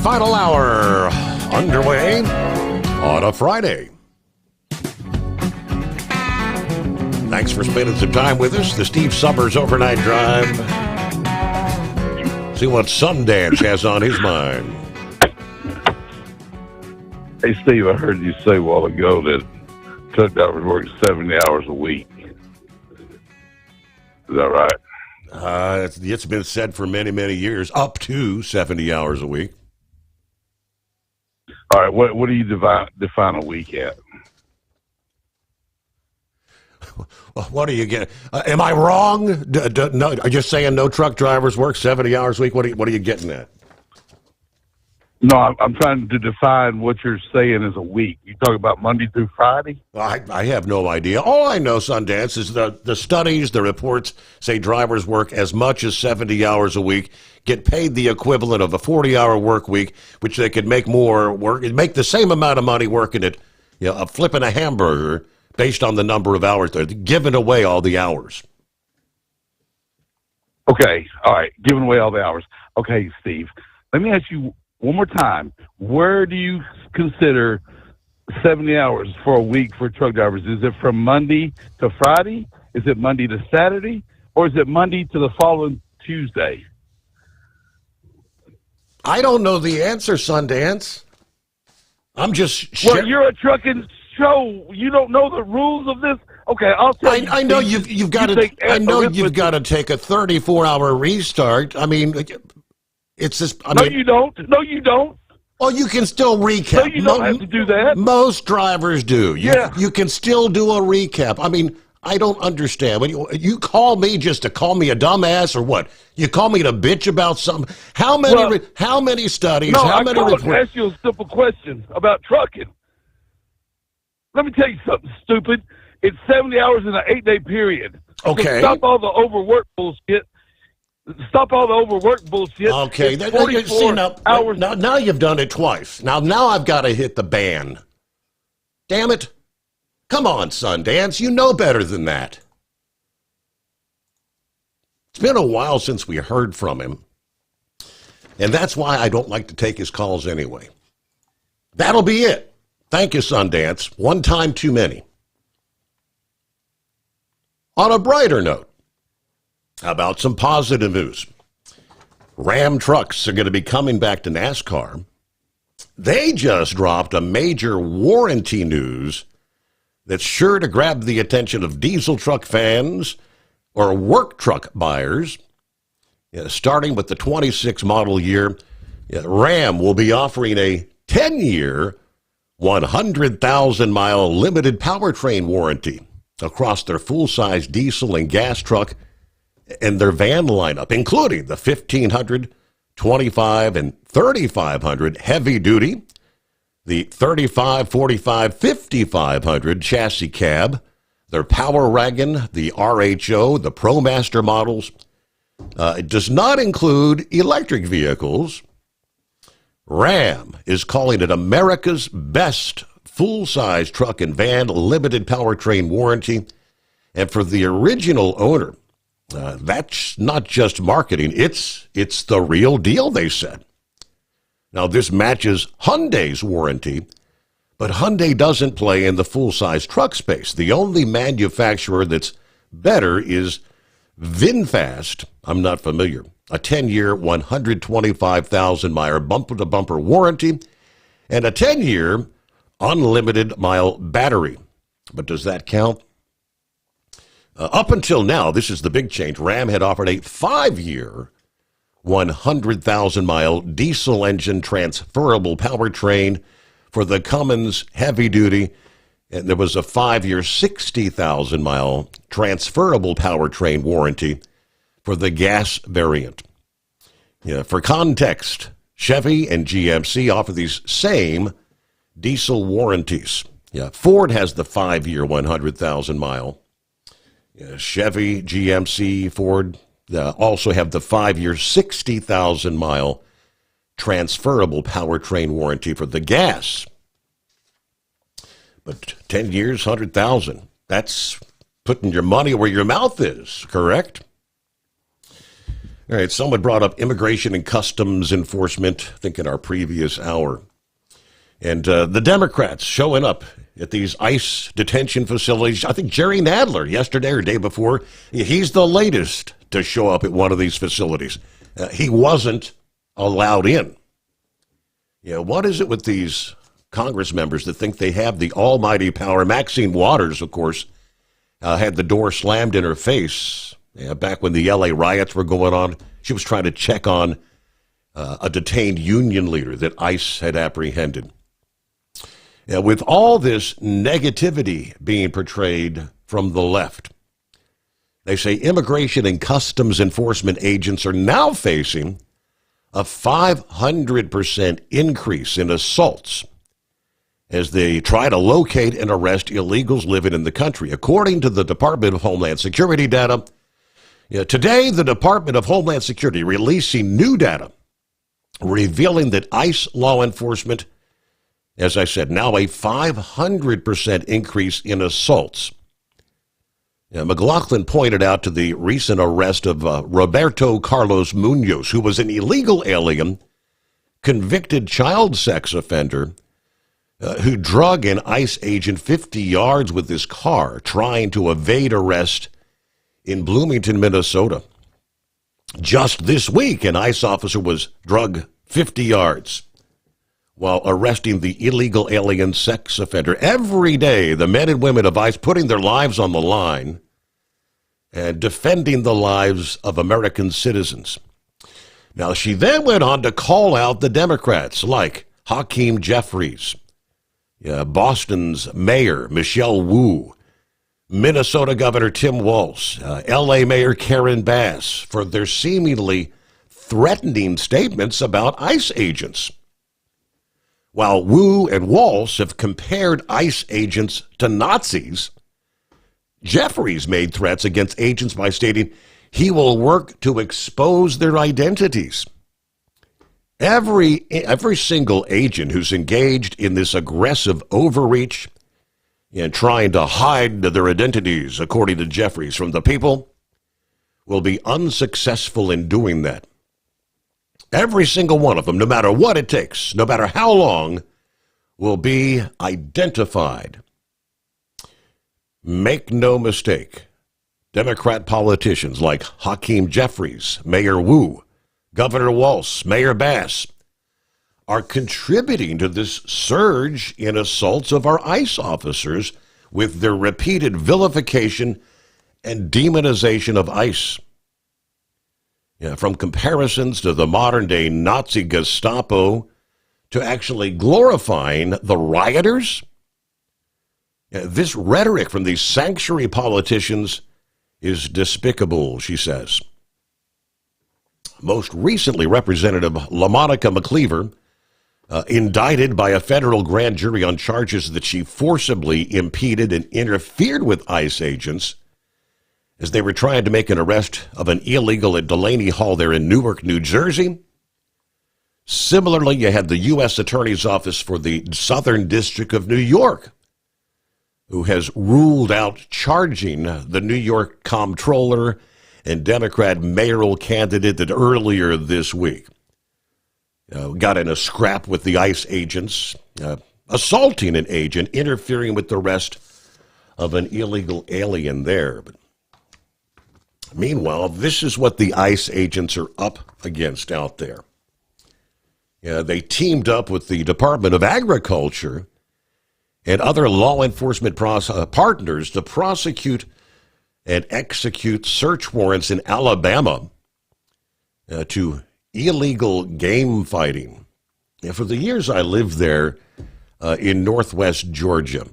Final hour underway on a Friday. Thanks for spending some time with us. The Steve Summers Overnight Drive. See what Sundance has on his mind. Hey, Steve, I heard you say a while ago that truck drivers work 70 hours a week. Is that right? It's been said for many, many years, up to 70 hours a week. All right, what do you define a week at? What do you get? Am I wrong? No, are you saying no truck drivers work 70 hours a week? What are you getting at? No, I'm trying to define what you're saying as a week. You talk about Monday through Friday? I have no idea. All I know, Sundance, is the studies, the reports say drivers work as much as 70 hours a week, get paid the equivalent of a 40-hour work week, which they could make more work, make the same amount of money working at, flipping a hamburger based on the number of hours. They're giving away all the hours. Okay, all right, giving away all the hours. Okay, Steve, let me ask you one more time. Where do you consider 70 hours for a week for truck drivers? Is it from Monday to Friday? Is it Monday to Saturday? Or is it Monday to the following Tuesday? I don't know the answer, Sundance. I'm just... Well, you're a trucking show. You don't know the rules of this? Okay, I'll tell you. I know you've got to... I know you've got to take a 34-hour restart. I mean... It's just. No, you don't. No, you don't. Oh, you can still recap. No, you don't have to do that. Most drivers do. Yeah. You can still do a recap. I mean, I don't understand. When you call me just to call me a dumbass or what? You call me to bitch about something? How many studies? No, how many reports? I ask you a simple question about trucking. Let me tell you something stupid. It's 70 hours in an 8-day period. Okay. So stop all the overwork bullshit. Stop all the overwork bullshit. Okay, now you've done it twice. Now I've got to hit the ban. Damn it. Come on, Sundance. You know better than that. It's been a while since we heard from him. And that's why I don't like to take his calls anyway. That'll be it. Thank you, Sundance. One time too many. On a brighter note, how about some positive news? Ram trucks are going to be coming back to NASCAR. They just dropped a major warranty news that's sure to grab the attention of diesel truck fans or work truck buyers. Starting with the 26 model year, Ram will be offering a 10-year, 100,000-mile limited powertrain warranty across their full-size diesel and gas truck and their van lineup, including the 1500, 25, and 3500 heavy duty, the 35, 45, 5500 chassis cab, their Power Wagon, the RHO, the ProMaster models. It does not include electric vehicles. Ram is calling it America's best full-size truck and van limited powertrain warranty. And for the original owner, that's not just marketing. It's the real deal, they said. Now, this matches Hyundai's warranty, but Hyundai doesn't play in the full-size truck space. The only manufacturer that's better is VinFast. I'm not familiar. A 10-year, 125,000-mile bumper-to-bumper warranty and a 10-year unlimited-mile battery. But does that count? Up until now, this is the big change. Ram had offered a 5-year, 100,000-mile diesel engine transferable powertrain for the Cummins heavy-duty, and there was a 5-year, 60,000-mile transferable powertrain warranty for the gas variant. For context, Chevy and GMC offer these same diesel warranties. Ford has the 5-year, 100,000-mile. Chevy, GMC, Ford also have the 5-year, 60,000-mile transferable powertrain warranty for the gas. But 10 years, 100,000, that's putting your money where your mouth is, correct? All right, someone brought up immigration and customs enforcement, I think in our previous hour. And the Democrats showing up at these ICE detention facilities. I think Jerry Nadler, yesterday or day before, he's the latest to show up at one of these facilities. He wasn't allowed in. What is it with these Congress members that think they have the almighty power? Maxine Waters, of course, had the door slammed in her face back when the L.A. riots were going on. She was trying to check on a detained union leader that ICE had apprehended. With all this negativity being portrayed from the left, they say immigration and customs enforcement agents are now facing a 500% increase in assaults as they try to locate and arrest illegals living in the country. According to the Department of Homeland Security data, today the Department of Homeland Security releasing new data revealing that ICE law enforcement, as I said, now a 500% increase in assaults. McLaughlin pointed out to the recent arrest of Roberto Carlos Munoz, who was an illegal alien, convicted child sex offender, who drug an ICE agent 50 yards with his car, trying to evade arrest in Bloomington, Minnesota. Just this week, an ICE officer was drugged 50 yards while arresting the illegal alien sex offender. Every day, the men and women of ICE putting their lives on the line and defending the lives of American citizens. Now, she then went on to call out the Democrats like Hakeem Jeffries, Boston's Mayor Michelle Wu, Minnesota Governor Tim Walz, L.A. Mayor Karen Bass for their seemingly threatening statements about ICE agents. While Wu and Walz have compared ICE agents to Nazis, Jeffries made threats against agents by stating he will work to expose their identities. Every single agent who's engaged in this aggressive overreach and trying to hide their identities, according to Jeffries, from the people, will be unsuccessful in doing that. Every single one of them, no matter what it takes, no matter how long, will be identified. Make no mistake, Democrat politicians like Hakeem Jeffries, Mayor Wu, Governor Walz, Mayor Bass, are contributing to this surge in assaults of our ICE officers with their repeated vilification and demonization of ICE. From comparisons to the modern-day Nazi Gestapo to actually glorifying the rioters. This rhetoric from these sanctuary politicians is despicable, she says. Most recently, Representative LaMonica McCleaver, indicted by a federal grand jury on charges that she forcibly impeded and interfered with ICE agents as they were trying to make an arrest of an illegal at Delaney Hall there in Newark, New Jersey. Similarly, you had the U.S. Attorney's Office for the Southern District of New York, who has ruled out charging the New York comptroller and Democrat mayoral candidate that earlier this week got in a scrap with the ICE agents, assaulting an agent, interfering with the arrest of an illegal alien there. But meanwhile, this is what the ICE agents are up against out there. They teamed up with the Department of Agriculture and other law enforcement partners to prosecute and execute search warrants in Alabama to illegal game fighting. For the years I lived there in northwest Georgia,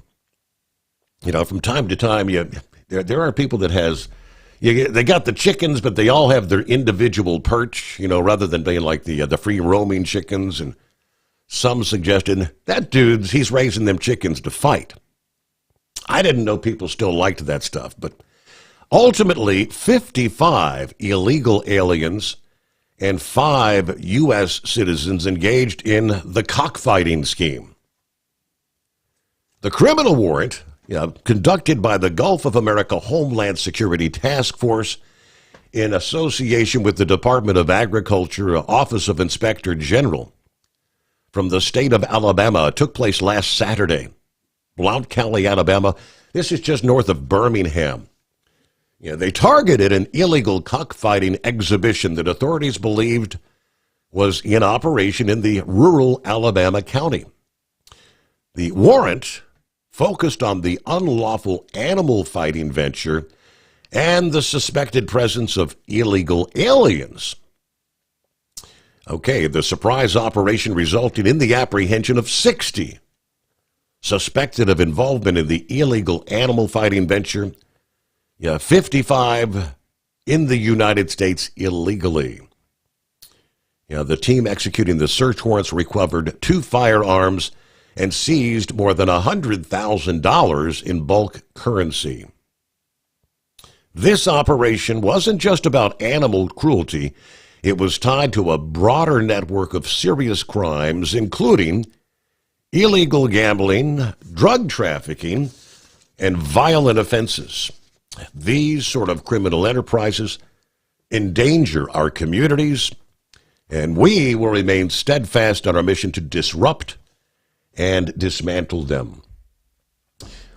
from time to time, there are people that they got the chickens, but they all have their individual perch, rather than being like the free roaming chickens. And some suggested that he's raising them chickens to fight. I didn't know people still liked that stuff, but ultimately 55 illegal aliens and 5 U.S. citizens engaged in the cockfighting scheme. The criminal warrant, conducted by the Gulf of America Homeland Security Task Force in association with the Department of Agriculture, Office of Inspector General from the state of Alabama, took place last Saturday. Blount County, Alabama. This is just north of Birmingham. They targeted an illegal cockfighting exhibition that authorities believed was in operation in the rural Alabama county. The warrant focused on the unlawful animal fighting venture and the suspected presence of illegal aliens. The surprise operation resulted in the apprehension of 60 suspected of involvement in the illegal animal fighting venture, 55 in the United States illegally. The team executing the search warrants recovered 2 firearms and seized more than $100,000 in bulk currency. This operation wasn't just about animal cruelty. It was tied to a broader network of serious crimes, including illegal gambling, drug trafficking, and violent offenses. These sort of criminal enterprises endanger our communities, and we will remain steadfast on our mission to disrupt and dismantle them.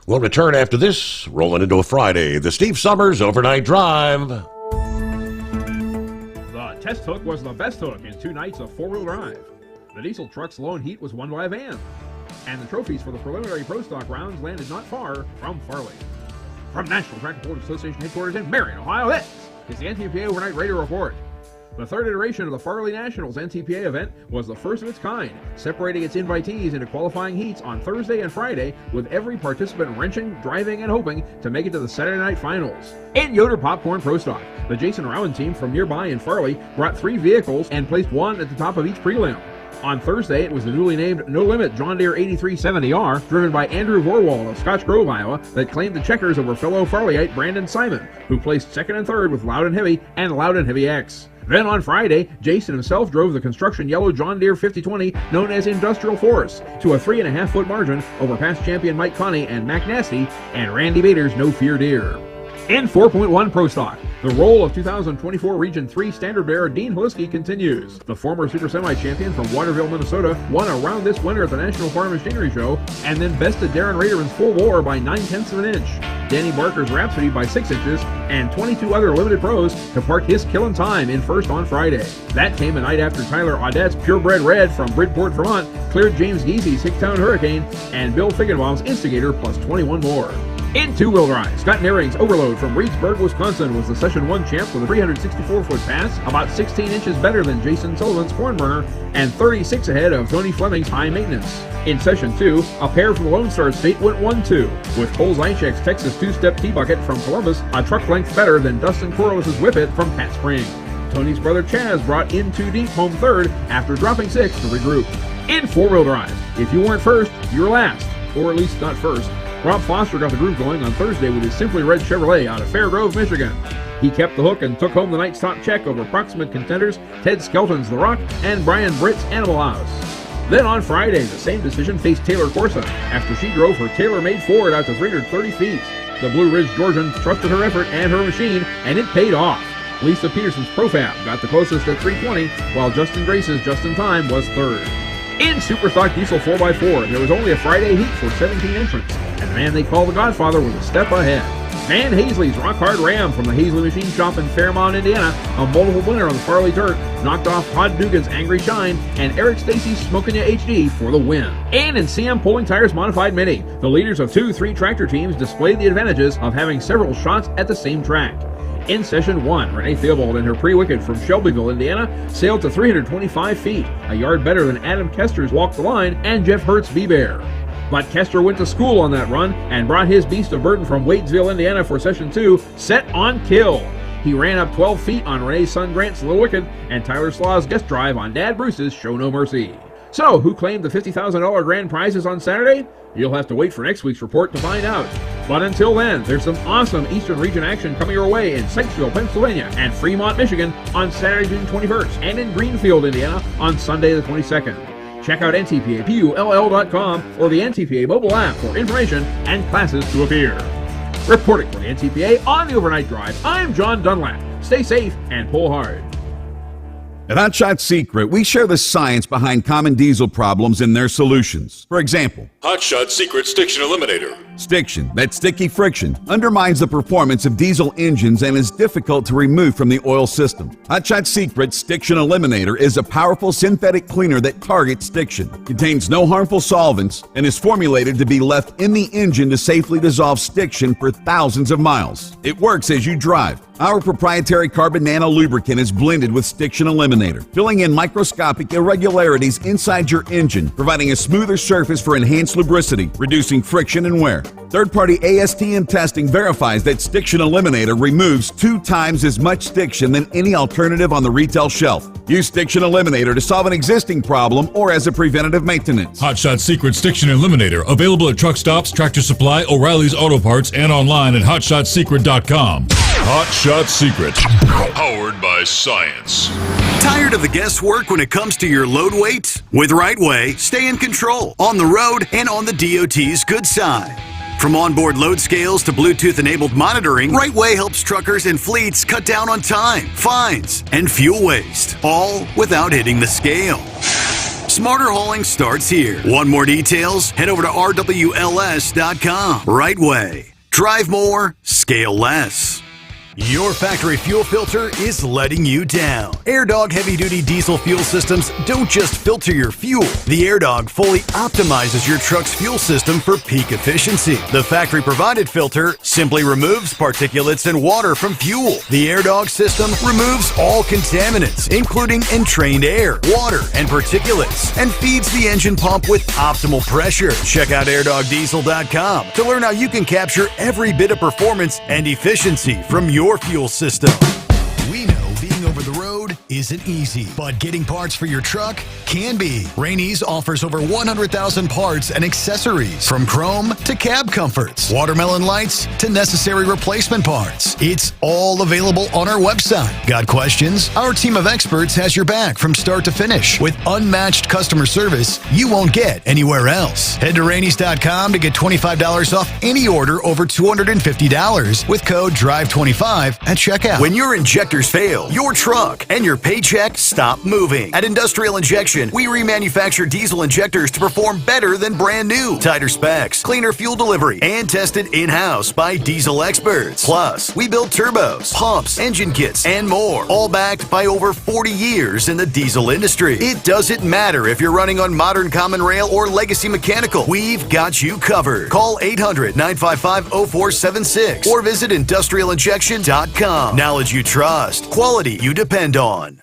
We'll return after this, rolling into a Friday, the Steve Sommers Overnight Drive. The test hook was the best hook in 2 nights of 4-wheel drive. The diesel truck's lone heat was won by a van. And the trophies for the preliminary Pro Stock rounds landed not far from Farley. From National Track and Field Association headquarters in Marion, Ohio, this is the NTPA Overnight Radio Report. The 3rd iteration of the Farley Nationals NTPA event was the first of its kind, separating its invitees into qualifying heats on Thursday and Friday, with every participant wrenching, driving, and hoping to make it to the Saturday night finals. In Yoder Popcorn Pro Stock, the Jason Rowan team from nearby in Farley brought 3 vehicles and placed 1 at the top of each prelim. On Thursday, it was the newly named No Limit John Deere 8370R, driven by Andrew Vorwald of Scotch Grove, Iowa, that claimed the checkers over fellow Farleyite Brandon Simon, who placed 2nd and 3rd with Loud and Heavy and Loud and Heavy X. Then on Friday, Jason himself drove the construction yellow John Deere 5020, known as Industrial Force, to a 3.5-foot margin over past champion Mike Connie and Mac Nasty and Randy Bader's No Fear Deer. In 4.1 Pro Stock, the role of 2024 Region 3 Standard Bearer Dean Holiski continues. The former Super Semi champion from Waterville, Minnesota, won a round this winter at the National Farm Machinery Show and then bested Darren Raderman's Full War by 9/10 of an inch. Danny Barker's Rhapsody by 6 inches, and 22 other limited pros to park his Killin' Time in first on Friday. That came a night after Tyler Audette's Purebred Red from Bridport, Vermont, cleared James Geezy's Hicktown Hurricane and Bill Figgenbaum's Instigator plus 21 more. In 2-wheel drive, Scott Naring's Overload from Reedsburg, Wisconsin was the Session 1 champ with a 364-foot pass, about 16 inches better than Jason Sullivan's Cornburner, and 36 ahead of Tony Fleming's High Maintenance. In Session 2, a pair from the Lone Star State went 1-2, with Cole Zychek's Texas 2-step T-Bucket from Columbus a truck length better than Dustin Corliss' Whippet from Pat Spring. Tony's brother Chaz brought In Too Deep home 3rd after dropping 6th to regroup. In 4-wheel drive, if you weren't first, you were last, or at least not first. Rob Foster got the groove going on Thursday with his Simply Red Chevrolet out of Fairgrove, Michigan. He kept the hook and took home the night's top check over proximate contenders Ted Skelton's The Rock and Brian Britt's Animal House. Then on Friday, the same decision faced Taylor Corsa after she drove her tailor-made Ford out to 330 feet. The Blue Ridge Georgian trusted her effort and her machine, and it paid off. Lisa Peterson's Profab got the closest at 320, while Justin Grace's Just in Time was third. In Superstock Diesel 4x4, there was only a Friday heat for 17 entrants, and the man they call the Godfather was a step ahead. Van Hazley's Rock Hard Ram from the Hazley Machine Shop in Fairmont, Indiana, a multiple winner on the Farley Dirt, knocked off Todd Dugan's Angry Shine and Eric Stacy's Smokin' Ya HD for the win. And in CM Pulling Tires Modified Mini, the leaders of 2-3 tractor teams displayed the advantages of having several shots at the same track. In Session 1, Renee Theobald and her pre-wicket from Shelbyville, Indiana, sailed to 325 feet, a yard better than Adam Kester's Walk the Line and Jeff Hurt's B-Bear. But Kester went to school on that run and brought his beast of burden from Waitsville, Indiana for Session 2, set on kill. He ran up 12 feet on Renee's son Grant's Little Wicked and Tyler Slaw's guest drive on Dad Bruce's Show No Mercy. So, who claimed the $50,000 grand prizes on Saturday? You'll have to wait for next week's report to find out. But until then, there's some awesome Eastern Region action coming your way in Sykesville, Pennsylvania, and Fremont, Michigan on Saturday, June 21st, and in Greenfield, Indiana on Sunday the 22nd. Check out ntpapull.com or the NTPA mobile app for information and classes to appear. Reporting for the NTPA on the Overnight Drive, I'm John Dunlap. Stay safe and pull hard. At Hot Shot Secret, we share the science behind common diesel problems and their solutions. For example, Hot Shot Secret Stiction Eliminator. Stiction, that sticky friction, undermines the performance of diesel engines and is difficult to remove from the oil system. Hot Shot Secret Stiction Eliminator is a powerful synthetic cleaner that targets stiction, contains no harmful solvents, and is formulated to be left in the engine to safely dissolve stiction for thousands of miles. It works as you drive. Our proprietary carbon nano lubricant is blended with Stiction Eliminator, filling in microscopic irregularities inside your engine, providing a smoother surface for enhanced lubricity, reducing friction and wear. Third-party ASTM testing verifies that Stiction Eliminator removes 2 times as much stiction than any alternative on the retail shelf. Use Stiction Eliminator to solve an existing problem or as a preventative maintenance. Hot Shot Secret Stiction Eliminator, available at truck stops, Tractor Supply, O'Reilly's Auto Parts, and online at hotshotsecret.com. Hot Shot Secret, powered by science. Tired of the guesswork when it comes to your load weight? With Right Way, stay in control on the road and on the DOT's good side. From onboard load scales to Bluetooth-enabled monitoring, Right Way helps truckers and fleets cut down on time, fines, and fuel waste, all without hitting the scale. Smarter hauling starts here. Want more details? Head over to rwls.com. Right Way. Drive more, scale less. Your factory fuel filter is letting you down. AirDog heavy-duty diesel fuel systems don't just filter your fuel. The AirDog fully optimizes your truck's fuel system for peak efficiency. The factory-provided filter simply removes particulates and water from fuel. The AirDog system removes all contaminants, including entrained air, water, and particulates, and feeds the engine pump with optimal pressure. Check out airdogdiesel.com to learn how you can capture every bit of performance and efficiency from your fuel system. We know being over the road isn't easy, but getting parts for your truck can be. Rainey's offers over 100,000 parts and accessories, from chrome to cab comforts, watermelon lights to necessary replacement parts. It's all available on our website. Got questions? Our team of experts has your back from start to finish with unmatched customer service you won't get anywhere else. Head to Rainey's.com to get $25 off any order over $250 with code DRIVE25 at checkout. When your injectors fail, your truck and your paycheck stop moving. At Industrial Injection, we remanufacture diesel injectors to perform better than brand new. Tighter specs, cleaner fuel delivery, and tested in-house by diesel experts. Plus, we build turbos, pumps, engine kits, and more, all backed by over 40 years in the diesel industry. It doesn't matter if you're running on modern common rail or legacy mechanical. We've got you covered. Call 800-955-0476 or visit industrialinjection.com. Knowledge you trust. Quality you depend on.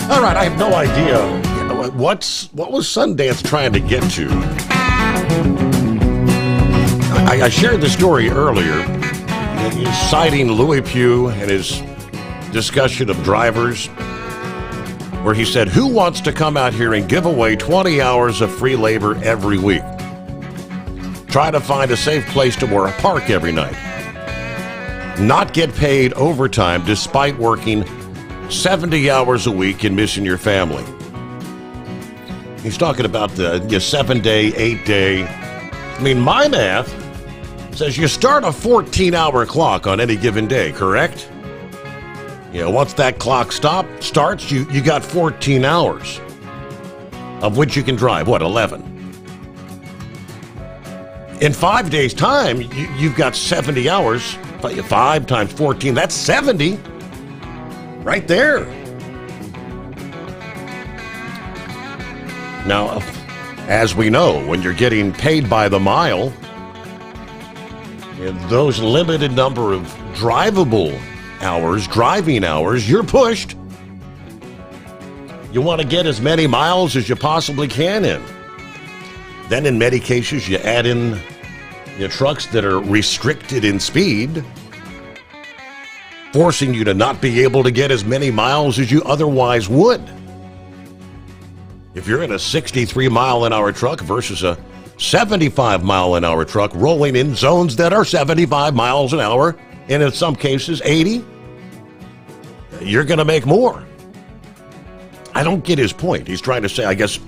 All right, I have no idea what was Sundance trying to get to. I shared the story earlier. He's citing Louis Pugh and his discussion of drivers, where he said, who wants to come out here and give away 20 hours of free labor every week? Try to find a safe place to park every night. Not get paid overtime despite working 70 hours a week and missing your family. He's talking about the 7-day, 8-day. I mean, my math says you start a 14-hour clock on any given day, correct? Once that clock starts, you got 14 hours, of which you can drive, 11? In 5 days' time, you've got 70 hours. 5 times 14, that's 70. Right there. Now, as we know, when you're getting paid by the mile, those limited number of driving hours, you're pushed. You want to get as many miles as you possibly can in. Then in many cases, you add in trucks that are restricted in speed, forcing you to not be able to get as many miles as you otherwise would. If you're in a 63-mile-an-hour truck versus a 75-mile-an-hour truck rolling in zones that are 75 miles an hour, and in some cases 80, you're going to make more. I don't get his point. He's trying to say, I guess,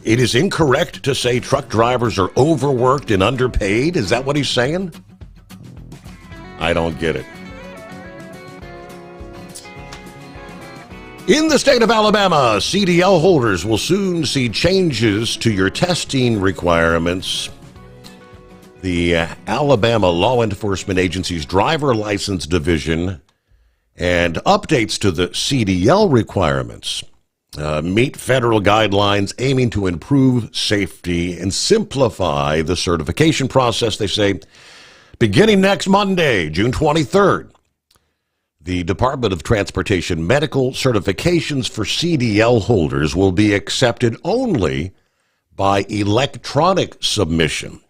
it is incorrect to say truck drivers are overworked and underpaid. Is that what he's saying? I don't get it. In the state of Alabama, CDL holders will soon see changes to your testing requirements. The Alabama Law Enforcement Agency's Driver License Division and updates to the CDL requirements meet federal guidelines aiming to improve safety and simplify the certification process, they say. Beginning next Monday, June 23rd, the Department of Transportation medical certifications for CDL holders will be accepted only by electronic submission.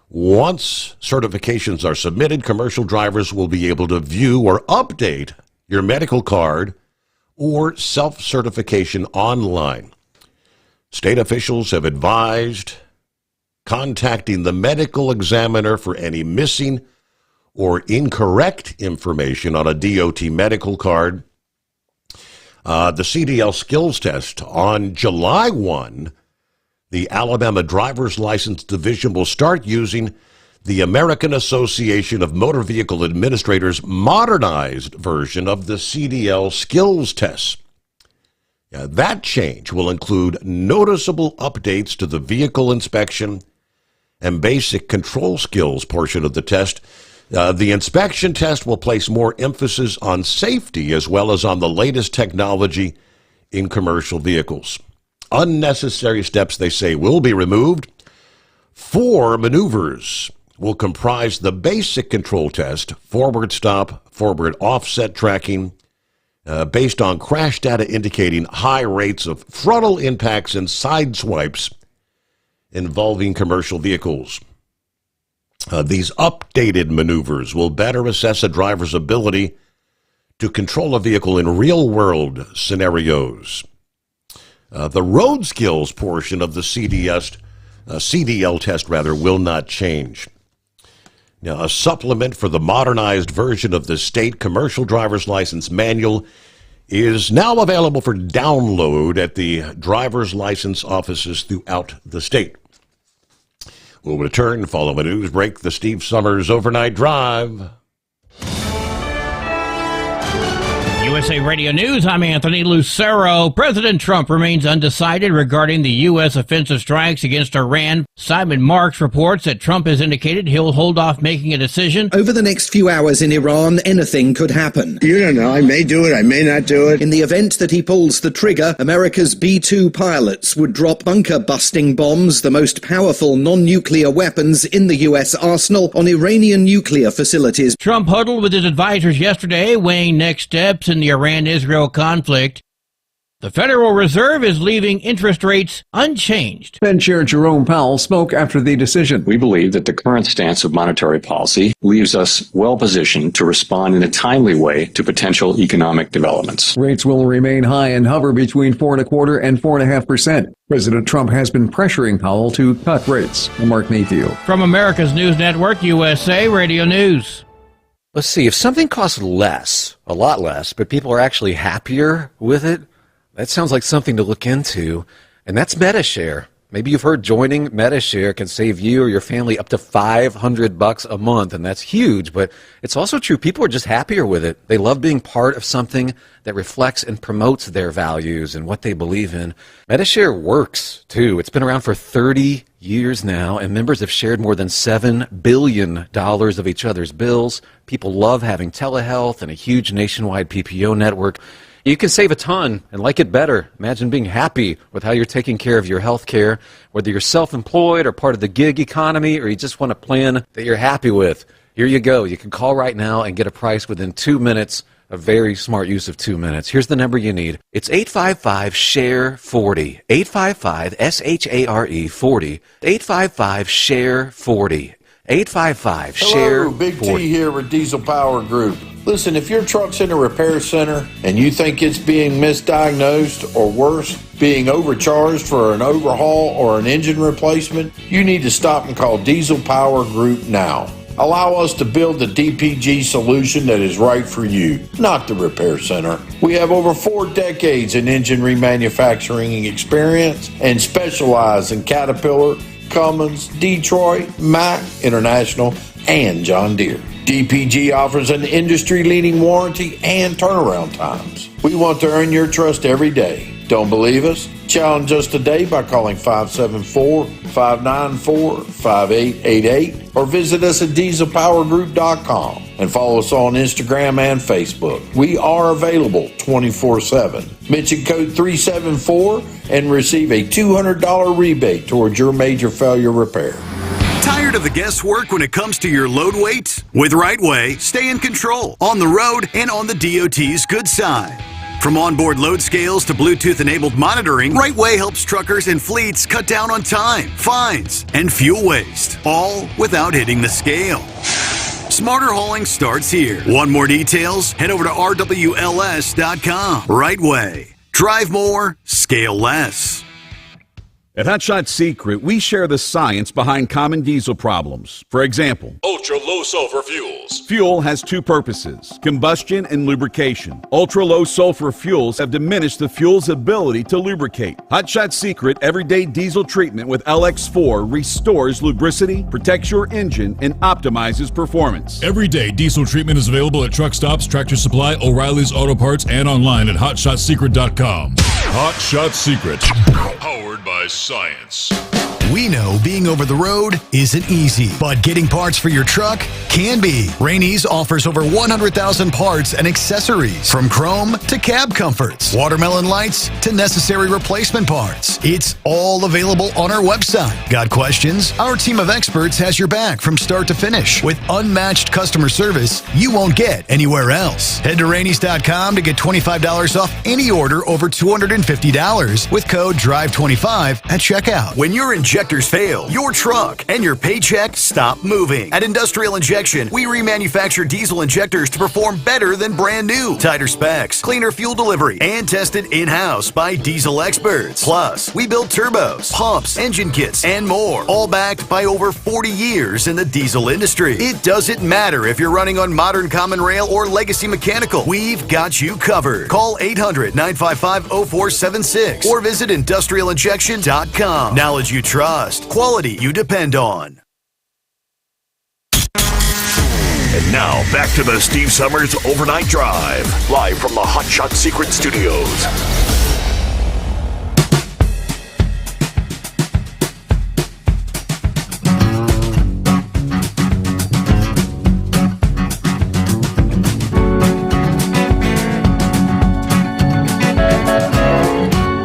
Once certifications are submitted, commercial drivers will be able to view or update your medical card or self-certification online. State officials have advised contacting the medical examiner for any missing or incorrect information on a DOT medical card. The CDL skills test on July 1, the Alabama Driver's License Division will start using the American Association of Motor Vehicle Administrators' modernized version of the CDL skills tests. That change will include noticeable updates to the vehicle inspection and basic control skills portion of the test. The inspection test will place more emphasis on safety as well as on the latest technology in commercial vehicles. Unnecessary steps, they say, will be removed. 4 maneuvers will comprise the basic control test, forward stop, forward offset tracking, based on crash data indicating high rates of frontal impacts and side swipes involving commercial vehicles. These updated maneuvers will better assess a driver's ability to control a vehicle in real-world scenarios. The road skills portion of the CDL test will not change. Now, a supplement for the modernized version of the state commercial driver's license manual is now available for download at the driver's license offices throughout the state. We'll return following a news break. The Steve Sommers Overnight Drive. USA Radio News, I'm Anthony Lucero. President Trump remains undecided regarding the U.S. offensive strikes against Iran. Simon Marks reports that Trump has indicated he'll hold off making a decision. Over the next few hours in Iran, anything could happen. You don't know. I may do it. I may not do it. In the event that he pulls the trigger, America's B-2 pilots would drop bunker-busting bombs, the most powerful non-nuclear weapons in the U.S. arsenal, on Iranian nuclear facilities. Trump huddled with his advisors yesterday, weighing next steps in the Iran-Israel conflict. The Federal Reserve is leaving interest rates unchanged. Fed Chair Jerome Powell spoke after the decision. We believe that the current stance of monetary policy leaves us well positioned to respond in a timely way to potential economic developments. Rates will remain high and hover between 4.25% and 4.5%. President Trump has been pressuring Powell to cut rates. I'm Mark Mayfield. From America's News Network, USA Radio News. Let's see, if something costs less, a lot less, but people are actually happier with it, that sounds like something to look into, and that's MetaShare. Maybe you've heard joining MetaShare can save you or your family up to $500 a month, and that's huge, but it's also true. People are just happier with it. They love being part of something that reflects and promotes their values and what they believe in. MetaShare works, too. It's been around for 30 years now, and members have shared more than $7 billion of each other's bills. People love having telehealth and a huge nationwide PPO network. You can save a ton and like it better. Imagine being happy with how you're taking care of your health care, whether you're self-employed or part of the gig economy, or you just want a plan that you're happy with. Here you go. You can call right now and get a price within 2 minutes. A very smart use of 2 minutes. Here's the number you need. It's 855-SHARE-40. 855-SHARE 40. 855-SHARE-40. 855-SHARE-40. Hello, Big T here with Diesel Power Group. Listen, if your truck's in a repair center and you think it's being misdiagnosed or worse, being overcharged for an overhaul or an engine replacement, you need to stop and call Diesel Power Group now. Allow us to build the DPG solution that is right for you, not the repair center. We have over 4 decades in engine remanufacturing experience and specialize in Caterpillar, Cummins, Detroit, Mack, International, and John Deere. DPG offers an industry-leading warranty and turnaround times. We want to earn your trust every day. Don't believe us? Challenge us today by calling 574-594-5888 or visit us at dieselpowergroup.com and follow us on Instagram and Facebook. We are available 24/7. Mention code 374 and receive a $200 rebate towards your major failure repair. Tired of the guesswork when it comes to your load weight? With RightWay, stay in control on the road and on the DOT's good side. From onboard load scales to Bluetooth-enabled monitoring, RightWay helps truckers and fleets cut down on time, fines, and fuel waste, all without hitting the scale. Smarter hauling starts here. Want more details? Head over to rwls.com. RightWay. Drive more, scale less. At Hot Shot Secret, we share the science behind common diesel problems. For example, ultra-low sulfur fuels. Fuel has 2 purposes, combustion and lubrication. Ultra-low sulfur fuels have diminished the fuel's ability to lubricate. Hot Shot Secret Everyday Diesel Treatment with LX4 restores lubricity, protects your engine, and optimizes performance. Everyday diesel treatment is available at truck stops, Tractor Supply, O'Reilly's Auto Parts, and online at HotShotSecret.com. Hot Shot Secret. Powered by science. We know being over the road isn't easy, but getting parts for your truck can be. Rainey's offers over 100,000 parts and accessories, from chrome to cab comforts, watermelon lights to necessary replacement parts. It's all available on our website. Got questions? Our team of experts has your back from start to finish with unmatched customer service you won't get anywhere else. Head to Rainey's.com to get $25 off any order over $250 with code DRIVE25 at checkout. When your injectors fail, your truck and your paycheck stop moving. At Industrial Injection, we remanufacture diesel injectors to perform better than brand new. Tighter specs, cleaner fuel delivery, and tested in-house by diesel experts. Plus, we build turbos, pumps, engine kits, and more, all backed by over 40 years in the diesel industry. It doesn't matter if you're running on modern common rail or legacy mechanical. We've got you covered. Call 800-955-0476 or visit industrialinjection.com. Knowledge you trust, quality you depend on. And now, back to the Steve Sommers Overnight Drive, live from the Hot Shot Secret Studios.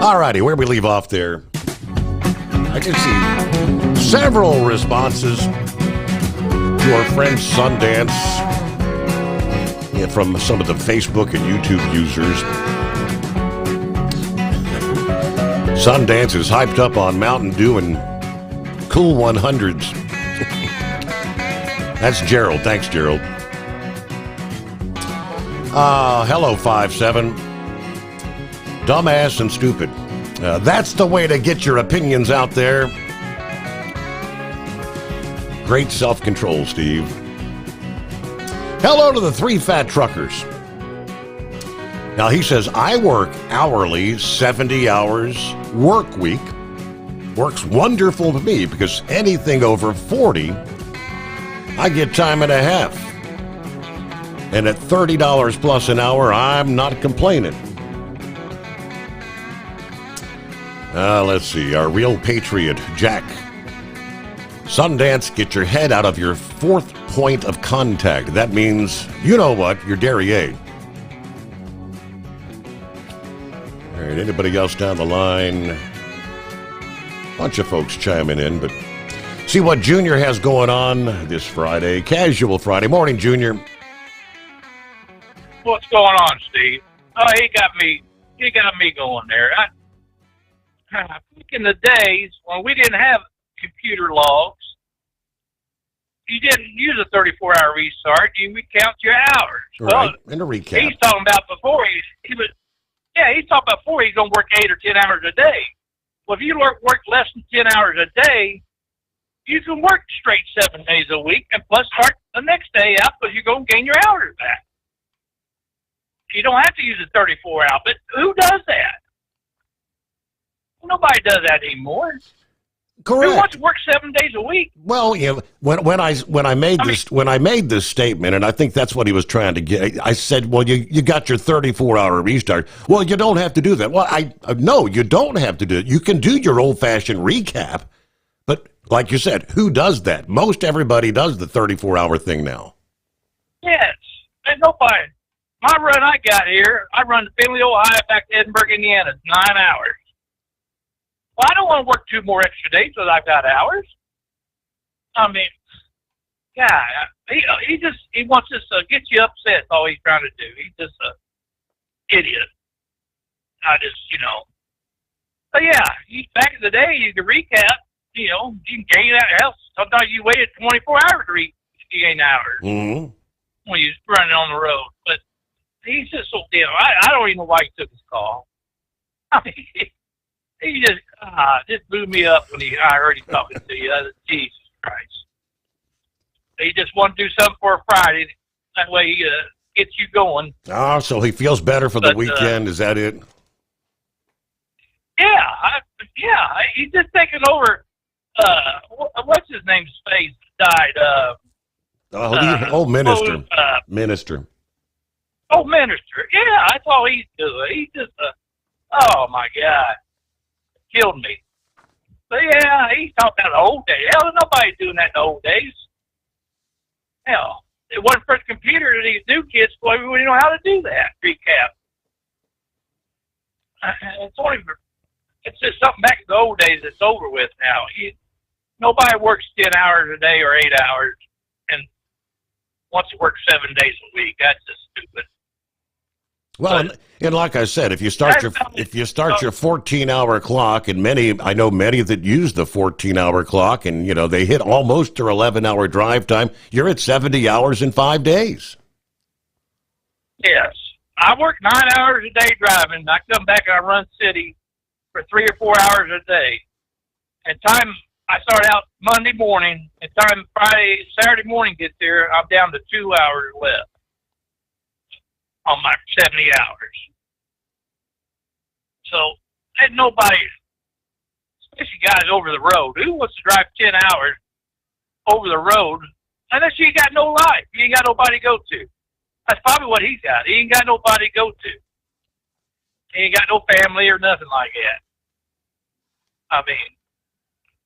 All righty, where we leave off there, I can see several responses to our friend Sundance from some of the Facebook and YouTube users. Sundance is hyped up on Mountain Dew and Cool 100s. That's Gerald. Thanks, Gerald. Hello, 5-7. Dumbass and stupid. That's the way to get your opinions out there. Great self-control, Steve. Hello to the 3 fat truckers. Now, he says, I work hourly, 70 hours work week. Works wonderful for me because anything over 40, I get time and a half. And at $30 plus an hour, I'm not complaining. Let's see. Our real patriot, Jack. Sundance, get your head out of your 4th point of contact. That means, you know what, you're Derriere. All right, anybody else down the line? Bunch of folks chiming in, but see what Junior has going on this Friday. Casual Friday. Morning, Junior. What's going on, Steve? Oh, he got me going there. Back in the days when we didn't have computer logs, you didn't use a 34-hour restart. You would count your hours. Right, and a recap. He's talking about before he's talking about before he's going to work 8 or 10 hours a day. Well, if you work less than 10 hours a day, you can work straight 7 days a week and plus start the next day out because you're going to gain your hours back. You don't have to use a 34-hour, but who does that? Nobody does that anymore. Correct. Who wants to work 7 days a week? Well, you know, when I made this statement, and I think that's what he was trying to get. I said, well, you got your 34-hour restart. Well, you don't have to do that. Well, no, you don't have to do it. You can do your old-fashioned recap, but like you said, who does that? Most everybody does the 34-hour thing now. Yes, and nobody. My run I got here, I run to Findlay, Ohio, back to Edinburgh, Indiana. It's 9 hours. Well, I don't want to work 2 more extra days so that I've got hours. I mean, yeah, he wants us to get you upset. That's all he's trying to do. He's just a idiot. But yeah, back in the day, you could recap. You can gain that else. Sometimes you waited 24 hours to gain hours when you're running on the road. But he's just so damn. I don't even know why he took his call. I mean, he just blew me up when I heard him talking to you. Jesus Christ. He just wanted to do something for a Friday. That way he gets you going. Oh, so he feels better for the weekend. Is that it? Yeah. He's just taking over. What's his name's face died? Minister. Minister. Oh, Minister. Yeah, that's all he's doing. He's just oh, my God. Killed me. But yeah, he's talking about the old days. Hell, nobody doing that in the old days. Hell, it wasn't for the computer to these new kids, boy, we wouldn't know how to do that. Recap. It's just something back in the old days that's over with now. Nobody works 10 hours a day or 8 hours and wants to work 7 days a week. That's just stupid. Well, and like I said, if you start your 14-hour clock, and I know many that use the 14-hour clock, and they hit almost their 11-hour drive time, you're at 70 hours in 5 days. Yes, I work 9 hours a day driving. I come back and I run city for 3 or 4 hours a day. And time I start out Monday morning, and time Saturday morning gets there, I'm down to 2 hours left on my 70 hours. So, ain't nobody, especially guys over the road, who wants to drive 10 hours over the road unless you ain't got no life? You ain't got nobody to go to. That's probably what he's got. He ain't got nobody to go to. He ain't got no family or nothing like that. I mean,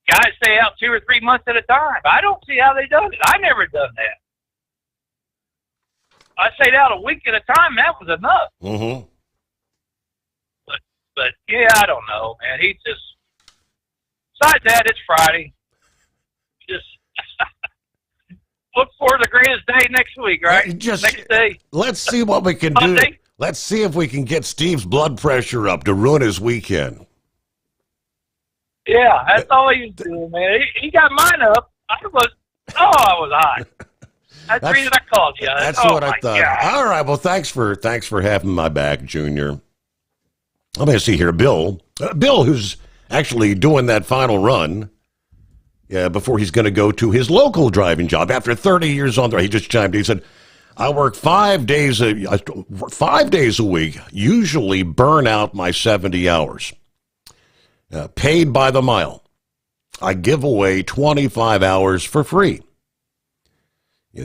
guys stay out 2 or 3 months at a time. I don't see how they done it. I never done that. I stayed out a week at a time. That was enough. Mm-hmm. But yeah, I don't know, man. He's just. Besides that, it's Friday. Just look for the greatest day next week, right? Next day. Let's see what we can do. Let's see if we can get Steve's blood pressure up to ruin his weekend. Yeah, that's all he was doing, man. He got mine up. I was hot. That's the reason I called you. That's what I thought. God. All right. Well, thanks for having my back, Junior. Let me see here, Bill. Bill, who's actually doing that final run. Yeah, before he's going to go to his local driving job after 30 years on there. He just chimed in. He said, "I work 5 days a week. Usually burn out my 70 hours. Paid by the mile. I give away 25 hours for free.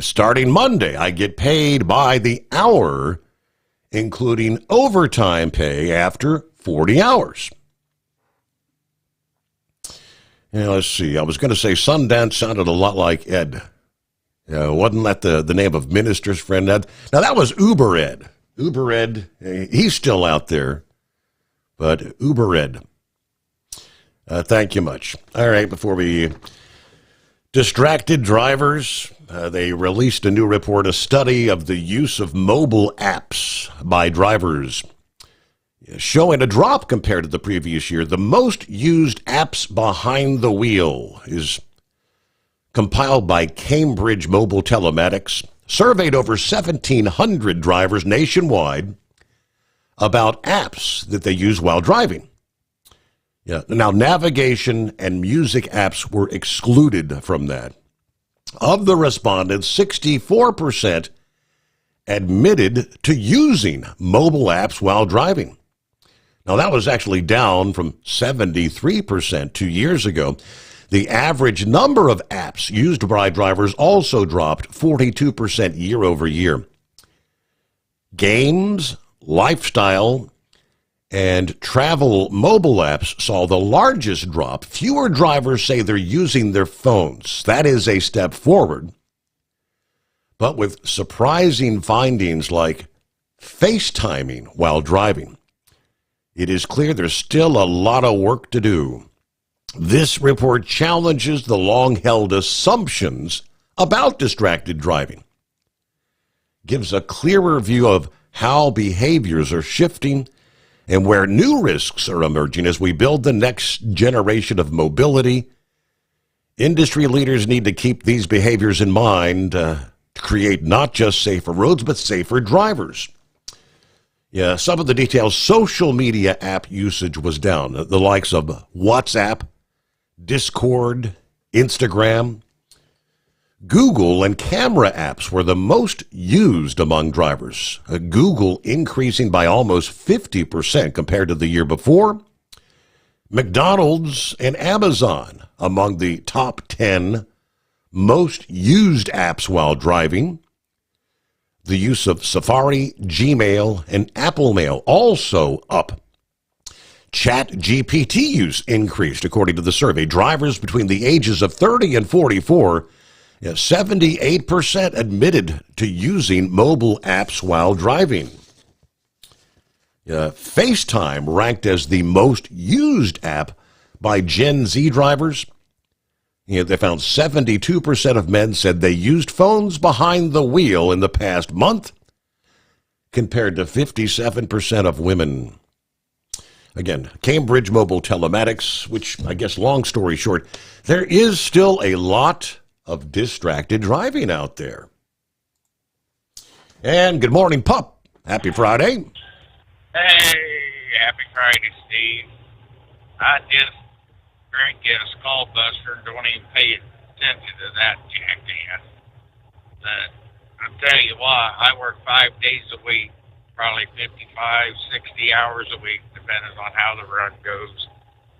Starting Monday, I get paid by the hour, including overtime pay after 40 hours." Let's see. I was going to say Sundance sounded a lot like Ed. Wasn't that the name of minister's friend Ed? Now, that was Uber Ed. Uber Ed, he's still out there. But Uber Ed. Thank you much. All right, before we... Distracted drivers, they released a new report, a study of the use of mobile apps by drivers, showing a drop compared to the previous year. The most used apps behind the wheel is compiled by Cambridge Mobile Telematics, surveyed over 1,700 drivers nationwide about apps that they use while driving. Now, navigation and music apps were excluded from that. Of the respondents, 64% admitted to using mobile apps while driving. Now, that was actually down from 73% 2 years ago. The average number of apps used by drivers also dropped 42% year over year. Games, lifestyle, and travel mobile apps saw the largest drop. Fewer drivers say they're using their phones. That is a step forward. But with surprising findings like FaceTiming while driving, it is clear there's still a lot of work to do. This report challenges the long-held assumptions about distracted driving, gives a clearer view of how behaviors are shifting and where new risks are emerging as we build the next generation of mobility. Industry leaders need to keep these behaviors in mind to create not just safer roads, but safer drivers. Yeah, some of the details. Social media app usage was down. The likes of WhatsApp, Discord, Instagram. Google and camera apps were the most used among drivers. Google increasing by almost 50% compared to the year before. McDonald's and Amazon among the top 10 most used apps while driving. The use of Safari, Gmail, and Apple Mail also up. ChatGPT use increased, according to the survey. Drivers between the ages of 30 and 44, 78% admitted to using mobile apps while driving. FaceTime ranked as the most used app by Gen Z drivers. They found 72% of men said they used phones behind the wheel in the past month, compared to 57% of women. Again, Cambridge Mobile Telematics, which I guess, long story short, there is still a lot of distracted driving out there. And good morning, Pup. Happy Friday. Hey, happy Friday, Steve. I just drink a skull buster and don't even pay attention to that jackass. But I'll tell you what, I work 5 days a week, probably 55, 60 hours a week, depending on how the run goes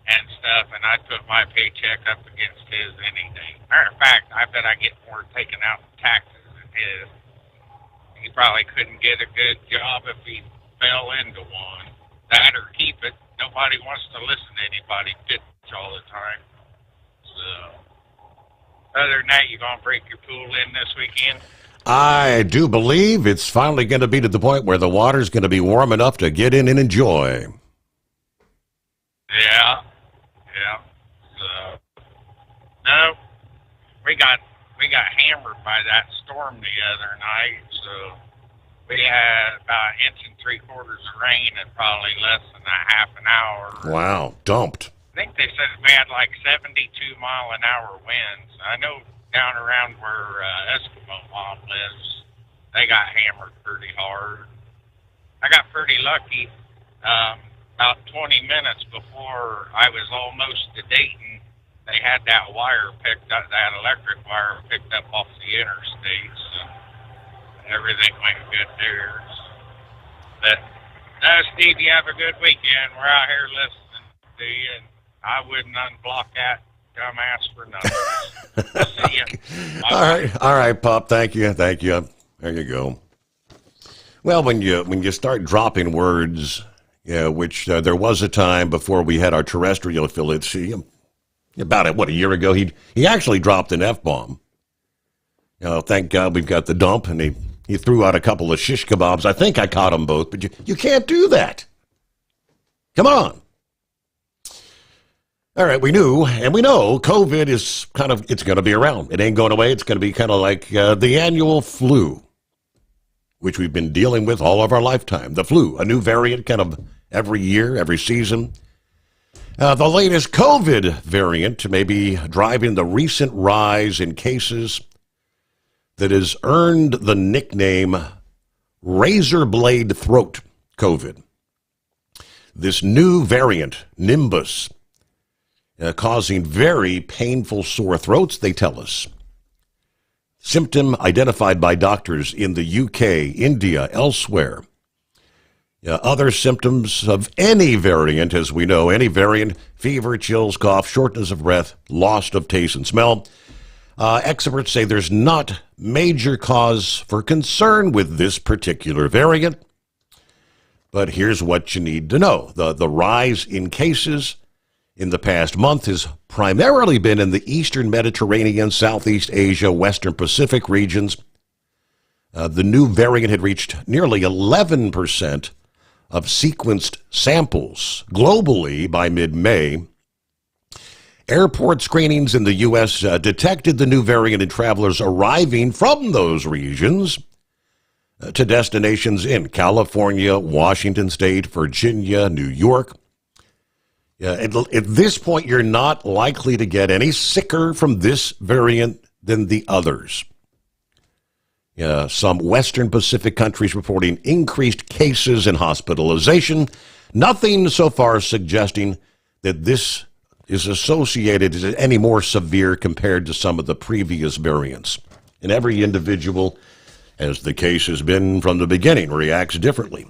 and stuff, and I'd put my paycheck up against his any day. Matter of fact, I bet I get more taken out in taxes than his. He probably couldn't get a good job if he fell into one. That or keep it. Nobody wants to listen to anybody bitch all the time. So, other than that, you going to break your pool in this weekend? I do believe it's finally going to be to the point where the water's going to be warm enough to get in and enjoy. Yeah. So, no, we got hammered by that storm the other night, so we had about 1 3/4 inches of rain in probably less than a half an hour. Wow, dumped. I think they said we had like 72-mile-an-hour winds. I know down around where Eskimo Mom lives, they got hammered pretty hard. I got pretty lucky. About 20 minutes before I was almost to Dayton, they had that wire picked up, that electric wire picked up off the interstate, so everything went good there. But, Steve, you have a good weekend. We're out here listening to you, and I wouldn't unblock that dumbass for nothing. See ya. All right, Pop. Thank you. There you go. Well, when you start dropping words, which there was a time before we had our terrestrial affiliates. About a year ago, he actually dropped an F-bomb. Thank God we've got the dump, and he threw out a couple of shish kebabs. I think I caught them both, but you can't do that. Come on. All right, we knew, and we know COVID is it's going to be around. It ain't going away. It's going to be kind of like the annual flu, which we've been dealing with all of our lifetime. The flu, a new variant kind of every year, every season. The latest COVID variant may be driving the recent rise in cases that has earned the nickname razor blade throat COVID. This new variant, Nimbus, causing very painful sore throats, they tell us. Symptom identified by doctors in the UK, India, elsewhere. Other symptoms of any variant, as we know, any variant, fever, chills, cough, shortness of breath, loss of taste and smell. Experts say there's not major cause for concern with this particular variant. But here's what you need to know. The rise in cases in the past month has primarily been in the Eastern Mediterranean, Southeast Asia, Western Pacific regions. The new variant had reached nearly 11% of sequenced samples globally by mid-May. Airport screenings in the U.S. detected the new variant in travelers arriving from those regions to destinations in California, Washington State, Virginia, New York. At this point, you're not likely to get any sicker from this variant than the others. Some Western Pacific countries reporting increased cases and hospitalization. Nothing so far suggesting that this is associated as any more severe compared to some of the previous variants. And every individual, as the case has been from the beginning, reacts differently.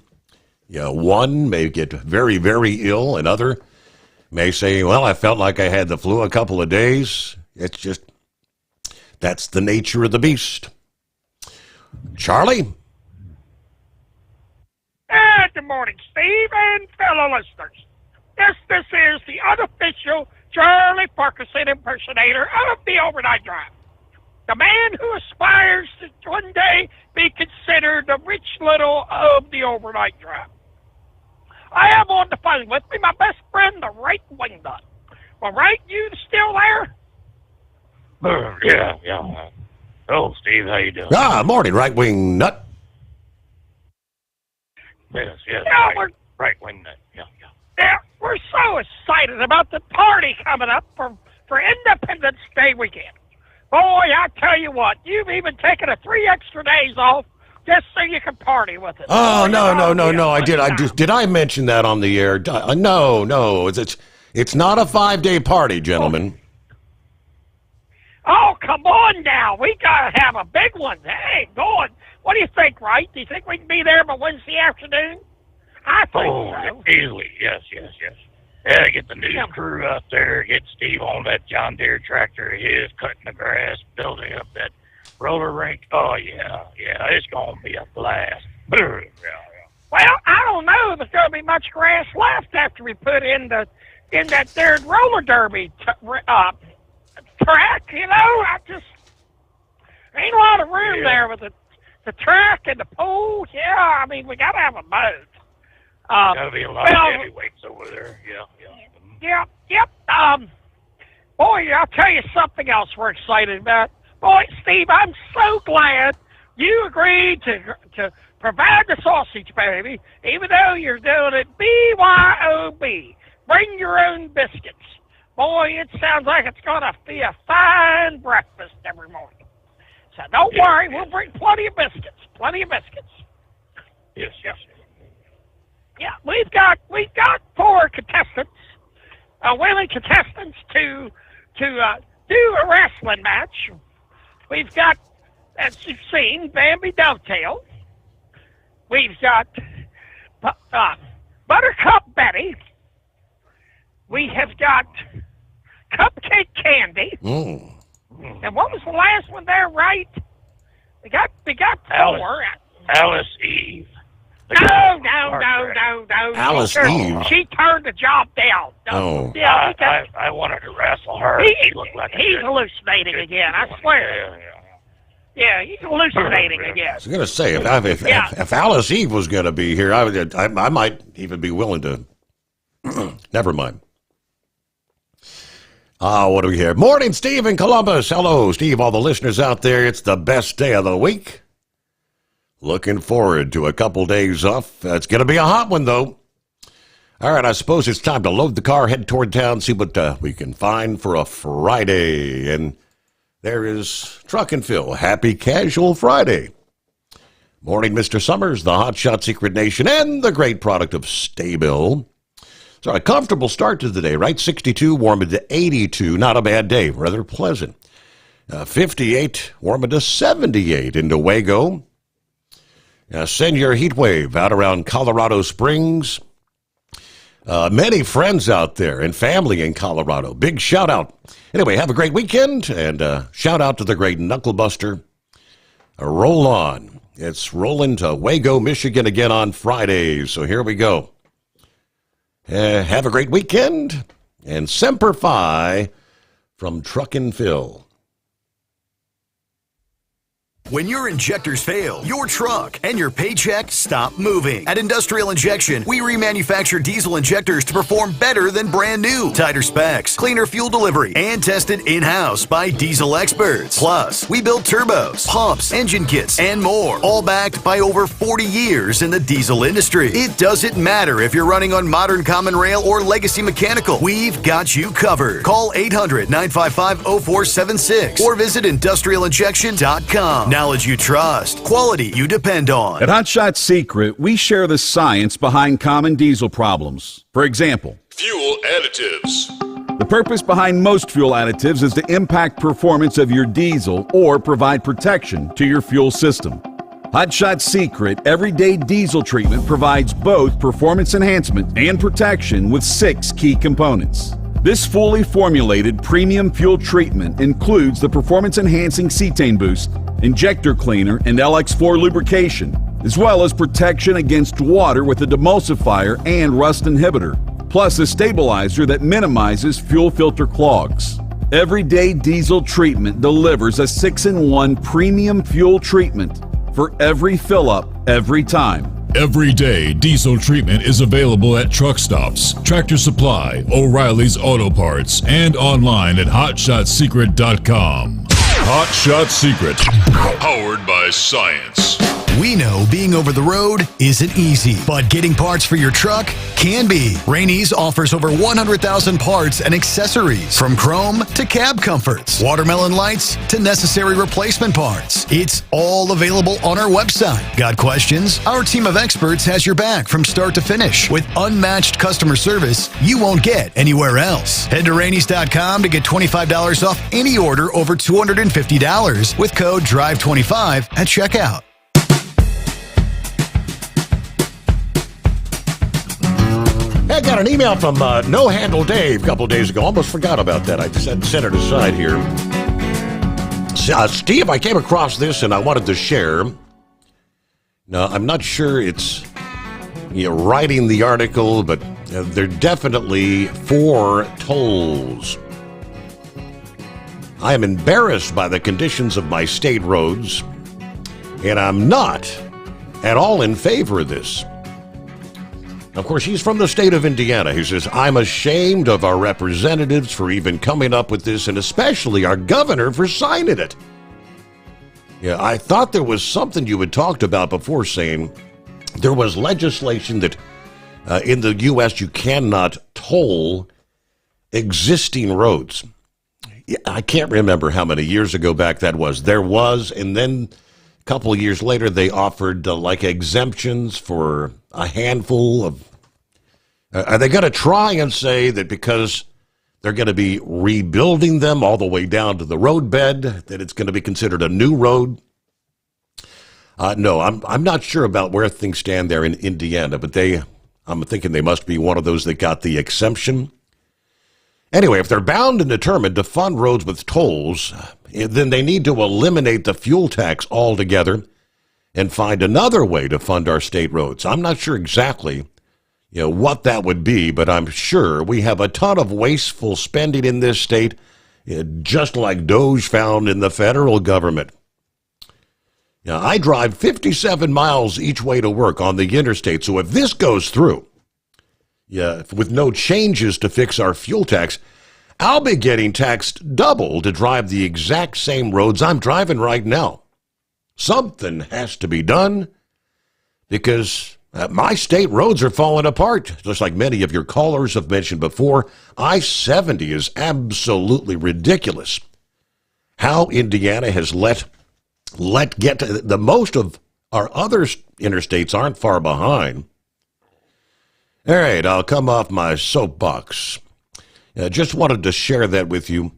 One may get very, very ill, another may say, well, I felt like I had the flu a couple of days. It's just, that's the nature of the beast. Charlie? Good morning, Steve and fellow listeners. Yes, this is the unofficial Charlie Parkinson impersonator of the Overnight Drive. The man who aspires to one day be considered the Rich Little of the Overnight Drive. I have on the phone with me my best friend, the right wing nut. Well, right, you still there? Yeah. Oh, Steve, how you doing? Morning, right-wing nut. Yes, Yeah, right-wing nut, Yeah, we're so excited about the party coming up for Independence Day weekend. Boy, I tell you what, you've even taken 3 extra days off just so you can party with us. Oh, no, I did. Did I mention that on the air? No, it's not a 5-day party, gentlemen. Oh, come on now. We got to have a big one. Hey, go on. What do you think, right? Do you think we can be there by Wednesday afternoon? I think so. Easily, yes. Yeah, get the news crew up there, get Steve on that John Deere tractor of his, cutting the grass, building up that roller rink. Oh, yeah, it's going to be a blast. Well, I don't know if there's going to be much grass left after we put in that there roller derby track, I just ain't a lot of room there with the track and the pool. Yeah, I mean, we got to have a boat. Got to be a lot of heavyweights over there. Yeah. Yep. Boy, I'll tell you something else we're excited about. Boy, Steve, I'm so glad you agreed to provide the sausage, baby, even though you're doing it BYOB. bring your own biscuits. Boy, it sounds like it's going to be a fine breakfast every morning. So don't worry, we'll bring plenty of biscuits. Plenty of biscuits. Yes. Yeah, we've got 4 contestants, women contestants to do a wrestling match. We've got, as you've seen, Bambi Dovetail. We've got Buttercup Betty. We have got Cupcake Candy. And what was the last one there, right? We got 4. Alice Eve. No. Alice Eve. She turned the job down. Oh. Yeah, I wanted to wrestle her. He's He's hallucinating again, I swear. Yeah, he's hallucinating again. I was going to say, if Alice Eve was going to be here, I might even be willing to. Never mind. What do we hear? Morning, Steve in Columbus. Hello, Steve, all the listeners out there. It's the best day of the week. Looking forward to a couple days off. It's going to be a hot one, though. All right, I suppose it's time to load the car, head toward town, see what we can find for a Friday. And there is Truck and Phil. Happy Casual Friday. Morning, Mr. Sommers, the Hotshot Secret Nation, and the great product of Staybill. So a comfortable start to the day, right? 62, warm into 82. Not a bad day. Rather pleasant. 58, warm into 78 into Wago. Send your heat wave out around Colorado Springs. Many friends out there and family in Colorado. Big shout out. Anyway, have a great weekend, and shout out to the great Knucklebuster. Roll on. It's rolling to Wago, Michigan again on Friday. So here we go. Have a great weekend, and Semper Fi from Truck and Phil. When your injectors fail, your truck and your paycheck stop moving. At Industrial Injection, we remanufacture diesel injectors to perform better than brand new. Tighter specs, cleaner fuel delivery, and tested in-house by diesel experts. Plus, we build turbos, pumps, engine kits, and more, all backed by over 40 years in the diesel industry. It doesn't matter if you're running on modern common rail or legacy mechanical. We've got you covered. Call 800-955-0476 or visit industrialinjection.com. Knowledge you trust, quality you depend on. At Hotshot Secret, we share the science behind common diesel problems. For example, Fuel additives. the purpose behind most fuel additives is to impact performance of your diesel or provide protection to your fuel system. Hotshot Secret Everyday Diesel Treatment provides both performance enhancement and protection with 6 key components. This fully formulated premium fuel treatment includes the performance-enhancing cetane boost, injector cleaner, and LX4 lubrication, as well as protection against water with a demulsifier and rust inhibitor, plus a stabilizer that minimizes fuel filter clogs. Everyday Diesel Treatment delivers a 6-in-1 premium fuel treatment for every fill-up, every time. Everyday Diesel Treatment is available at truck stops, Tractor Supply, O'Reilly's Auto Parts, and online at HotShotSecret.com. Hotshot Secret, powered by science. We know being over the road isn't easy, but getting parts for your truck can be. Rainey's offers over 100,000 parts and accessories, from chrome to cab comforts, watermelon lights to necessary replacement parts. It's all available on our website. Got questions? Our team of experts has your back from start to finish with unmatched customer service you won't get anywhere else. Head to Rainey's.com to get $25 off any order over $250 with code DRIVE25 at checkout. I got an email from No Handle Dave a couple days ago. Almost forgot about that. I just had to set it aside here. Steve, I came across this and I wanted to share. Now, I'm not sure it's writing the article, but they're definitely 4 tolls. I am embarrassed by the conditions of my state roads, and I'm not at all in favor of this. Of course, he's from the state of Indiana. He says, I'm ashamed of our representatives for even coming up with this, and especially our governor for signing it. Yeah, I thought there was something you had talked about before, saying there was legislation that in the U.S. you cannot toll existing roads. I can't remember how many years ago back that was. There was, and then a couple of years later, they offered like exemptions for a handful of. Are they going to try and say that because they're going to be rebuilding them all the way down to the roadbed, that it's going to be considered a new road? No, I'm not sure about where things stand there in Indiana, but I'm thinking they must be one of those that got the exemption. Anyway, if they're bound and determined to fund roads with tolls, then they need to eliminate the fuel tax altogether and find another way to fund our state roads. I'm not sure exactly, what that would be, but I'm sure we have a ton of wasteful spending in this state, just like Doge found in the federal government. Now, I drive 57 miles each way to work on the interstate, so if this goes through, with no changes to fix our fuel tax, I'll be getting taxed double to drive the exact same roads I'm driving right now. Something has to be done because my state roads are falling apart, just like many of your callers have mentioned before. I-70 is absolutely ridiculous. How Indiana has let get to the most of our other interstates aren't far behind. All right, I'll come off my soapbox. Just wanted to share that with you,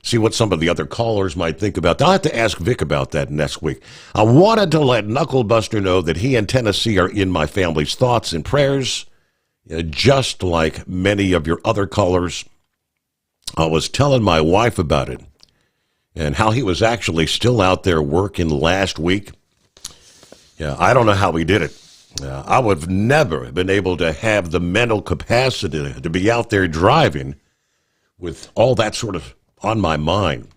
see what some of the other callers might think about that. I'll have to ask Vic about that next week. I wanted to let Knucklebuster know that he and Tennessee are in my family's thoughts and prayers, just like many of your other callers. I was telling my wife about it and how he was actually still out there working last week. I don't know how he did it. I would have never been able to have the mental capacity to be out there driving with all that sort of on my mind.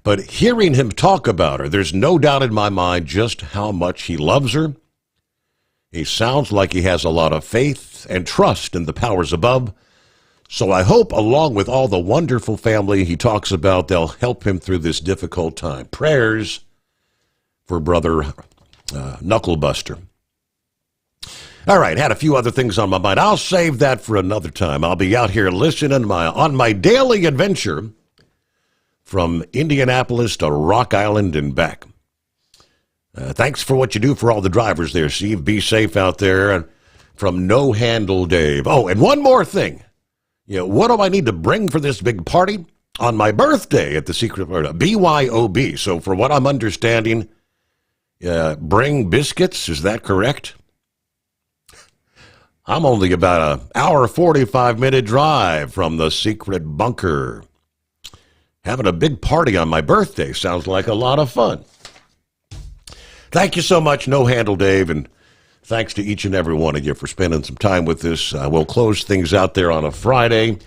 But hearing him talk about her, there's no doubt in my mind just how much he loves her. He sounds like he has a lot of faith and trust in the powers above. So I hope, along with all the wonderful family he talks about, they'll help him through this difficult time. Prayers for Brother Knucklebuster. All right, had a few other things on my mind. I'll save that for another time. I'll be out here listening on my daily adventure from Indianapolis to Rock Island and back. Thanks for what you do for all the drivers there, Steve. Be safe out there. And from No Handle Dave. Oh, and one more thing. What do I need to bring for this big party? On my birthday at the Secret BYOB. So for what I'm understanding, bring biscuits. Is that correct? I'm only about an hour, 45-minute drive from the secret bunker. Having a big party on my birthday sounds like a lot of fun. Thank you so much, No Handle Dave, and thanks to each and every one of you for spending some time with us. We'll close things out there on a Friday.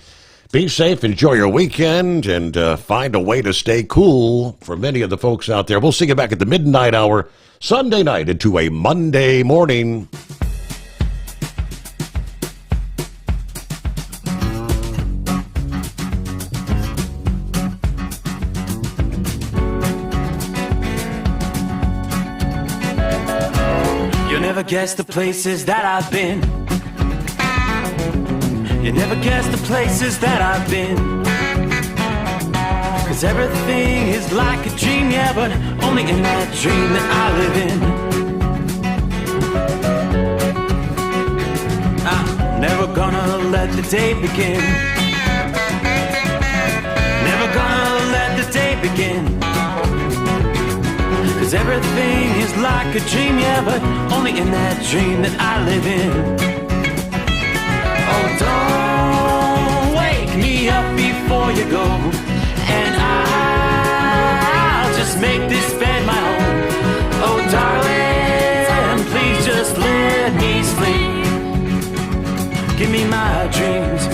Be safe, enjoy your weekend, and find a way to stay cool for many of the folks out there. We'll see you back at the midnight hour, Sunday night into a Monday morning. Guess the places that I've been. You never guess the places that I've been. 'Cause everything is like a dream, yeah, but only in that dream that I live in. I'm never gonna let the day begin. Never gonna let the day begin. 'Cause everything is like a dream, yeah, but only in that dream that I live in. Oh, don't wake me up before you go, and I'll just make this bed my home. Oh, darling, please just let me sleep. Give me my dreams.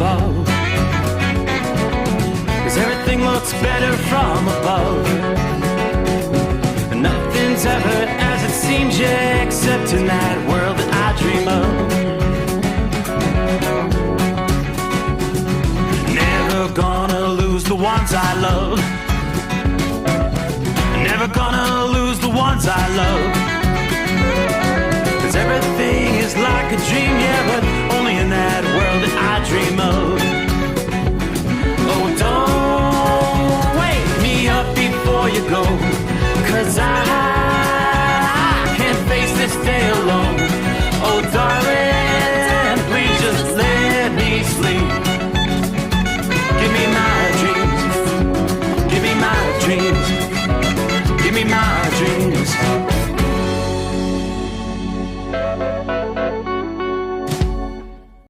above. 'Cause everything looks better from above. And nothing's ever as it seems, yeah, except in that world that I dream of. Never gonna lose the ones I love. Never gonna lose the ones I love. 'Cause everything is like a dream, yeah, but only in that world that I dream of. Oh, don't wake me up before you go, 'cause I can't face this day alone. Oh, darling, please just let me sleep. Give me my dreams. Give me my dreams. Give me my dreams.